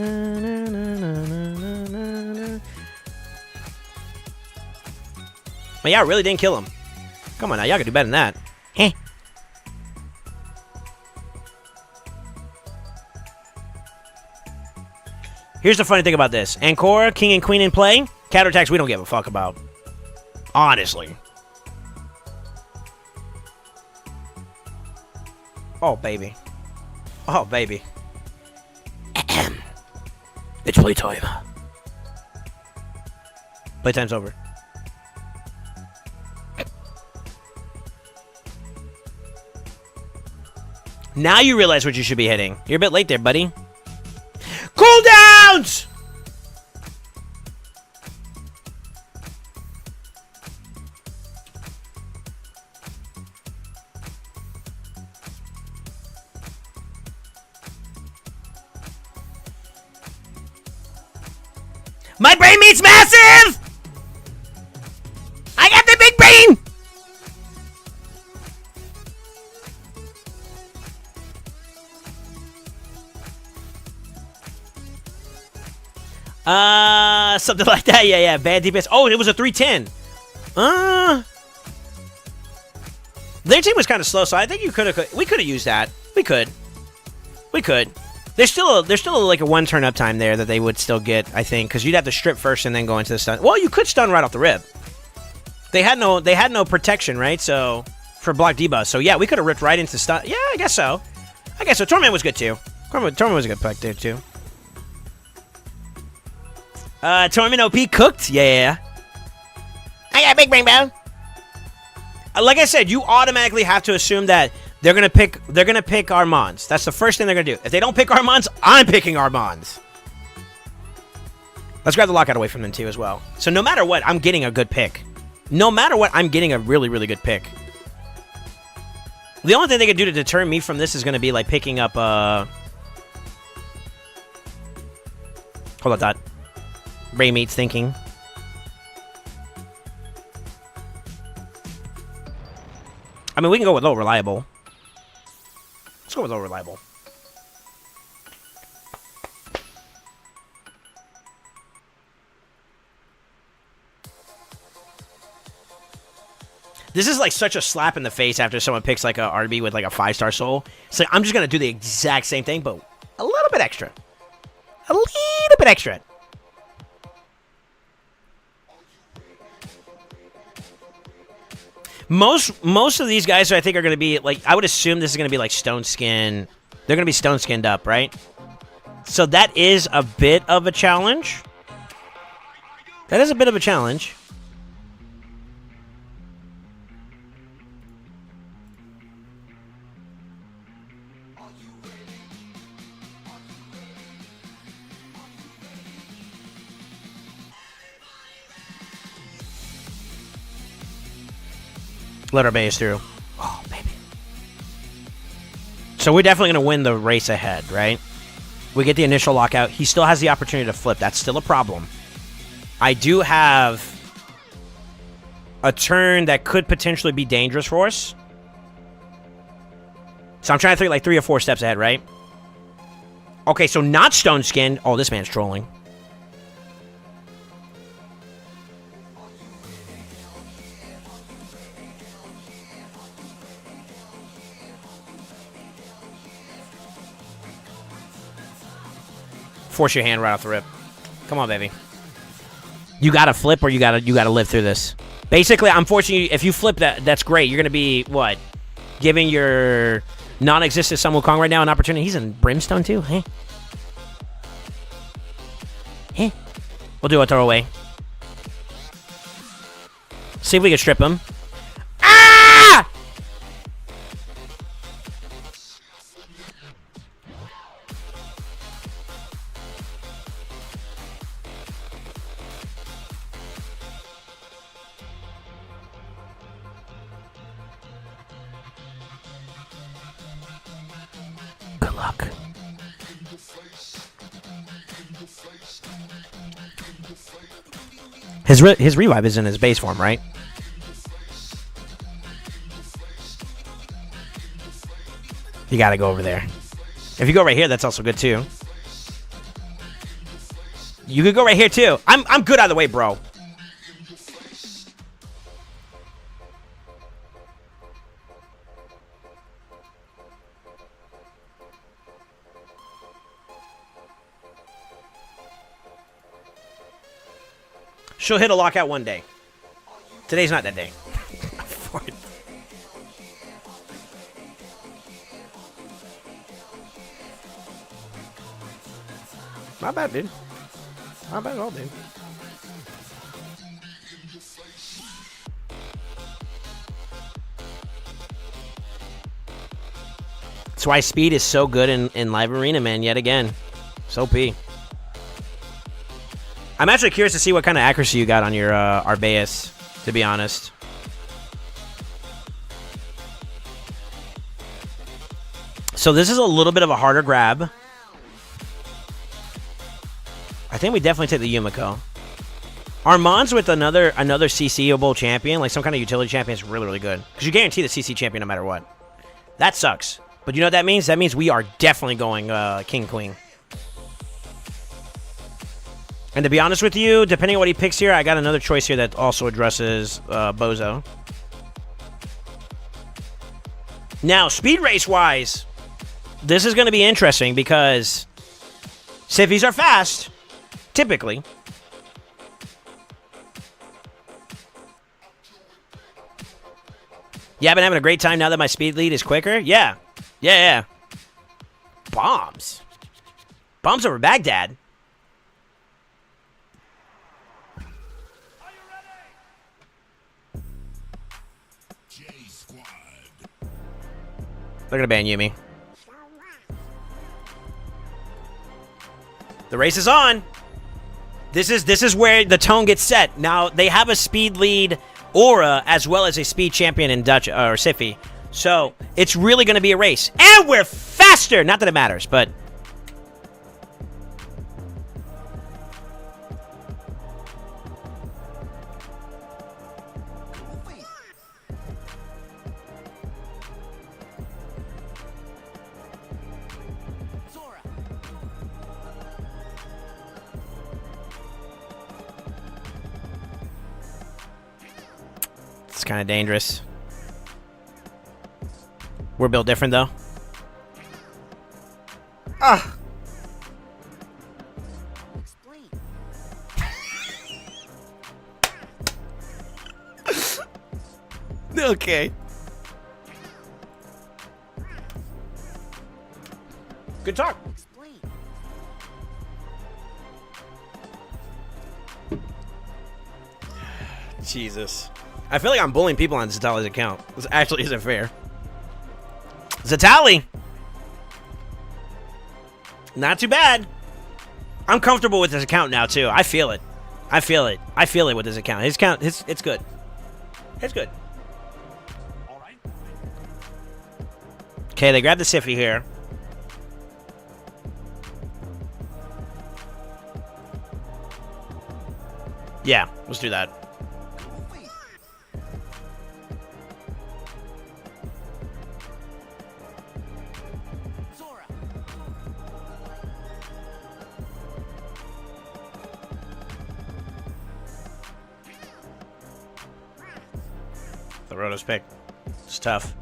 na, na, na. But yeah, I really didn't kill him. Come on now, y'all can do better than that. Heh. Here's the funny thing about this. Ancora, king and queen in play. Counterattacks we don't give a fuck about. Honestly. Oh, baby. Oh, baby. It's playtime. Playtime's over. Now you realize what you should be hitting. You're a bit late there, buddy. Cooldowns! My brain meat's massive! I got the big brain! Something like that. Yeah. Bad DPS. Oh, it was a 310. Their team was kind of slow, so I think we could have used that. We could. There's still like a 1 turn up time there that they would still get, I think, because you'd have to strip first and then go into the stun. Well, you could stun right off the rip. They had no protection, right? So for block debuff. So yeah, we could have ripped right into stun. Yeah, I guess so. Torment was good too. Torment was a good pick there too. Torment OP cooked? Yeah. I got a big brain, bro. Like I said, you automatically have to assume that they're gonna pick Armands. That's the first thing they're gonna do. If they don't pick Armands, I'm picking Armands. Let's grab the lockout away from them too as well. So no matter what, I'm getting a good pick. No matter what, I'm getting a really, really good pick. The only thing they could do to deter me from this is gonna be like picking up hold on, Dot. Raymate's thinking. I mean, we can go with low reliable. Let's go with low reliable. This is like such a slap in the face after someone picks like a RB with like a 5-star soul. So I'm just gonna do the exact same thing, but a little bit extra. A little bit extra. Most of these guys, I think, are going to be, like, I would assume this is going to be, like, stone skin. They're going to be stone skinned up, right? So that is a bit of a challenge. That is a bit of a challenge. Let our base through. Oh, baby. So we're definitely going to win the race ahead, right? We get the initial lockout. He still has the opportunity to flip. That's still a problem. I do have a turn that could potentially be dangerous for us. So I'm trying to think like 3 or 4 steps ahead, right? Okay, so not stone skinned. Oh, this man's trolling. Force your hand right off the rip. Come on, baby. You gotta flip or you gotta live through this. Basically, I'm forcing you. If you flip that, that's great. You're gonna be what? Giving your non-existent Sun Wukong right now an opportunity. He's in Brimstone too. Hey. Hey. We'll do a throwaway. See if we can strip him. Ah! Good luck. His revive is in his base form, right? You gotta go over there. If you go right here, that's also good too. You could go right here too. I'm good either way, bro. She'll hit a lockout one day. Today's not that day. Not bad, dude. Not bad at all, dude. That's why speed is so good in live arena, man, yet again. So OP. I'm actually curious to see what kind of accuracy you got on your Arbeus, to be honest. So this is a little bit of a harder grab. I think we definitely take the Yumiko. Armand's with another CCable champion, like some kind of utility champion, is really, really good. Because you guarantee the CC champion no matter what. That sucks. But you know what that means? That means we are definitely going King Queen. And to be honest with you, depending on what he picks here, I got another choice here that also addresses Bozo. Now, speed race-wise, this is going to be interesting because Siffies are fast, typically. Yeah, I've been having a great time now that my speed lead is quicker. Yeah. Yeah. Bombs. Bombs over Baghdad. They're gonna ban Yumi. The race is on. This is where the tone gets set. Now they have a speed lead aura as well as a speed champion in Dutch or Siffy. So it's really gonna be a race. And we're faster! Not that it matters, but it's kind of dangerous. We're built different, though. Ah. Okay. Good talk. Jesus. I feel like I'm bullying people on Zatali's account. This actually isn't fair. Zatali! Not too bad. I'm comfortable with this account now, too. I feel it. I feel it. I feel it with this account. His account, it's good. It's good. Okay, they grabbed the Siffy here. Yeah, let's do that. The Roto's pick. It's tough.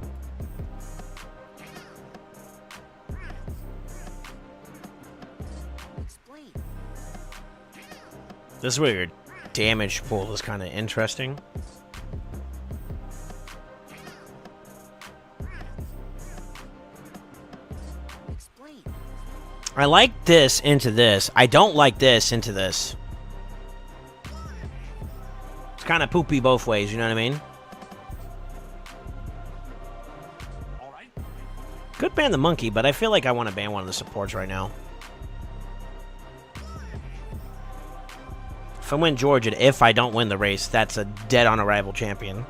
This is where your damage pool is kind of interesting. I like this into this. I don't like this into this. It's kind of poopy both ways, you know what I mean? Could ban the monkey, but I feel like I want to ban one of the supports right now. If I win George, and if I don't win the race, that's a dead-on arrival champion.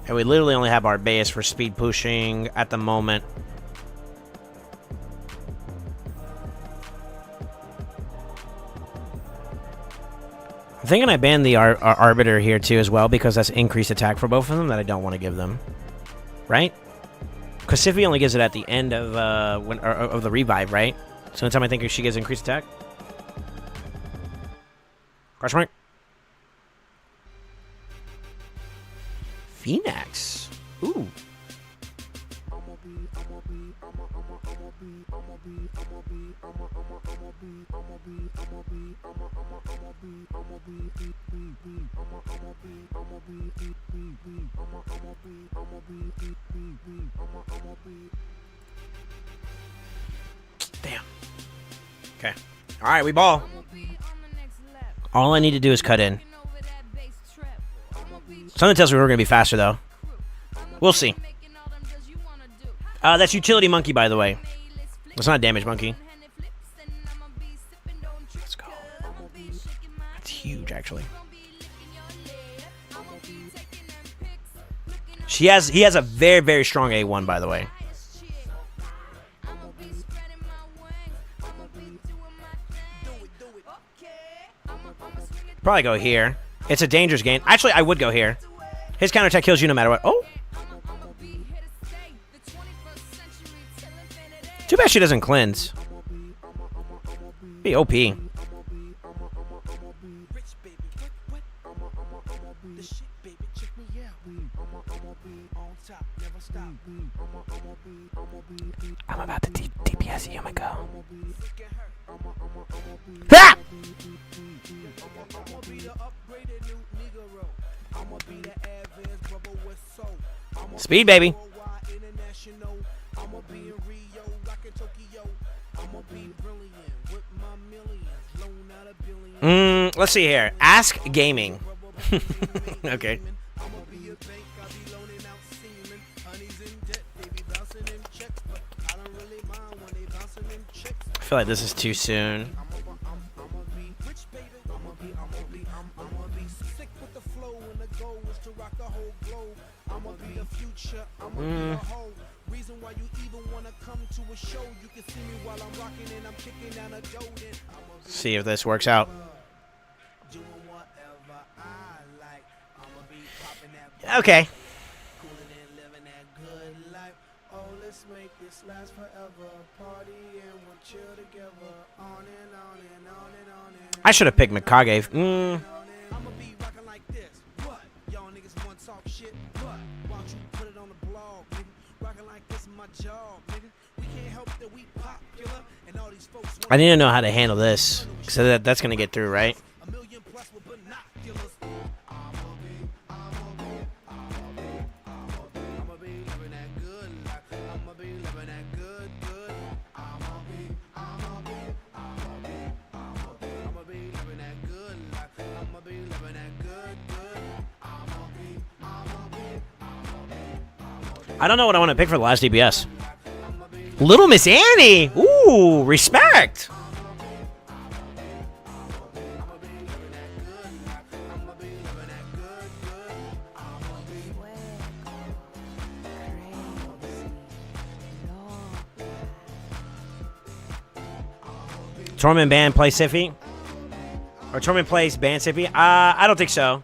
And we literally only have our base for speed pushing at the moment. I'm thinking I banned the Arbiter here too as well because that's increased attack for both of them that I don't want to give them. Right? Because Sify only gives it at the end of of the revive, right? So anytime I think she gives increased attack. Question mark. Phoenix. Ooh. Damn. Okay. All right, we ball. All I need to do is cut in. Something tells me we're going to be faster, though. We'll see. That's Utility Monkey, by the way. It's not a Damage Monkey. Let's go. That's huge, actually. He has a very, very strong A1, by the way. Probably go here. It's a dangerous game. Actually, I would go here. His counterattack kills you no matter what. Oh. Too bad she doesn't cleanse. Be OP. I'm about to DPS Yumiko. Ha! Speed, baby. Let's see here. Ask Gaming. Okay. I feel like this is too soon. See if this works out. Okay. I should have picked Mikage. I need to know how to handle this, so that's going to get through, right? I don't know what I want to pick for the last DPS. Little Miss Annie! Ooh, respect! Torment ban play Sify? Or Torment plays ban Sify? I don't think so.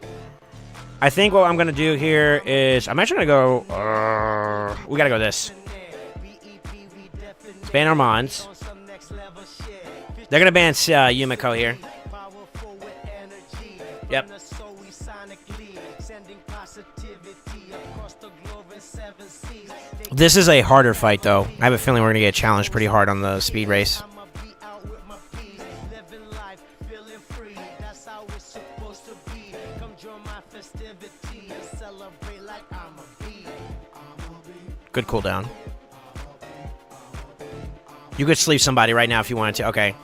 I think what I'm going to do here is... I'm actually going to go... we got to go this. Ban Armands. They're going to ban Yumiko here. Yep. This is a harder fight, though. I have a feeling we're going to get challenged pretty hard on the speed race. Good cooldown. You could sleeve somebody right now if you wanted to. Okay.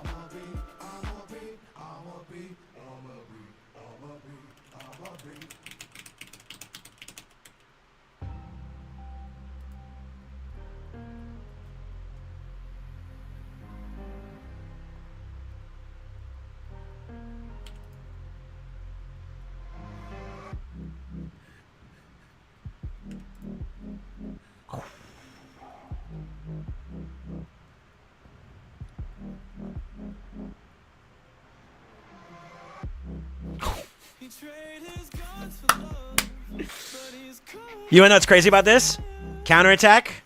You know what's crazy about this? Counterattack.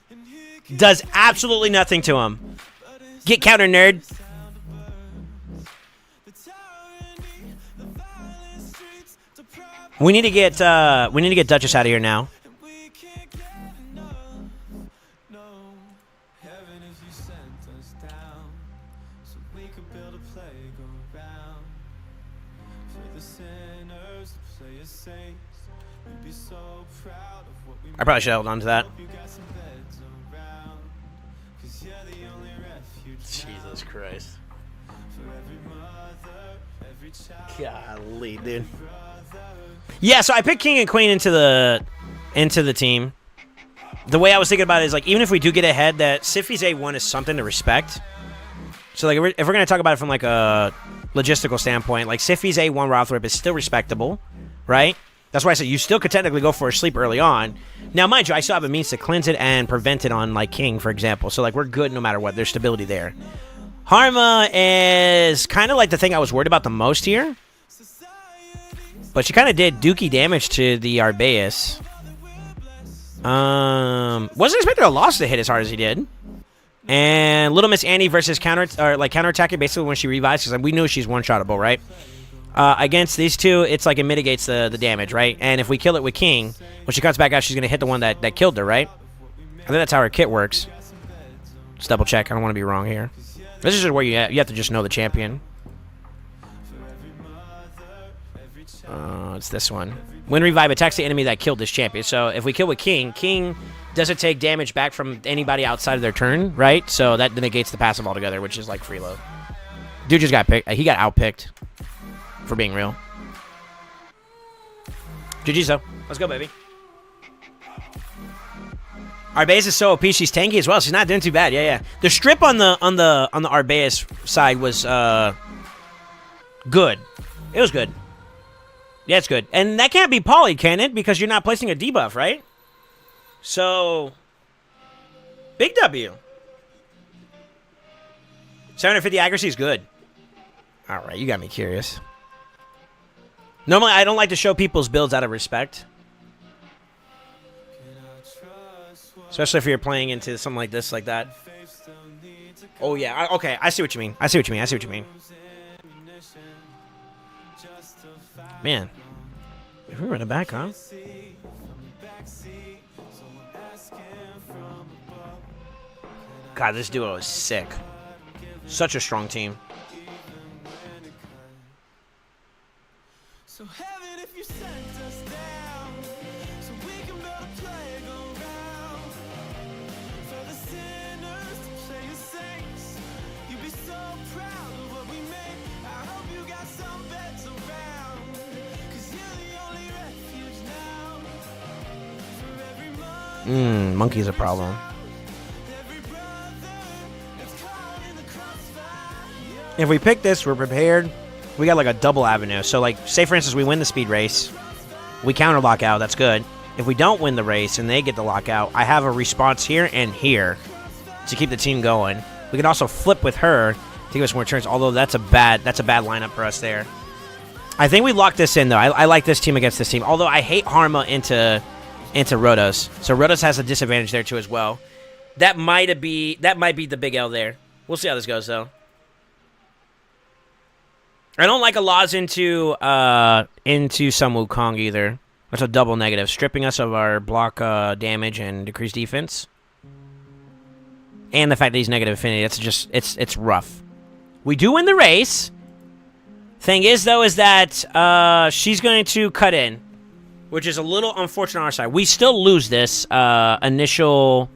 Does absolutely nothing to him. Get counter, nerd. We need to get Duchess out of here now. I probably should have held on to that. Jesus Christ. Golly, dude. Yeah, so I picked King and Queen into the team. The way I was thinking about it is, like, even if we do get ahead, that Siffi's A1 is something to respect. So, like, if we're going to talk about it from, like, a logistical standpoint, like, Siffi's A1 Rothrop is still respectable, right? That's why I said you still could technically go for a sleep early on. Now, mind you, I still have a means to cleanse it and prevent it on, like, King, for example. So, like, we're good no matter what. There's stability there. Harma is kind of like the thing I was worried about the most here. But she kind of did dookie damage to the Arbaeus. Wasn't expecting a loss to hit as hard as he did. And Little Miss Annie versus counterattack basically when she revives, because we knew she's one-shottable, right? Against these two, it's like it mitigates the damage, right? And if we kill it with King, when she comes back out, she's going to hit the one that killed her, right? I think that's how her kit works. Let's double check. I don't want to be wrong here. This is just where you have to just know the champion. It's this one. When revive attacks the enemy that killed this champion. So if we kill with King, King doesn't take damage back from anybody outside of their turn, right? So that negates the passive altogether, which is like freeload. Dude just got picked. He got outpicked, for being real. GG's though. Let's go, baby. Arbaeus is so OP. She's tanky as well. She's not doing too bad. Yeah. The strip on the Arbaeus side was good. It was good. Yeah, it's good. And that can't be poly, can it? Because you're not placing a debuff, right? So, big W. 750 accuracy is good. All right, you got me curious. Normally, I don't like to show people's builds out of respect. Especially if you're playing into something like this, like that. Oh, yeah. Okay, I see what you mean. I see what you mean. Man. If we were in the back, huh? God, this duo is sick. Such a strong team. So heaven, if you sent us down, so we can build a playground for the sinners to play as saints. You'd be so proud of what we made. I hope you got some beds around, 'cause you're the only refuge now for every mother. Monkey's a problem. Every brother that's caught in the crossfire. If we pick this, we're prepared. We got like a double avenue. So, like, say for instance, we win the speed race. We counter lockout. That's good. If we don't win the race and they get the lockout, I have a response here and here to keep the team going. We can also flip with her to give us more turns, although that's a bad lineup for us there. I think we locked this in, though. I like this team against this team, although I hate Harma into Rotos. So Rotos has a disadvantage there, too, as well. That might be the big L there. We'll see how this goes, though. I don't like a Laws into some Wukong either. That's a double negative, stripping us of our block damage and decreased defense. And the fact that he's negative affinity, that's just it's rough. We do win the race. Thing is though, is that she's going to cut in, which is a little unfortunate on our side. We still lose this initial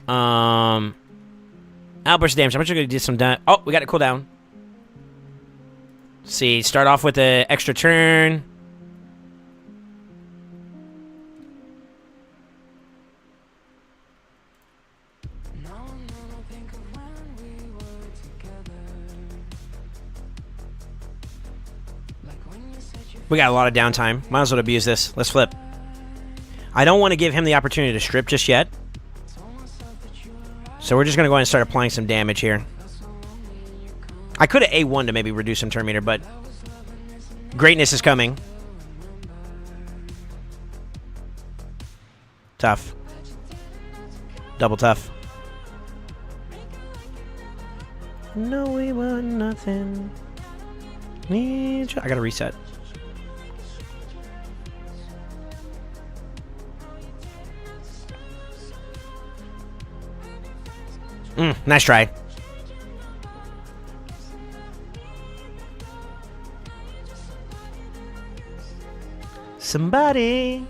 outburst damage. I'm actually going to do some damage. Oh, we got it cool down. See, start off with an extra turn. We got a lot of downtime. Might as well abuse this. Let's flip. I don't want to give him the opportunity to strip just yet. So we're just going to go ahead and start applying some damage here. I could have A1 to maybe reduce some turn meter, but greatness is coming. Tough. Double tough. No, we want nothing. Need you. I gotta reset. Nice try. Somebody.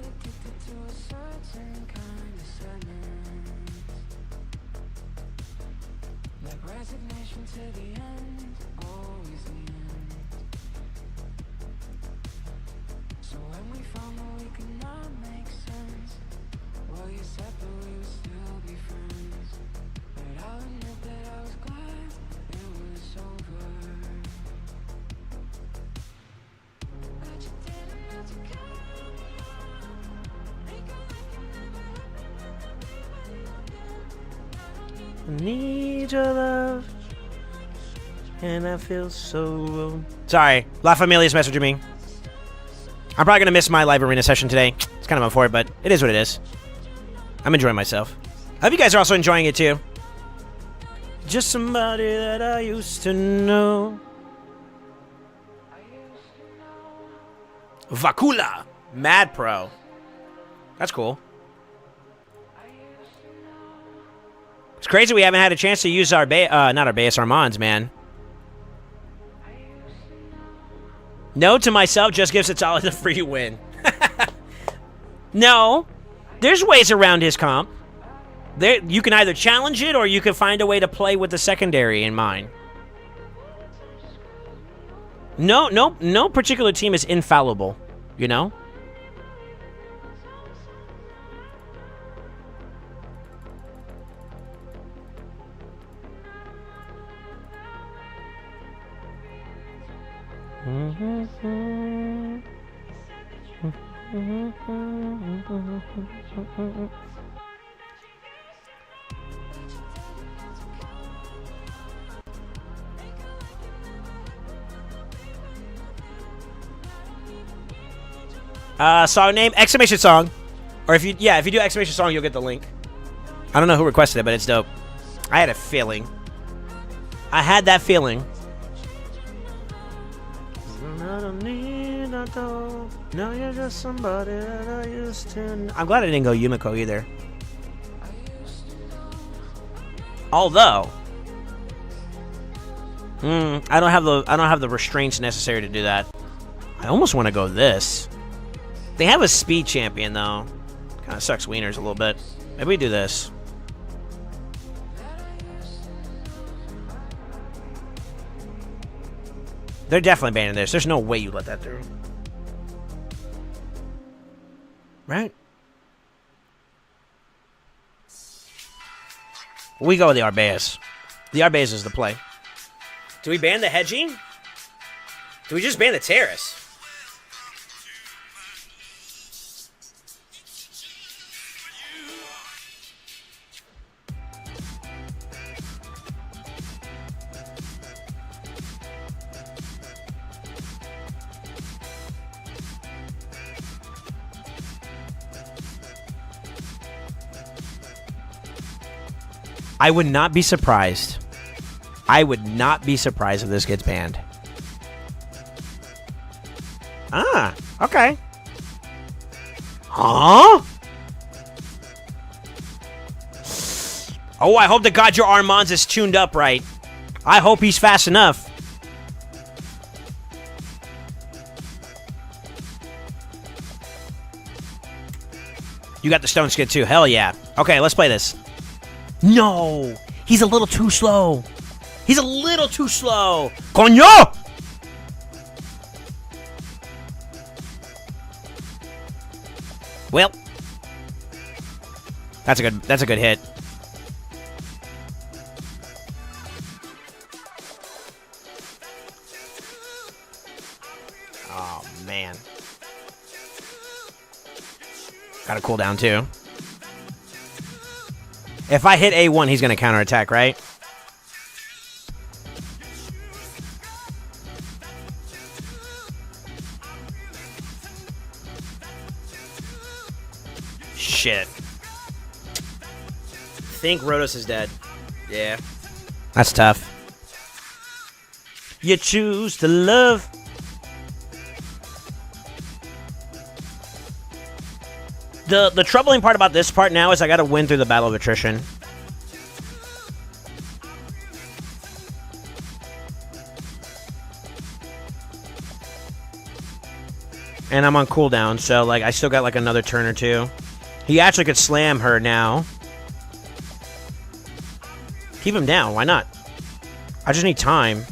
Need your love, and I feel so. Sorry, La Familia's messaging me. I'm probably gonna miss my live arena session today. It's kind of up for it, but it is what it is. I'm enjoying myself. I hope you guys are also enjoying it too. Just somebody that I used to know. Vakula, Mad Pro. That's cool. It's crazy we haven't had a chance to use our not our base, Armands, man. No to myself just gives Itali the free win. No. There's ways around his comp. There, you can either challenge it or you can find a way to play with the secondary in mind. No particular team is infallible, you know? Song name, exclamation song. Or if you do exclamation song, you'll get the link. I don't know who requested it, but it's dope. I had a feeling. I had that feeling. No, you're just somebody that I used to. I'm glad I didn't go Yumiko either. Although, I don't have the restraints necessary to do that. I almost want to go this. They have a speed champion though. Kind of sucks wieners a little bit. Maybe we do this. They're definitely banning this. There's no way you let that through. Right? We go with the Arbeus. The Arbeus is the play. Do we ban the hedging? Do we just ban the terrace? I would not be surprised. I would not be surprised if this gets banned. Ah, okay. Huh? Oh, I hope to God your Armands is tuned up right. I hope he's fast enough. You got the stone skid too. Hell yeah. Okay, let's play this. No, he's a little too slow. He's a little too slow. Coño! Well, that's a good hit. Oh man. Got a cooldown too. If I hit A1, he's going to counterattack, right? Shit. think Rhodos is dead. Yeah. That's tough. You choose to love. The troubling part about this part now is I got to win through the battle of attrition. And I'm on cooldown, so like I still got like another turn or two. He actually could slam her now. Keep him down, why not? I just need time.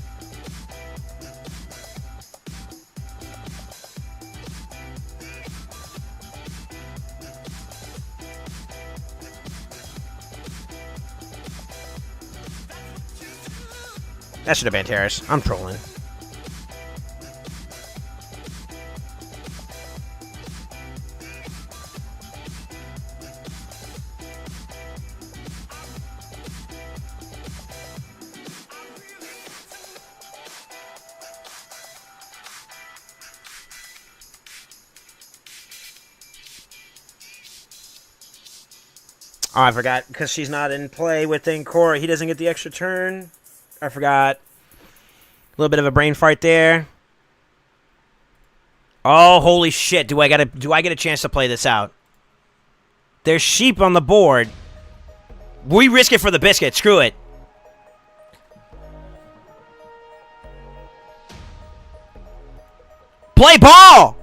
That should have been Terrace. I'm trolling. Oh, I forgot, because she's not in play within core. He doesn't get the extra turn. I forgot. A little bit of a brain fart there. Oh, holy shit. Do I get a chance to play this out? There's sheep on the board. We risk it for the biscuit. Screw it. Play ball!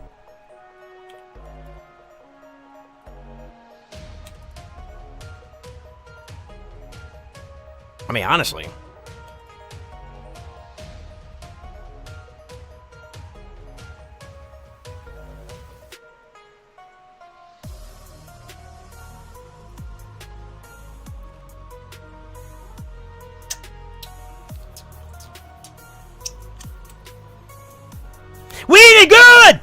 I mean, honestly. We did good!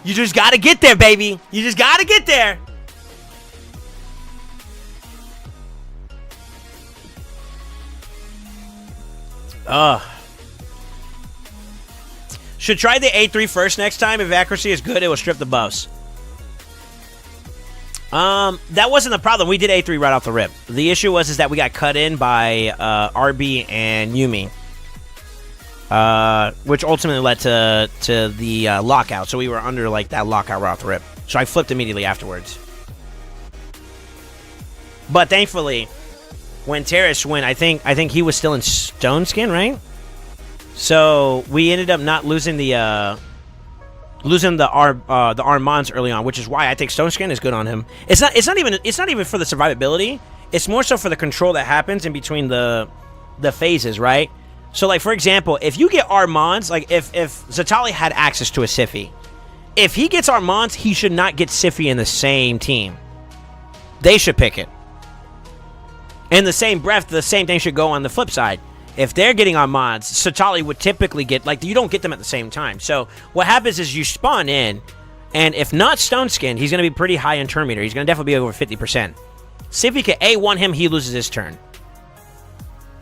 You just gotta get there, baby. You just gotta get there. Should try the A3 first next time. If accuracy is good, it will strip the buffs. That wasn't the problem. We did A3 right off the rip. The issue was that we got cut in by RB and Yumi. Which ultimately led to the lockout. So we were under like that lockout right off the rip. So I flipped immediately afterwards. But thankfully, when Terrace went, I think he was still in Stone Skin, right? So we ended up not losing the Armands early on, which is why I think Stone Skin is good on him. It's not even for the survivability. It's more so for the control that happens in between the phases, right? So, like, for example, if you get Armands, like, if Zatali had access to a Sify, if he gets Armands, he should not get Sify in the same team. They should pick it. In the same breath, the same thing should go on the flip side. If they're getting Armands, Zatali would typically get, like, you don't get them at the same time. So, what happens is you spawn in, and if not Stone Skin, he's going to be pretty high in turn meter. He's going to definitely be over 50%. Sify can A1 him, he loses his turn.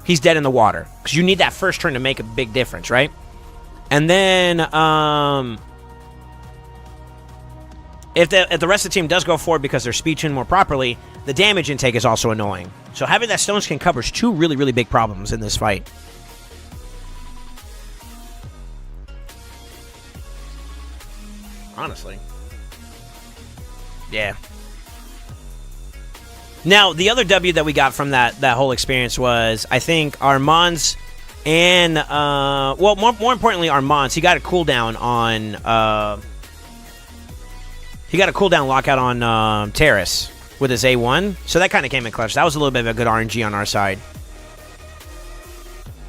He's dead in the water. Because you need that first turn to make a big difference, right? And then, if the rest of the team does go forward because they're speed tuned more properly, the damage intake is also annoying. So having that Stone Skin covers two really, really big problems in this fight. Honestly. Yeah. Now, the other W that we got from that whole experience was, I think, Armands and, well, more importantly, Armands. He got a cooldown on, lockout on Terrace with his A1. So that kind of came in clutch. That was a little bit of a good RNG on our side.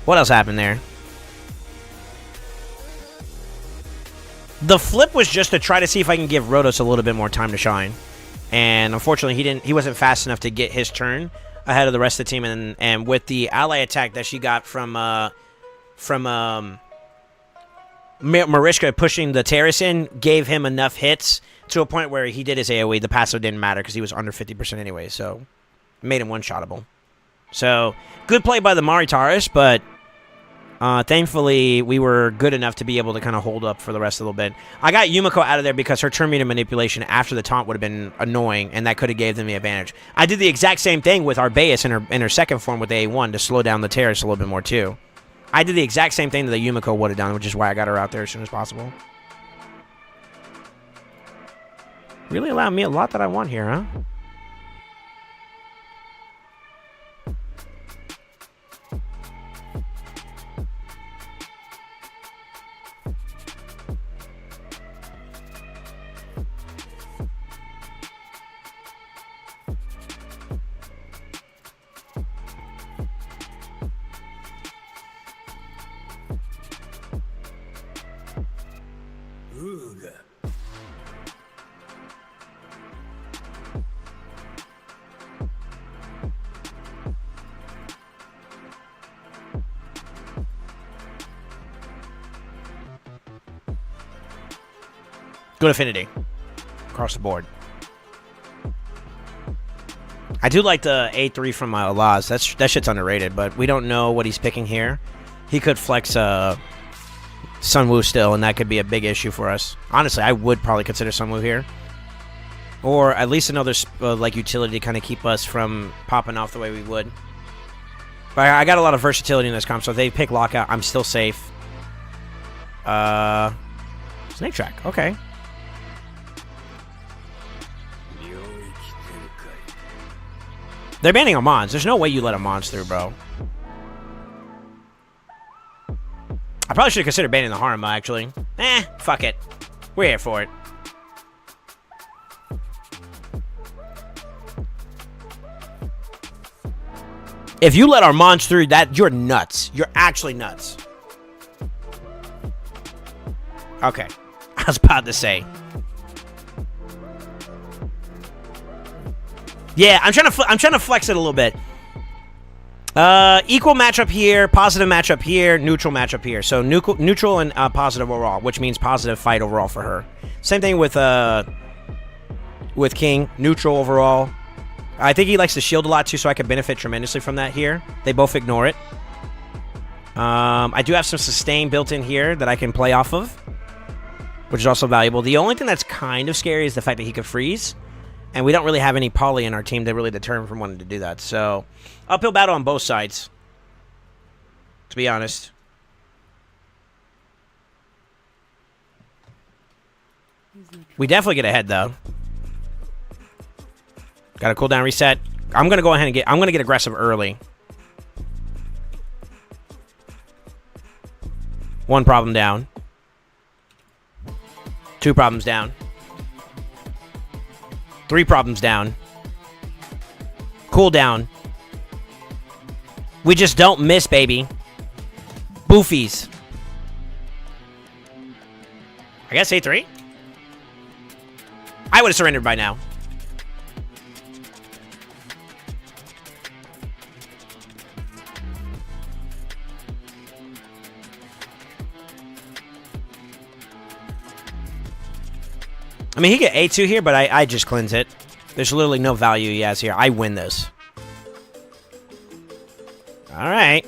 What else happened there? The flip was just to try to see if I can give Rhodos a little bit more time to shine. And unfortunately, he wasn't fast enough to get his turn ahead of the rest of the team. And with the ally attack that she got from Mariska pushing the Terrace in, gave him enough hits to a point where he did his AoE. The passive didn't matter because he was under 50% anyway, so made him one-shottable. So, good play by the Maritaris, but thankfully we were good enough to be able to kind of hold up for the rest of the little bit. I got Yumiko out of there because her turn meter manipulation after the taunt would have been annoying, and that could have gave them the advantage. I did the exact same thing with Arbaeus in her second form with the A1 to slow down the Terrace a little bit more, too. I did the exact same thing that the Yumiko would have done, which is why I got her out there as soon as possible. Really allowed me a lot that I want here, huh? Good affinity across the board. I do like the A3 from Laz. That shit's underrated, but we don't know what he's picking here. He could flex Sunwoo still, and that could be a big issue for us. Honestly, I would probably consider Sunwoo here. Or at least another like utility to kind of keep us from popping off the way we would. But I got a lot of versatility in this comp, so if they pick Lockout, I'm still safe. Snake Track, okay. They're banning our Mons. There's no way you let a Mons through, bro. I probably should have considered banning the Harima, actually. Fuck it. We're here for it. If you let our Mons through, you're nuts. You're actually nuts. Okay. I was about to say. Yeah, I'm trying to flex it a little bit. Equal matchup here, positive matchup here, neutral matchup here. So neutral and positive overall, which means positive fight overall for her. Same thing with King, neutral overall. I think he likes to shield a lot too, so I could benefit tremendously from that here. They both ignore it. I do have some sustain built in here that I can play off of, which is also valuable. The only thing that's kind of scary is the fact that he could freeze. And we don't really have any poly in our team to really deter him from wanting to do that. So, uphill battle on both sides, to be honest. We definitely get ahead, though. Got a cooldown reset. I'm going to go ahead and I'm going to get aggressive early. One problem down. Two problems down. 3 problems down. Cooldown. We just don't miss, baby. Boofies. I guess A3? I would have surrendered by now. I mean, he get A2 here, but I just cleanse it. There's literally no value he has here. I win this. All right.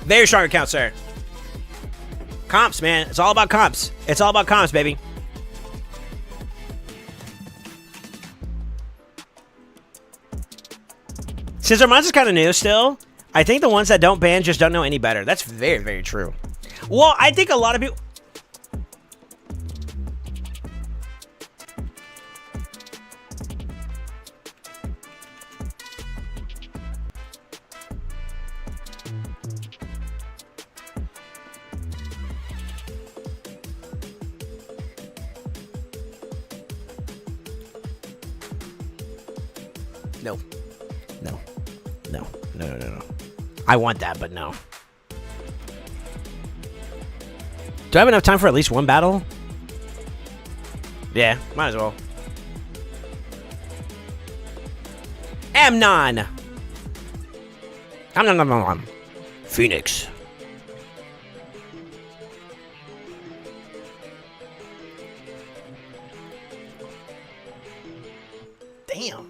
Very strong account, sir. Comps, man. It's all about comps. It's all about comps, baby. Since our Mons is kind of new still, I think the ones that don't ban just don't know any better. That's very, very true. Well, I think a lot of people... No. No. No. No, no, no, no. I want that, but no. Do I have enough time for at least one battle? Yeah, might as well. Amnon! Phoenix. Damn.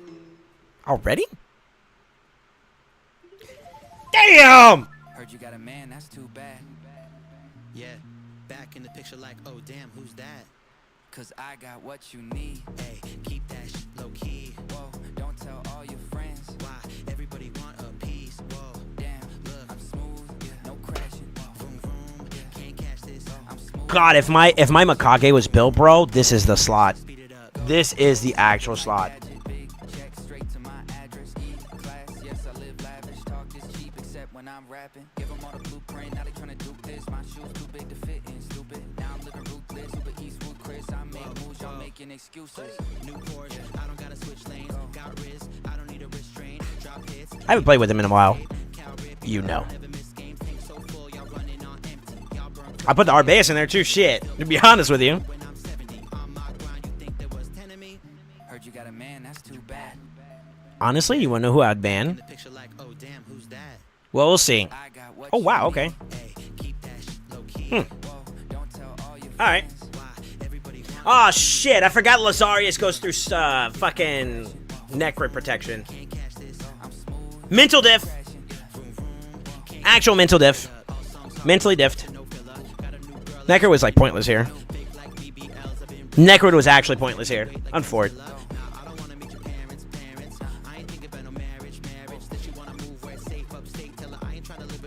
Already? Damn! Heard you got a man, that's too bad. Yeah, back in the picture like, oh damn, who's that? Cause I got what you need. Hey, keep that shit low key. Whoa, don't tell all your friends. Why? Everybody want a piece. Whoa, damn, look, I'm smooth. Yeah, no crashing. Vroom, vroom, yeah, can't catch this. I'm smooth. God, if my Mikage was built, bro, this is the slot. This is the actual slot. Give them all the blueprint, now they tryna do this. My shoes too big to fit in, stupid. Now I'm living ruthless, Uber Eastwood Chris. I make moves, y'all making excuses. New Porsche, I don't gotta switch lanes. Got wrist, I don't need a restraint. Drop hits. I haven't played with him in a while. You know. I put the Arbaeus in there too, shit. To be honest with you. Heard you got a man, that's too bad. Honestly, you wanna know who I'd ban? Well, we'll see. Oh, wow, okay. Alright. Oh, shit, I forgot Lazarius goes through fucking Necrit protection. Mental diff. Actual mental diff. Mentally diffed. Necrit was, like, pointless here. Necrit was actually pointless here. Unfortunate.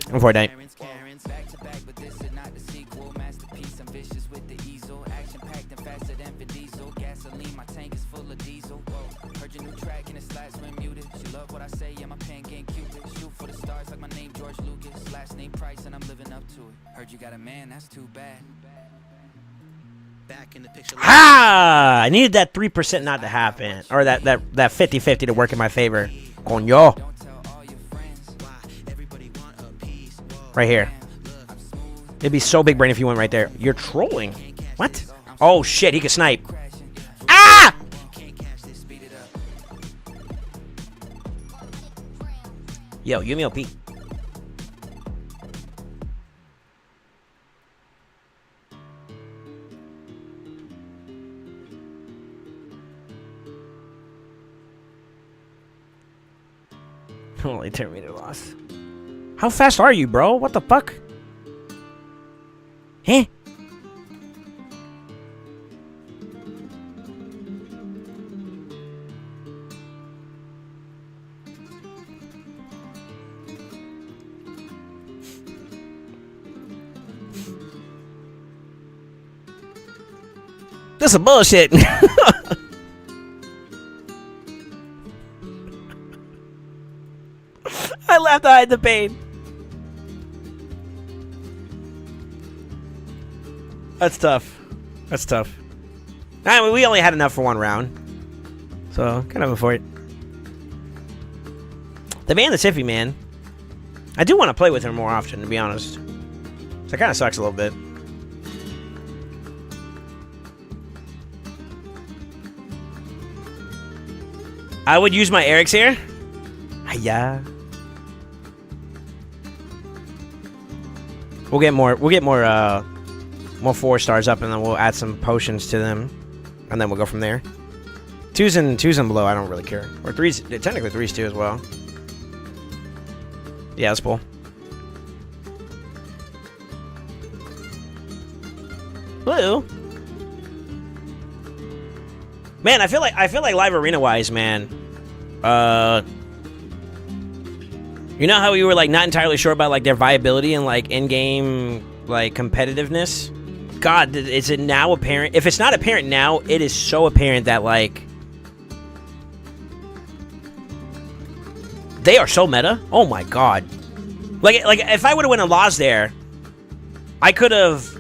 Fortnite. Back to back, but this is not the sequel. Masterpiece, ambitious with the easel. Action packed and faster than Vin Diesel. Gasoline, my tank is full of diesel. Whoa, heard your new track and it slaps when muted. She love what I say, yeah, my pen game Cupid. Shoot for the stars like my name George Lucas. Last name Price and I'm living up to it. Heard you got a man, that's too bad. Back in the picture. Ah! I needed that 3% not to happen. Or that 50-50 to work in my favor. Coño. Right here. It'd be so big brain if you went right there. You're trolling. What? Oh shit, he can snipe. Ah! Yo, Yumi OP. Only 10 meter loss. How fast are you, bro? What the fuck? Huh? This is bullshit. I laughed to hide the pain. That's tough. That's tough. I mean, we only had enough for one round. So, kind of for it. The man that's iffy, man. I do want to play with her more often, to be honest. So it kind of sucks a little bit. I would use my Eric's here. Yeah. We'll get more 4 stars up, and then we'll add some potions to them, and then we'll go from there. 2s and below, I don't really care. Or 3s, technically 3s too as well. Yeah, let's pull. Blue. Man, I feel like live arena wise, man. You know how we were like not entirely sure about like their viability and like in-game like competitiveness? God, is it now apparent? If it's not apparent now, it is so apparent that like they are so meta. Oh my god. Like if I would have went and lost there, I could have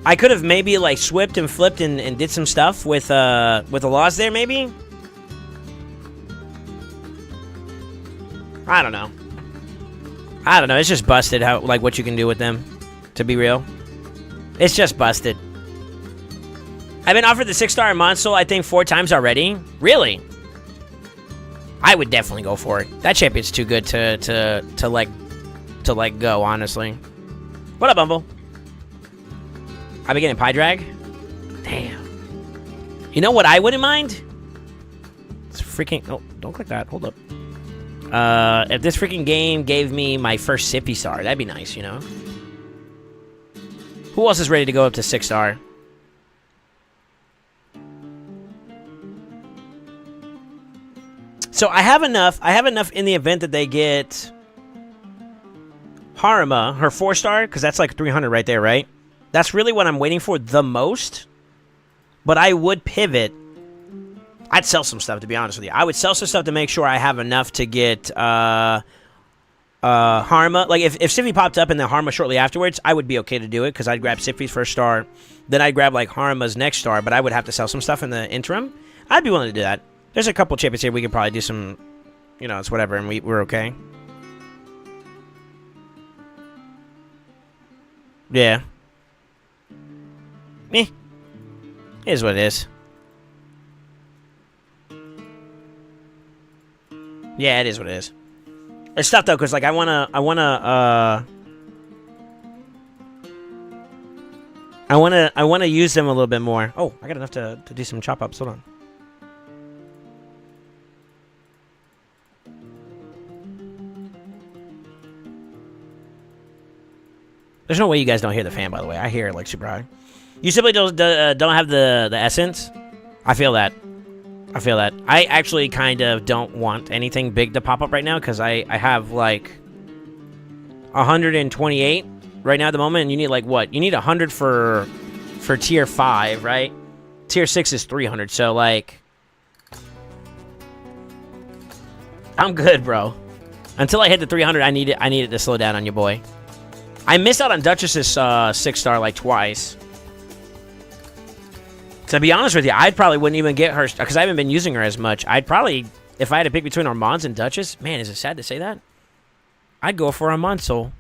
I could have maybe like swipped and flipped and did some stuff with the laws there, maybe. I don't know. It's just busted how like what you can do with them. To be real, it's just busted. I've been offered the 6-star Monsol, I think 4 times already. Really? I would definitely go for it. That champion's too good to let go, honestly. What up, Bumble? I be getting pie drag? Damn. You know what I wouldn't mind? It's freaking... Oh, don't click that. Hold up. If this freaking game gave me my first Sippy star, that'd be nice, you know? Who else is ready to go up to 6-star? So I have enough in the event that they get Harima, her 4-star, because that's like 300 right there, right? That's really what I'm waiting for the most. But I would pivot. I'd sell some stuff, to be honest with you. I would sell some stuff to make sure I have enough to get Harima. Like, if Siffy popped up and then Harima shortly afterwards, I would be okay to do it, because I'd grab Siffy's first star. Then I'd grab, like, Harima's next star, but I would have to sell some stuff in the interim. I'd be willing to do that. There's a couple champions here we could probably do some, you know, it's whatever, and we're okay. Yeah. It is what it is. Yeah, it is what it is. It's tough though, cause like I wanna use them a little bit more. Oh, I got enough to do some chop ups. Hold on. There's no way you guys don't hear the fan, by the way. I hear it like super high. You simply don't have the essence. I feel that. I actually kind of don't want anything big to pop up right now because I have like 128 right now at the moment, and you need like what? You need 100 for tier 5, right? Tier 6 is 300, so like I'm good, bro. Until I hit the 300, I need it to slow down on your boy. I missed out on Duchess's 6-star like twice. To be honest with you, I probably wouldn't even get her because I haven't been using her as much. I'd probably, if I had to pick between Armands and Duchess, man, is it sad to say that? I'd go for Armand Soul.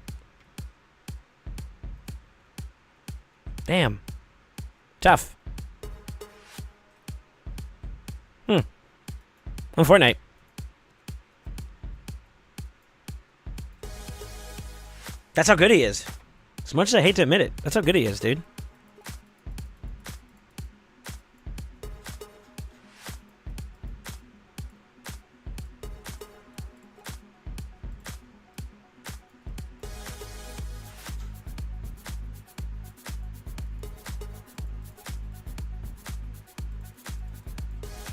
Damn. Tough. On Fortnite. That's how good he is. As much as I hate to admit it, that's how good he is, dude.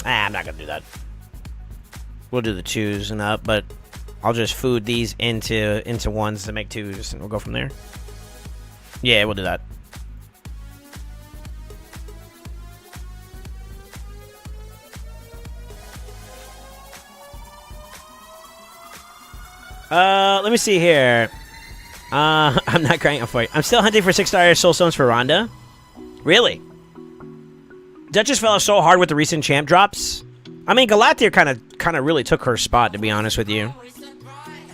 I'm not gonna do that. We'll do the 2s and up, but I'll just food these into 1s to make 2s, and we'll go from there. Yeah, we'll do that. Let me see here. I'm not crying out for it. I'm still hunting for 6-star soul stones for Rhonda. Really? Duchess fell off so hard with the recent champ drops. I mean, Galathier kind of really took her spot, to be honest with you.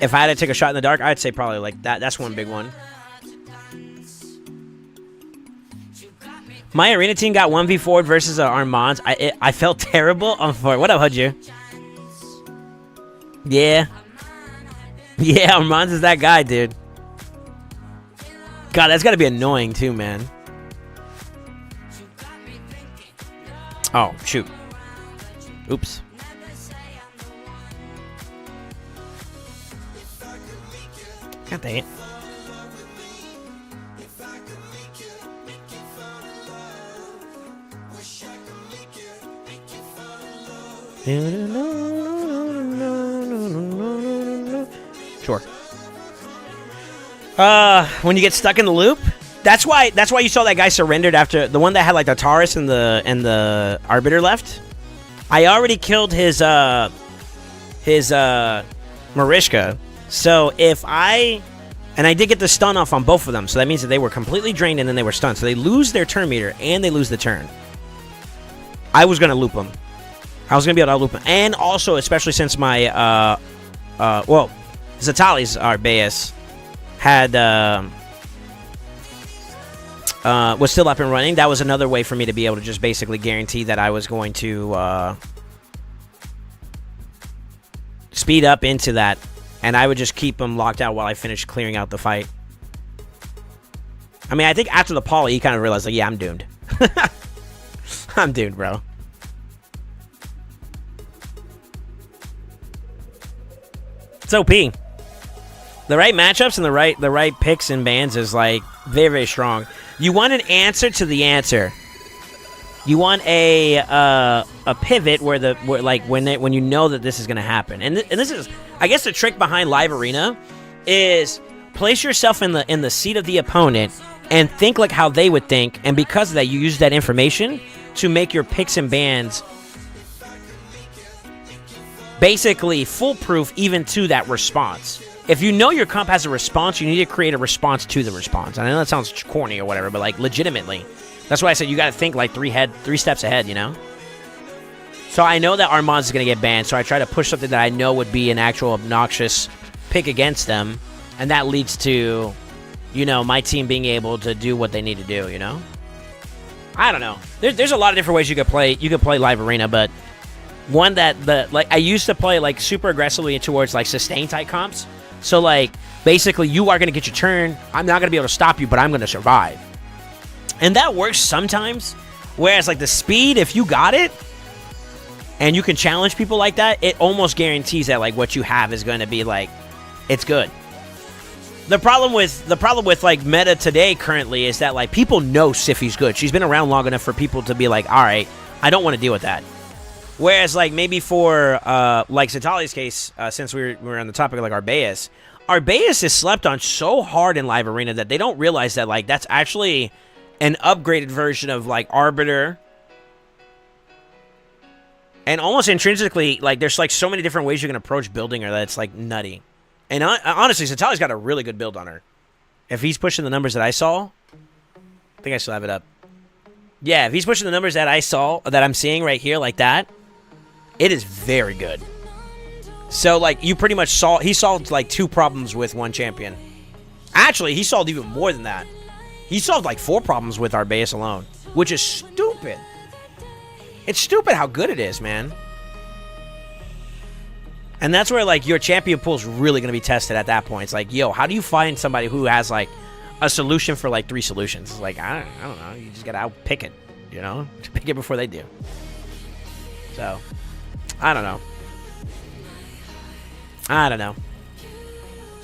If I had to take a shot in the dark, I'd say probably like that. That's one big one. My arena team got 1v4 versus Armands. I felt terrible on 4. What up, Hudju? Yeah. Yeah, Armands is that guy, dude. God, that's got to be annoying too, man. Oh, shoot. Oops. God dang it. Sure. When you get stuck in the loop, that's why you saw that guy surrendered after the one that had like the Taurus and the Arbiter left. I already killed his Marishka. So if I And I did get the stun off on both of them, so that means that they were completely drained and then they were stunned. So they lose their turn meter and they lose the turn. I was going to loop them. I was going to be able to loop them. And also, especially since my, well, Zatali's Arbaeus had, was still up and running. That was another way for me to be able to just basically guarantee that I was going to speed up into that. And I would just keep them locked out while I finished clearing out the fight. I mean, I think after the poly, he kind of realized, like, yeah, I'm doomed. I'm doomed, bro. It's OP. The right matchups and the right picks and bans is, like, very, very strong. You want an answer to the answer. You want a pivot where when you know that this is going to happen. And this is, I guess, the trick behind Live Arena is place yourself in the seat of the opponent and think like how they would think. And because of that, you use that information to make your picks and bans basically foolproof even to that response. If you know your comp has a response, you need to create a response to the response. I know that sounds corny or whatever, but like legitimately. That's why I said you got to think like three steps ahead, you know? So I know that Armand's going to get banned, so I try to push something that I know would be an actual obnoxious pick against them, and that leads to, you know, my team being able to do what they need to do, you know? I don't know. There's a lot of different ways you could play Live Arena, but one that I used to play like super aggressively towards like sustain type comps. So like basically you are going to get your turn. I'm not going to be able to stop you, but I'm going to survive. And that works sometimes. Whereas like the speed, if you got it and you can challenge people like that, it almost guarantees that like what you have is going to be like, it's good. The problem with like meta today currently is that like people know Siffi's good. She's been around long enough for people to be like, all right, I don't want to deal with that. Whereas like maybe for like Zatali's case, since we were on the topic of like Arbaeus is slept on so hard in Live Arena that they don't realize that like that's actually an upgraded version of like Arbiter. And almost intrinsically, like there's like so many different ways you can approach building her that it's like nutty. And honestly, Zatali's got a really good build on her. If he's pushing the numbers that I saw, I think I still have it up. Yeah, if he's pushing the numbers that I saw, that I'm seeing right here like that, it is very good. So, like, you pretty much he solved, like, 2 problems with one champion. Actually, he solved even more than that. He solved, like, 4 problems with Arbaeus alone, which is stupid. It's stupid how good it is, man. And that's where, like, your champion pool is really going to be tested at that point. It's like, yo, how do you find somebody who has, like, a solution for, like, 3 solutions? It's like, I don't know. You just got to outpick it, you know? Pick it before they do. So, I don't know.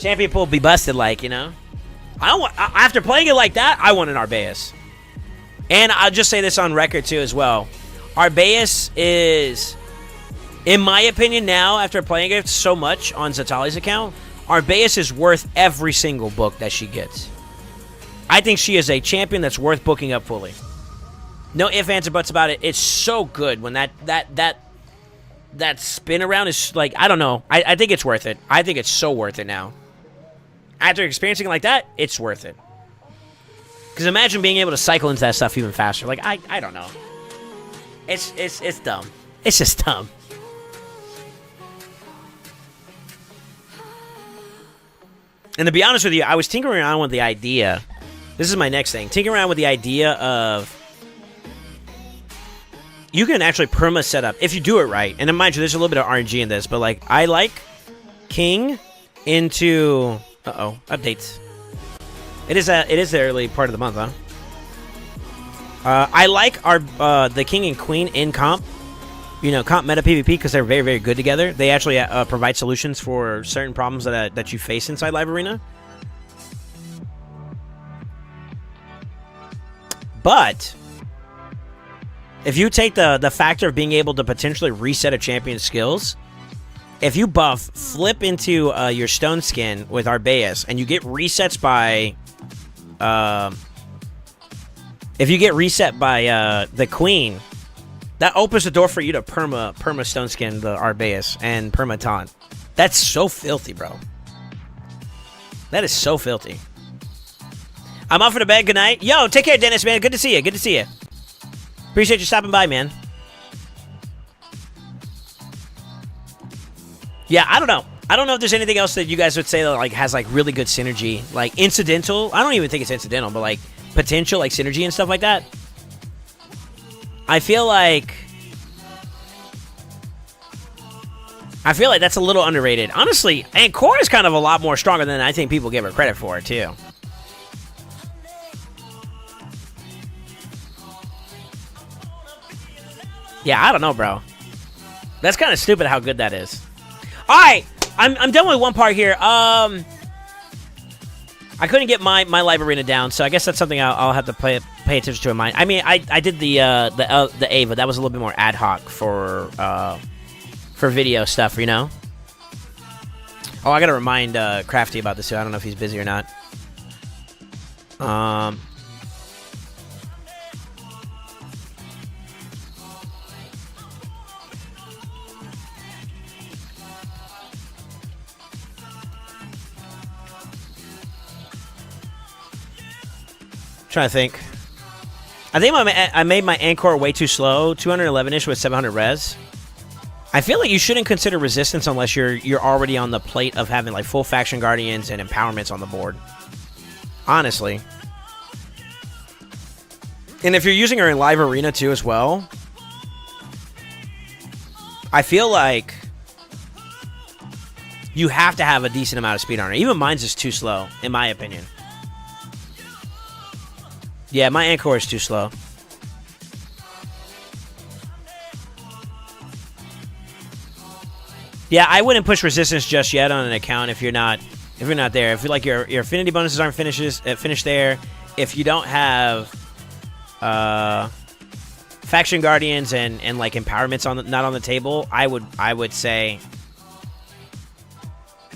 Champion pool be busted, like, you know? After playing it like that, I want an Arbaeus. And I'll just say this on record, too, as well. Arbaeus is... in my opinion now, after playing it so much on Zatali's account, Arbaeus is worth every single book that she gets. I think she is a champion that's worth booking up fully. No ifs, ands, or buts about it. It's so good when that spin around is like, I don't know. I think it's worth it. I think it's so worth it now. After experiencing it like that, it's worth it. Because imagine being able to cycle into that stuff even faster. Like, I don't know. It's dumb. It's just dumb. And to be honest with you, I was tinkering around with the idea. This is my next thing. Tinkering around with the idea of... you can actually perma set up if you do it right. And then mind you, there's a little bit of RNG in this. But like, I like King into... uh-oh. Updates. It is the early part of the month, huh? I like the King and Queen in comp. You know, comp meta PvP because they're very, very good together. They actually provide solutions for certain problems that you face inside Live Arena. But if you take the factor of being able to potentially reset a champion's skills, if you buff, flip into your Stone Skin with Arbaeus, and you get resets by... if you get reset by the Queen... that opens the door for you to perma Stone Skin the Arbaeus and perma taunt. That's so filthy, bro. That is so filthy. I'm off for the bed. Good night. Yo, take care, Dennis, man. Good to see you. Good to see you. Appreciate you stopping by, man. Yeah, I don't know. I don't know if there's anything else that you guys would say that like has like really good synergy, like incidental. I don't even think it's incidental, but like potential, like synergy and stuff like that. I feel like that's a little underrated, honestly. And Core is kind of a lot more stronger than I think people give her credit for, too. Yeah, I don't know, bro. That's kind of stupid how good that is. All right, I'm done with one part here. I couldn't get my live arena down, so I guess that's something I'll have to pay attention to in mine. I mean, I did the Ava. That was a little bit more ad hoc for video stuff, you know. Oh, I gotta remind Crafty about this too. I don't know if he's busy or not. Trying to think. I think I made my Anchor way too slow. 211-ish with 700 res. I feel like you shouldn't consider resistance unless you're already on the plate of having like full faction guardians and empowerments on the board. Honestly. And if you're using her in live arena too as well, I feel like you have to have a decent amount of speed on her. Even mine's is too slow, in my opinion. Yeah, my Anchor is too slow. Yeah, I wouldn't push resistance just yet on an account if you're not there. If you like your affinity bonuses aren't finished there. If you don't have faction guardians and like empowerments not on the table, I would say,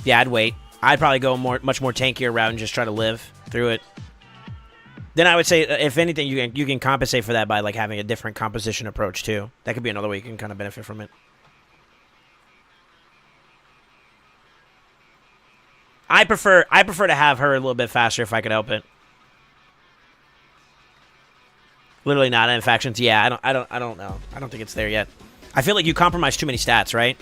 yeah, I'd wait. I'd probably go much more tankier route and just try to live through it. Then I would say, if anything, you can compensate for that by like having a different composition approach too. That could be another way you can kind of benefit from it. I prefer to have her a little bit faster if I could help it. Literally not in factions. Yeah, I don't know. I don't think it's there yet. I feel like you compromise too many stats, right?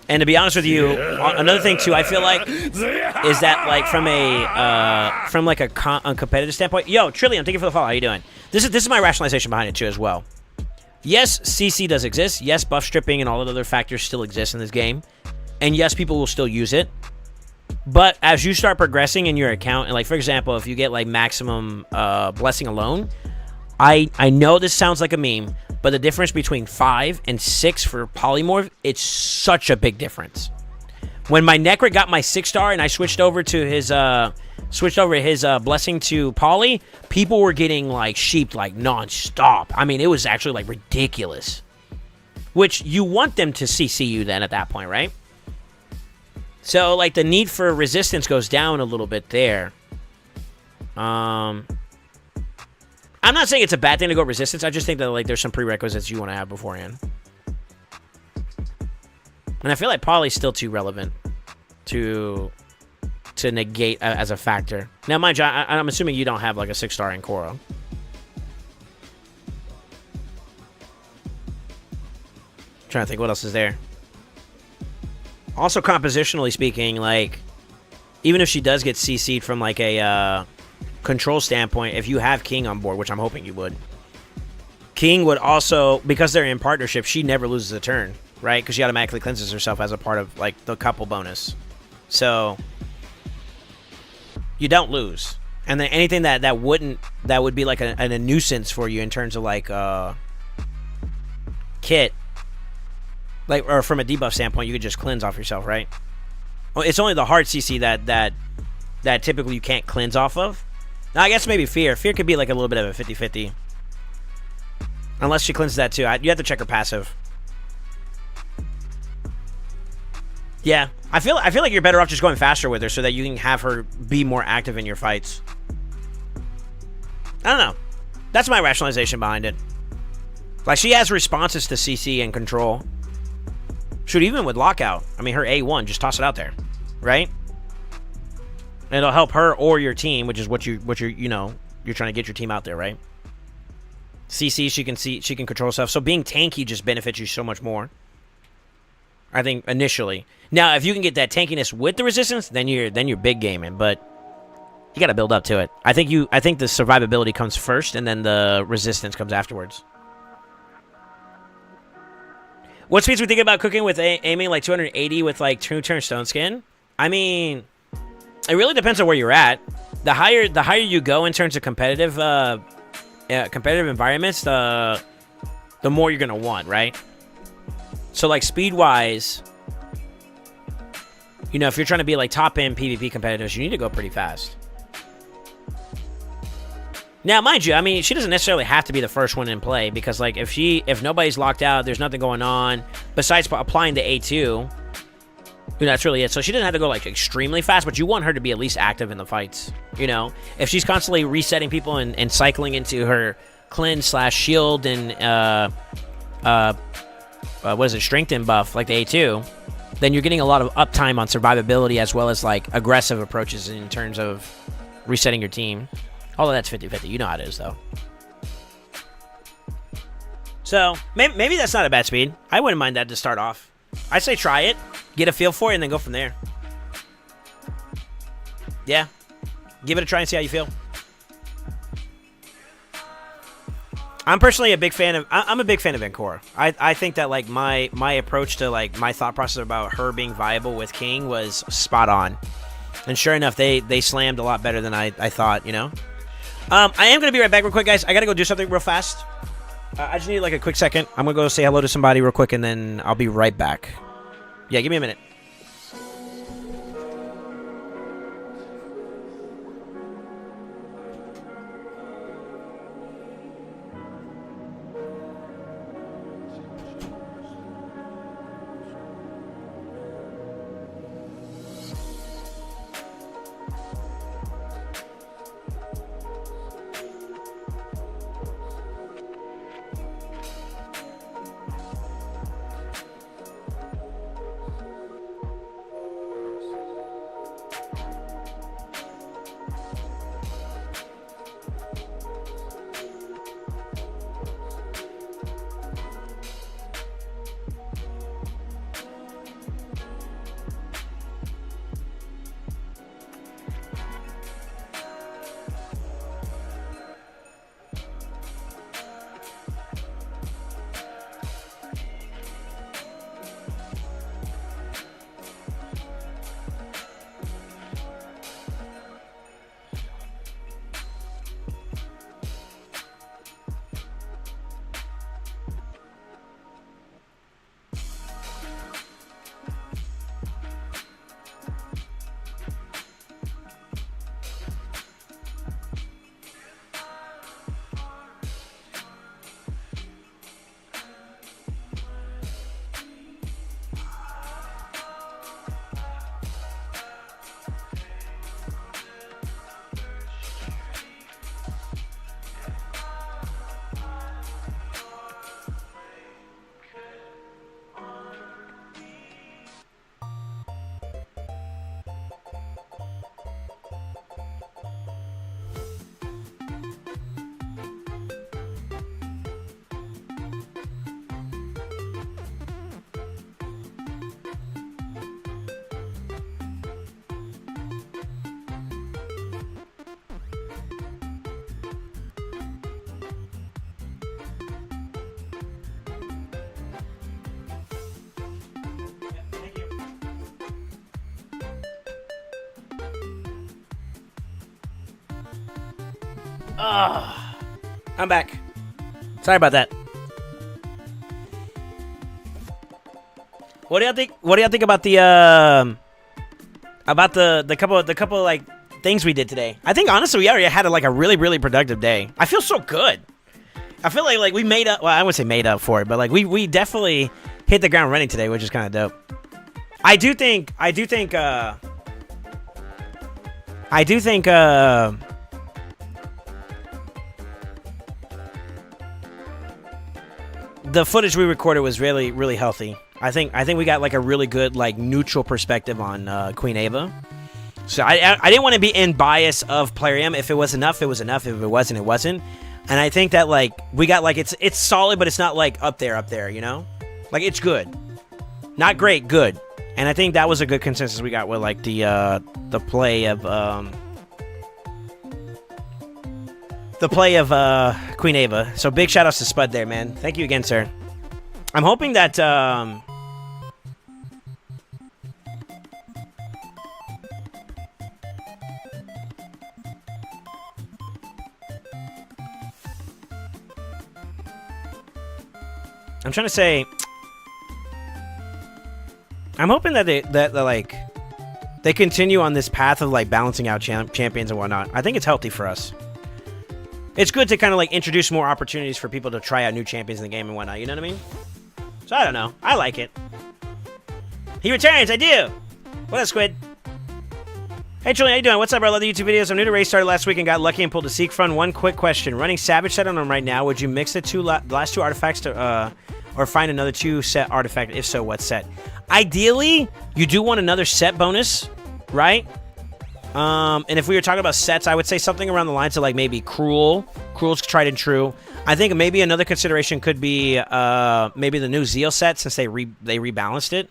And to be honest with you, another thing too, I feel like is that like from a competitive standpoint. Yo, Trillium, thank you for the follow. How you doing? This is my rationalization behind it too as well. Yes, CC does exist. Yes, buff stripping and all the other factors still exist in this game. And yes, people will still use it. But as you start progressing in your account, and like for example, if you get like maximum blessing alone, I know this sounds like a meme, but the difference between 5 and 6 for polymorph, it's such a big difference. When my Necrit got my 6-star and I switched over his blessing to poly, people were getting like sheeped like non-stop. I mean, it was actually like ridiculous. Which you want them to CC you then at that point, right? So like the need for resistance goes down a little bit there. I'm not saying it's a bad thing to go resistance. I just think that like there's some prerequisites you want to have beforehand. And I feel like poly's still too relevant to negate as a factor. Now, mind you, I'm assuming you don't have like a 6-star in Koro. Trying to think what else is there. Also, compositionally speaking, like even if she does get CC'd from like a control standpoint, if you have King on board, which I'm hoping you would, King would also, because they're in partnership, she never loses a turn, right? Because she automatically cleanses herself as a part of like the couple bonus. So you don't lose. And then anything that would be like a nuisance for you in terms of like kit, like, or from a debuff standpoint, you could just cleanse off yourself, right? Well, it's only the hard CC that typically you can't cleanse off of. Now, I guess maybe Fear. Fear could be like a little bit of a 50-50. Unless she cleanses that too. You have to check her passive. Yeah. I feel like you're better off just going faster with her so that you can have her be more active in your fights. I don't know. That's my rationalization behind it. Like, she has responses to CC and control. Shoot, even with Lockout. I mean, her A1, just toss it out there. Right? It'll help her or your team, which is what you're you're trying to get your team out there, right? CC, she can control stuff. So being tanky just benefits you so much more, I think, initially. Now, if you can get that tankiness with the resistance, then you're big gaming, but you got to build up to it. I think the survivability comes first, and then the resistance comes afterwards. What speeds we think about cooking with aiming like 280 with like 2-turn stone skin? I mean, it really depends on where you're at. The higher you go in terms of competitive environments, the more you're gonna want, right? So like speed wise, if you're trying to be like top end PvP competitors, you need to go pretty fast. Now, mind you, I mean, she doesn't necessarily have to be the first one in play, because like if nobody's locked out, there's nothing going on besides applying the A2. That's really it. So she doesn't have to go like extremely fast, but you want her to be at least active in the fights. If she's constantly resetting people and cycling into her cleanse/shield and strengthen buff like the A2, then you're getting a lot of uptime on survivability as well as like aggressive approaches in terms of resetting your team. Although that's 50-50. You know how it is, though. So, maybe that's not a bad speed. I wouldn't mind that to start off. I'd say try it, get a feel for it, and then go from there. Yeah. Give it a try and see how you feel. I'm personally a big fan of... I'm a big fan of Encore. I think that, like, my approach to, like, my thought process about her being viable with King was spot on. And sure enough, they slammed a lot better than I thought, I am going to be right back real quick, guys. I got to go do something real fast. I just need like a quick second. I'm going to go say hello to somebody real quick, and then I'll be right back. Yeah, give me a minute. I'm back. Sorry about that. What do y'all think? What do y'all think about the couple like things we did today? I think honestly we already had a really productive day. I feel so good. I feel like we made up. Well, I wouldn't say made up for it, but like we definitely hit the ground running today, which is kind of dope. I do think the footage we recorded was really healthy. I think we got like a really good like neutral perspective on Queen Ava. So I didn't want to be in bias of player M. If it was enough, it was enough. If it wasn't, it wasn't. And I think that like we got like it's solid, but it's not like up there, you know? Like it's good. Not great, good. And I think that was a good consensus we got with like the play of Queen Ava. So big shout outs to Spud there, man. Thank you again, sir. I'm hoping that I'm trying to say I'm hoping that they continue on this path of like balancing out champions and whatnot. I think it's healthy for us. It's good to kind of like introduce more opportunities for people to try out new champions in the game and whatnot. You know what I mean? So I don't know. I like it. He returns. I do. What up, Squid? Hey, Julian, how you doing? What's up, bro? I love the YouTube videos. I'm new to race, started last week and got lucky and pulled a Seek Front. One quick question. Running Savage set on them right now, would you mix the last two artifacts to, or find another 2-set artifact? If so, what set? Ideally, you do want another set bonus, right? And if we were talking about sets, I would say something around the lines of like maybe Cruel. Cruel's tried and true. I think maybe another consideration could be maybe the new Zeal set since they rebalanced it.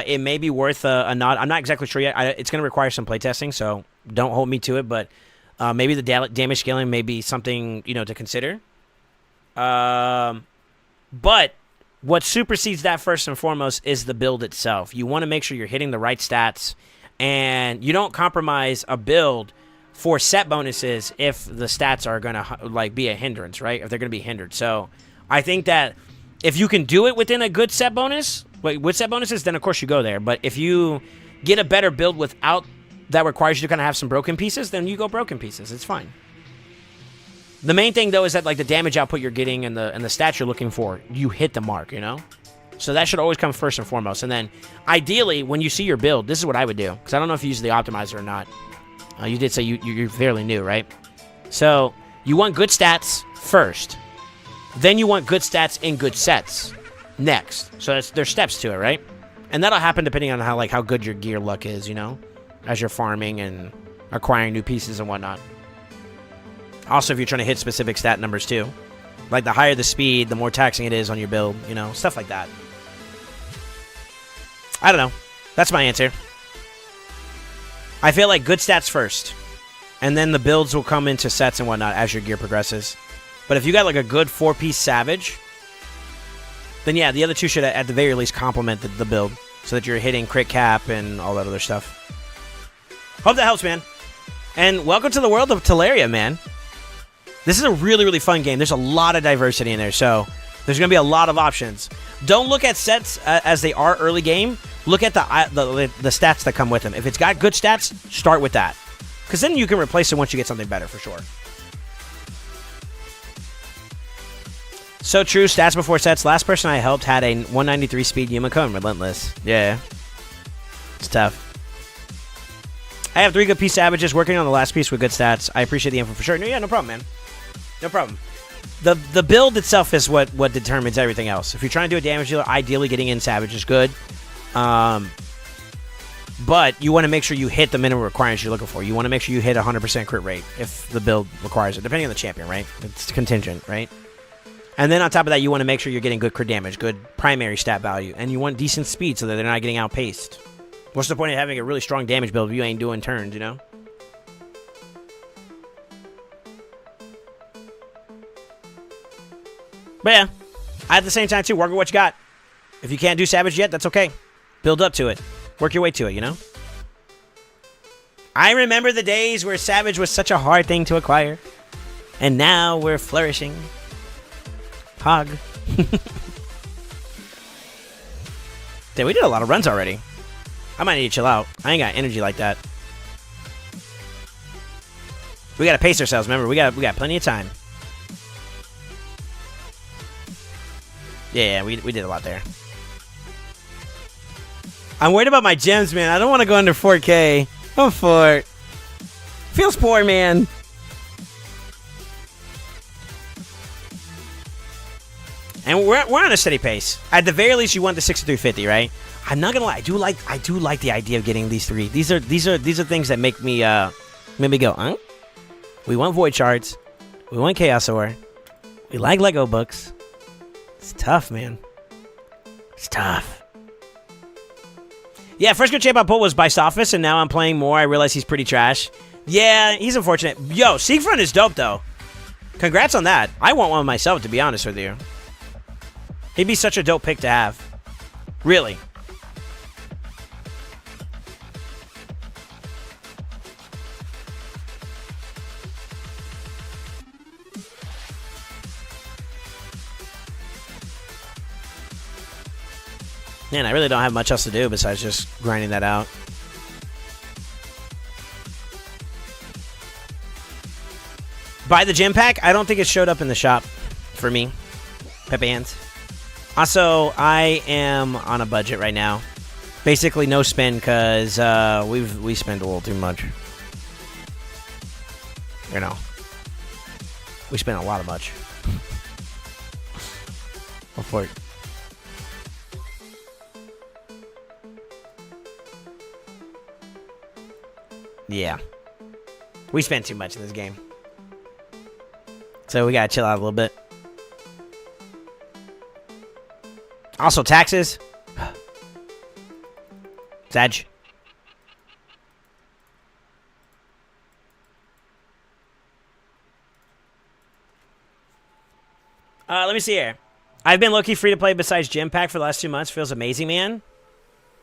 It may be worth a nod. I'm not exactly sure yet. It's going to require some playtesting, so don't hold me to it. But maybe the damage scaling may be something to consider. But what supersedes that first and foremost is the build itself. You want to make sure you're hitting the right stats, and you don't compromise a build for set bonuses if the stats are going to like be a hindrance, right? If they're going to be hindered. So I think that if you can do it within a good set bonus, with set bonuses, then of course you go there. But if you get a better build without that requires you to kind of have some broken pieces, then you go broken pieces. It's fine. The main thing though is that like the damage output you're getting and the stats you're looking for, you hit the mark, So that should always come first and foremost. And then ideally, when you see your build, this is what I would do, because I don't know if you use the optimizer or not. You did say you're fairly new, right? So you want good stats first. Then you want good stats in good sets next. So there's steps to it, right? And that'll happen depending on how good your gear luck is, as you're farming and acquiring new pieces and whatnot. Also, if you're trying to hit specific stat numbers too. Like the higher the speed, the more taxing it is on your build, stuff like that. I don't know. That's my answer. I feel like good stats first, and then the builds will come into sets and whatnot as your gear progresses. But if you got like a good 4-piece Savage, then yeah, the other two should at the very least complement the build so that you're hitting crit cap and all that other stuff. Hope that helps, man. And welcome to the world of Teleria, man. This is a really, really fun game. There's a lot of diversity in there, so there's going to be a lot of options. Don't look at sets as they are early game. Look at the stats that come with them. If it's got good stats, start with that. Because then you can replace it once you get something better, for sure. So true, stats before sets. Last person I helped had a 193 speed Yumiko and Relentless. Yeah. It's tough. I have 3 good piece Savages working on the last piece with good stats. I appreciate the info for sure. No, yeah, no problem, man. No problem. The build itself is what determines everything else. If you're trying to do a damage dealer, ideally getting in Savage is good. But you want to make sure you hit the minimum requirements you're looking for. You want to make sure you hit 100% crit rate if the build requires it, depending on the champion, right? It's contingent, right? And then on top of that, you want to make sure you're getting good crit damage, good primary stat value, and you want decent speed so that they're not getting outpaced. What's the point of having a really strong damage build if you ain't doing turns, But yeah, at the same time, too, work with what you got. If you can't do Savage yet, that's okay. Build up to it. Work your way to it, I remember the days where Savage was such a hard thing to acquire. And now we're flourishing. Hog. Dude, we did a lot of runs already. I might need to chill out. I ain't got energy like that. We gotta pace ourselves, remember? We got plenty of time. Yeah, we did a lot there. I'm worried about my gems, man. I don't want to go under 4K. I'm for it. Feels poor, man. And we're on a steady pace. At the very least, you want the 6350, right? I'm not gonna lie. I do like the idea of getting these 3. These are things that make me go, huh? We want void shards. We want chaos ore. We like Lego books. It's tough, man. It's tough. Yeah, first good champ I pulled was by Sophis, and now I'm playing more. I realize he's pretty trash. Yeah, he's unfortunate. Yo, Siegfried is dope, though. Congrats on that. I want one myself, to be honest with you. He'd be such a dope pick to have. Really. Man, I really don't have much else to do besides just grinding that out. Buy the gym pack? I don't think it showed up in the shop for me. Pepe hands. Also, I am on a budget right now. Basically, no spend because we spend a little too much. You know, we spend a lot of much. For it. Yeah. We spent too much in this game. So we gotta chill out a little bit. Also, taxes. Sag. Let me see here. I've been low-key free to play besides Gym Pack for the last 2 months. Feels amazing, man.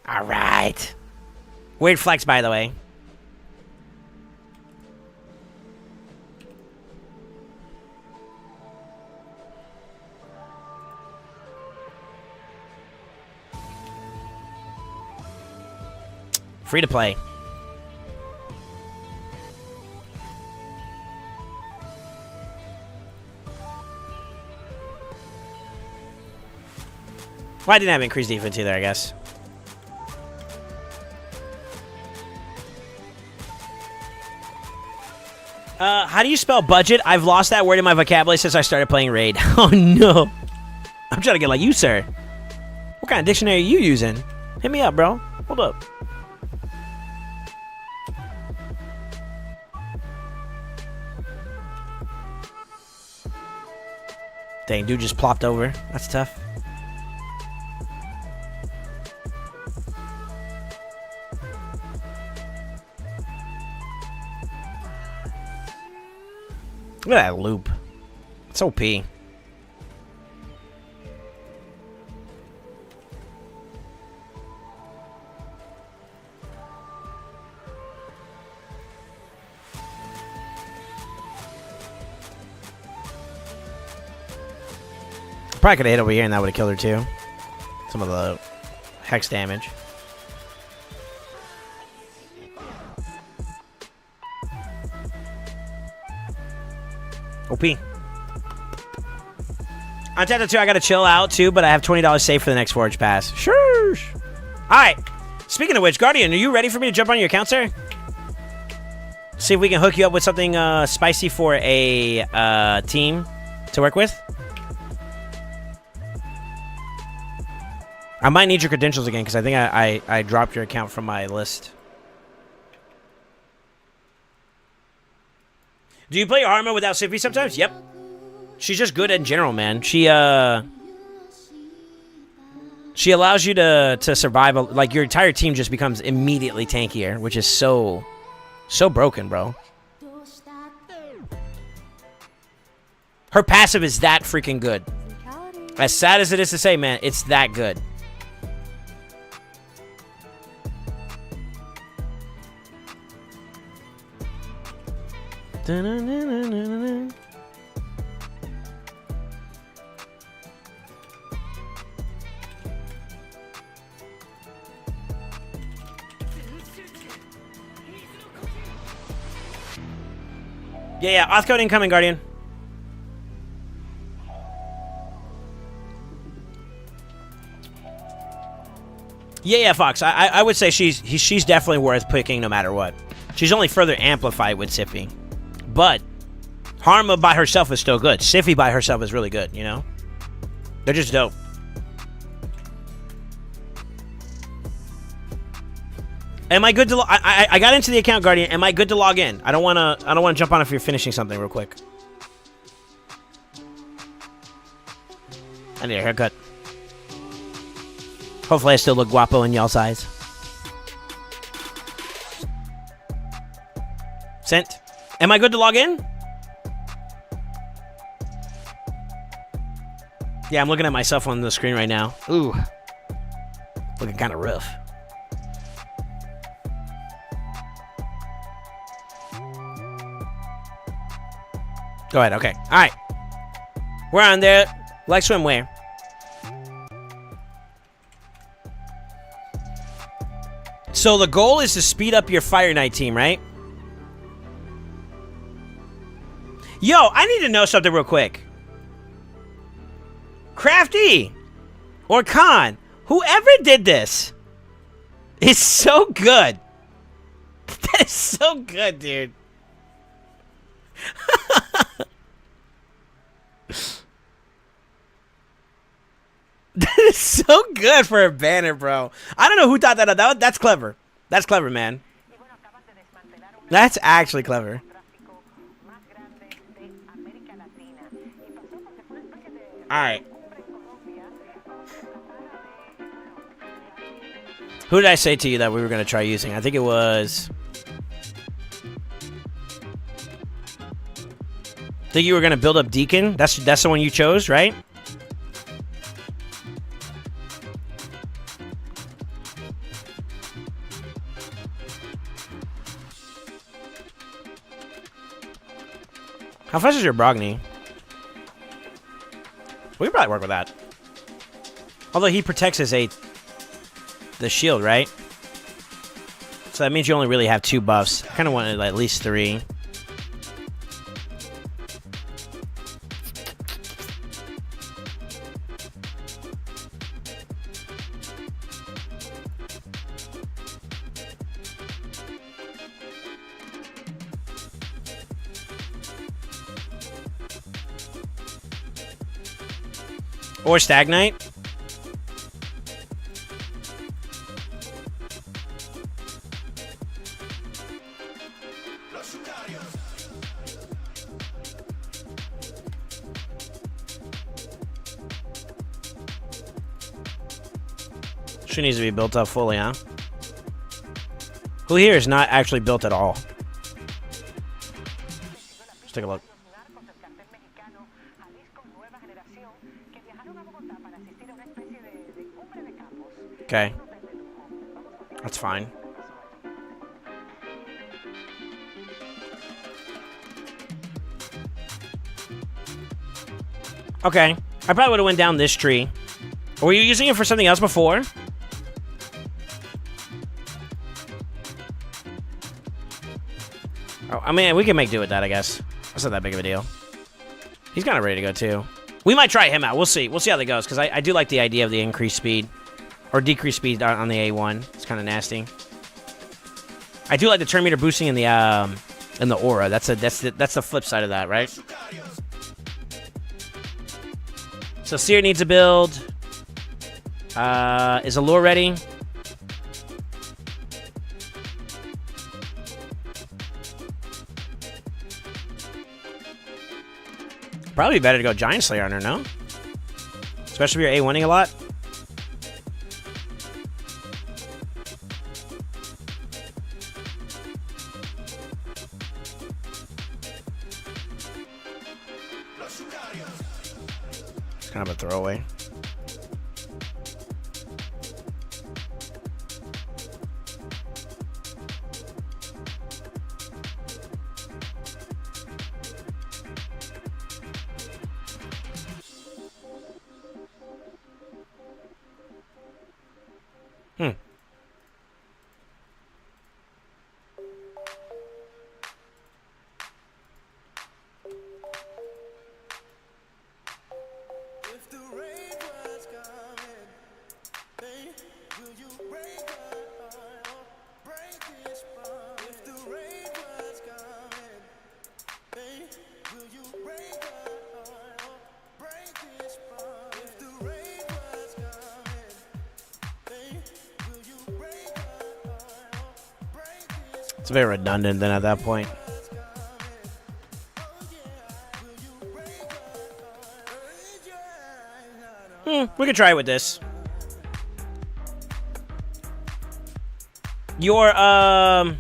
All right. Weird flex, by the way. Free to play. Well, I didn't have increased defense either, I guess. How do you spell budget? I've lost that word in my vocabulary since I started playing Raid. Oh, no. I'm trying to get like you, sir. What kind of dictionary are you using? Hit me up, bro. Hold up. Dang, dude just plopped over. That's tough. Look at that loop. It's OP. Probably could have hit over here and that would have killed her too. Some of the hex damage. OP. On chapter 2, I gotta chill out too, but I have $20 saved for the next Forge Pass. Sure. Alright. Speaking of which, Guardian, are you ready for me to jump on your account, sir? See if we can hook you up with something spicy for a team to work with. I might need your credentials again because I think I dropped your account from my list. Do you play Arma without Siffy sometimes? Yep. She's just good in general, man. She allows you to survive. Like, your entire team just becomes immediately tankier, which is so broken, bro. Her passive is that freaking good. As sad as it is to say, man, it's that good. Yeah, auth code incoming, Guardian. Yeah, Fox. I would say she's definitely worth picking no matter what. She's only further amplified with Siffy. But Harma by herself is still good. Siffy by herself is really good, you know? They're just dope. Am I good to? I got into the account, Guardian. Am I good to log in? I don't wanna jump on if you're finishing something real quick. I need a haircut. Hopefully, I still look guapo in y'all's eyes. Sent. Am I good to log in? Yeah, I'm looking at myself on the screen right now. Ooh. Looking kind of rough. Go ahead, okay. Alright. We're on there. Like swimwear. So the goal is to speed up your Fire Knight team, right? Yo, I need to know something real quick. Crafty or Khan, whoever did this is so good. That is so good, dude. That is so good for a banner, bro. I don't know who thought that up. That's clever. That's clever, man. That's actually clever. All right. Who did I say to you that we were going to try using? I think it was... I think you were going to build up Deacon. That's the one you chose, right? How fast is your Brogni? We can probably work with that. Although he protects his the shield, right? So that means you only really have 2 buffs. I kind of wanted at least 3. Or Stagnite. She needs to be built up fully, huh? Who here is not actually built at all? Let's take a look. Okay. That's fine. Okay. I probably would have went down this tree. Were you using it for something else before? Oh, I mean, we can make do with that, I guess. That's not that big of a deal. He's kind of ready to go, too. We might try him out. We'll see. We'll see how that goes, because I do like the idea of the increased speed. Or decreased speed on the A1. It's kind of nasty. I do like the turn meter boosting in the aura. That's the flip side of that, right? So Seer needs a build. Is Allure ready? Probably better to go Giant Slayer on her, no? Especially if you're A1ing a lot. It's kind of a throwaway. It's very redundant then at that point. We could try it with this. Your, love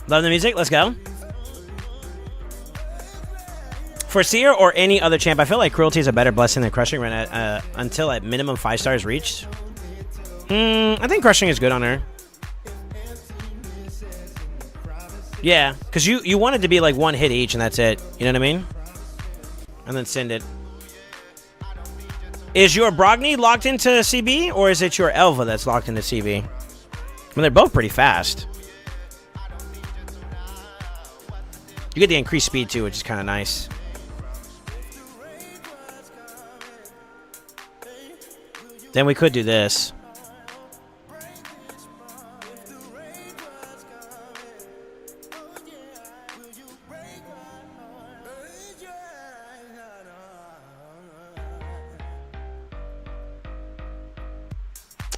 the music? Let's go. For Seer or any other champ, I feel like Cruelty is a better blessing than Crushing until at minimum 5 stars reached. I think Crushing is good on her. Yeah, because you want it to be like 1 hit each and that's it. You know what I mean? And then send it. Is your Brogni locked into CB or is it your Elva that's locked into CB? I mean, they're both pretty fast. You get the increased speed too, which is kind of nice. Then we could do this.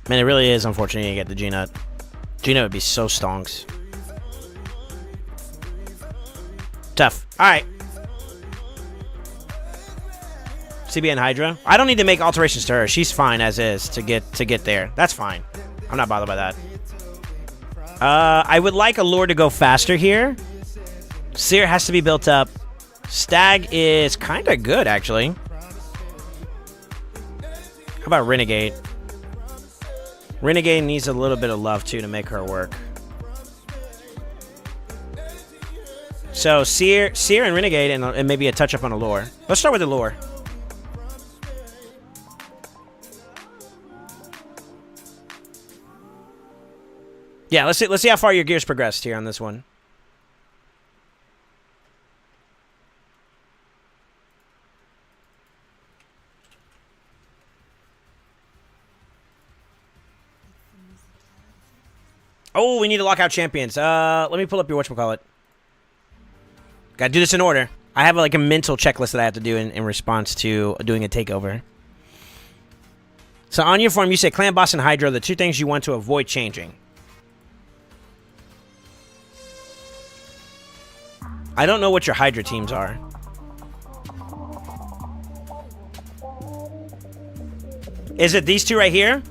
Man, it really is unfortunate you get the G-Nut. G-Nut would be so stonks. Tough. Alright. CBN Hydra. I don't need to make alterations to her. She's fine as is to get there. That's fine. I'm not bothered by that. I would like Allure to go faster here. Seer has to be built up. Stag is kind of good, actually. How about Renegade? Renegade needs a little bit of love, too, to make her work. So, Seer and Renegade, and maybe a touch-up on Allure. Let's start with Allure. Yeah, let's see how far your gears progressed here on this one. Oh, we need to lock out champions. Let me pull up your whatchamacallit. Gotta do this in order. I have like a mental checklist that I have to do in response to doing a takeover. So on your form, you say Clan Boss and Hydra are the 2 things you want to avoid changing. I don't know what your Hydra teams are. Is it these 2 right here?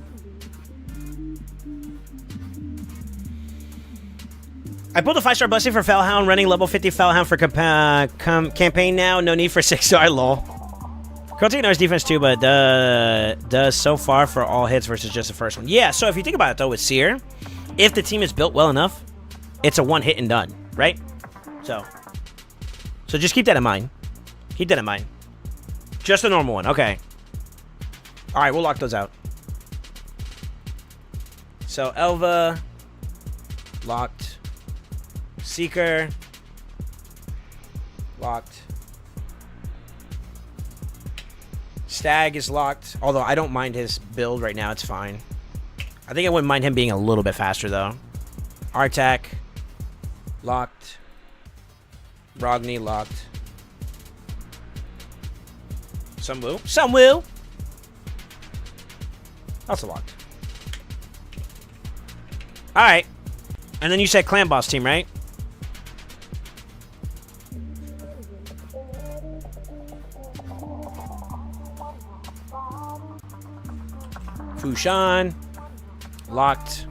I pulled a 5-star blessing for Fellhound, running level 50 Fellhound for campaign now. No need for 6-star, lol. Cruelty knows defense too, but does so far for all hits versus just the first one. Yeah, so if you think about it though with Seer, if the team is built well enough, it's a 1 hit and done, right? So just keep that in mind. Keep that in mind. Just a normal one, okay. Alright, we'll lock those out. So Elva, locked. Seeker, locked. Stag is locked, although I don't mind his build right now, it's fine. I think I wouldn't mind him being a little bit faster, though. Artak, locked. Brogni, locked. Sunwoo. Also locked. Alright. And then you said Clan Boss team, right? Fushan. Locked.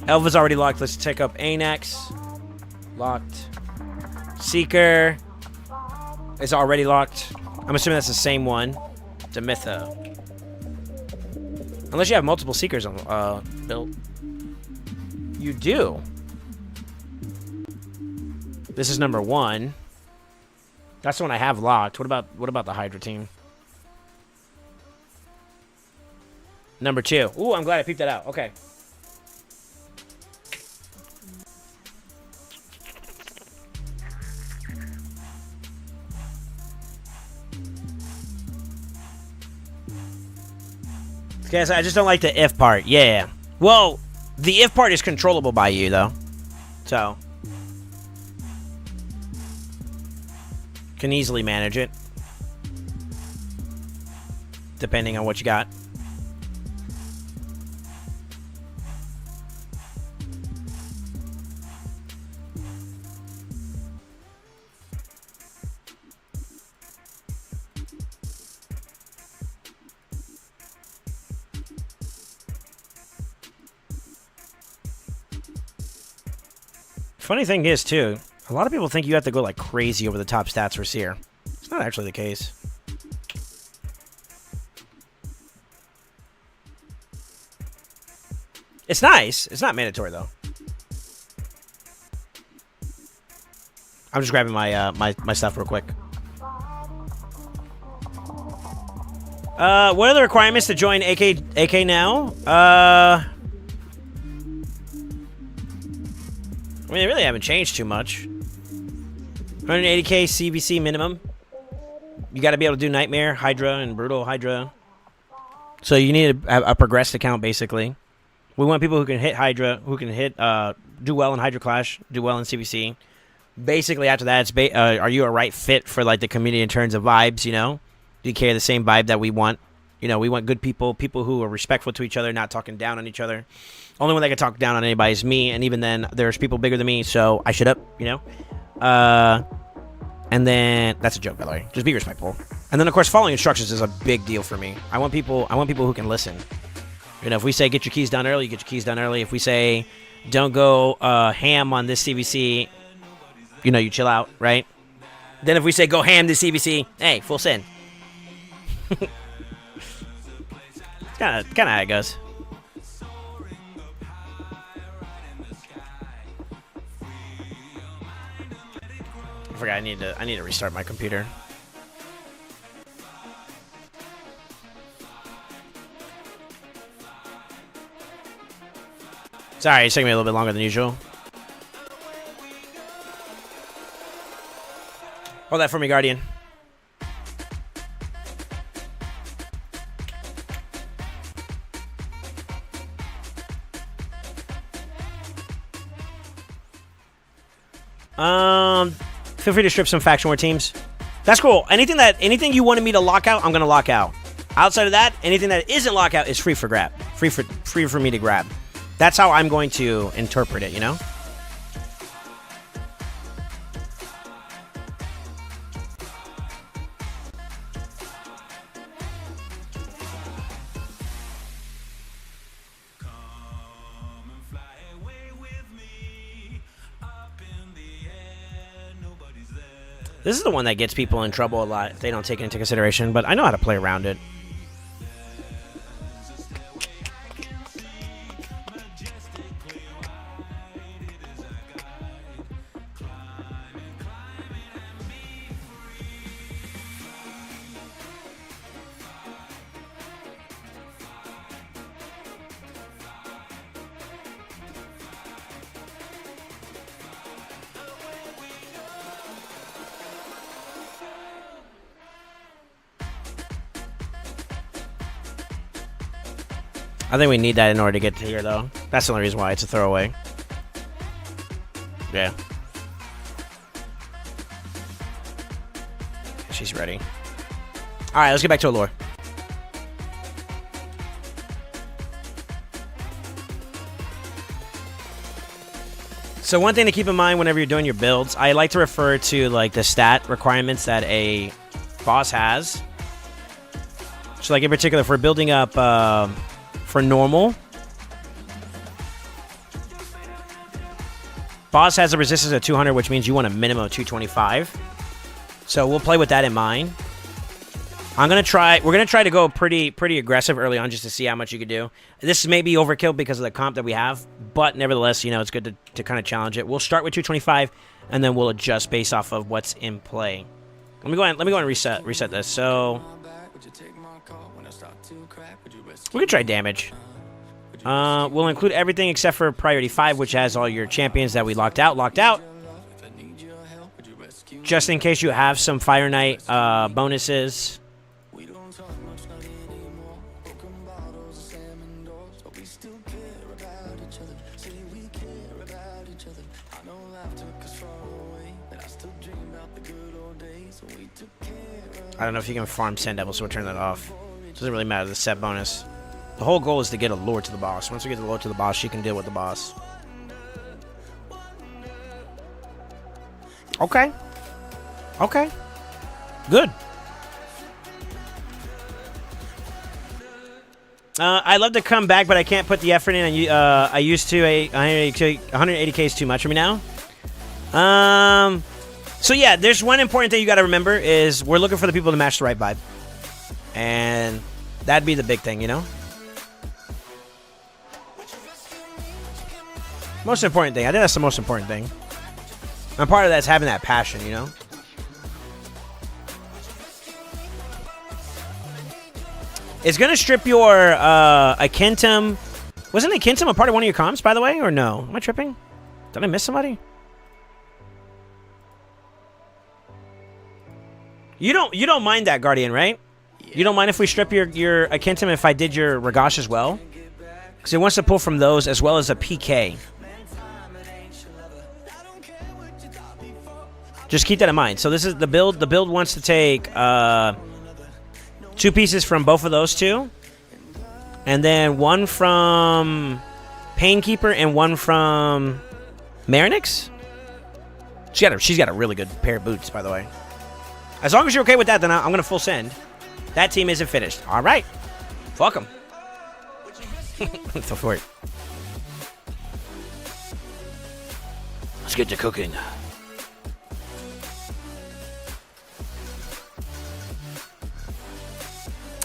Elva's already locked. Let's take up Anax. Locked. Seeker is already locked. I'm assuming that's the same one. Demitha. Unless you have multiple Seekers on built. You do. This is number 1. That's the one I have locked. What about the Hydra team? Number 2. Ooh, I'm glad I peeped that out. Okay. Okay, so I just don't like the if part. Yeah. Well, the if part is controllable by you, though. So. Can easily manage it. Depending on what you got. Funny thing is, too, a lot of people think you have to go like crazy over the top stats for Seer. It's not actually the case. It's nice. It's not mandatory, though. I'm just grabbing my my stuff real quick. What are the requirements to join AK now? I mean, they really haven't changed too much. 180k CBC minimum. You got to be able to do Nightmare, Hydra, and Brutal Hydra. So you need a progressed account, basically. We want people who can hit Hydra, who can hit, do well in Hydra Clash, do well in CBC. Basically, after that, it's are you a right fit for like the community in terms of vibes? You know, do you carry the same vibe that we want? You know, we want good people, people who are respectful to each other, not talking down on each other. Only one that can talk down on anybody is me, and even then, there's people bigger than me, so I shut up. You know, and then that's a joke, by the way. Just be respectful. And then, of course, following instructions is a big deal for me. I want people who can listen. You know, if we say get your keys done early, you get your keys done early. If we say don't go ham on this CBC, you know, you chill out, right? Then if we say go ham this CBC, hey, full send. It's kind of how it goes. I forgot I need to restart my computer. Sorry, it's taking me a little bit longer than usual. Hold that for me, Guardian. Feel free to strip some faction war teams. That's cool. Anything you wanted me to lock out, I'm gonna lock out. Outside of that, anything that isn't lockout is free for grab. Free for me to grab. That's how I'm going to interpret it, you know? This is the one that gets people in trouble a lot if they don't take it into consideration, but I know how to play around it. I think we need that in order to get to here, though. That's the only reason why it's a throwaway. Yeah. She's ready. All right, let's get back to Allure. So one thing to keep in mind whenever you're doing your builds, I like to refer to like the stat requirements that a boss has. So like in particular, if we're building up for normal, boss has a resistance of 200, which means you want a minimum of 225. So we'll play with that in mind. We're gonna try to go pretty aggressive early on just to see how much you can do. This may be overkill because of the comp that we have, but nevertheless, you know, it's good to kind of challenge it. We'll start with 225, and then we'll adjust based off of what's in play. Let me go ahead and reset this. So we can try damage. We'll include everything except for priority 5, which has all your champions that we locked out. Just in case you have some Fire Knight bonuses. I don't know if you can farm Sand Devil, so we'll turn that off. It doesn't really matter, the set bonus. The whole goal is to get a lure to the boss. Once we get the lure to the boss, she can deal with the boss. Okay. Okay. Good. I love to come back, but I can't put the effort in. I used to. 180k is too much for me now. So yeah, there's one important thing you got to remember is we're looking for the people to match the right vibe, and that'd be the big thing, you know. Most important thing. I think that's the most important thing. And part of that's having that passion, you know. It's gonna strip your Akintum. Wasn't Akintum a part of one of your comps, by the way, or no? Am I tripping? Did I miss somebody? You don't mind that, Guardian, right? You don't mind if we strip your Akintum if I did your Ragash as well? Because it wants to pull from those as well as a PK. Just keep that in mind. So this is the build. The build wants to take 2 pieces from both of those two. And then 1 from Painkeeper and 1 from Marinix. She's got a really good pair of boots, by the way. As long as you're okay with that, then I'm going to full send. That team isn't finished. All right. Fuck them. Go for it. Let's get to cooking.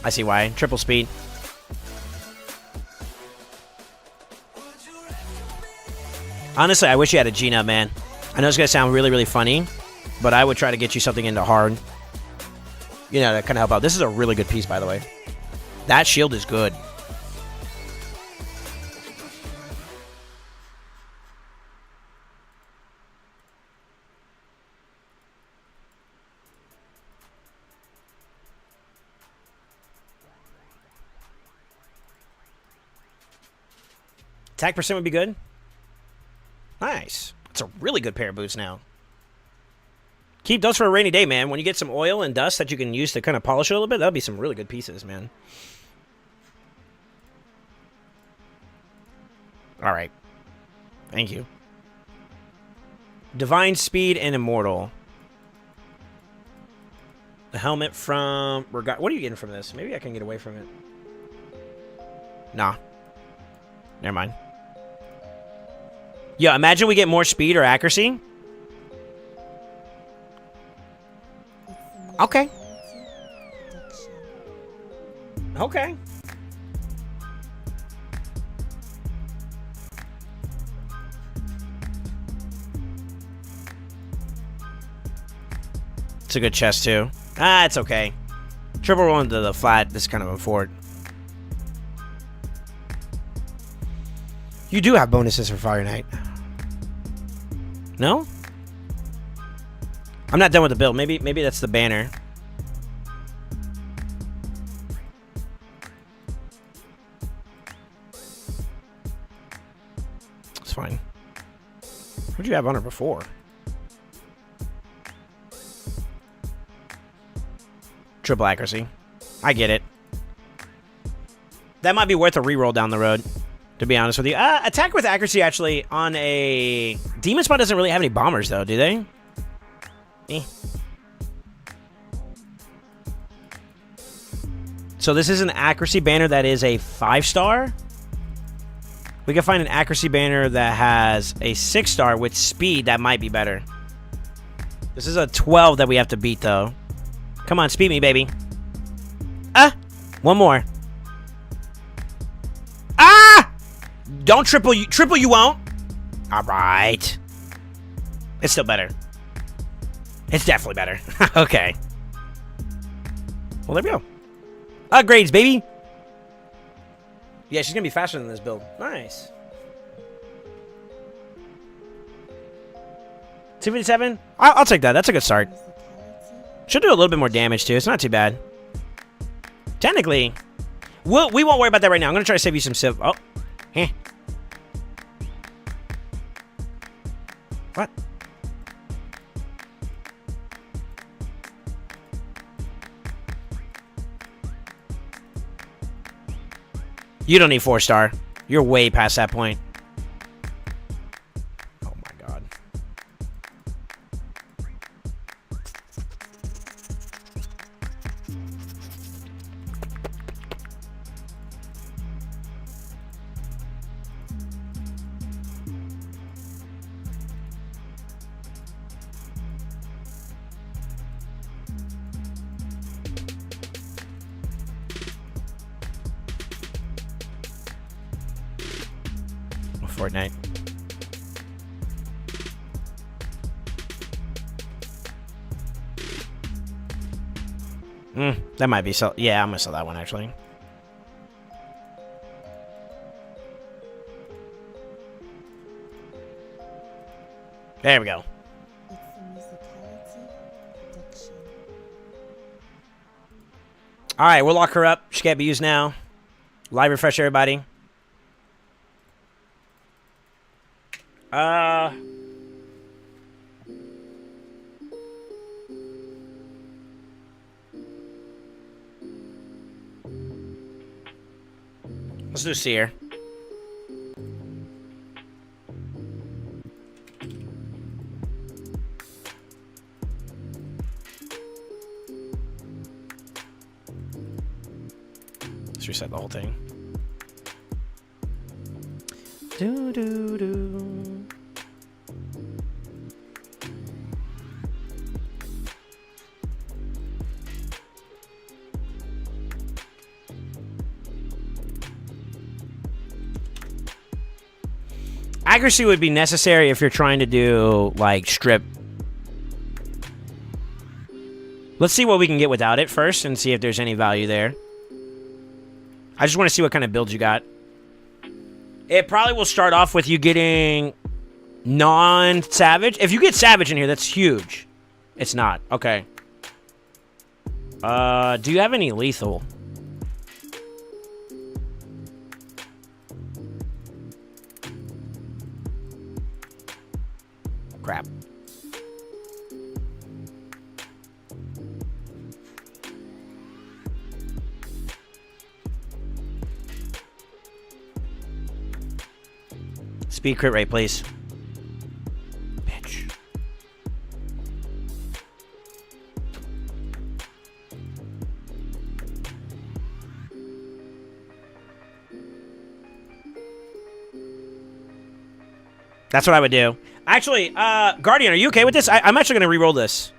I see why. Triple speed. Honestly, I wish you had a Gina, man. I know it's going to sound really, really funny, but I would try to get you something into hard. You know, that kind of help out. This is a really good piece, by the way. That shield is good. Attack percent would be good. Nice. It's a really good pair of boots now. Keep those for a rainy day, man. When you get some oil and dust that you can use to kind of polish it a little bit, that'll be some really good pieces, man. All right. Thank you. Divine Speed and Immortal. The helmet from... What are you getting from this? Maybe I can get away from it. Nah. Never mind. Yo, imagine we get more speed or accuracy. Okay. Okay. It's a good chest, too. Ah, it's okay. Triple roll into the flat. This is kind of a fort. You do have bonuses for Fire Knight. No? I'm not done with the build. Maybe that's the banner. It's fine. What did you have on her before? Triple accuracy. I get it. That might be worth a reroll down the road, to be honest with you. Attack with accuracy, actually, on a... Demon Spot doesn't really have any bombers, though, do they? Eh. So this is an accuracy banner that is a 5-star. We can find an accuracy banner that has a 6-star with speed that might be better. This is a 12 that we have to beat, though. Come on, speed me, baby. One more. Don't triple you. Triple you won't. All right. It's still better. It's definitely better. Okay. Well, there we go. Upgrades, baby. Yeah, she's going to be faster than this build. Nice. 257? I'll take that. That's a good start. Should do a little bit more damage, too. It's not too bad. Technically, we won't worry about that right now. I'm going to try to save you some civ. Oh. Heh. What? You don't need 4-star. You're way past that point. Oh my god. Fortnite. That might be so. Yeah, I'm gonna sell that one actually. There we go. All right, we'll lock her up. She can't be used now. Live refresh, everybody. Let's do Seer. Let's reset the whole thing. Do do do. Accuracy would be necessary if you're trying to do, like, strip. Let's see what we can get without it first and see if there's any value there. I just want to see what kind of build you got. It probably will start off with you getting non-savage. If you get savage in here, that's huge. It's not. Okay. Do you have any lethal? Crap. Speed crit rate, please. Bitch. That's what I would do. Actually, Guardian, are you okay with this? I'm actually going to re-roll this.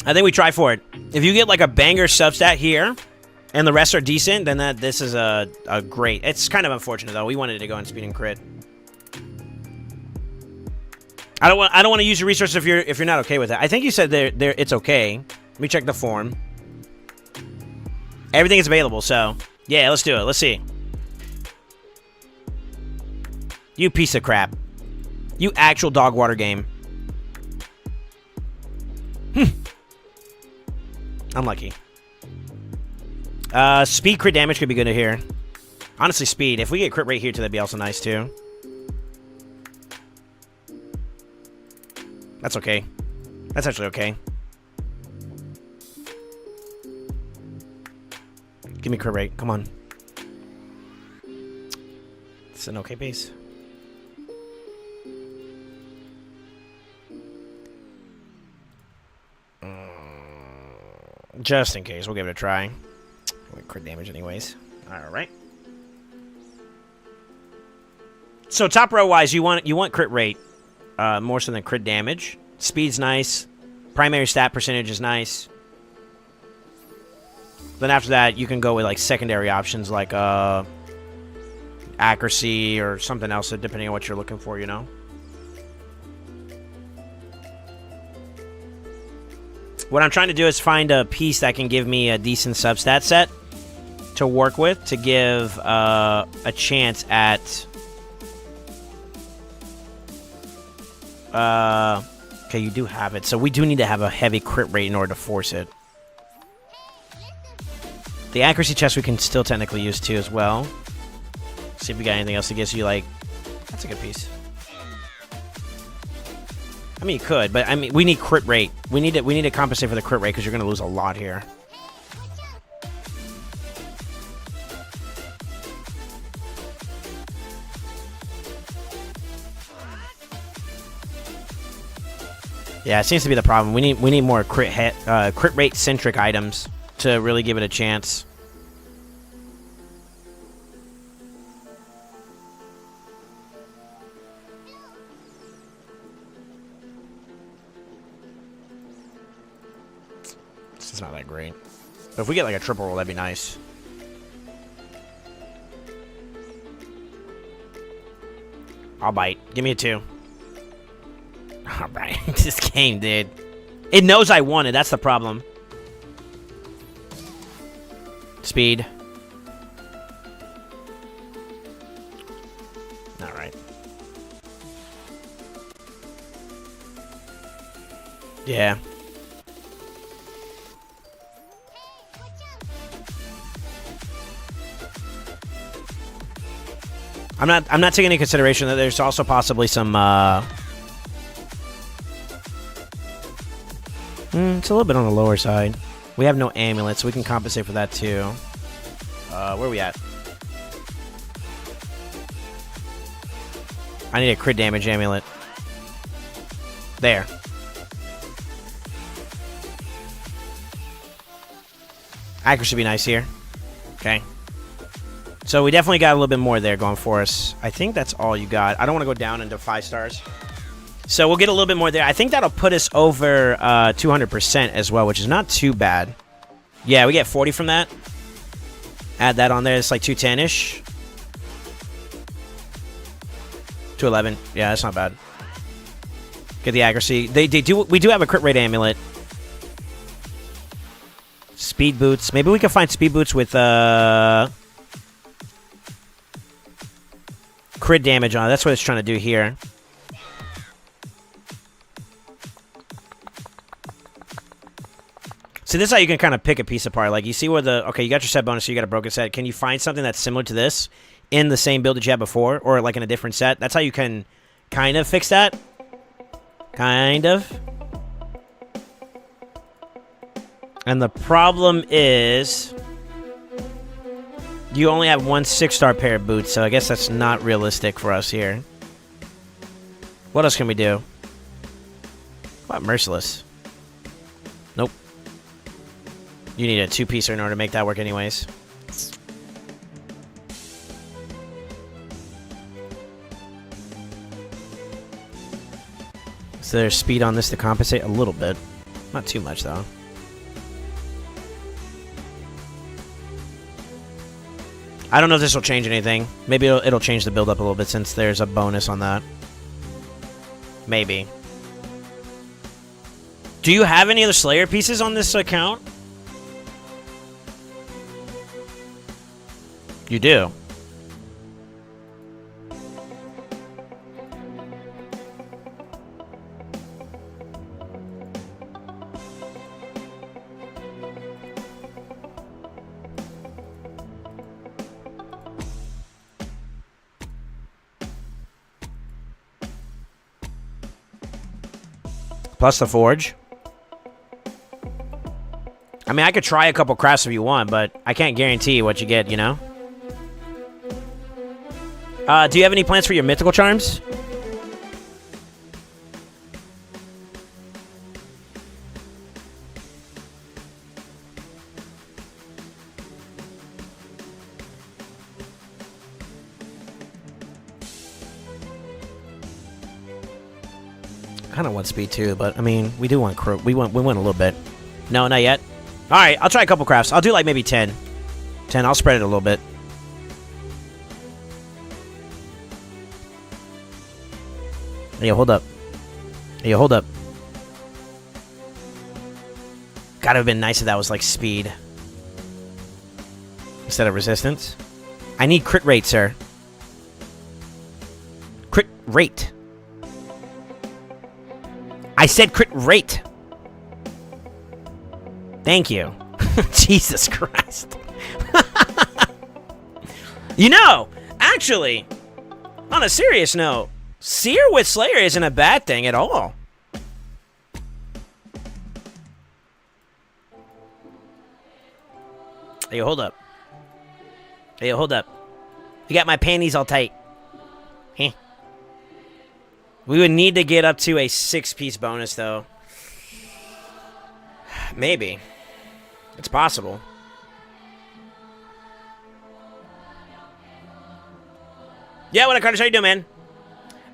I think we try for it. If you get like a banger substat here, and the rest are decent, then this is a great. It's kind of unfortunate though. We wanted to go on speed and crit. I don't want to use your resources if you're not okay with it. I think you said it's okay. Let me check the form. Everything is available, so yeah, let's do it. Let's see. You piece of crap. You actual dog water game. Unlucky. Speed crit damage could be good to hear. Honestly, speed. If we get crit rate here too, that'd be also nice too. That's okay. That's actually okay. Give me crit rate. Come on. It's an okay pace. Just in case, we'll give it a try. Crit damage anyways. Alright. So top row wise, you want crit rate more so than crit damage. Speed's nice. Primary stat percentage is nice. Then after that, you can go with like secondary options like accuracy or something else, depending on what you're looking for, you know. What I'm trying to do is find a piece that can give me a decent substat set to work with to give a chance at okay, you do have it, so we do need to have a heavy crit rate in order to force it. The accuracy chest we can still technically use too as well. See if we got anything else that gives you like, that's a good piece. I mean, you could, but I mean, we need crit rate. We need to compensate for the crit rate because you're going to lose a lot here. Yeah, it seems to be the problem. We need more crit rate centric items to really give it a chance. It's not that great. But if we get like a triple roll, that'd be nice. I'll bite. Give me a 2. Alright, this game, dude. It knows I want it. That's the problem. Speed. Alright. Yeah. I'm not taking into consideration that there's also possibly some it's a little bit on the lower side. We have no amulet, so we can compensate for that too. Where are we at? I need a crit damage amulet. There. Accuracy should be nice here. Okay. So we definitely got a little bit more there going for us. I think that's all you got. I don't want to go down into 5 stars. So we'll get a little bit more there. I think that'll put us over 200% as well, which is not too bad. Yeah, we get 40 from that. Add that on there. It's like 210-ish. 211. Yeah, that's not bad. Get the accuracy. We do have a crit rate amulet. Speed boots. Maybe we can find speed boots with crit damage on it. That's what it's trying to do here. So this is how you can kind of pick a piece apart. Like, you see where okay, you got your set bonus, so you got a broken set. Can you find something that's similar to this in the same build that you had before, or like in a different set? That's how you can kind of fix that. Kind of. And the problem is you only have one 6-star pair of boots, so I guess that's not realistic for us here. What else can we do? What about Merciless? Nope. You need a 2-piecer in order to make that work anyways. So there's speed on this to compensate a little bit. Not too much, though. I don't know if this will change anything. Maybe it'll change the build up a little bit since there's a bonus on that. Maybe. Do you have any other Slayer pieces on this account? You do. Plus the forge. I mean, I could try a couple crafts if you want, but I can't guarantee what you get, you know? Do you have any plans for your mythical charms? I kind of want speed too, but I mean, we do want we want a little bit. No, not yet. All right, I'll try a couple crafts. I'll do like maybe 10. 10. I'll spread it a little bit. Hey, hold up. Hey, hold up. Gotta have been nice if that was like speed instead of resistance. I need crit rate, sir. Crit rate. I said crit rate. Thank you. Jesus Christ. You know, actually, on a serious note, Seer with Slayer isn't a bad thing at all. Hey, hold up. Hey, hold up. You got my panties all tight. Heh. We would need to get up to a 6-piece bonus, though. Maybe. It's possible. Yeah, what a Carter, how you doing,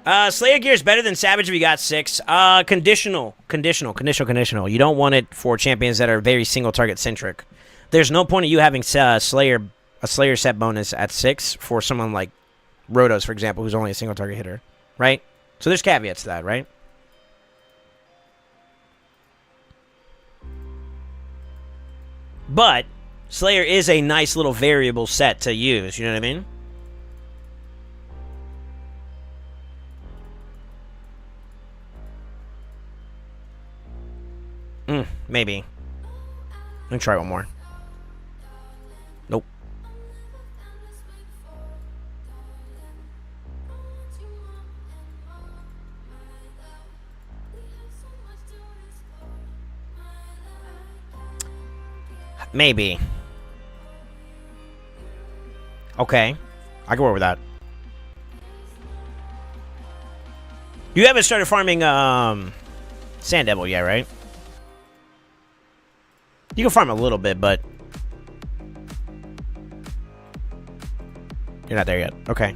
man? Slayer gear is better than Savage if you got 6. Conditional. You don't want it for champions that are very single target centric. There's no point of you having a Slayer set bonus at 6 for someone like Rotos, for example, who's only a single target hitter. right? So there's caveats to that, right? But Slayer is a nice little variable set to use, you know what I mean? Maybe. Let me try one more. Nope. Maybe. Okay. I can work with that. You haven't started farming Sand Devil yet, right? You can farm a little bit, but you're not there yet. Okay.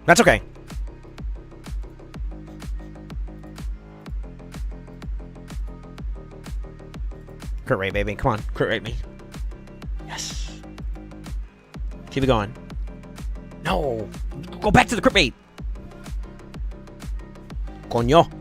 That's okay. Crit rate, baby. Come on. Crit rate me. Yes. Keep it going. No. Go back to the crit rate. Coño.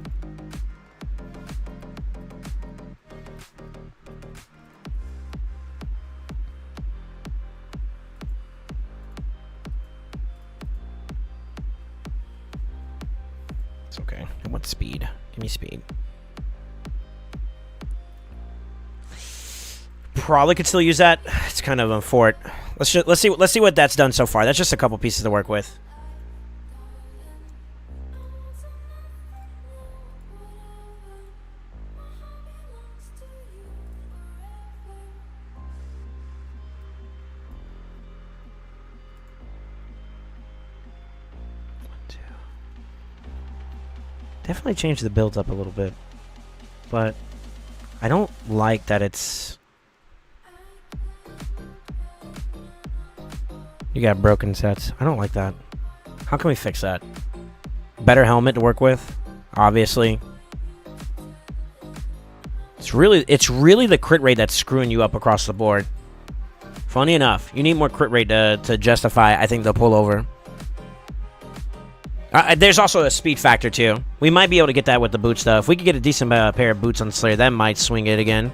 It's okay. I want speed. Give me speed. Probably could still use that. It's kind of a fort. Let's see what that's done so far. That's just a couple pieces to work with. Definitely change the build up a little bit, but I don't like that it's. You got broken sets. I don't like that. How can we fix that? Better helmet to work with, obviously. It's really the crit rate that's screwing you up across the board. Funny enough, you need more crit rate to justify, I think, the pullover. There's also a speed factor, too. We might be able to get that with the boot stuff. If we could get a decent pair of boots on the Slayer, that might swing it again.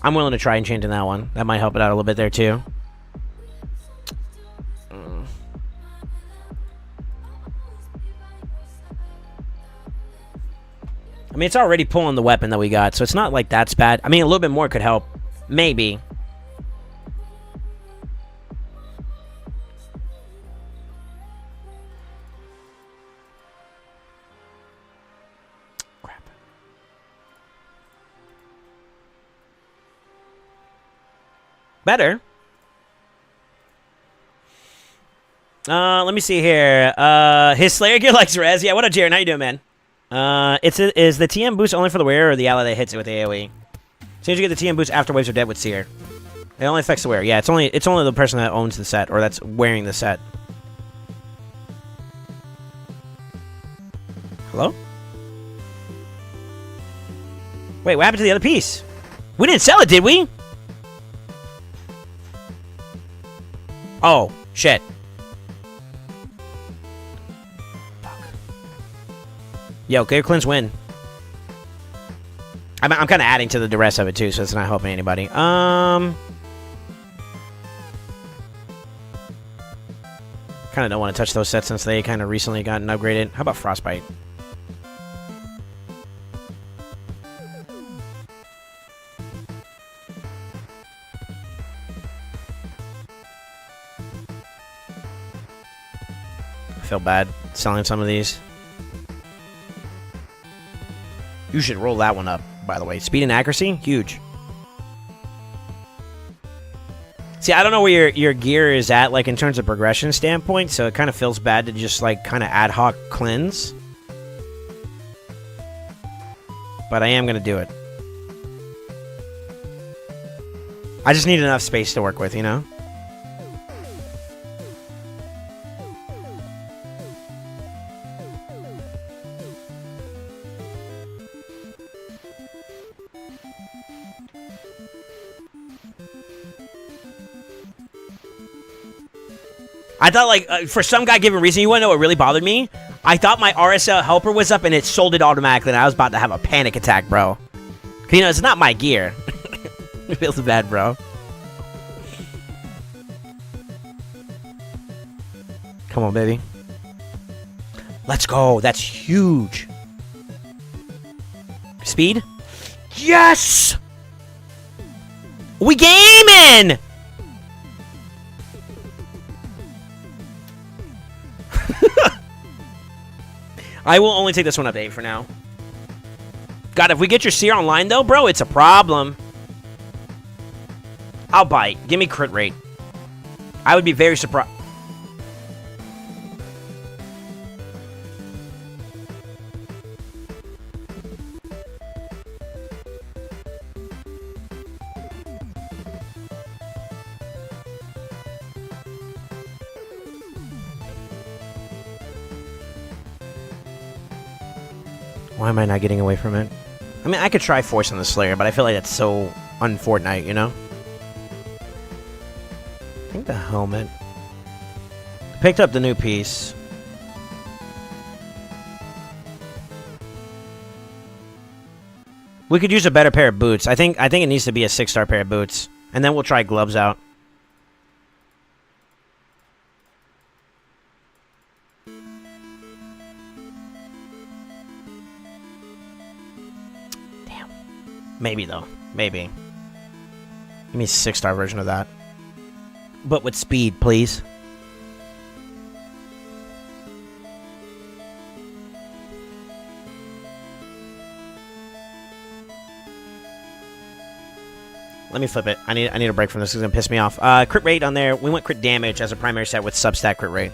I'm willing to try enchanting that one. That might help it out a little bit there, too. I mean, it's already pulling the weapon that we got, so it's not like that's bad. I mean, a little bit more could help. Maybe. Crap. Better. Let me see here. His Slayer gear likes res. Yeah, what up, Jared? How you doing, man? Is the TM boost only for the wearer or the ally that hits it with AoE? Seems you get the TM boost after waves are dead with Seer. It only affects the wearer. Yeah, it's only the person that owns the set or that's wearing the set. Hello? Wait, what happened to the other piece? We didn't sell it, did we? Oh, shit. Yo, Clear Cleanse win. I'm kind of adding to the rest of it, too, so it's not helping anybody. Kind of don't want to touch those sets since they kind of recently gotten upgraded. How about Frostbite? I feel bad selling some of these. You should roll that one up, by the way. Speed and accuracy, huge. See, I don't know where your gear is at, like, in terms of progression standpoint, so it kind of feels bad to just, like, kind of ad hoc cleanse. But I am going to do it. I just need enough space to work with, you know? I thought, like, for some God-given reason, you want to know what really bothered me? I thought my RSL helper was up and it sold it automatically, and I was about to have a panic attack, bro. You know, it's not my gear. It feels bad, bro. Come on, baby. Let's go. That's huge. Speed? Yes! We gaming! I will only take this one up to 8 for now. God, if we get your seer online, though, bro, it's a problem. I'll bite. Give me crit rate. I would be very surprised. Why am I not getting away from it? I mean, I could try forcing the Slayer, but I feel like that's so un-Fortnite, you know? I think the helmet. Picked up the new piece. We could use a better pair of boots. I think it needs to be a 6-star pair of boots. And then we'll try gloves out. Maybe, though. Maybe. Give me a 6-star version of that. But with speed, please. Let me flip it. I need a break from this. It's going to piss me off. Crit rate on there. We went crit damage as a primary set with substat crit rate.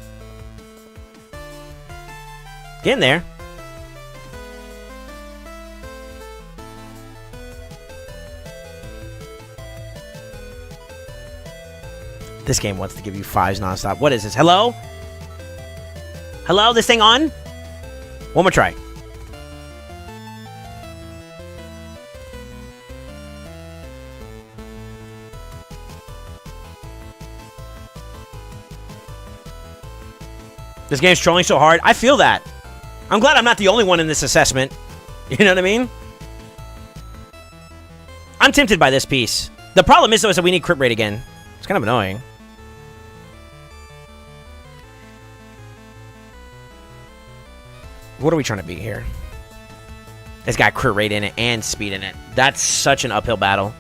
Get in there. This game wants to give you 5s nonstop. What is this? Hello? Hello? This thing on? One more try. This game's trolling so hard. I feel that. I'm glad I'm not the only one in this assessment. You know what I mean? I'm tempted by this piece. The problem is, though, is that we need crit rate again. It's kind of annoying. What are we trying to be here? It's got crit rate in it and speed in it. That's such an uphill battle.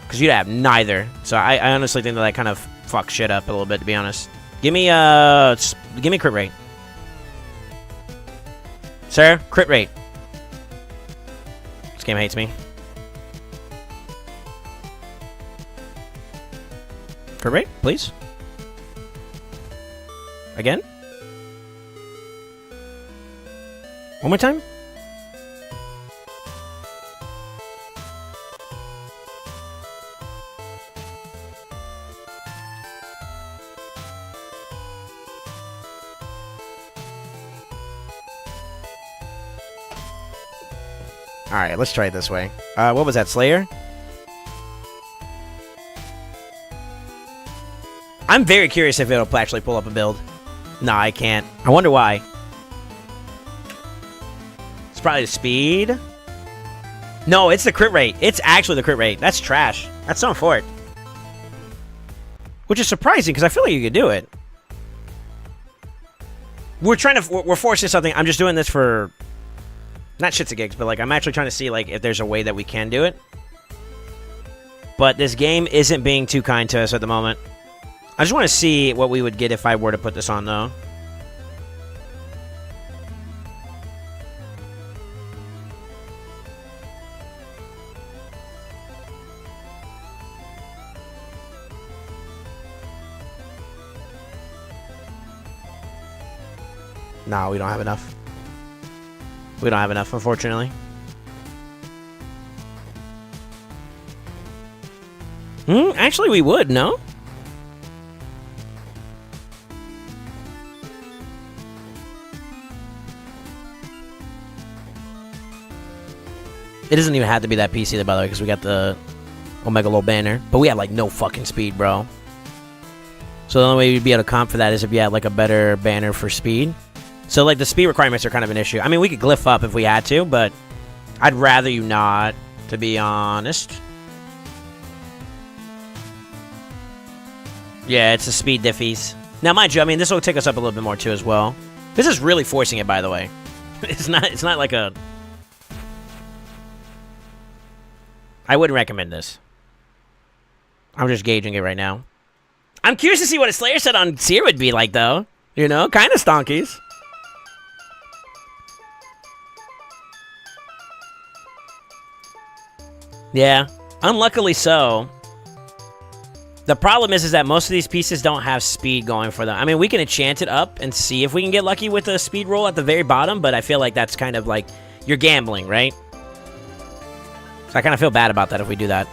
Because you'd have neither. So I honestly think that kind of fucks shit up a little bit, to be honest. Give me crit rate. Sir, crit rate. This game hates me. Crit rate, please. Again? One more time? Alright, let's try it this way. What was that, Slayer? I'm very curious if it'll actually pull up a build. Nah, I can't. I wonder why. It's probably the speed. No, it's the crit rate. It's actually the crit rate. That's trash. That's something for it. Which is surprising, because I feel like you could do it. We're forcing something. I'm just doing this for... not shits and gigs, but like I'm actually trying to see like if there's a way that we can do it. But this game isn't being too kind to us at the moment. I just want to see what we would get if I were to put this on, though. No, we don't have enough. We don't have enough, unfortunately. Actually, we would, no? It doesn't even have to be that PC, by the way, because we got the Omega Low banner. But we have, like, no fucking speed, bro. So the only way you'd be able to comp for that is if you had like a better banner for speed. So like the speed requirements are kind of an issue. I mean, we could glyph up if we had to, but I'd rather you not, to be honest. Yeah, it's the speed diffies. Now, mind you, I mean, this will take us up a little bit more too as well. This is really forcing it, by the way. It's not like a... I wouldn't recommend this. I'm just gauging it right now. I'm curious to see what a Slayer set on Seer would be like, though. You know, kind of stonkies. Yeah, unluckily so. The problem is that most of these pieces don't have speed going for them. I mean, we can enchant it up and see if we can get lucky with a speed roll at the very bottom, but I feel like that's kind of like, you're gambling, right? So I kind of feel bad about that if we do that.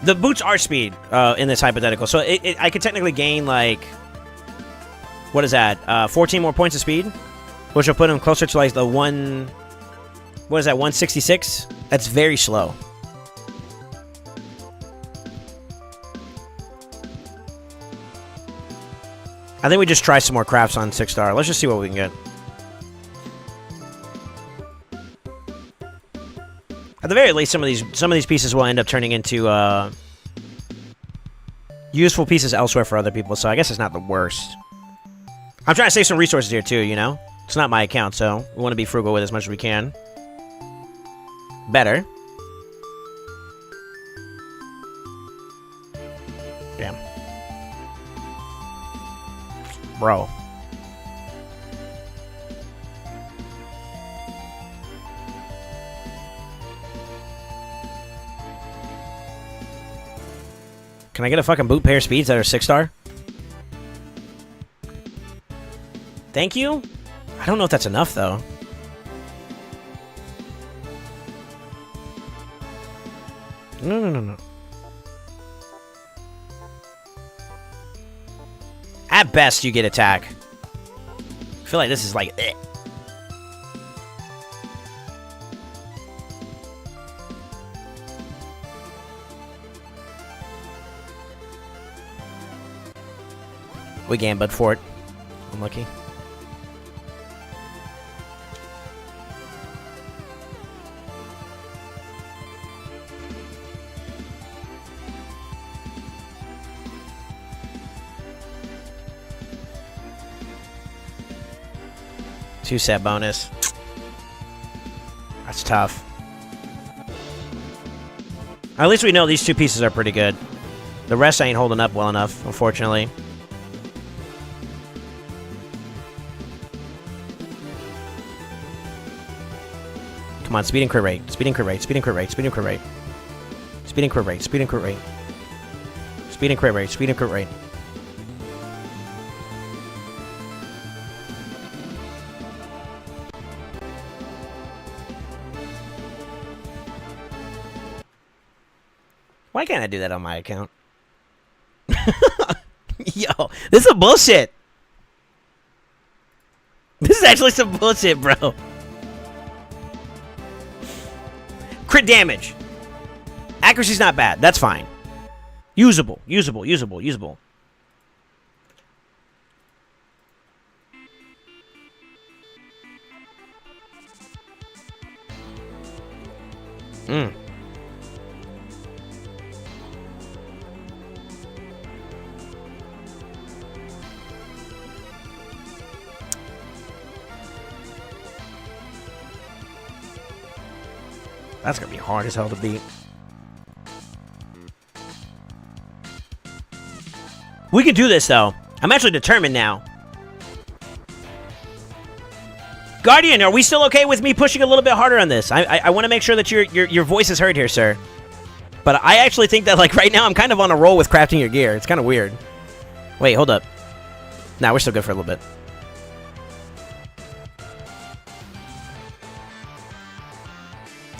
The boots are speed in this hypothetical, so I could technically gain, like, what is that? 14 more points of speed, which will put him closer to, like, the what is that, 166? That's very slow. I think we just try some more crafts on 6-star. Let's just see what we can get. At the very least, some of these pieces will end up turning into useful pieces elsewhere for other people, so I guess it's not the worst. I'm trying to save some resources here too, you know? It's not my account, so we want to be frugal with as much as we can. Better. Damn. Bro. Can I get a fucking boot pair speeds that are 6-star? Thank you? I don't know if that's enough, though. No. At best, you get attack. I feel like this is like... eh. We gambled for it. Unlucky. Two-set bonus. That's tough. At least we know these two pieces are pretty good. The rest ain't holding up well enough, unfortunately. Come on, speed and crit rate. Speed and crit rate. Speed and crit rate. Speed and crit rate. Speed and crit rate. Speed and crit rate. Speed and crit rate. Speed and crit rate. Why can't I do that on my account? Yo, this is bullshit. This is actually some bullshit, bro. Crit damage. Accuracy's not bad. That's fine. Usable. Usable. Usable. Usable. That's gonna be hard as hell to beat. We can do this, though. I'm actually determined now. Guardian, are we still okay with me pushing a little bit harder on this? I want to make sure that your voice is heard here, sir. But I actually think that, like, right now I'm kind of on a roll with crafting your gear. It's kind of weird. Wait, hold up. Nah, we're still good for a little bit.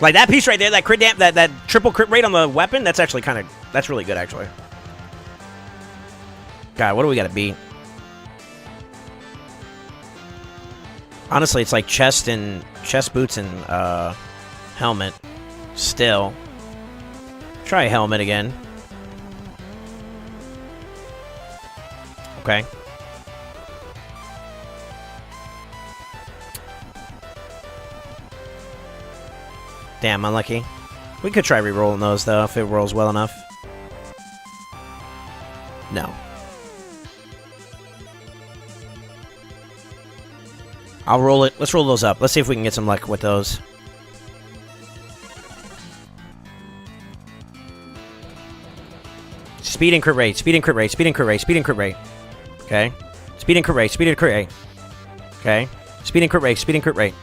Like, that piece right there, that crit that triple crit rate on the weapon, that's actually kind of... That's really good, actually. God, what do we got to beat? Honestly, it's like chest boots and helmet. Still. Try helmet again. Okay. Damn, unlucky. We could try re-rolling those, though, if it rolls well enough. No. I'll roll it. Let's roll those up. Let's see if we can get some luck with those. Speed and crit rate. Speed and crit rate. Speed and crit rate. Speed and crit rate. Okay. Speed and crit rate. Speed and crit rate. Okay. Speed and crit rate. Speed and crit rate.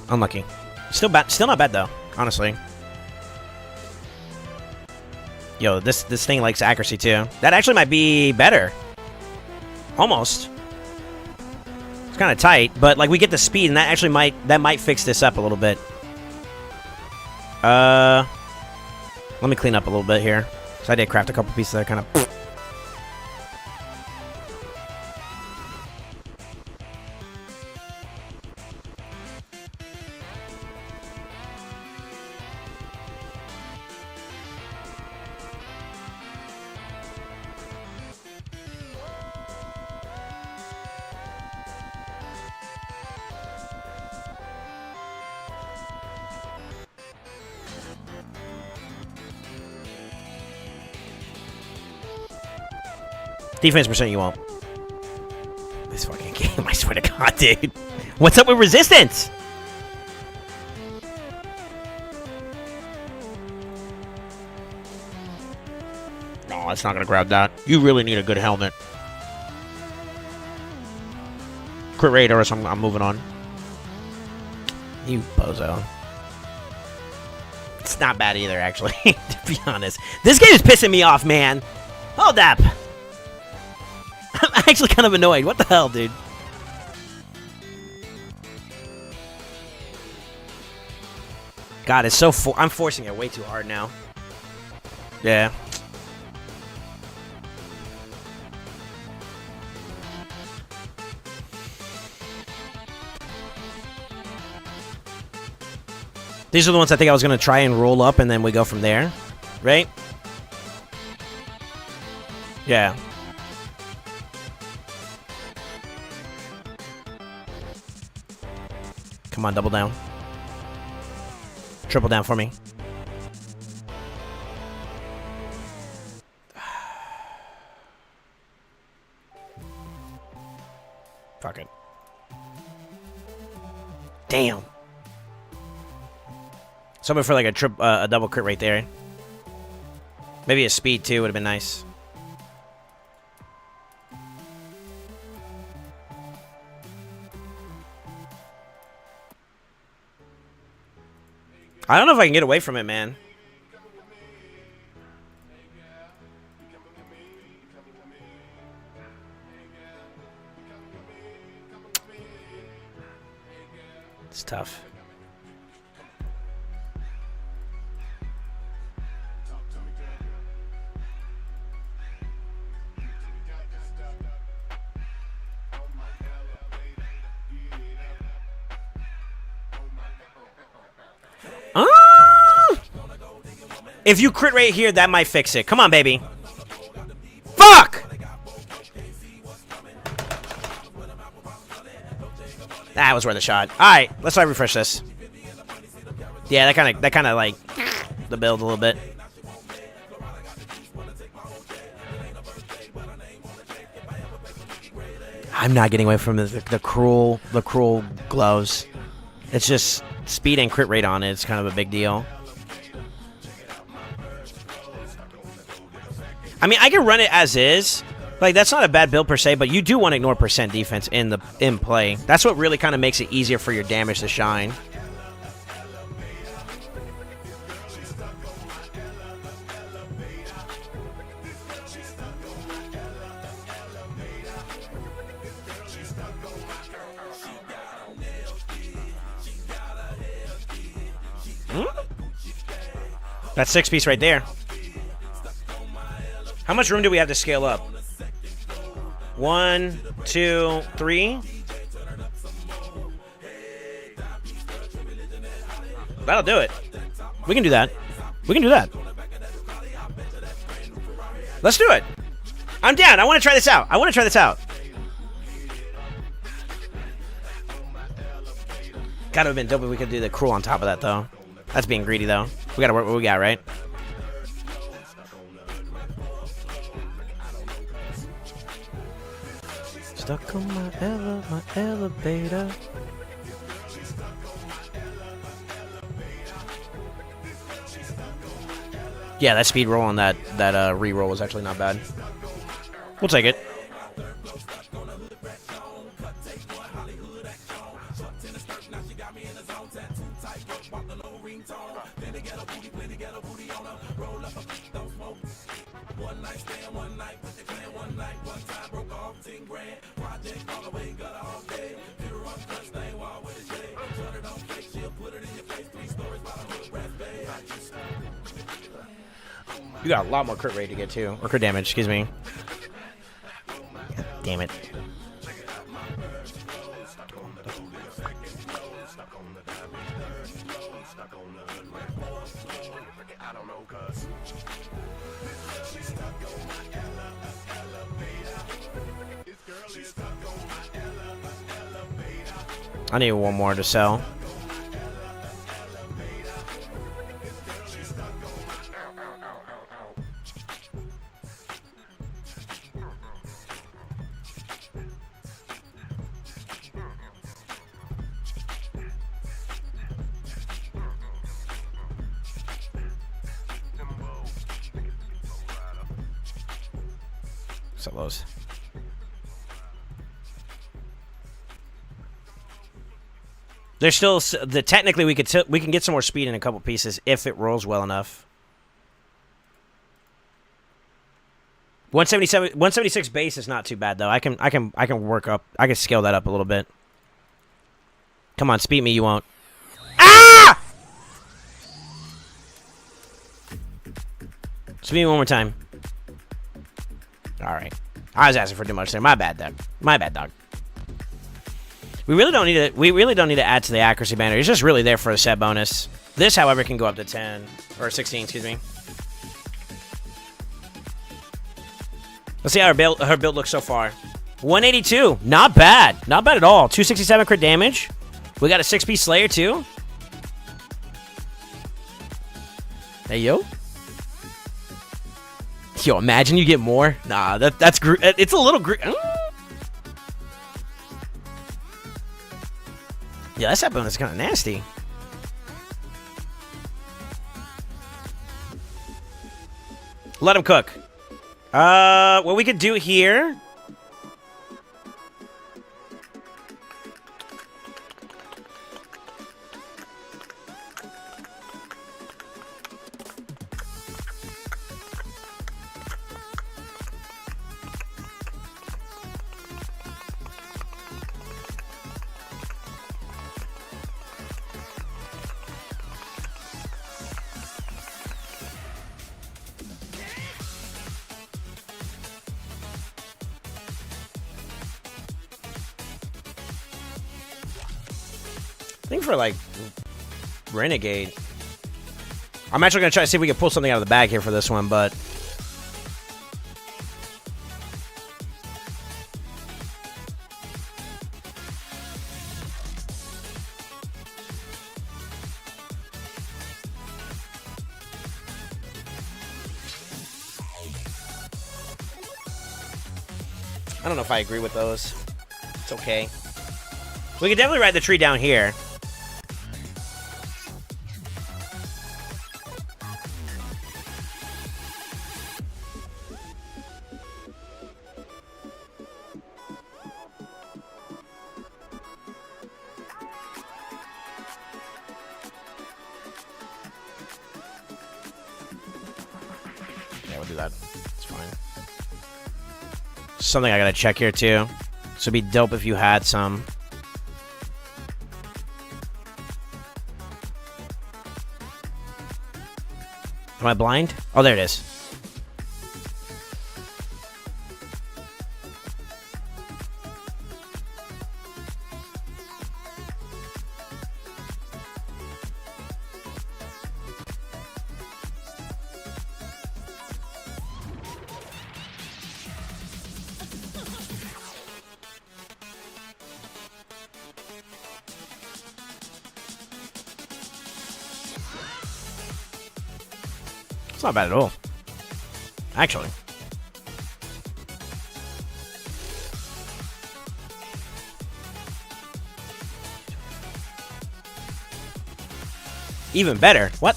Unlucky. Still not bad though, honestly. Yo, this thing likes accuracy too. That actually might be better. Almost. It's kind of tight, but like we get the speed, and that actually might fix this up a little bit. Let me clean up a little bit here. So I did craft a couple pieces that are kind of. Defense percent you won't. This fucking game, I swear to God, dude. What's up with resistance? No, it's not gonna grab that. You really need a good helmet. Crit rate, or else I'm moving on. You bozo. It's not bad either, actually, to be honest. This game is pissing me off, man. Hold up. I'm actually kind of annoyed. What the hell, dude? God, it's so... I'm forcing it way too hard now. Yeah. These are the ones I think I was going to try and roll up, and then we go from there. Right? Yeah. Come on, double down. Triple down for me. Fuck it. Damn. Something for like a double crit right there. Maybe a speed too would have been nice. I don't know if I can get away from it, man. It's tough. If you crit rate here, that might fix it. Come on, baby. Fuck! That was worth a shot. Alright, let's try to refresh this. Yeah, that kinda like the build a little bit. I'm not getting away from the cruel gloves. It's just speed and crit rate on it. It's kind of a big deal. I mean, I can run it as is. Like, that's not a bad build per se, but you do want to ignore percent defense in play. That's what really kind of makes it easier for your damage to shine. That's 6-piece right there. How much room do we have to scale up? 1, 2, 3. That'll do it. We can do that. We can do that. Let's do it. I'm down. I want to try this out. Gotta have been dope if we could do the cruel on top of that, though. That's being greedy, though. We gotta work what we got, right? Stuck on my elevator. Yeah, that speed roll on that re-roll was actually not bad. We'll take it. You got a lot more crit rate to get too, or crit damage, excuse me. God damn it. I need one more to sell. Sell those. There's still technically we can get some more speed in a couple pieces if it rolls well enough. 176 base is not too bad though. I can work up. I can scale that up a little bit. Come on, speed me. You won't. Ah! Speed me one more time. All right. I was asking for too much there. My bad, dog. My bad, dog. We really don't need to add to the accuracy banner. It's just really there for a set bonus. This, however, can go up to 10 or 16. Excuse me. Let's see how her build looks so far. 182, not bad, not bad at all. 267 crit damage. We got a 6-piece Slayer too. Hey yo. Yo, imagine you get more. Nah, that's it's a little yeah, that set bonus is kind of nasty. Let him cook. What we could do here. I think for like Renegade, I'm actually gonna try to see if we can pull something out of the bag here for this one, but I don't know if I agree with those. It's okay. We can definitely ride the tree down here. Yeah, we'll do that. It's fine. Something I gotta check here too. So it'd be dope if you had some. Am I blind? Oh, there it is. It's not bad at all. Actually. Even better. What?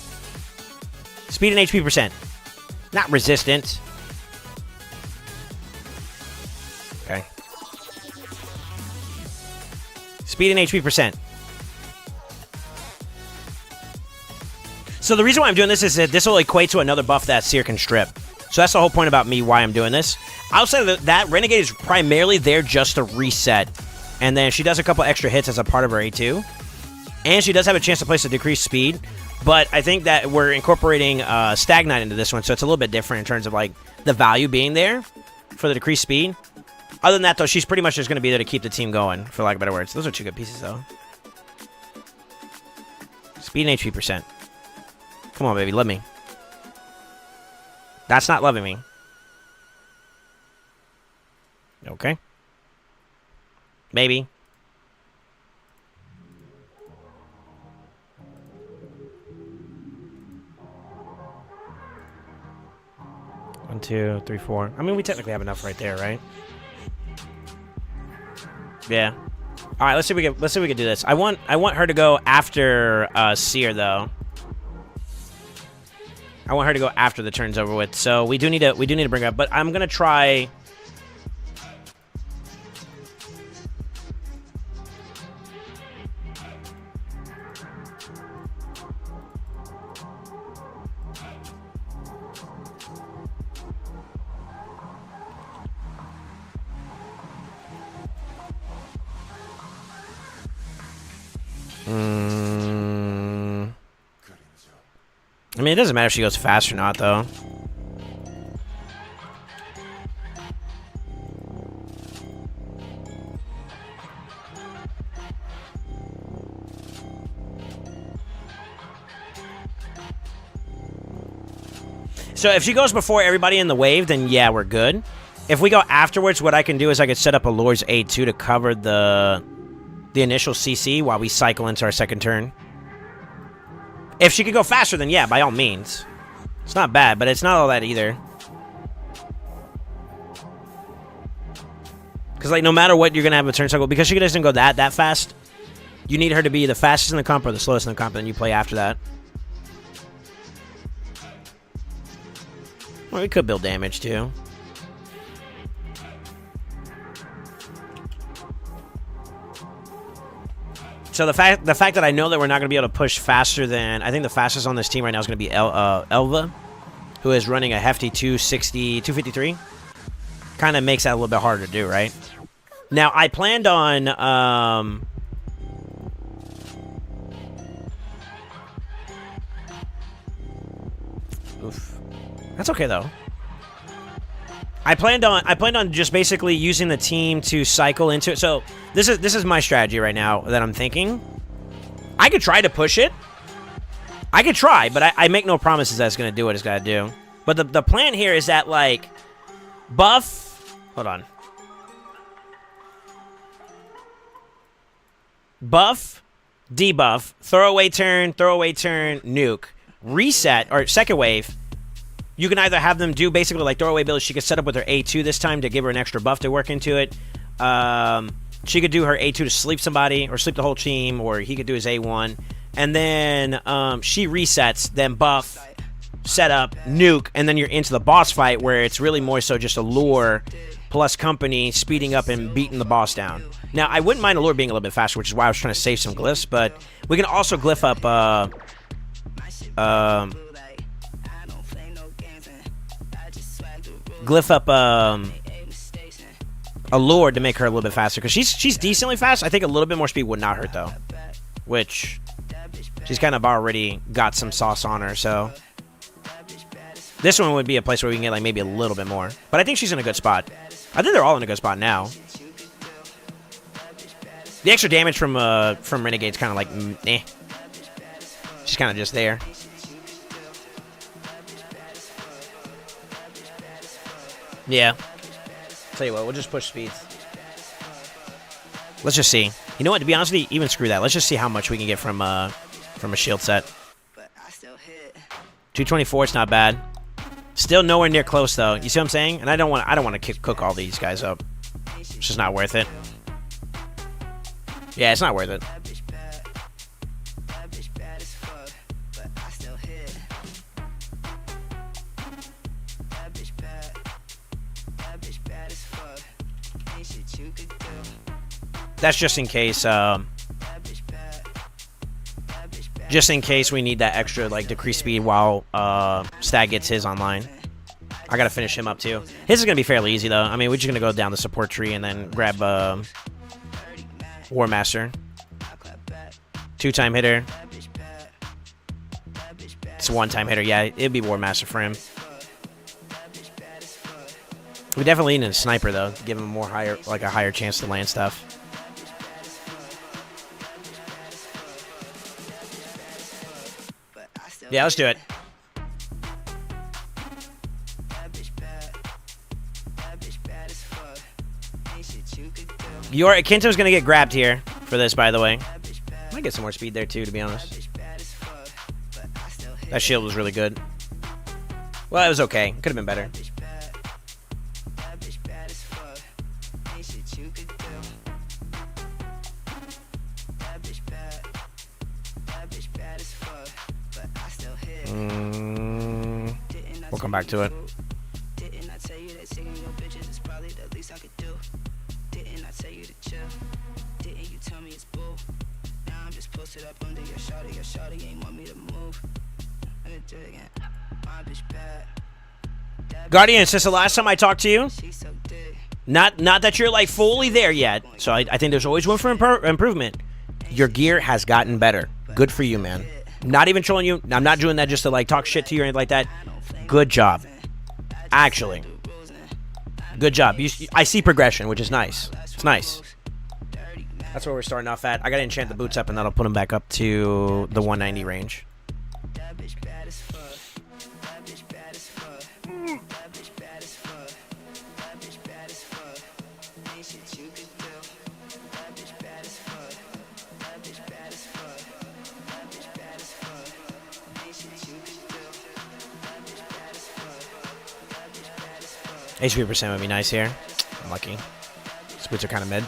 Speed and HP percent. Not resistant. Okay. Speed and HP percent. So the reason why I'm doing this is that this will equate to another buff that Seer can strip. So that's the whole point about me why I'm doing this. I'll say that Renegade is primarily there just to reset. And then she does a couple extra hits as a part of her A2. And she does have a chance to place a decreased speed. But I think that we're incorporating Stagnite into this one, so it's a little bit different in terms of like the value being there for the decreased speed. Other than that, though, she's pretty much just going to be there to keep the team going, for lack of better words. Those are two good pieces, though. Speed and HP percent. Come on, baby, love me. That's not loving me. Okay. Maybe. One, two, three, four. I mean, we technically have enough right there, right? Yeah. All right, let's see if we can do this. I want her to go after Seer though. I want her to go after the turn's over with. So we do need to bring her up, but I'm gonna try. I mean, it doesn't matter if she goes fast or not, though. So if she goes before everybody in the wave, then yeah, we're good. If we go afterwards, what I can do is I could set up a Lord's A2 to cover the initial CC while we cycle into our second turn. If she could go faster, then yeah, by all means. It's not bad, but it's not all that either. Because, like, no matter what, you're going to have a turn cycle. Because she doesn't go that fast, you need her to be the fastest in the comp or the slowest in the comp, and then you play after that. Well, we could build damage, too. So the fact that I know that we're not going to be able to push faster than... I think the fastest on this team right now is going to be Elva, who is running a hefty 260, 253. Kind of makes that a little bit harder to do, right? Now, I planned on... Oof. That's okay, though. I planned on just basically using the team to cycle into it. So this is my strategy right now that I'm thinking. I could try to push it. I could try, but I make no promises that it's going to do what it's got to do. But the plan here is that, like, buff... Hold on. Buff, debuff, throwaway turn, nuke, reset, or second wave. You can either have them do basically like throwaway builds. She could set up with her A2 this time to give her an extra buff to work into it. She could do her A2 to sleep somebody or sleep the whole team, or he could do his A1. And then she resets, then buff, set up, nuke, and then you're into the boss fight where it's really more so just a lure plus company speeding up and beating the boss down. Now, I wouldn't mind a lure being a little bit faster, which is why I was trying to save some glyphs, but we can also glyph up... glyph up a lure to make her a little bit faster, because she's decently fast. I think a little bit more speed would not hurt, though, which she's kind of already got some sauce on her, so this one would be a place where we can get like maybe a little bit more, but I think she's in a good spot. I think they're all in a good spot now. The extra damage from Renegade's kind of like eh. She's kind of just there. Yeah. Tell you what, we'll just push speeds. Let's just see. You know what? To be honest with you, even screw that. Let's just see how much we can get from a shield set. 224, it's not bad. Still nowhere near close though. You see what I'm saying? And I don't want to cook all these guys up. It's just not worth it. Yeah, it's not worth it. That's just in case. Just in case we need that extra like decrease speed while Stag gets his online. I gotta finish him up too. His is gonna be fairly easy though. I mean, we're just gonna go down the support tree and then grab War Master. 2-time hitter. It's a 1-time hitter. Yeah, it'd be War Master for him. We definitely need a sniper though, to give him a higher chance to land stuff. Yeah, let's do it. Kinto's gonna get grabbed here for this, by the way. Might get some more speed there too, to be honest. That shield was really good. Well, it was okay. Could have been better. We'll come back to it. Guardian, since the last time I talked to you, not that you're like fully there yet, so I think there's always room for improvement. Your gear has gotten better. Good for you, man. Not even trolling you. I'm not doing that just to like talk shit to you or anything like that. Good job. Actually. Good job. I see progression, which is nice. It's nice. That's where we're starting off at. I gotta enchant the boots up and that'll put them back up to the 190 range. HP percent would be nice here. I'm lucky. These boots are kind of mid.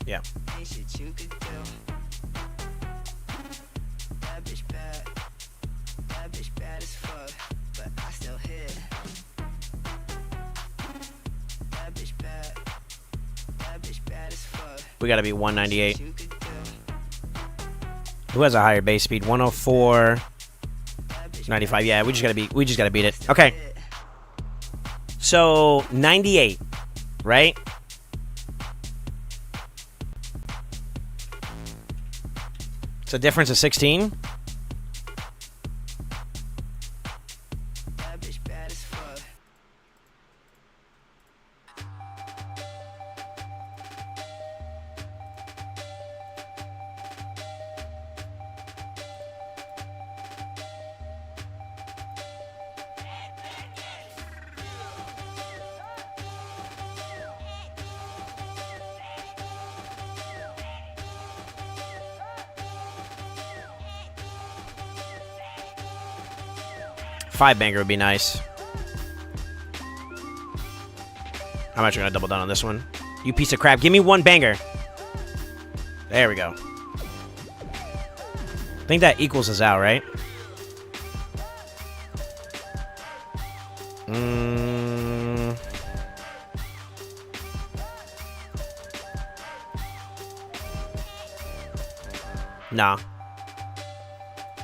Yeah. We gotta be 198. Who has a higher base speed? 104. 95. Yeah, we just gotta beat it. Okay. So 98, right? It's a difference of 16. Five banger would be nice. I'm actually gonna double down on this one. You piece of crap. Give me one banger. There we go. I think that equals us out, right? Nah.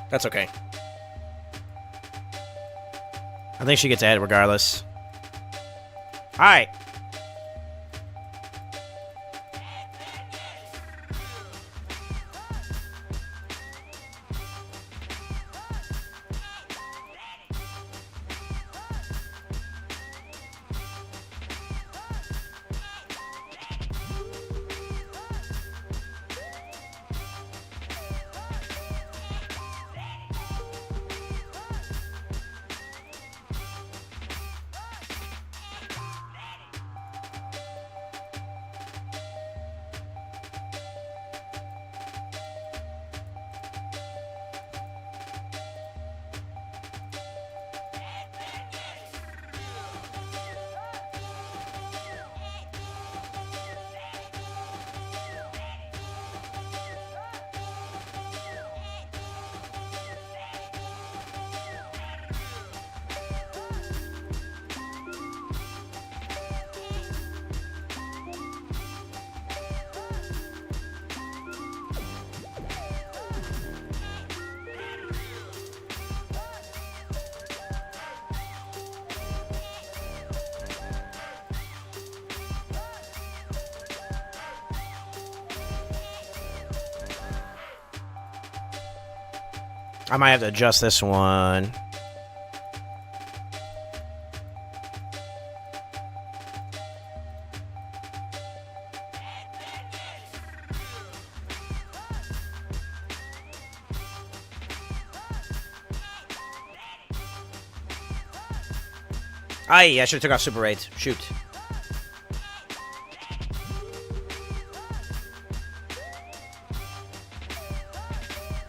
That's okay. I think she gets ahead regardless. Alright. I might have to adjust this one. I should have took off Super Raids. Shoot.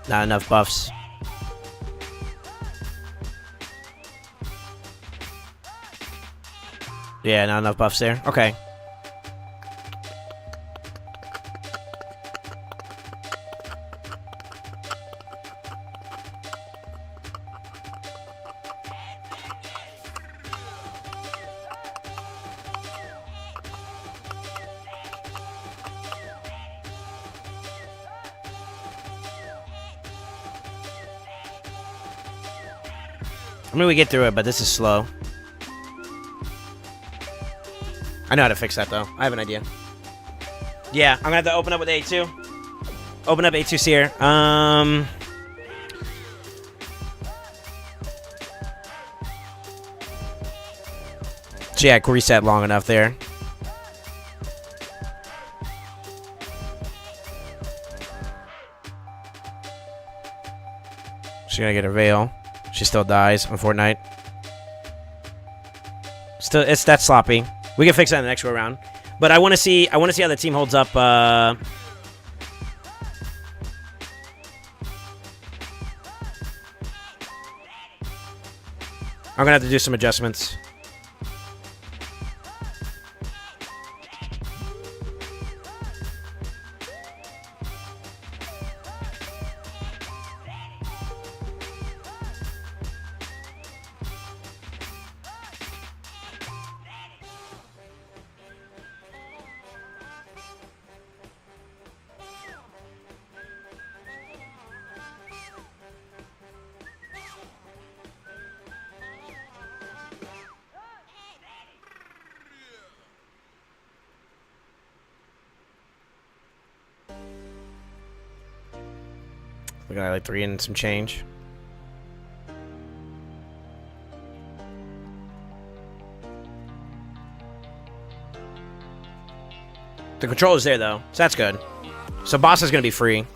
Not enough buffs. Yeah, not enough buffs there. Okay. I mean, we get through it, but this is slow. I know how to fix that, though. I have an idea. Yeah, I'm gonna have to open up with A2. Open up A2 here. So yeah, reset long enough there. She's gonna get a veil. She still dies on Fortnite. Still, it's that sloppy. We can fix that in the next go round. But I want to see how the team holds up. I'm gonna have to do some adjustments. We got like 3 and some change. The controller's there though, so that's good. So boss is gonna be free.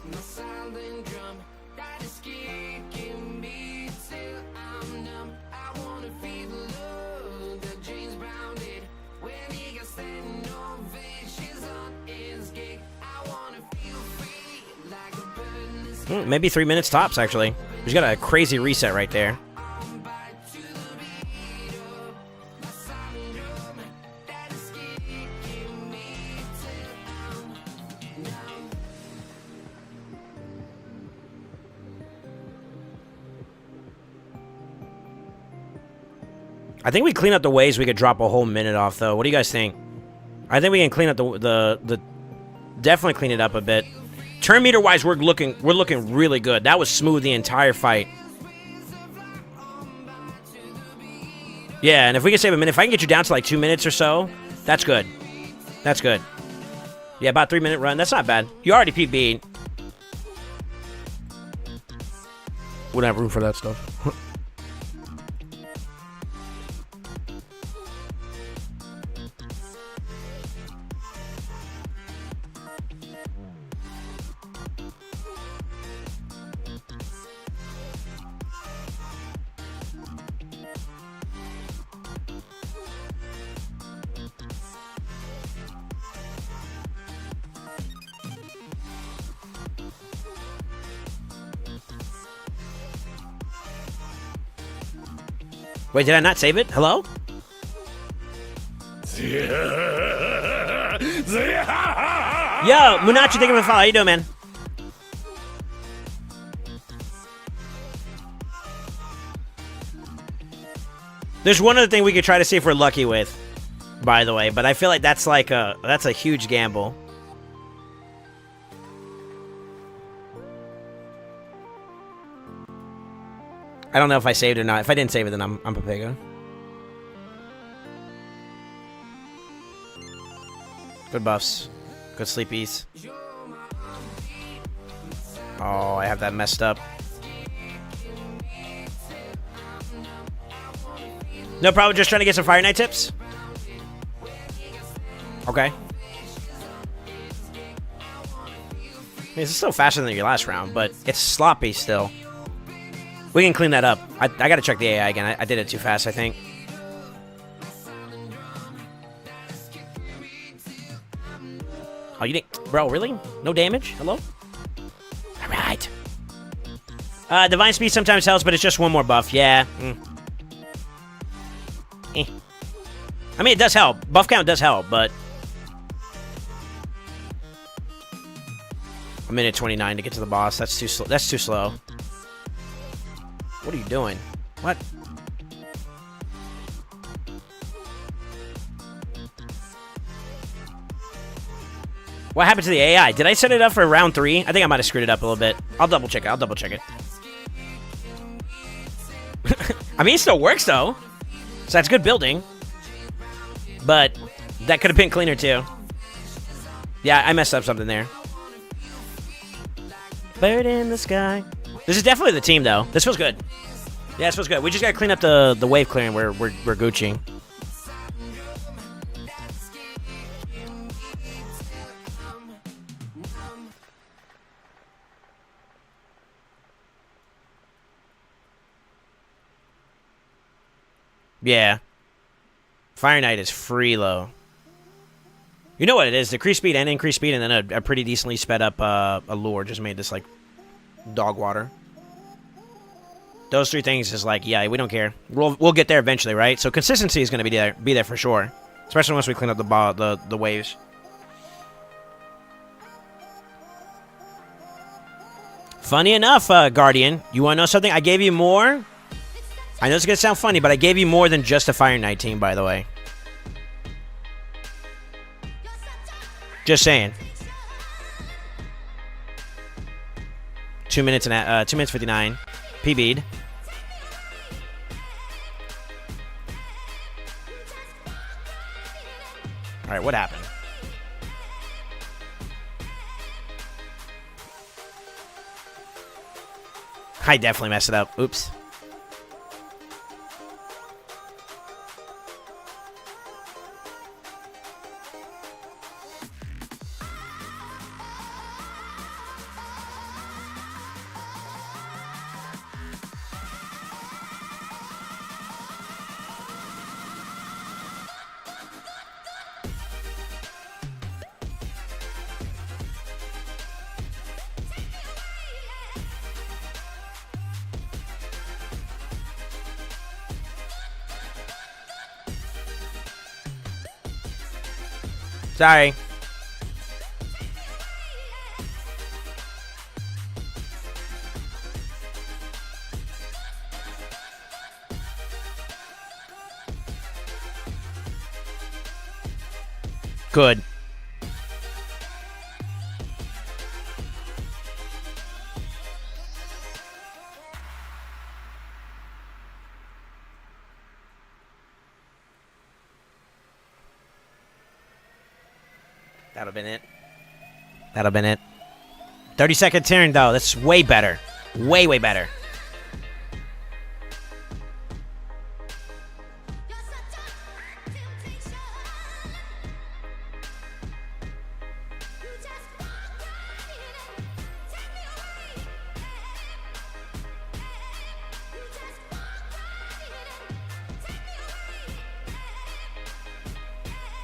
Maybe 3 minutes tops, actually. He's got a crazy reset right there. I think we clean up the ways we could drop a whole minute off, though. What do you guys think? I think we can clean up the definitely clean it up a bit. Turn meter wise, we're looking really good. That was smooth the entire fight. Yeah, and if we can save a minute, if I can get you down to like 2 minutes or so, that's good. That's good. Yeah, about 3 minute run. That's not bad. You already PB'd. Wouldn't have room for that stuff. Wait, did I not save it? Hello? Yo, Munachi, thank you for the follow. How you doing, man? There's one other thing we could try to see if we're lucky with, by the way, but I feel like that's a huge gamble. I don't know if I saved it or not. If I didn't save it, then I'm Papega. Good buffs. Good sleepies. Oh, I have that messed up. No problem, just trying to get some Fire Knight tips. Okay. This is still faster than your last round, but it's sloppy still. We can clean that up. I gotta check the AI again. I did it too fast, I think. Oh, you didn't... Bro, really? No damage? Hello? Alright. Divine Speed sometimes helps, but it's just one more buff. Yeah. I mean, it does help. Buff count does help, but... A minute 29 to get to the boss. That's too slow. That's too slow. What are you doing? What? What happened to the AI? Did I set it up for round 3? I think I might have screwed it up a little bit. I'll double check it. I'll double check it. I mean, it still works, though. So that's good building. But that could have been cleaner, too. Yeah, I messed up something there. Bird in the sky. This is definitely the team, though. This feels good. Yeah, this feels good. We just gotta clean up the wave clearing. We're Gucci. Yeah. Fire Knight is free low. You know what it is? Decrease speed and increase speed, and then a pretty decently sped up allure just made this like dog water. Those 3 things is like, yeah, we don't care. We'll get there eventually, right? So consistency is going to be there for sure, especially once we clean up the waves. Funny enough, Guardian, you want to know something? I gave you more. I know it's going to sound funny, but I gave you more than just a Fire Knight team, by the way. Just saying. 2 minutes and 2 minutes 59. PB'd. All right, what happened? I definitely messed it up. Oops. Sorry. Good. That'll been it. That'll been it. 30-second turn, though. That's way better. Way, way better.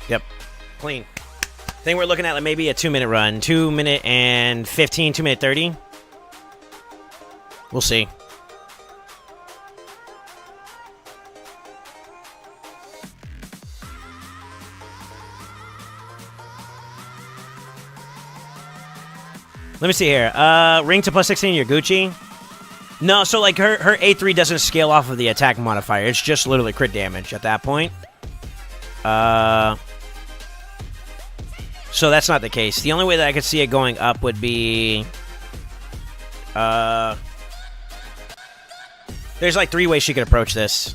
Yep. Clean. I think we're looking at like maybe a 2-minute run. 2 minute and 15, 2 minute 30. We'll see. Let me see here. Ring to plus 16, you're Gucci. No, so like her A3 doesn't scale off of the attack modifier. It's just literally crit damage at that point. So that's not the case. The only way that I could see it going up would be... there's like 3 ways she could approach this.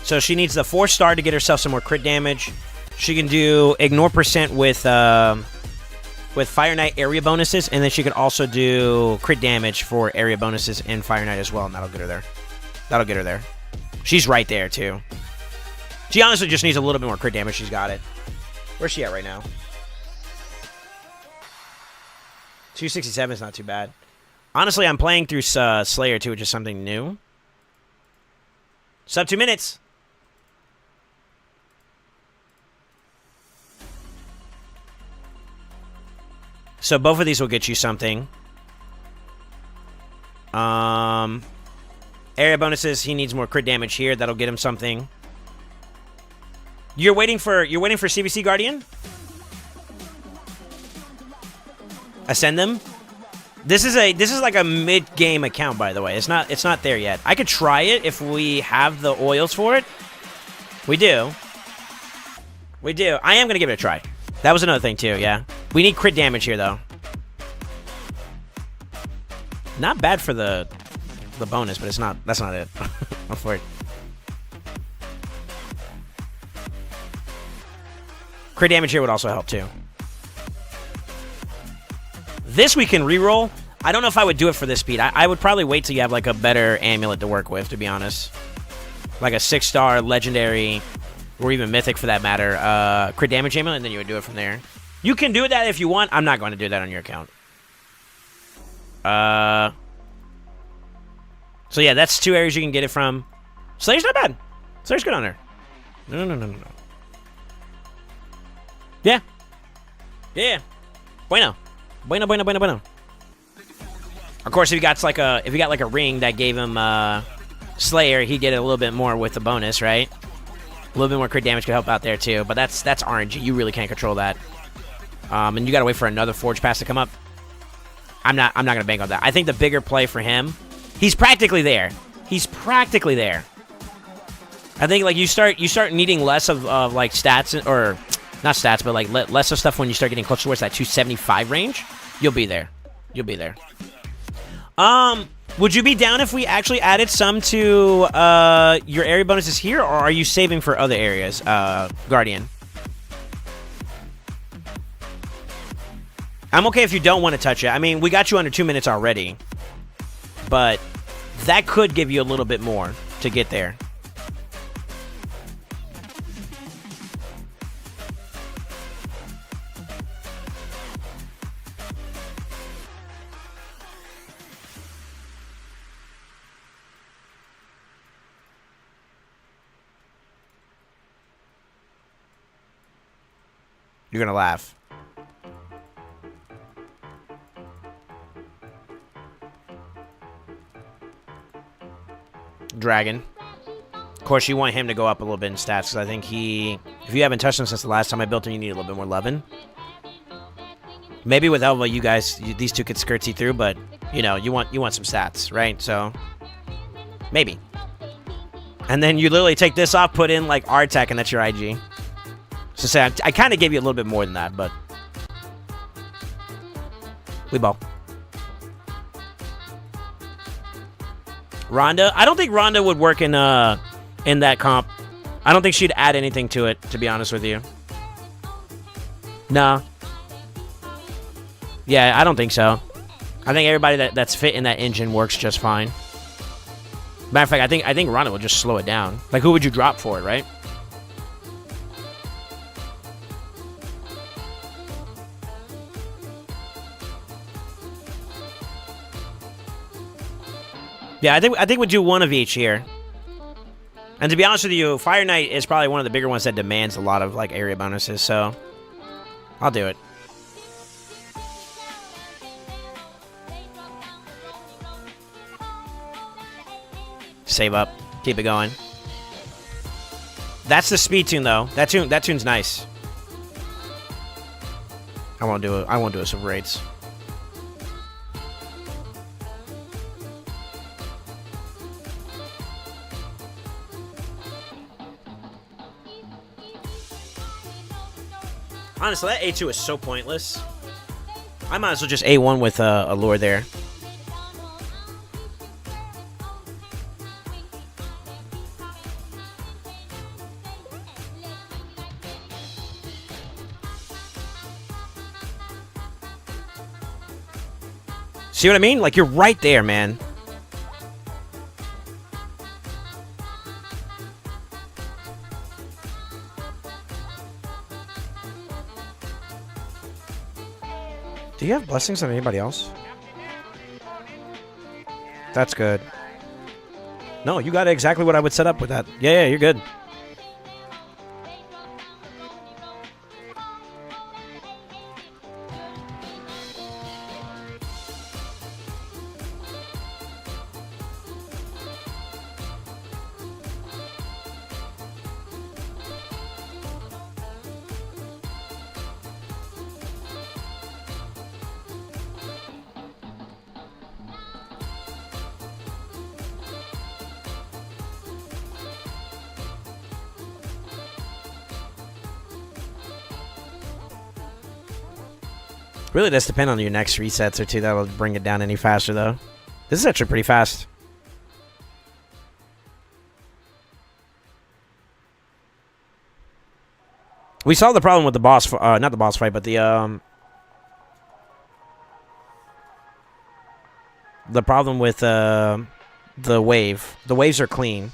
So she needs the 4-star to get herself some more crit damage. She can do ignore percent with Fire Knight area bonuses, and then she can also do crit damage for area bonuses in Fire Knight as well, and that'll get her there. That'll get her there. She's right there, too. She honestly just needs a little bit more crit damage. She's got it. Where's she at right now? 267 is not too bad. Honestly, I'm playing through Slayer, too, which is something new. Sub 2 minutes. So both of these will get you something. Area bonuses, he needs more crit damage here. That'll get him something. You're waiting for CBC Guardian? Ascend them? This is like a mid-game account, by the way. It's not there yet. I could try it if we have the oils for it. We do. We do. I am gonna give it a try. That was another thing too, yeah. We need crit damage here though. Not bad for the bonus, but that's not it. Not for it. Crit damage here would also help too. This we can reroll. I don't know if I would do it for this speed. I would probably wait till you have like a better amulet to work with, to be honest. Like a 6-star legendary, or even mythic for that matter, crit damage amulet, and then you would do it from there. You can do that if you want. I'm not going to do that on your account. So yeah, that's 2 areas you can get it from. Slayer's not bad. Slayer's good on her. No. Yeah. Yeah. Bueno. Bueno. Of course, if you got like a ring that gave him Slayer, he'd get it a little bit more with the bonus, right? A little bit more crit damage could help out there too, but that's RNG. You really can't control that. And you gotta wait for another Forge Pass to come up. I'm not gonna bank on that. I think the bigger play for him, he's practically there. He's practically there. I think like you start needing less of like stats, or not stats, but like less of stuff when you start getting close towards that 275 range. You'll be there. You'll be there. Would you be down if we actually added some to your area bonuses here, or are you saving for other areas, Guardian? I'm okay if you don't want to touch it. I mean, we got you under 2 minutes already, but that could give you a little bit more to get there. You're gonna laugh. Dragon. Of course, you want him to go up a little bit in stats, because I think if you haven't touched him since the last time I built him, you need a little bit more loving. Maybe with Elva, these two could skirt through, but you know, you want some stats, right? So maybe. And then you literally take this off, put in like R attack, and that's your IG. So say I kind of gave you a little bit more than that, but we ball. Rhonda, I don't think Rhonda would work in that comp. I don't think she'd add anything to it, to be honest with you. Nah. Yeah, I don't think so. I think everybody that's fit in that engine works just fine. Matter of fact, I think Rhonda will just slow it down. Like, who would you drop for it, right? Yeah, I think we'll do one of each here. And to be honest with you, Fire Knight is probably one of the bigger ones that demands a lot of like area bonuses, so I'll do it. Save up. Keep it going. That's the speed tune though. That tune's nice. I won't do a Silver Raids. Honestly, that A2 is so pointless. I might as well just A1 with a lure there. See what I mean? Like, you're right there, man. Do you have blessings on anybody else? That's good. No, you got exactly what I would set up with that. Yeah, you're good. Really does depend on your next resets or two. That'll bring it down any faster, though. This is actually pretty fast. We solved the problem with the boss, not the boss fight, but the problem with the wave. The waves are clean.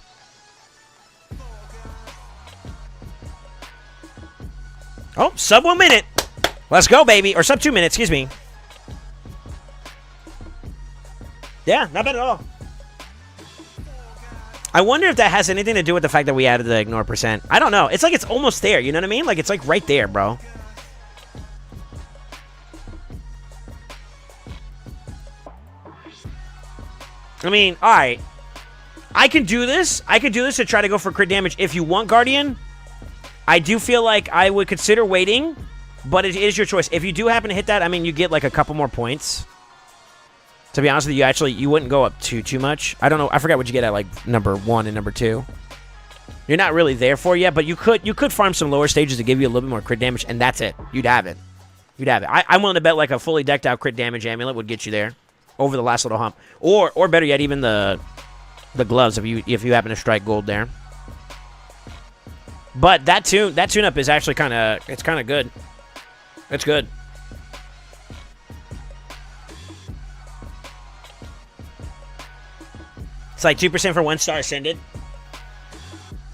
Oh, sub 1 minute. Let's go, baby. Or sub 2 minutes, excuse me. Yeah, not bad at all. I wonder if that has anything to do with the fact that we added the ignore percent. I don't know. It's like it's almost there, you know what I mean? Like it's like right there, bro. I mean, alright. I can do this. I can do this to try to go for crit damage if you want, Guardian. I do feel like I would consider waiting, but it is your choice. If you do happen to hit that, I mean, you get like a couple more points. To be honest with you, you wouldn't go up too much. I don't know. I forgot what you get at like number 1 and number 2. You're not really there for it yet, but you could farm some lower stages to give you a little bit more crit damage, and that's it. You'd have it. You'd have it. I'm willing to bet like a fully decked out crit damage amulet would get you there over the last little hump, or better yet, even the gloves if you happen to strike gold there. But that tune up is actually kind of good. It's good. It's like 2% for 1-star ascended.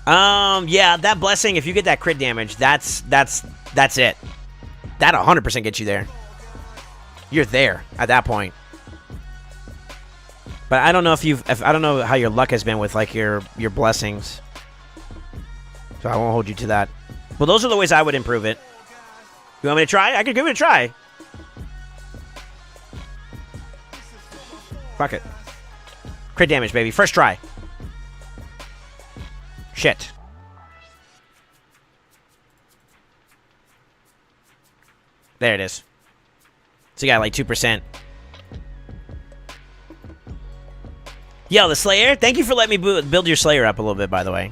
Yeah, that blessing, if you get that crit damage, that's it. That 100% gets you there. You're there at that point. But I don't know I don't know how your luck has been with like your blessings. So I won't hold you to that. Well, those are the ways I would improve it. You want me to try? I could give it a try. Fuck it. Crit damage, baby. First try. Shit. There it is. So you got like 2%. Yo, the Slayer. Thank you for letting me build your Slayer up a little bit, by the way.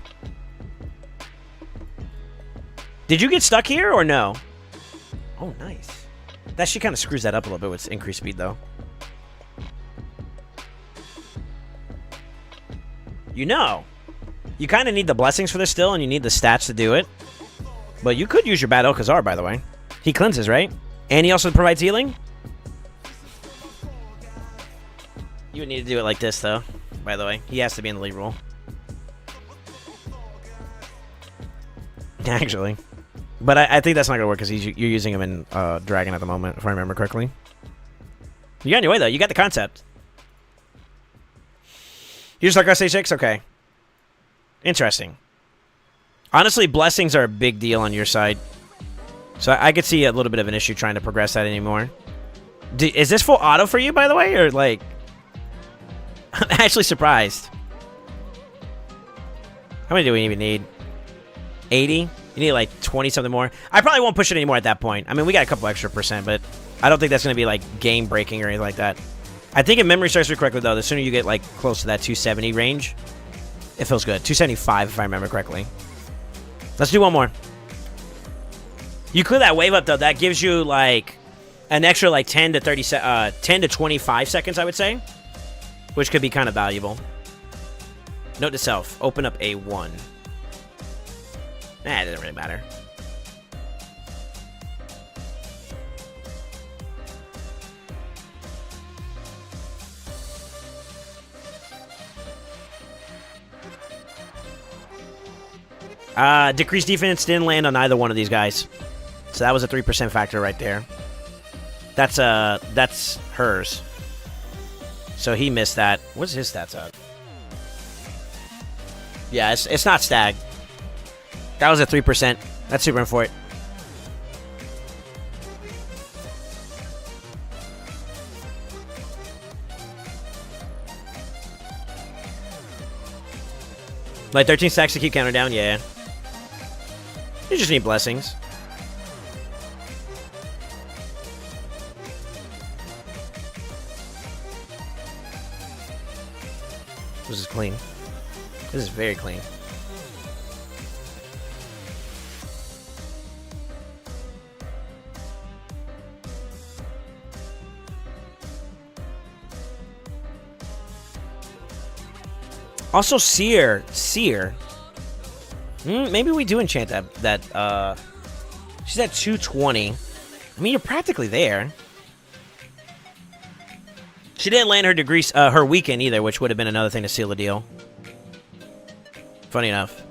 Did you get stuck here or no? Oh, nice. That shit kind of screws that up a little bit with increased speed, though. You know, you kind of need the blessings for this still, and you need the stats to do it. But you could use your Bad Alcazar, by the way. He cleanses, right? And he also provides healing? You would need to do it like this, though, by the way. He has to be in the lead role. Actually. But I think that's not going to work because you're using him in Dragon at the moment, if I remember correctly. You got on your way, though. You got the concept. You just like our stage 6? Okay. Interesting. Honestly, blessings are a big deal on your side. So I could see a little bit of an issue trying to progress that anymore. Is this full auto for you, by the way? Or, like... I'm actually surprised. How many do we even need? 80? You need like 20-something more. I probably won't push it anymore at that point. I mean, we got a couple extra percent, but I don't think that's going to be like game-breaking or anything like that. I think if memory serves me correctly, though, the sooner you get like close to that 270 range, it feels good. 275, if I remember correctly. Let's do one more. You clear that wave up, though. That gives you like an extra like 10 to 25 seconds, I would say, which could be kind of valuable. Note to self: open up A1. Nah, it doesn't really matter. Decreased defense didn't land on either one of these guys. So that was a 3% factor right there. That's hers. So he missed that. What's his stats at? Yeah, it's not stag. That was at 3%. That's super for it. Like 13 stacks to keep counter down, yeah. You just need blessings. This is clean. This is very clean. Also, Seer. Maybe we do enchant that. She's at 220. I mean, you're practically there. She didn't land her degree, her weekend either, which would have been another thing to seal the deal. Funny enough.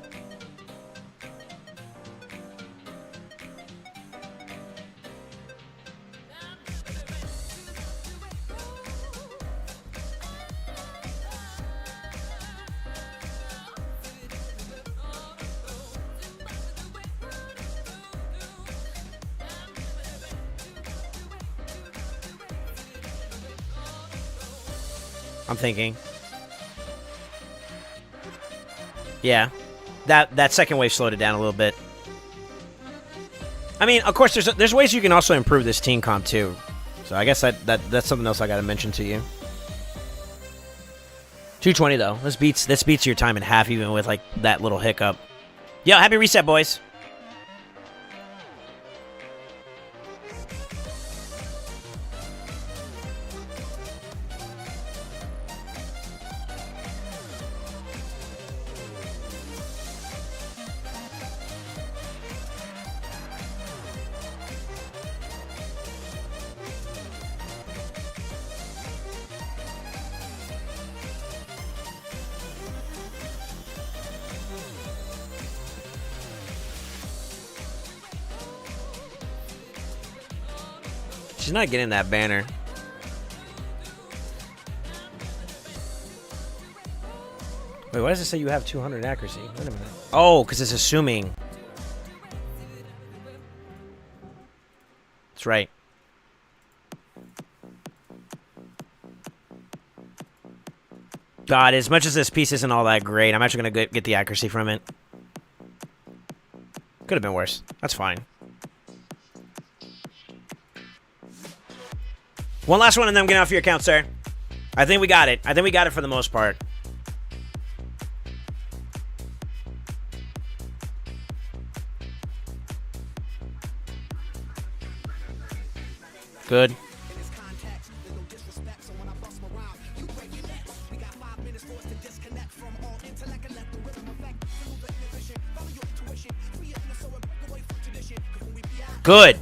I'm thinking. Yeah. That second wave slowed it down a little bit. I mean, of course, there's ways you can also improve this team comp too. So I guess that's something else I gotta mention to you. 220 though. This beats your time in half, even with like that little hiccup. Yo, happy reset, boys. She's not getting that banner. Wait, why does it say you have 200 accuracy? Wait a minute. Oh, because it's assuming. That's right. God, as much as this piece isn't all that great, I'm actually going to get the accuracy from it. Could have been worse. That's fine. One last one and then I'm getting off your account, sir. I think we got it. I think we got it for the most part. Good. Good.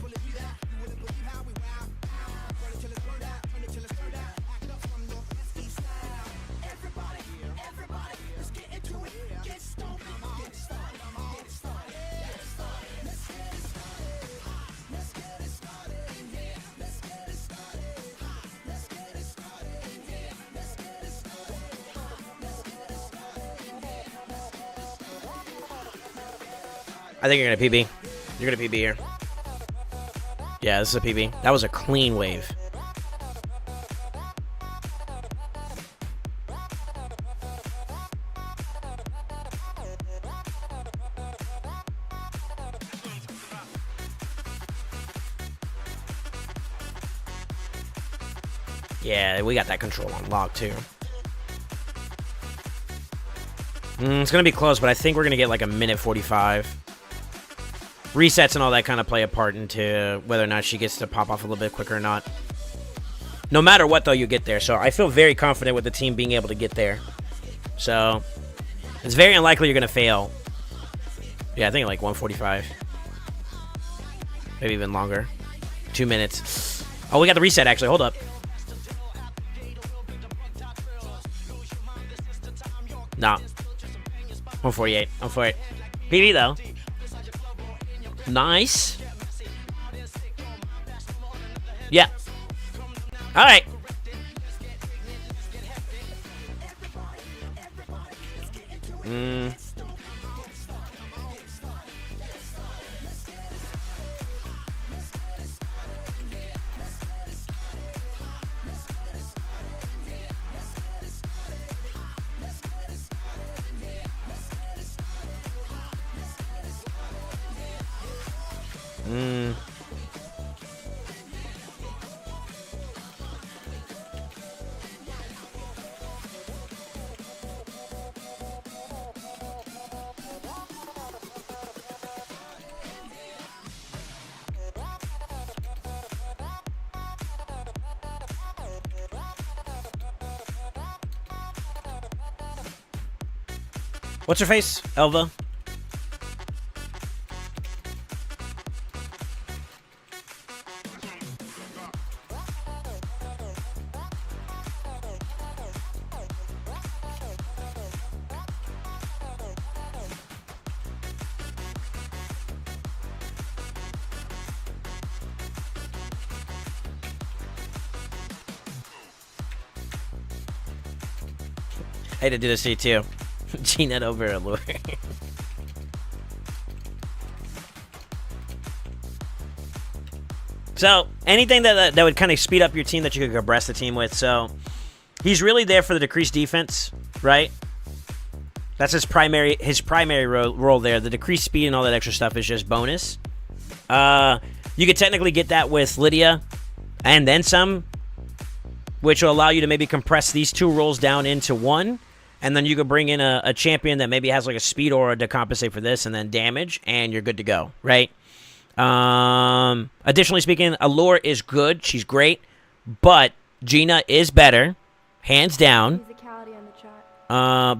I think you're going to PB. You're going to PB here. Yeah, this is a PB. That was a clean wave. Yeah, we got that control on lock too. It's going to be close, but I think we're going to get like a minute 45. Resets and all that kind of play a part into whether or not she gets to pop off a little bit quicker or not. No matter what, though, you get there. So I feel very confident with the team being able to get there. So it's very unlikely you're going to fail. Yeah, I think like 145. Maybe even longer. 2 minutes. Oh, we got the reset, actually. Hold up. Nah. 148. I'm for it. PB, though. Nice. Yeah. All right. What's her face? Elva. I had to do this to you too. G-Net over Allure. So, anything that would kind of speed up your team that you could progress the team with. So, he's really there for the decreased defense, right? That's his primary role there. The decreased speed and all that extra stuff is just bonus. You could technically get that with Lydia and then some, which will allow you to maybe compress these two roles down into one. And then you could bring in a champion that maybe has like a speed aura to compensate for this and then damage, and you're good to go, right? Additionally speaking, Allure is good. She's great. But Gina is better, hands down.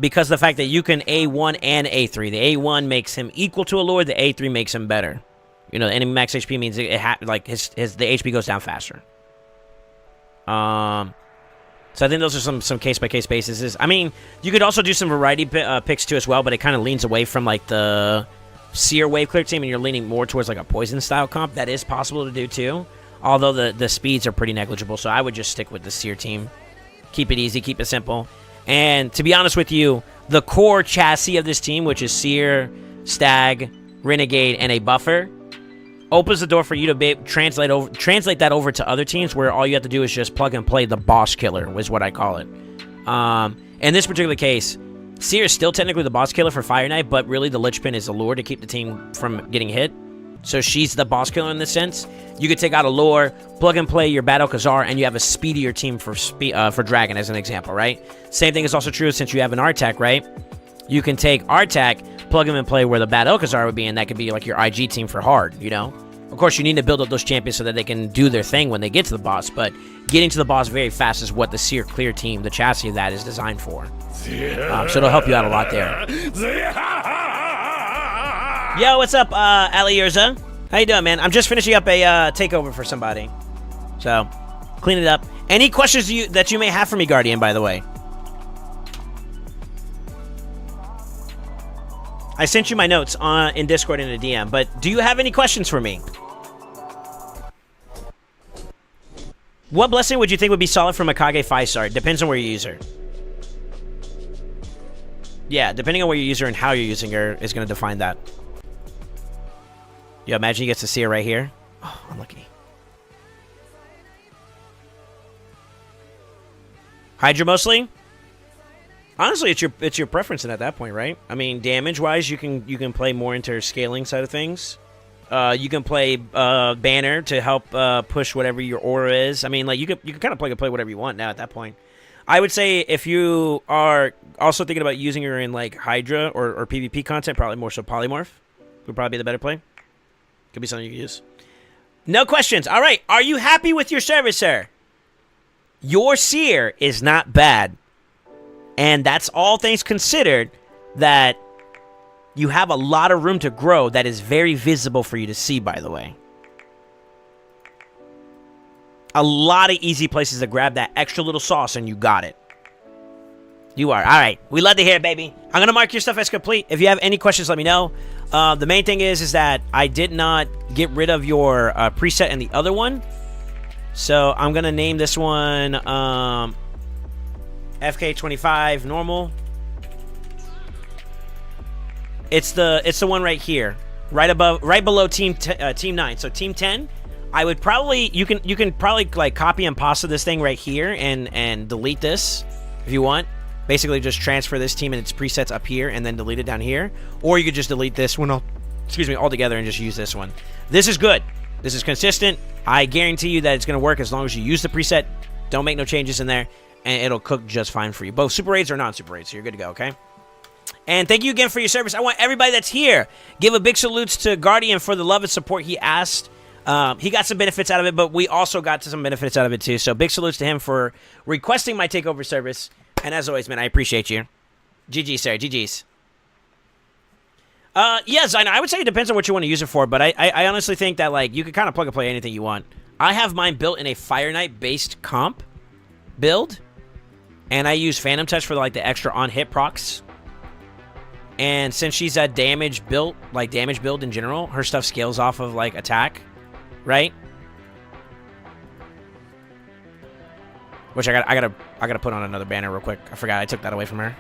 Because of the fact that you can A1 and A3. The A1 makes him equal to Allure. The A3 makes him better. You know, any max HP means the HP goes down faster. So I think those are some case-by-case basis. I mean, you could also do some variety picks too as well, but it kind of leans away from like the Seer wave clear team, and you're leaning more towards like a poison style comp. That is possible to do too, although the speeds are pretty negligible. So I would just stick with the Seer team. Keep it easy, keep it simple. And to be honest with you, the core chassis of this team, which is Seer, Stag, Renegade, and a buffer, opens the door for you to translate that over to other teams where all you have to do is just plug and play the boss killer, is what I call it. In this particular case, Seer is still technically the boss killer for Fire Knight, but really the Lich Pin is Allure to keep the team from getting hit. So she's the boss killer in this sense. You could take out Allure, plug and play your Battle Khazar, and you have a speedier team for Dragon as an example, right? Same thing is also true since you have an Artak, right? You can take Artak, plug him and play where the Bad Elkazar would be, and that could be like your IG team for hard, you know? Of course, you need to build up those champions so that they can do their thing when they get to the boss, but getting to the boss very fast is what the Seer Clear team, the chassis of that, is designed for. So it'll help you out a lot there. Yo, what's up, Ali Yurza? How you doing, man? I'm just finishing up a takeover for somebody. So, clean it up. Any questions that you may have for me, Guardian, by the way? I sent you my notes in Discord in a DM, but do you have any questions for me? What blessing would you think would be solid from a Kage 5-star? Depends on where you use her. Yeah, depending on where you use her and how you're using her is going to define that. Yo, imagine you get to see her right here. Oh, unlucky. Hydra mostly? Honestly, it's your preference at that point, right? I mean, damage-wise, you can play more into her scaling side of things. You can play Banner to help push whatever your aura is. I mean, like you can kind of play whatever you want now at that point. I would say if you are also thinking about using her in like Hydra or PvP content, probably more so Polymorph would probably be the better play. Could be something you can use. No questions. All right. Are you happy with your service, sir? Your Seer is not bad. And that's all things considered, that you have a lot of room to grow that is very visible for you to see, by the way. A lot of easy places to grab that extra little sauce, and you got it. You are. All right. We love to hear it, baby. I'm going to mark your stuff as complete. If you have any questions, let me know. The main thing is that I did not get rid of your preset in the other one. So I'm gonna name this one FK25 normal. It's the one right here, right below team 9. So team 10, I would probably you can probably like copy and pasta this thing right here and delete this if you want. Basically, just transfer this team and its presets up here and then delete it down here, or you could just delete this one altogether and just use this one. This is good. This is consistent. I guarantee you that it's going to work as long as you use the preset. Don't make no changes in there, and it'll cook just fine for you. Both super raids or non-super raids, so you're good to go, okay? And thank you again for your service. I want everybody that's here, give a big salutes to Guardian for the love and support he asked. He got some benefits out of it, but we also got some benefits out of it too. So big salutes to him for requesting my takeover service. And as always, man, I appreciate you. GG, sir. GG's. Yes, I would say it depends on what you want to use it for, but I honestly think that, like, you can kind of plug and play anything you want. I have mine built in a Fire Knight-based comp build, and I use Phantom Touch for, like, the extra on-hit procs. And since she's a damage build in general, her stuff scales off of, like, attack, right? Which I gotta put on another banner real quick. I forgot I took that away from her.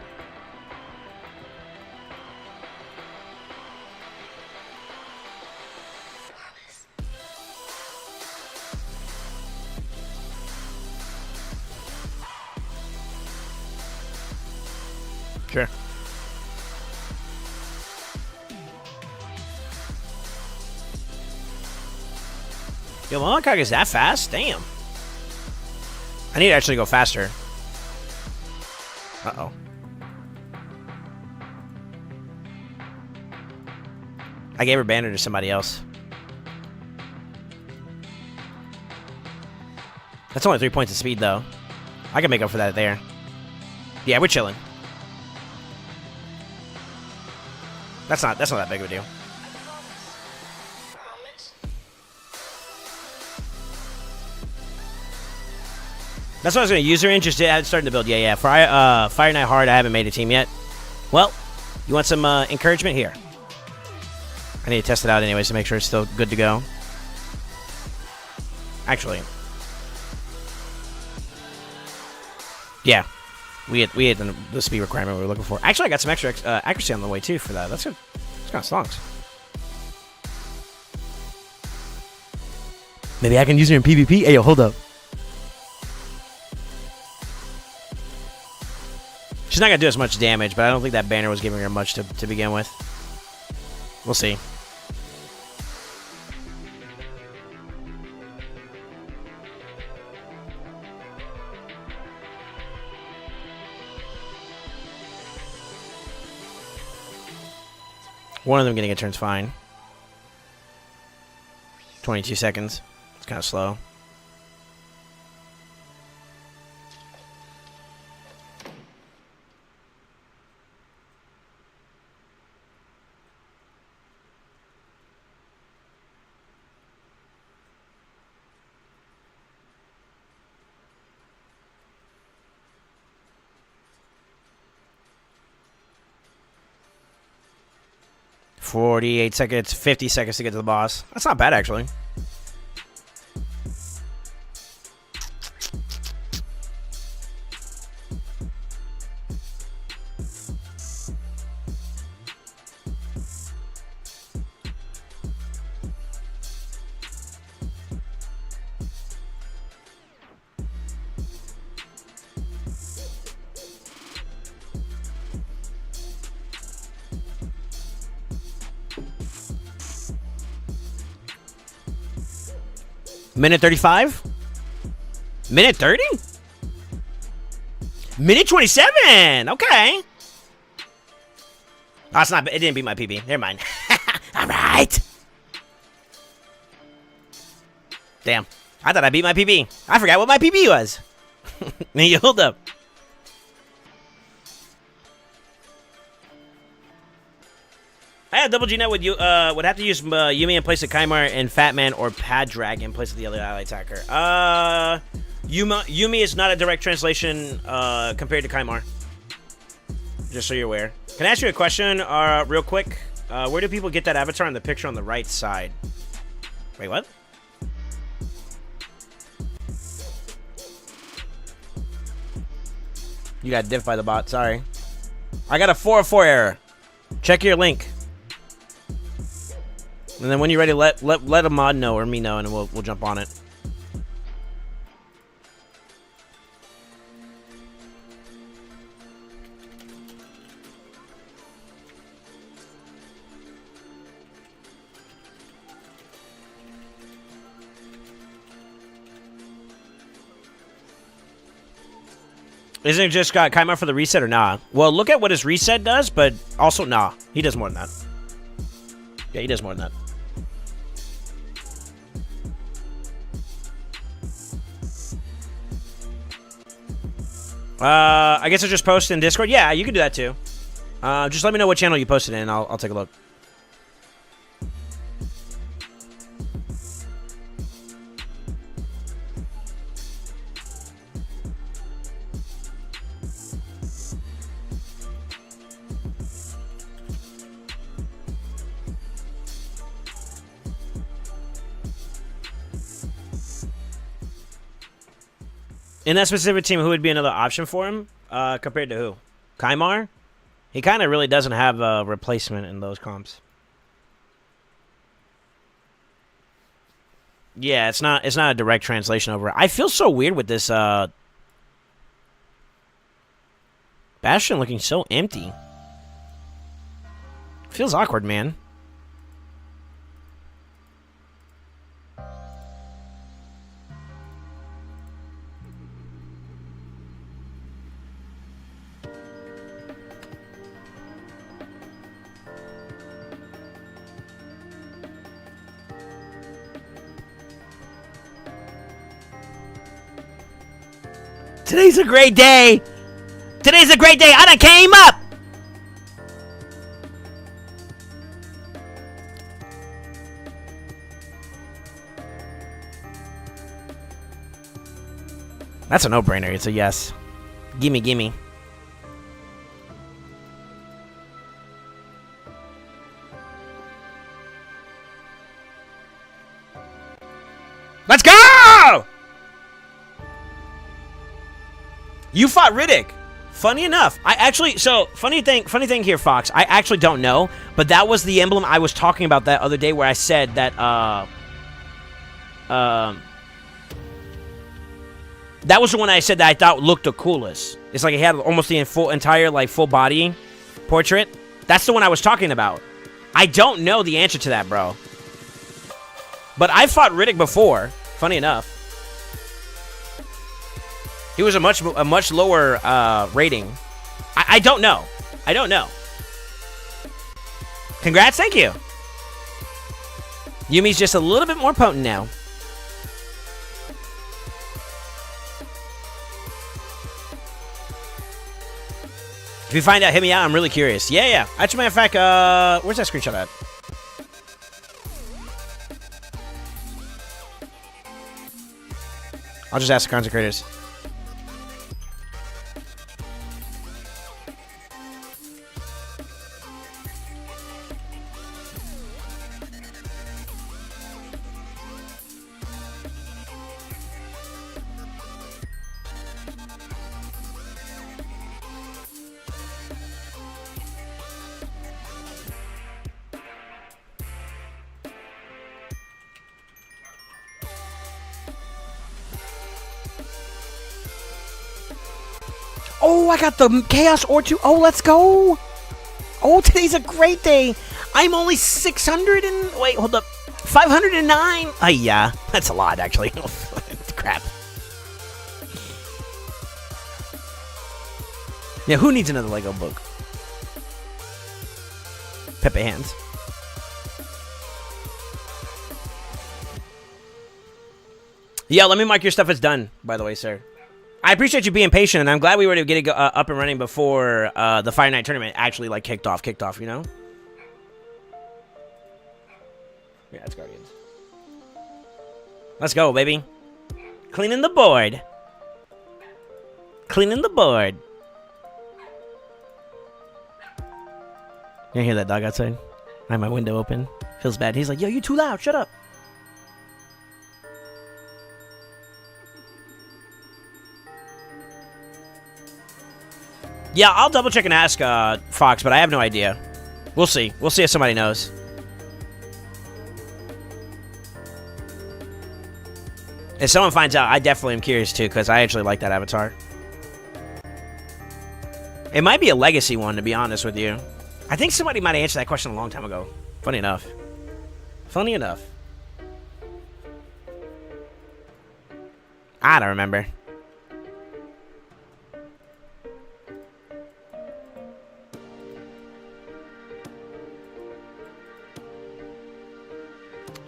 Sure. Yo, Malakag is that fast? Damn. I need to actually go faster. Uh-oh. I gave her banner to somebody else. That's only 3 points of speed, though. I can make up for that there. Yeah, we're chilling. That's not that big of a deal. That's what I was going to use her in, just starting to build. Yeah. Fire Knight Hard, I haven't made a team yet. Well, you want some encouragement? Here. I need to test it out anyways to make sure it's still good to go. Actually. Yeah. We hit the speed requirement we were looking for. Actually, I got some extra accuracy on the way, too, for that. That's good. It's kind of stonks. Maybe I can use her in PvP? Hey, yo, hold up. She's not going to do as much damage, but I don't think that banner was giving her much to begin with. We'll see. One of them getting a turn's fine. 22 seconds. It's kind of slow. $48 seconds, 50 seconds to get to the boss. That's not bad, actually. Minute 35? Minute 30? Minute 27! Okay. Oh, it's not. It didn't beat my PB. Never mind. Alright. Damn. I thought I beat my PB. I forgot what my PB was. Hold up. I had double G net would have to use Yumi in place of Kaimar and Fatman or Pad Drag in place of the other ally attacker. Yumi is not a direct translation compared to Kaimar. Just so you're aware. Can I ask you a question real quick? Where do people get that avatar in the picture on the right side? Wait, what? You got diffed by the bot. Sorry. I got a 404 error. Check your link. And then when you're ready, let a mod know or me know, and we'll jump on it. Isn't it just got Kaimar for the reset or nah? Well, look at what his reset does, but also nah. He does more than that. Yeah, he does more than that. I guess I just posted in Discord. Yeah, you can do that too. Just let me know what channel you posted in. I'll take a look. In that specific team, who would be another option for him compared to who? Kaimar? He kind of really doesn't have a replacement in those comps. Yeah, it's not a direct translation over. I feel so weird with this Bastion looking so empty. Feels awkward, man. Today's a great day. Today's a great day. I done came up. That's a no-brainer. It's a yes. Gimme, gimme. Let's go! You fought Riddick. Funny enough, I actually, so funny thing here, Fox. I actually don't know, but that was the emblem I was talking about that other day, where I said that that was the one I said that I thought looked the coolest. It's like it had almost the entire like full body portrait. That's the one I was talking about. I don't know the answer to that, bro. But I fought Riddick before. Funny enough. He was a much lower rating. I don't know. I don't know. Congrats, thank you. Yumi's just a little bit more potent now. If you find out, hit me out. I'm really curious. Yeah. Actually, matter of fact, where's that screenshot at? I'll just ask the consecrators. Oh, I got the Chaos Ore 2. Oh, let's go. Oh, today's a great day. I'm only 600 and... Wait, hold up. 509. Oh, yeah. That's a lot, actually. Crap. Yeah, who needs another Lego book? Pepe hands. Yeah, let me mark your stuff as done, by the way, sir. I appreciate you being patient, and I'm glad we were able to get it up and running before the Fire Night tournament actually like kicked off, you know? Yeah, it's Guardians. Let's go, baby. Cleaning the board. Cleaning the board. You hear that dog outside? I have my window open. Feels bad. He's like, yo, you too loud. Shut up. Yeah, I'll double check and ask Fox, but I have no idea. We'll see. We'll see if somebody knows. If someone finds out, I definitely am curious too, because I actually like that avatar. It might be a legacy one, to be honest with you. I think somebody might have answered that question a long time ago. Funny enough. Funny enough. I don't remember.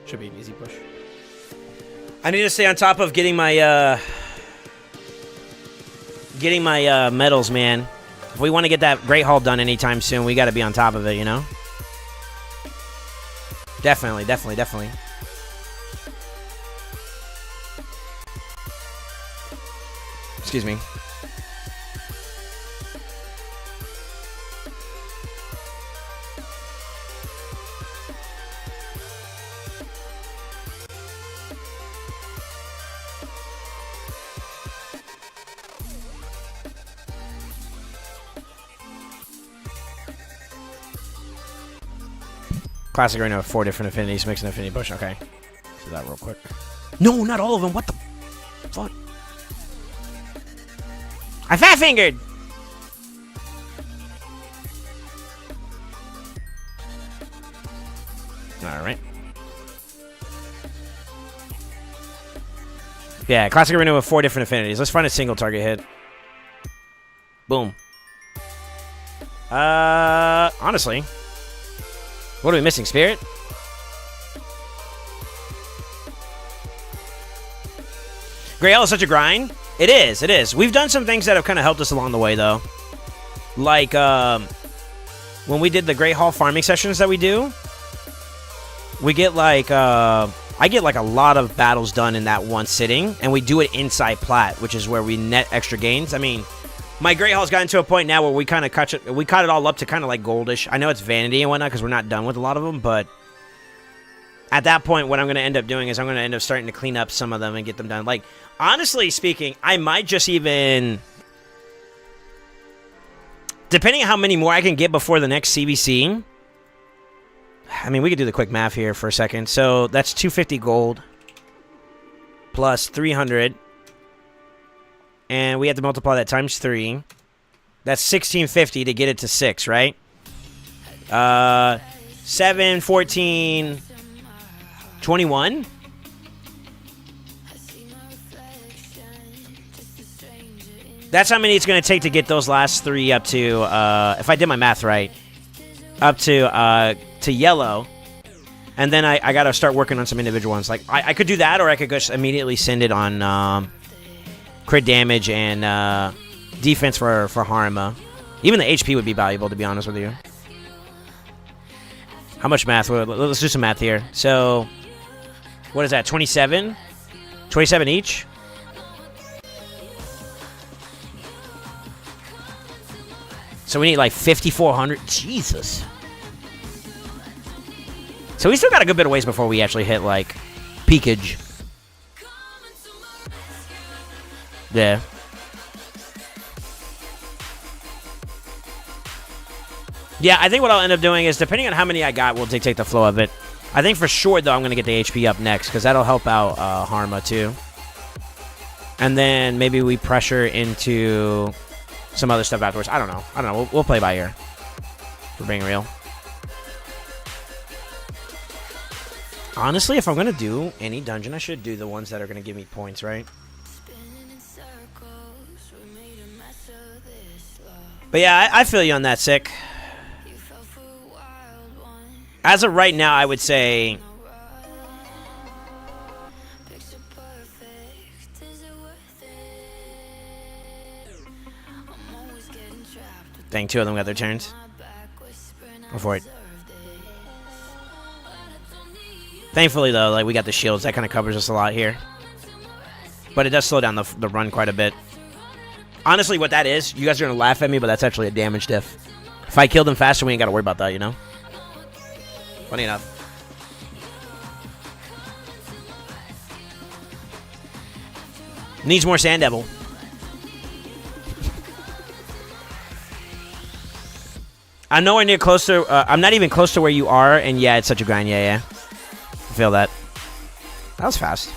Should be an easy push. I need to stay on top of getting my medals, man. If we want to get that Great Hall done anytime soon, we got to be on top of it, you know? Definitely, definitely, definitely. Excuse me. Classic arena with 4 different affinities, mix an affinity push. Okay. Do that real quick. No, not all of them. What the fuck? I fat fingered. All right. Yeah, classic arena with 4 different affinities. Let's find a single target hit. Boom. Honestly. What are we missing, Spirit? Great Hall is such a grind. It is, it is. We've done some things that have kind of helped us along the way, though. Like, when we did the Great Hall farming sessions that we do, we get, like, I get, like, a lot of battles done in that one sitting, and we do it inside Plat, which is where we net extra gains. I mean, my Great Hall's gotten to a point now where we kind of cut it all up to kind of like goldish. I know it's vanity and whatnot because we're not done with a lot of them, but at that point, what I'm going to end up doing is I'm going to end up starting to clean up some of them and get them done. Like, honestly speaking, I might just even, depending on how many more I can get before the next CBC. I mean, we could do the quick math here for a second. So that's 250 gold plus 300. And we have to multiply that times 3. That's 1650 to get it to 6, right? 7, 14, 21. That's how many it's going to take to get those last 3 up to, if I did my math right, up to yellow. And then I got to start working on some individual ones. Like, I could do that, or I could just immediately send it on crit damage and defense for Harma. Even the HP would be valuable, to be honest with you. How much math? Let's do some math here. So, what is that? 27? 27 each? So we need like 5,400. Jesus. So we still got a good bit of ways before we actually hit like peakage. Yeah. Yeah, I think what I'll end up doing is, depending on how many I got, will dictate the flow of it. I think for sure, though, I'm going to get the HP up next, because that'll help out Harma, too. And then maybe we pressure into some other stuff afterwards. I don't know. We'll play by ear. For being real. Honestly, if I'm going to do any dungeon, I should do the ones that are going to give me points, right? But yeah, I feel you on that, Sick. As of right now, I would say dang, 2 of them got their turns. Go for it. Thankfully, though, like, we got the shields. That kind of covers us a lot here. But it does slow down the run quite a bit. Honestly, what that is, you guys are going to laugh at me, but that's actually a damage diff. If I kill them faster, we ain't got to worry about that, you know? Funny enough. Needs more Sand Devil. I'm nowhere near close to. I'm not even close to where you are, and yeah, it's such a grind. Yeah. I feel that. That was fast.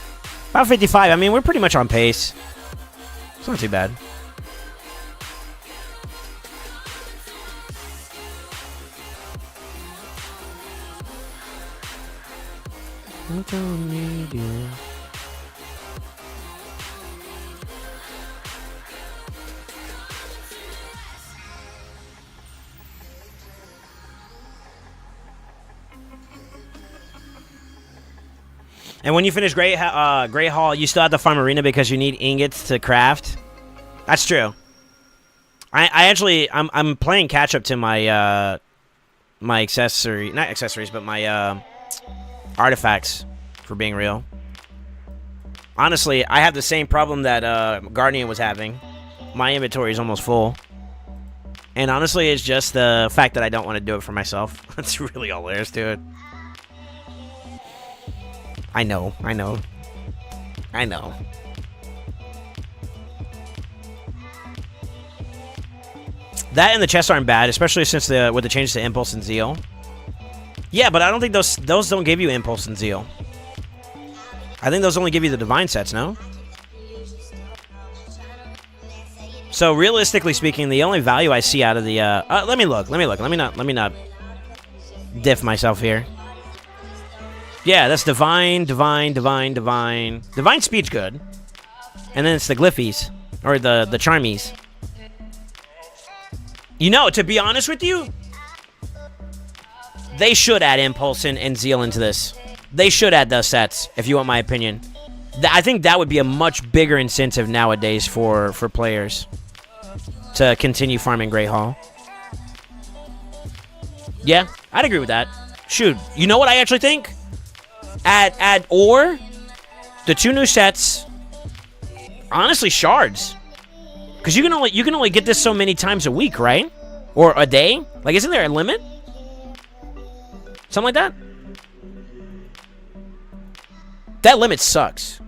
About 55. I mean, we're pretty much on pace. It's not too bad. I don't need you. And when you finish Great Hall, you still have to farm Arena because you need ingots to craft. That's true. I'm playing catch up to my my not accessories, but my artifacts, for being real. Honestly, I have the same problem that Guardian was having. My inventory is almost full. And honestly, it's just the fact that I don't want to do it for myself. That's really all there is to it. I know. That and the chests aren't bad, especially since with the changes to Impulse and Zeal. Yeah, but I don't think those don't give you Impulse and Zeal. I think those only give you the Divine sets, no? So realistically speaking, the only value I see out of the let me look. Let me not diff myself here. Yeah, that's Divine. Divine Speed's good. And then it's the Glyphies. Or the Charmies. You know, to be honest with you, they should add Impulse and Zeal into this. They should add those sets, if you want my opinion. I think that would be a much bigger incentive nowadays for players to continue farming Great Hall. Yeah, I'd agree with that. Shoot, you know what I actually think? Add ore, the 2 new sets, honestly shards, because you can only get this so many times a week, right? Or a day? Like, isn't there a limit? Something like that. That limit sucks.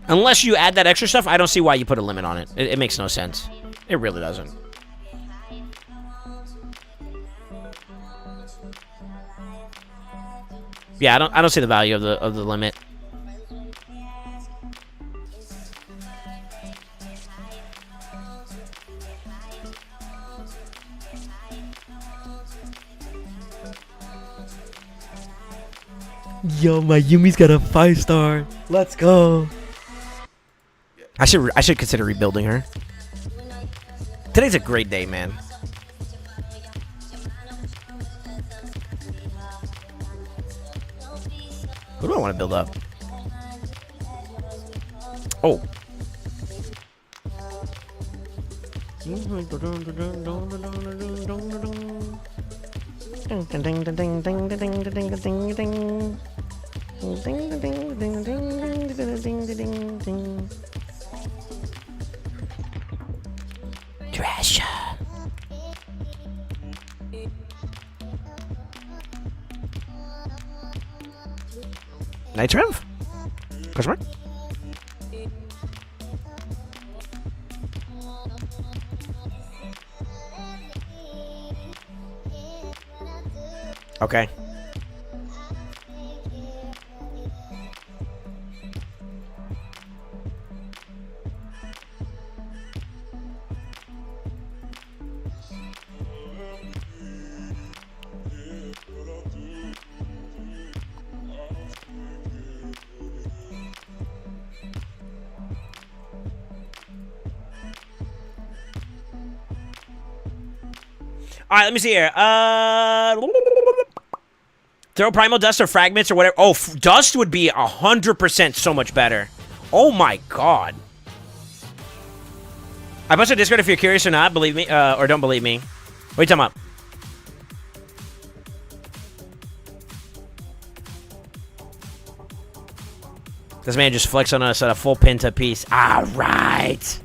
Unless you add that extra stuff, I don't see why you put a limit on it. It makes no sense. It really doesn't. Yeah, I don't see the value of the limit. Yo, my Yumi's got a 5-star. Let's go. I should consider rebuilding her. Today's a great day, man. Who do I want to build up? Oh. Treasure. Night Rev? Question mark? Okay. All right, let me see here. Throw Primal Dust or Fragments or whatever. Oh, Dust would be 100% so much better. Oh my god. I posted Discord if you're curious or not. Believe me, or don't believe me. What are you talking about? This man just flexed on us at a full Penta piece. All right.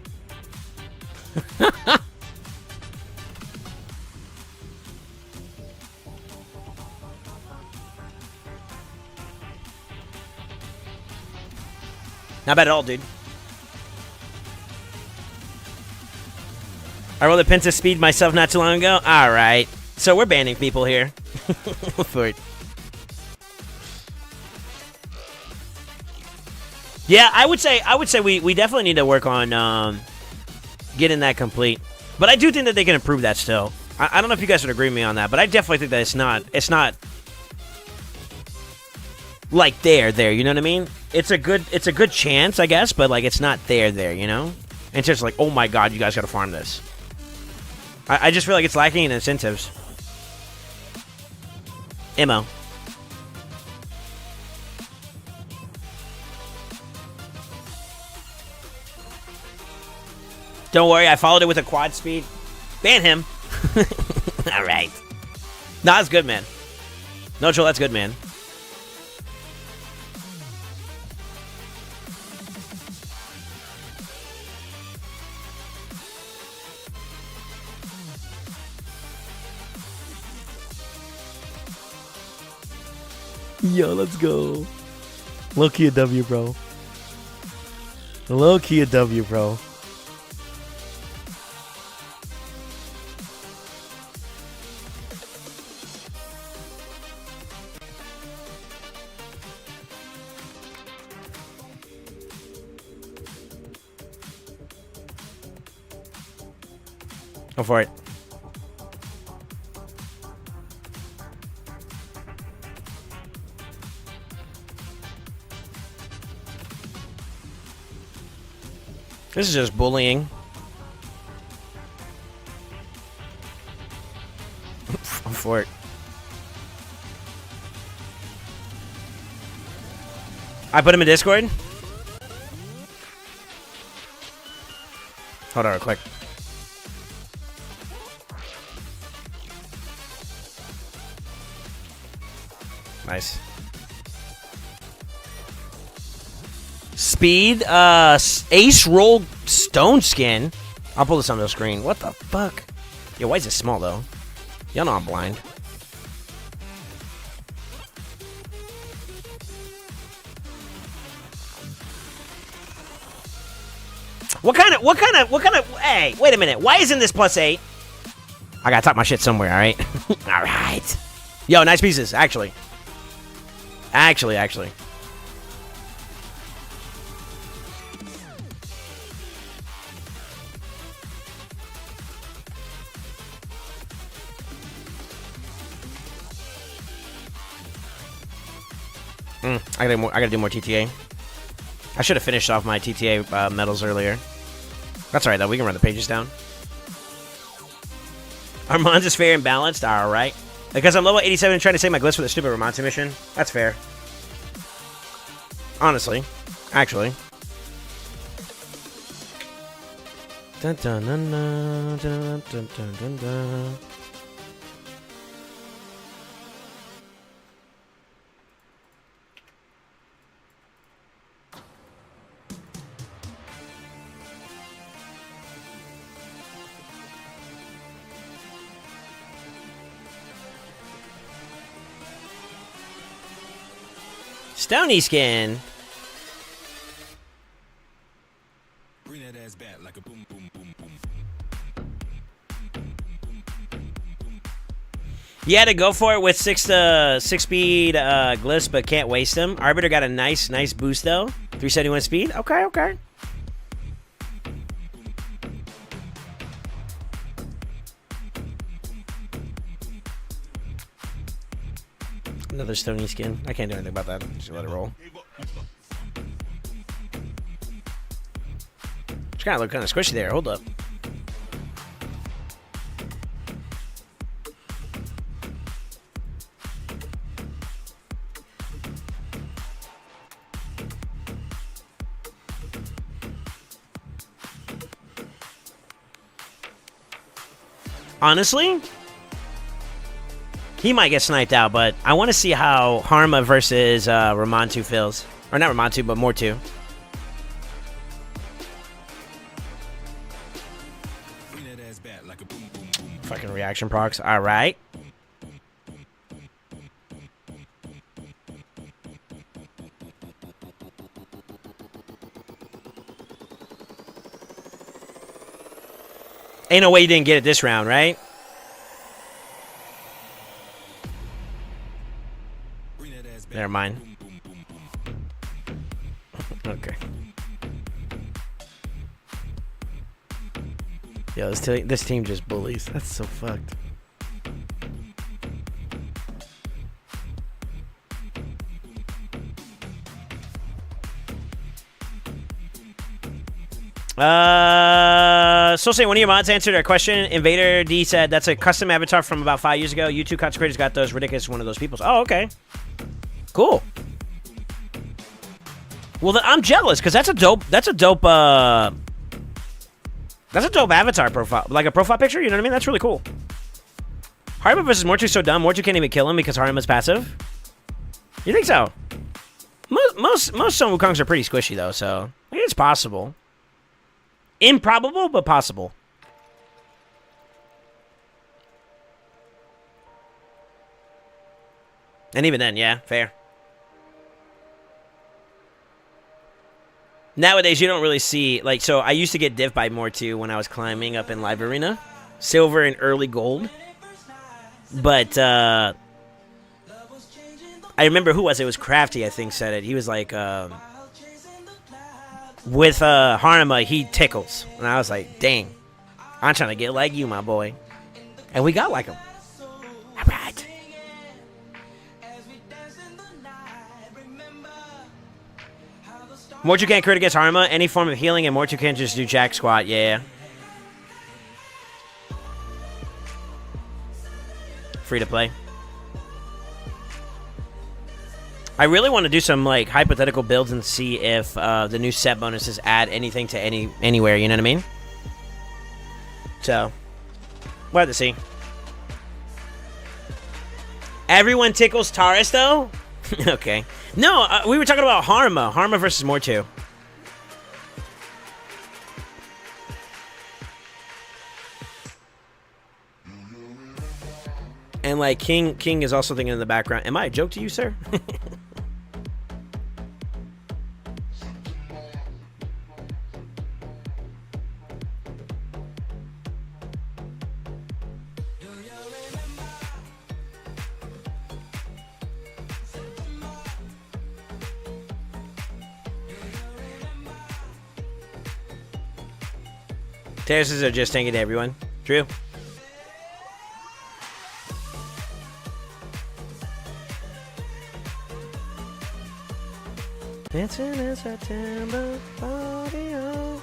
Not bad at all, dude. I rolled a Penta speed myself not too long ago. All right. So we're banning people here. For it. Yeah, I would say we definitely need to work on getting that complete. But I do think that they can improve that still. I don't know if you guys would agree with me on that, but I definitely think that it's not like there, you know what I mean? It's a good chance, I guess, but like it's not there, you know? And it's just like, oh my god, you guys gotta farm this. I just feel like it's lacking in incentives. Immo. Don't worry, I followed it with a quad speed. Ban him. Alright. Nah, that's good, man. No, Joel, that's good, man. Yo, let's go. Low key a W, bro. Low key a W, bro. Go for it. This is just bullying. I'm for it. I put him in Discord? Hold on real quick. Nice. Speed, Ace Roll Stone Skin. I'll pull this on the screen. What the fuck? Yo, why is it small, though? Y'all know I'm blind. What kind of, hey, wait a minute. Why isn't this +8? I gotta talk my shit somewhere, alright? Alright. Yo, nice pieces, actually. Actually. I gotta do more TTA. I should have finished off my TTA medals earlier. That's alright though, we can run the pages down. Armand's is fair and balanced, alright. Because I'm level 87 and trying to save my glyphs for the stupid Ramonta mission. That's fair. Honestly. Actually. Dun, dun, dun, dun, dun, dun, dun, dun, dun. Stony skin. Bring that ass back like a boom, boom, boom, boom. You had to go for it with 6 speed glyphs, but can't waste them. Arbiter got a nice boost though. 371 speed. Okay. Another stony skin. I can't do anything about that. Just let it roll. It's kind of look kind of squishy there. Hold up. Honestly, he might get sniped out, but I want to see how Harma versus Ramontu feels. Or not Ramontu, but Mortu. Fucking reaction procs. Alright. Ain't no way you didn't get it this round, right? Never mind. Okay. Yo, this team just bullies. That's so fucked. So say one of your mods answered our question. Invader D said that's a custom avatar from about 5 years ago. You two content creators got those. Ridiculous, one of those people. Oh, okay. Cool. Well, then I'm jealous because that's a dope avatar profile, like a profile picture. You know what I mean? That's really cool. Harima versus Mortu's so dumb. Mortu can't even kill him because Harima's passive. You think so? Most Sun Wukongs are pretty squishy though, so I think it's possible. Improbable, but possible. And even then, yeah, fair. Nowadays, you don't really see, like, so I used to get div by Mortu when I was climbing up in Live Arena. Silver and early gold. But, I remember, who was it? It was Crafty, I think, said it. He was like, with Harima, he tickles. And I was like, dang, I'm trying to get like you, my boy. And we got like him. All right. Mortu can't crit against Harima. Any form of healing, and Mortu can't just do jack squat. Yeah. Free to play. I really want to do some like hypothetical builds and see if the new set bonuses add anything to anywhere. You know what I mean? So we'll have to see. Everyone tickles Taurus though. Okay. No, we were talking about Harima. Harima versus Mortu. And like King is also thinking in the background. Am I a joke to you, sir? Terraces are just tanking to everyone. True. Dancing in September, audio.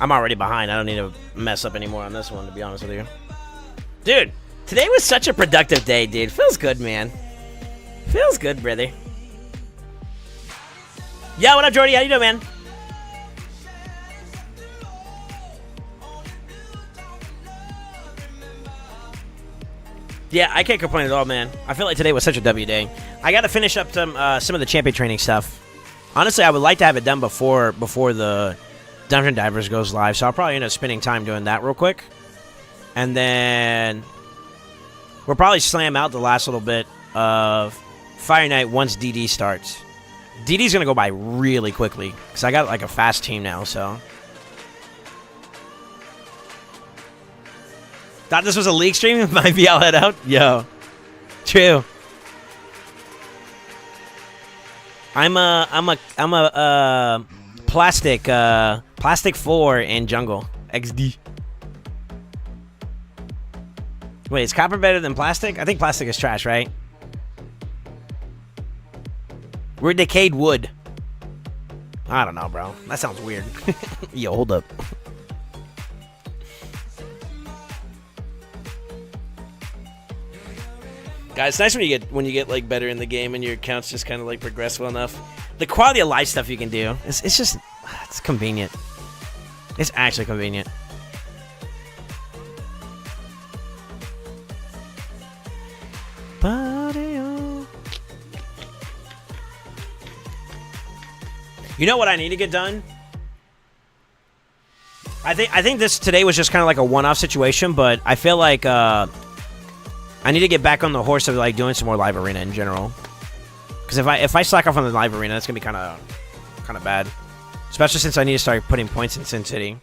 I'm already behind. I don't need to mess up anymore on this one, to be honest with you. Dude, today was such a productive day, dude. Feels good, man. Feels good, brother. Yo, what up, Jordy? How you doing, man? Yeah, I can't complain at all, man. I feel like today was such a W day. I got to finish up some of the champion training stuff. Honestly, I would like to have it done before the Dungeon Divers goes live, so I'll probably end up spending time doing that real quick. And then we'll probably slam out the last little bit of Fire Night once DD starts. DD's going to go by really quickly because I got like a fast team now, so. Thought this was a league stream? Might be all head out? Yo. True. I'm a plastic 4 in jungle. XD. Wait, is copper better than plastic? I think plastic is trash, right? We're decayed wood. I don't know, bro. That sounds weird. Yo, hold up. Guys, it's nice when you get like better in the game and your accounts just kind of like progress well enough. The quality of life stuff you can do, it's just, it's convenient. It's actually convenient. You know what I need to get done? I think this today was just kind of like a one-off situation, but I feel like I need to get back on the horse of like doing some more live arena in general. Because if I slack off on the live arena, that's gonna be kind of bad. Especially since I need to start putting points in Sin City.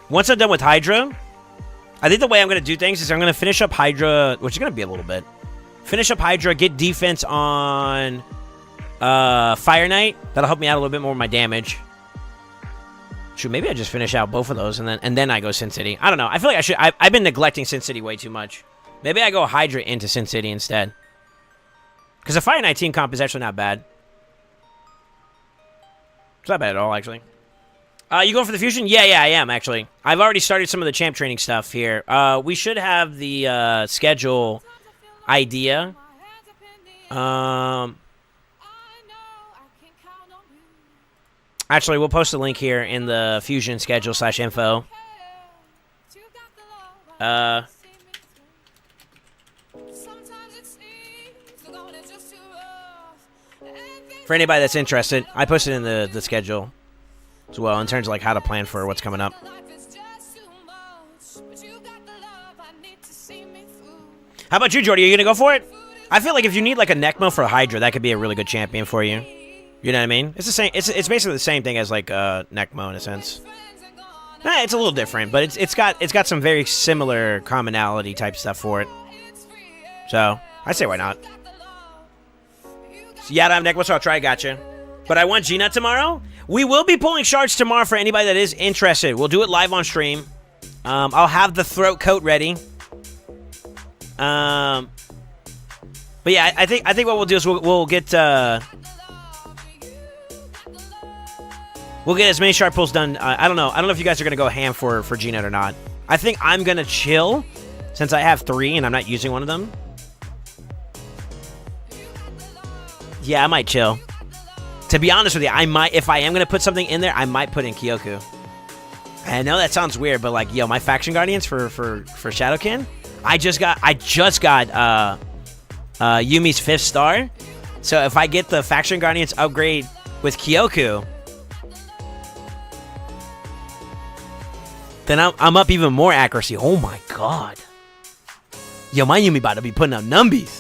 Once I'm done with Hydra, I think the way I'm gonna do things is I'm gonna finish up Hydra, which is gonna be a little bit. Finish up Hydra, get defense on Fire Knight. That'll help me out a little bit more with my damage. Shoot, maybe I just finish out both of those and then I go Sin City. I don't know. I feel like I should. I've been neglecting Sin City way too much. Maybe I go Hydra into Sin City instead. Because the Fire Knight team comp is actually not bad. It's not bad at all, actually. You going for the fusion? Yeah, I am, actually. I've already started some of the champ training stuff here. We should have the schedule idea. Actually, we'll post a link here in the fusion schedule /info. For anybody that's interested, I posted in the schedule as well in terms of like how to plan for what's coming up. How about you, Jordy? Are you gonna go for it? I feel like if you need like a Necmo for Hydra, that could be a really good champion for you. You know what I mean? It's the same. It's basically the same thing as like Necmo in a sense. It's a little different, but it's got some very similar commonality type stuff for it. So I say why not? Yeah, I don't have Necmo, so I'll try. Gotcha. But I want Gina tomorrow. We will be pulling shards tomorrow for anybody that is interested. We'll do it live on stream. I'll have the throat coat ready. But yeah, I think what we'll do is we'll get as many shard pulls done. I don't know if you guys are gonna go ham for Gina or not. I think I'm gonna chill since I have 3 and I'm not using one of them. Yeah, I might chill. To be honest with you, I might, if I am going to put something in there, I might put in Kyoku. I know that sounds weird, but like, yo, my Faction Guardians for Shadowkin, I just got Yumi's 5th star. So if I get the Faction Guardians upgrade with Kyoku, then I'm up even more accuracy. Oh my god. Yo, my Yumi about to be putting up numbies.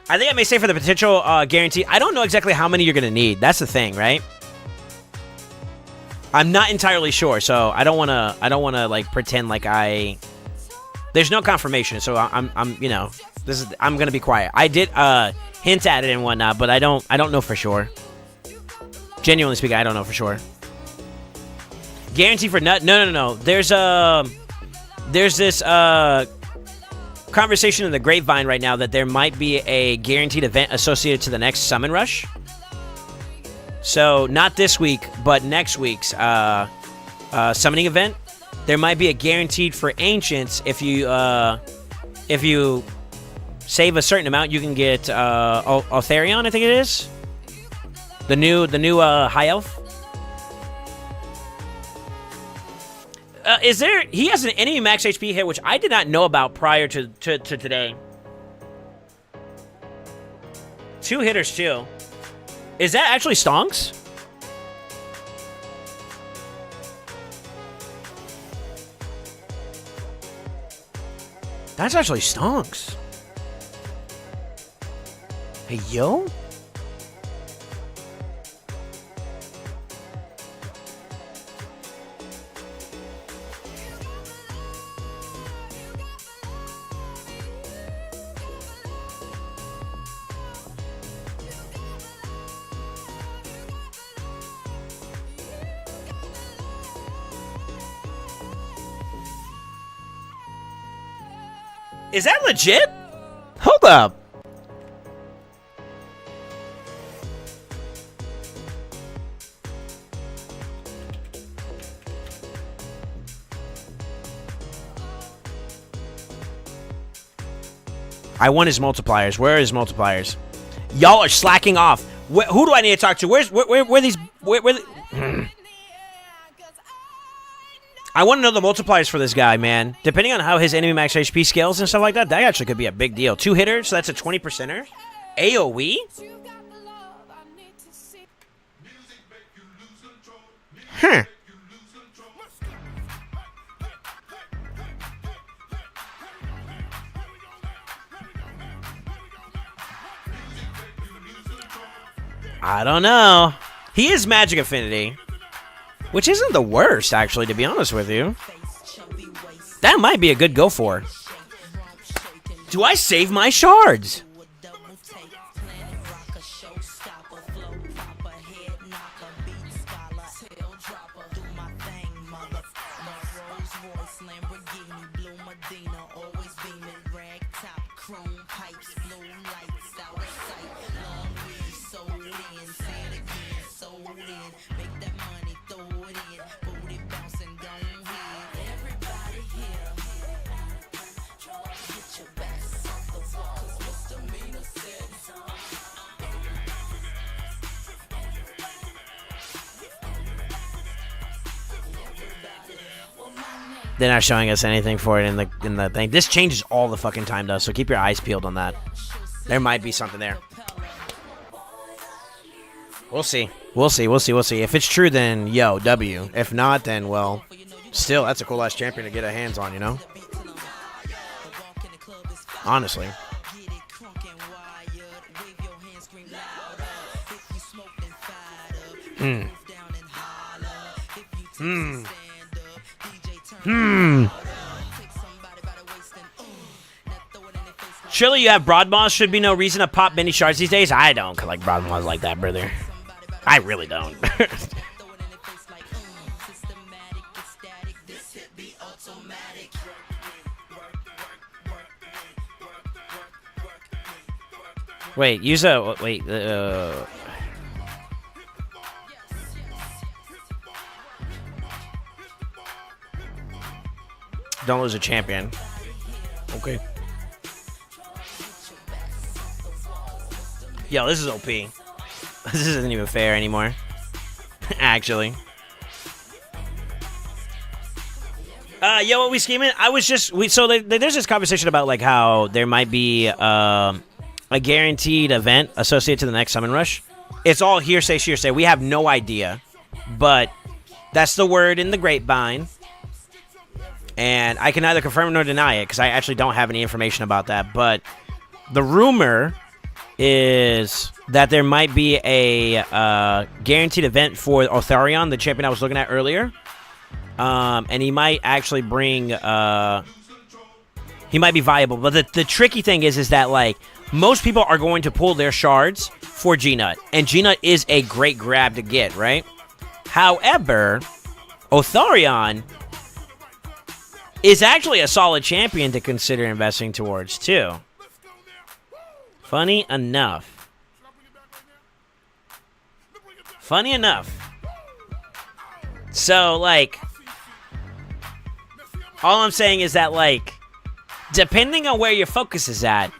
I think I may say for the potential guarantee, I don't know exactly how many you're going to need. That's the thing, right? I'm not entirely sure, so I don't want to like pretend like there's no confirmation, so I'm I'm going to be quiet. I did hint at it and whatnot, but I don't know for sure. Genuinely speaking, I don't know for sure. Guarantee for nut? No. There's this conversation in the grapevine right now that there might be a guaranteed event associated to the next Summon Rush. So not this week, but next week's summoning event. There might be a guaranteed for Ancients. If you save a certain amount, you can get Altharion, I think it is. The new high elf. He has an enemy max HP hit, which I did not know about prior to today. 2 hitters, too. Is that actually Stonks? That's actually Stonks. Hey, yo? Is that legit? Hold up. I want his multipliers. Where are his multipliers? Y'all are slacking off. Who do I need to talk to? Where these? I want to know the multipliers for this guy, man. Depending on how his enemy max HP scales and stuff like that, that actually could be a big deal. 2 hitters, so that's a 20%er. AoE? Huh. I don't know. He is Magic Affinity, which isn't the worst, actually, to be honest with you. That might be a good go for. Do I save my shards? They're not showing us anything for it in the thing. This changes all the fucking time, though, so keep your eyes peeled on that. There might be something there. We'll see. We'll see. We'll see. We'll see. If it's true, then yo, W. If not, then well, still, that's a cool ass champion to get our hands on, you know. Honestly. Surely you have Broadmoss. Should be no reason to pop mini shards these days. I don't collect Broadmoss like that, brother. I really don't. Wait, use a... Wait, don't lose a champion. Okay. Yo, this is OP. This isn't even fair anymore. Actually. Yo, what we scheming? I was just... there's this conversation about, like, how there might be a guaranteed event associated to the next Summon Rush. It's all hearsay. We have no idea. But that's the word in the grapevine. And I can neither confirm nor deny it, because I actually don't have any information about that. But the rumor is that there might be a guaranteed event for Otharion, the champion I was looking at earlier. And he might actually bring... he might be viable. But the tricky thing is that, like, most people are going to pull their shards for G-Nut. And G-Nut is a great grab to get, right? However, Otharion is actually a solid champion to consider investing towards, too. Funny enough. So, like, all I'm saying is that, like, depending on where your focus is at,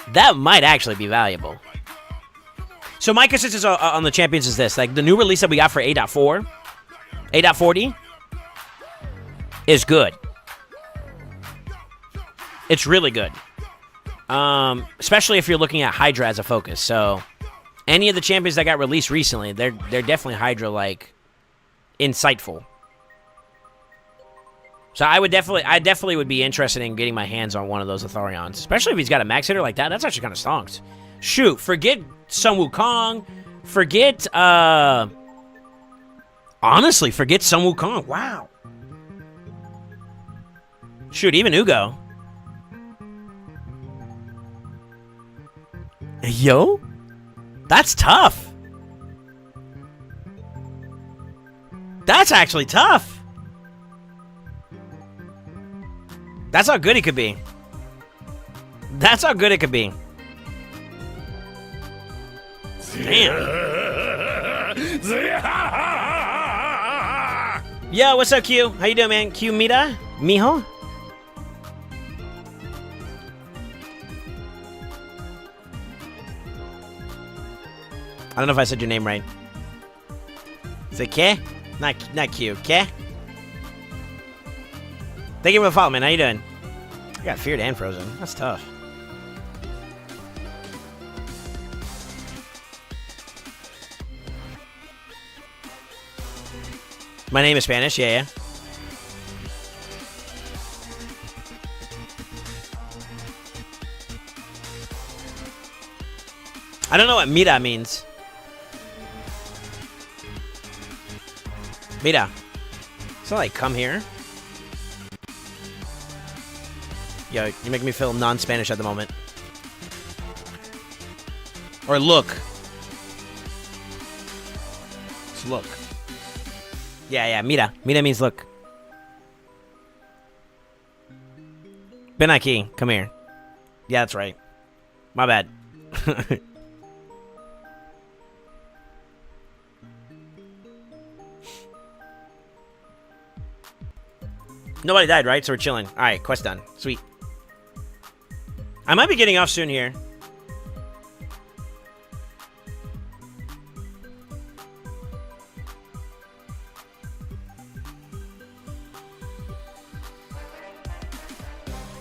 that might actually be valuable. So my consensus on the champions is this. Like, the new release that we got for 8.4, 8.40 is good. It's really good. Especially if you're looking at Hydra as a focus. So, any of the champions that got released recently, they're definitely Hydra-like insightful. So I definitely would be interested in getting my hands on one of those Atharions. Especially if he's got a max hitter like that. That's actually kind of stonks. Shoot, forget Sun Wukong. Forget, honestly, forget Sun Wukong. Wow. Shoot, even Ugo. Yo? That's tough. That's actually tough. That's how good it could be. Damn. Yo, what's up, Q? How you doing, man? Q Mira? Mijo? I don't know if I said your name right. Is it K? Not Q. K? Thank you for the follow, man. How you doing? I got feared and frozen. That's tough. My name is Spanish. Yeah. I don't know what mira means. Mira. So like, come here. Yo, you're making me feel non-Spanish at the moment. Or look. It's look. Yeah, mira. Mira means look. Ven aquí. Come here. Yeah, that's right. My bad. Nobody died, right? So we're chilling. Alright, quest done. Sweet. I might be getting off soon here.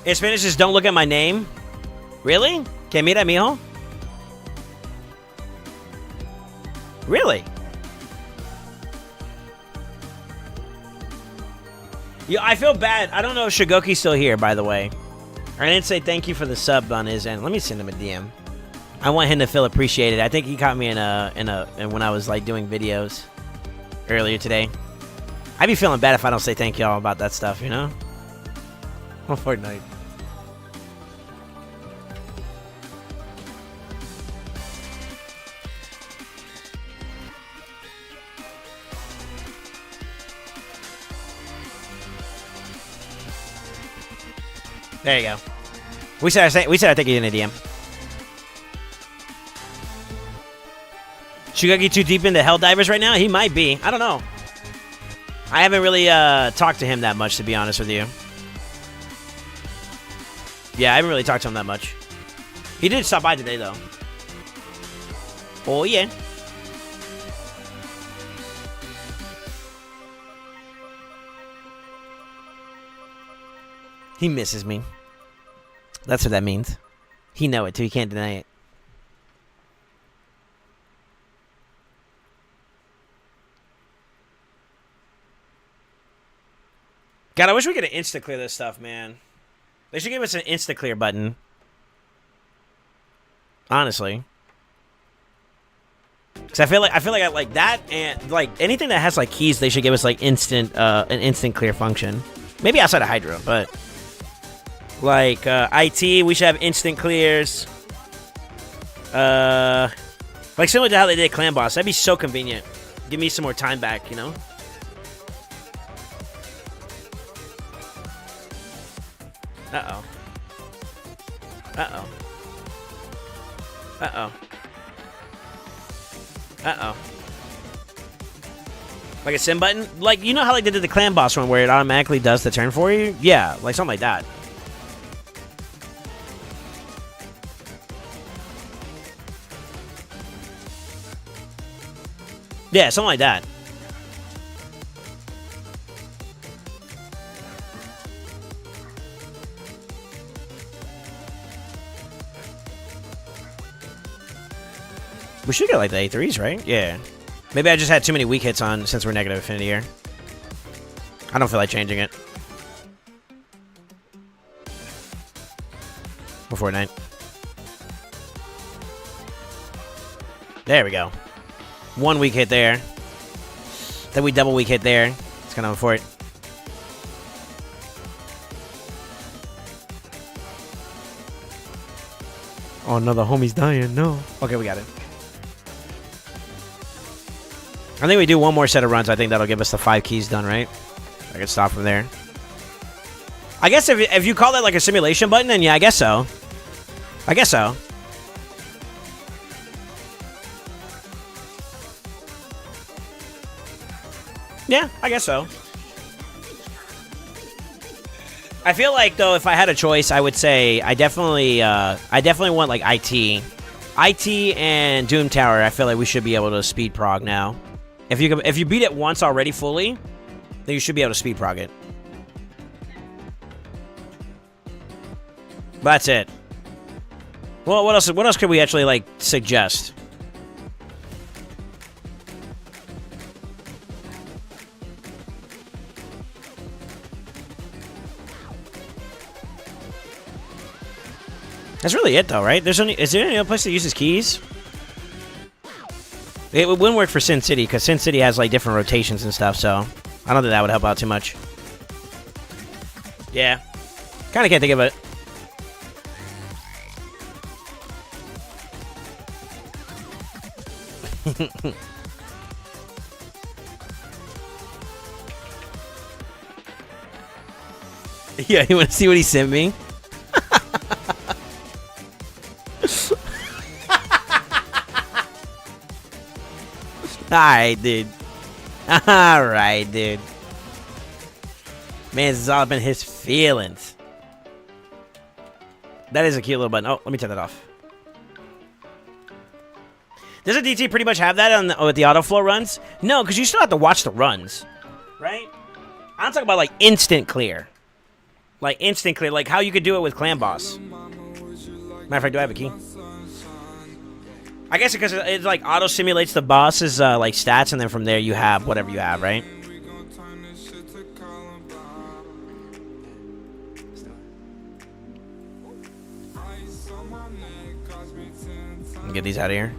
In Spanish is don't look at my name. Really? Que mira, mijo? Really? Yeah, I feel bad. I don't know if Shigoki's still here, by the way. I didn't say thank you for the sub on his end. Let me send him a DM. I want him to feel appreciated. I think he caught me in when I was like doing videos earlier today. I'd be feeling bad if I don't say thank y'all about that stuff, you know? Oh, Fortnite. There you go. We said I think he's in a DM. Shugaki too deep into Helldivers right now? He might be. I don't know. I haven't really talked to him that much, to be honest with you. Yeah, I haven't really talked to him that much. He did stop by today, though. Oh, yeah. He misses me. That's what that means. He know it, too. He can't deny it. God, I wish we could insta-clear this stuff, man. They should give us an insta-clear button. Honestly. Because I feel like that and like anything that has like keys, they should give us like an instant clear function. Maybe outside of Hydro, but like IT, we should have instant clears. Like similar to how they did Clan Boss. That'd be so convenient. Give me some more time back, you know? Uh-oh. Uh-oh. Uh-oh. Uh-oh. Like a sim button? Like, you know how like they did the Clan Boss one where it automatically does the turn for you? Yeah, like something like that. Yeah, something like that. We should get like the A3s, right? Yeah. Maybe I just had too many weak hits on since we're negative affinity here. I don't feel like changing it. Before night. There we go. One weak hit there. Then we double weak hit there. It's kind of for it. Oh no, the homie's dying. No. Okay, we got it. I think we do one more set of runs. I think that'll give us the 5 keys done, right? I can stop from there. I guess if you call that like a simulation button, then yeah, I guess so. I guess so. Yeah, I guess so. I feel like though, if I had a choice, I would say I definitely want like IT and Doom Tower. I feel like we should be able to speed prog now. If you beat it once already fully, then you should be able to speed prog it. But that's it. Well, what else could we actually like suggest? That's really it though, right? Is there any other place that uses keys? It wouldn't work for Sin City because Sin City has like different rotations and stuff. So I don't think that would help out too much. Yeah, kind of can't think of it. Yeah, you want to see what he sent me? Alright, dude. Alright, dude. Man, this is all up in his feelings. That is a cute little button. Oh, let me turn that off. Doesn't DT pretty much have that on with the autoflow runs? No, because you still have to watch the runs. Right? I'm talking about like instant clear. Like instant clear. Like how you could do it with Clan Boss. Matter of fact, do I have a key? I guess because it like auto simulates the boss's like stats, and then from there you have whatever you have, right? Get these out of here.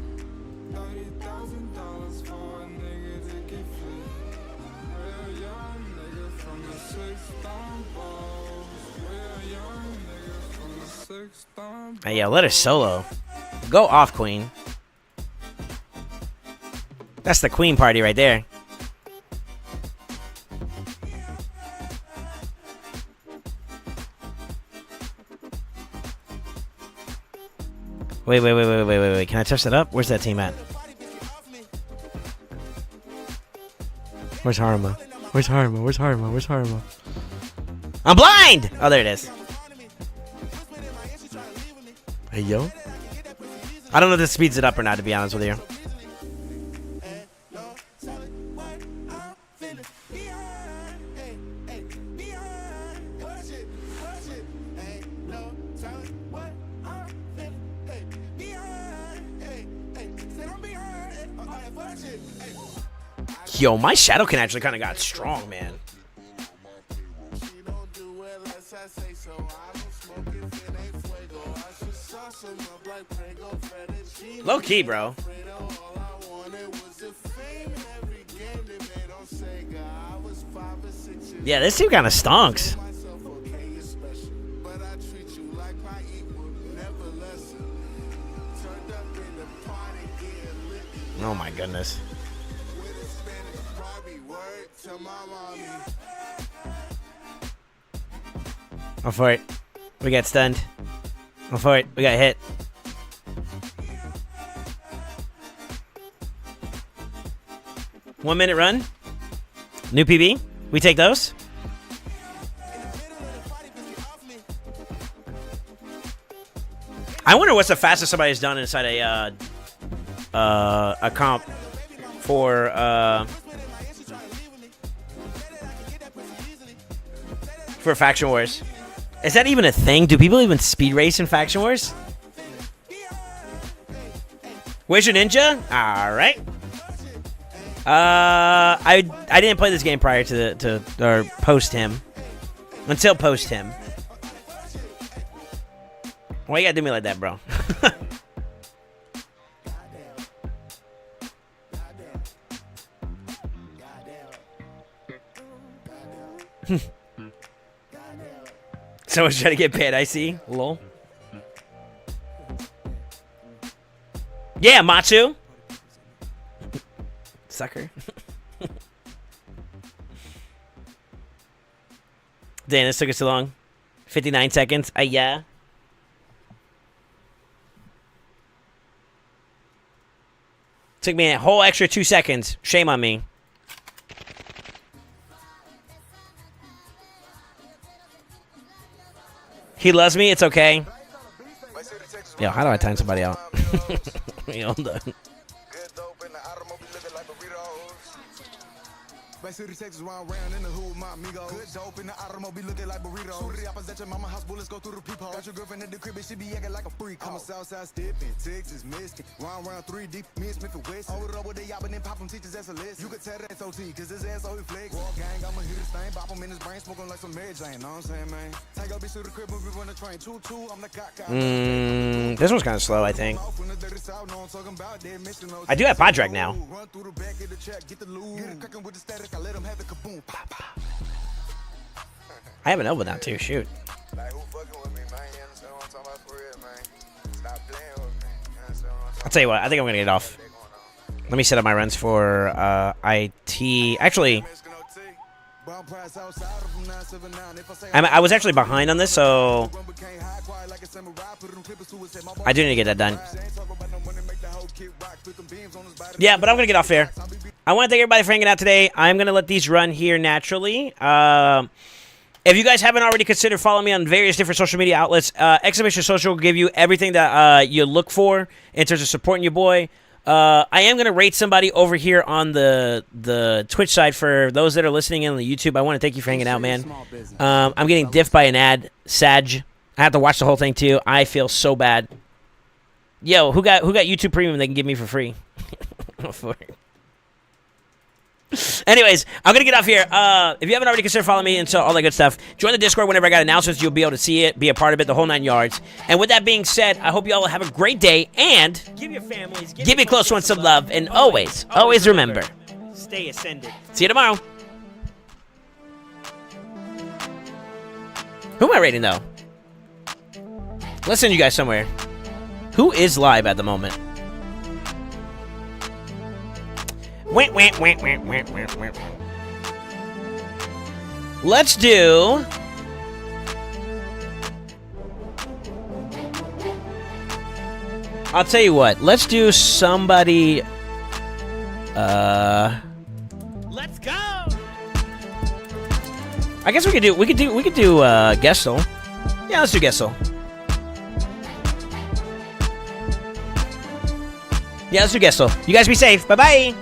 Hey, yeah, let her solo. Go off, Queen. That's the Queen party right there. Wait. Can I touch that up? Where's that team at? Where's Harma? Where's Harma? I'm blind! Oh, there it is. Hey, yo. I don't know if this speeds it up or not, to be honest with you. Yo, my shadow can actually kind of got strong, man. Low key, bro. Yeah, this team kind of stonks. Oh my goodness. I'm for it. We got stunned. I'm for it. We got hit. One-minute run. New PB. We take those. I wonder what's the fastest somebody's done inside a comp for Faction Wars. Is that even a thing? Do people even speed race in Faction Wars? Where's your ninja? All right. I didn't play this game prior to or post him. Until post him. Why you gotta do me like that, bro? Someone's trying to get paid, I see. Lol. Yeah, Matsu. Sucker. Damn, this took us too long. 59 seconds. Yeah. Took me a whole extra 2 seconds. Shame on me. He loves me. It's okay. Yo, how do I time somebody out? Yo, hold on. Bay City, Texas, round in the hood with my amigo. Good dope in the automobile looking like burritos. Shoot the opposite your mama house, bullets go through the peephole. Got your girlfriend at the crib, and she be acting like a freak. Come Southside stepping, Texas, Michigan. Round 3 deep, me and Smith and West. Hold it up with the yapping and pop them teachers, that's a list. You could tell that's OT, cause his ass always flex. Raw gang, I'ma hit his thing, bop him in his brain, smoking like some Mary Jane. Know what I'm saying, man? Take your bitch to the crib, move it on the train. 2-2, I'm the cock. This one's kind of slow, I think. I do have Podtrack now. I have an Elba now, too. Shoot. I'll tell you what. I think I'm going to get off. Let me set up my runs for IT. Actually, I was actually behind on this, so I do need to get that done. Yeah, but I'm going to get off here. I want to thank everybody for hanging out today. I'm going to let these run here naturally. If you guys haven't already considered following me on various different social media outlets, Exhibition Social will give you everything that you look for in terms of supporting your boy. I am going to rate somebody over here on the Twitch side. For those that are listening in on the YouTube, I want to thank you for hanging out, man. I'm getting diffed by an ad. Sag. I have to watch the whole thing, too. I feel so bad. Yo, who got YouTube Premium they can give me for free? Anyways, I'm going to get off here. If you haven't already considered following me and so all that good stuff, join the Discord whenever I got announcements. You'll be able to see it, be a part of it, the whole 9 yards. And with that being said, I hope you all have a great day, and give your families, give your close ones some love, and always remember, stay ascended. See you tomorrow. Who am I rating, though? Let's send you guys somewhere. Who is live at the moment? Let's do... I'll tell you what. Let's do somebody... Let's go! I guess we could do Gessel. Yeah, let's do Gessel. Yeah, let's do Gessel. You guys be safe. Bye-bye!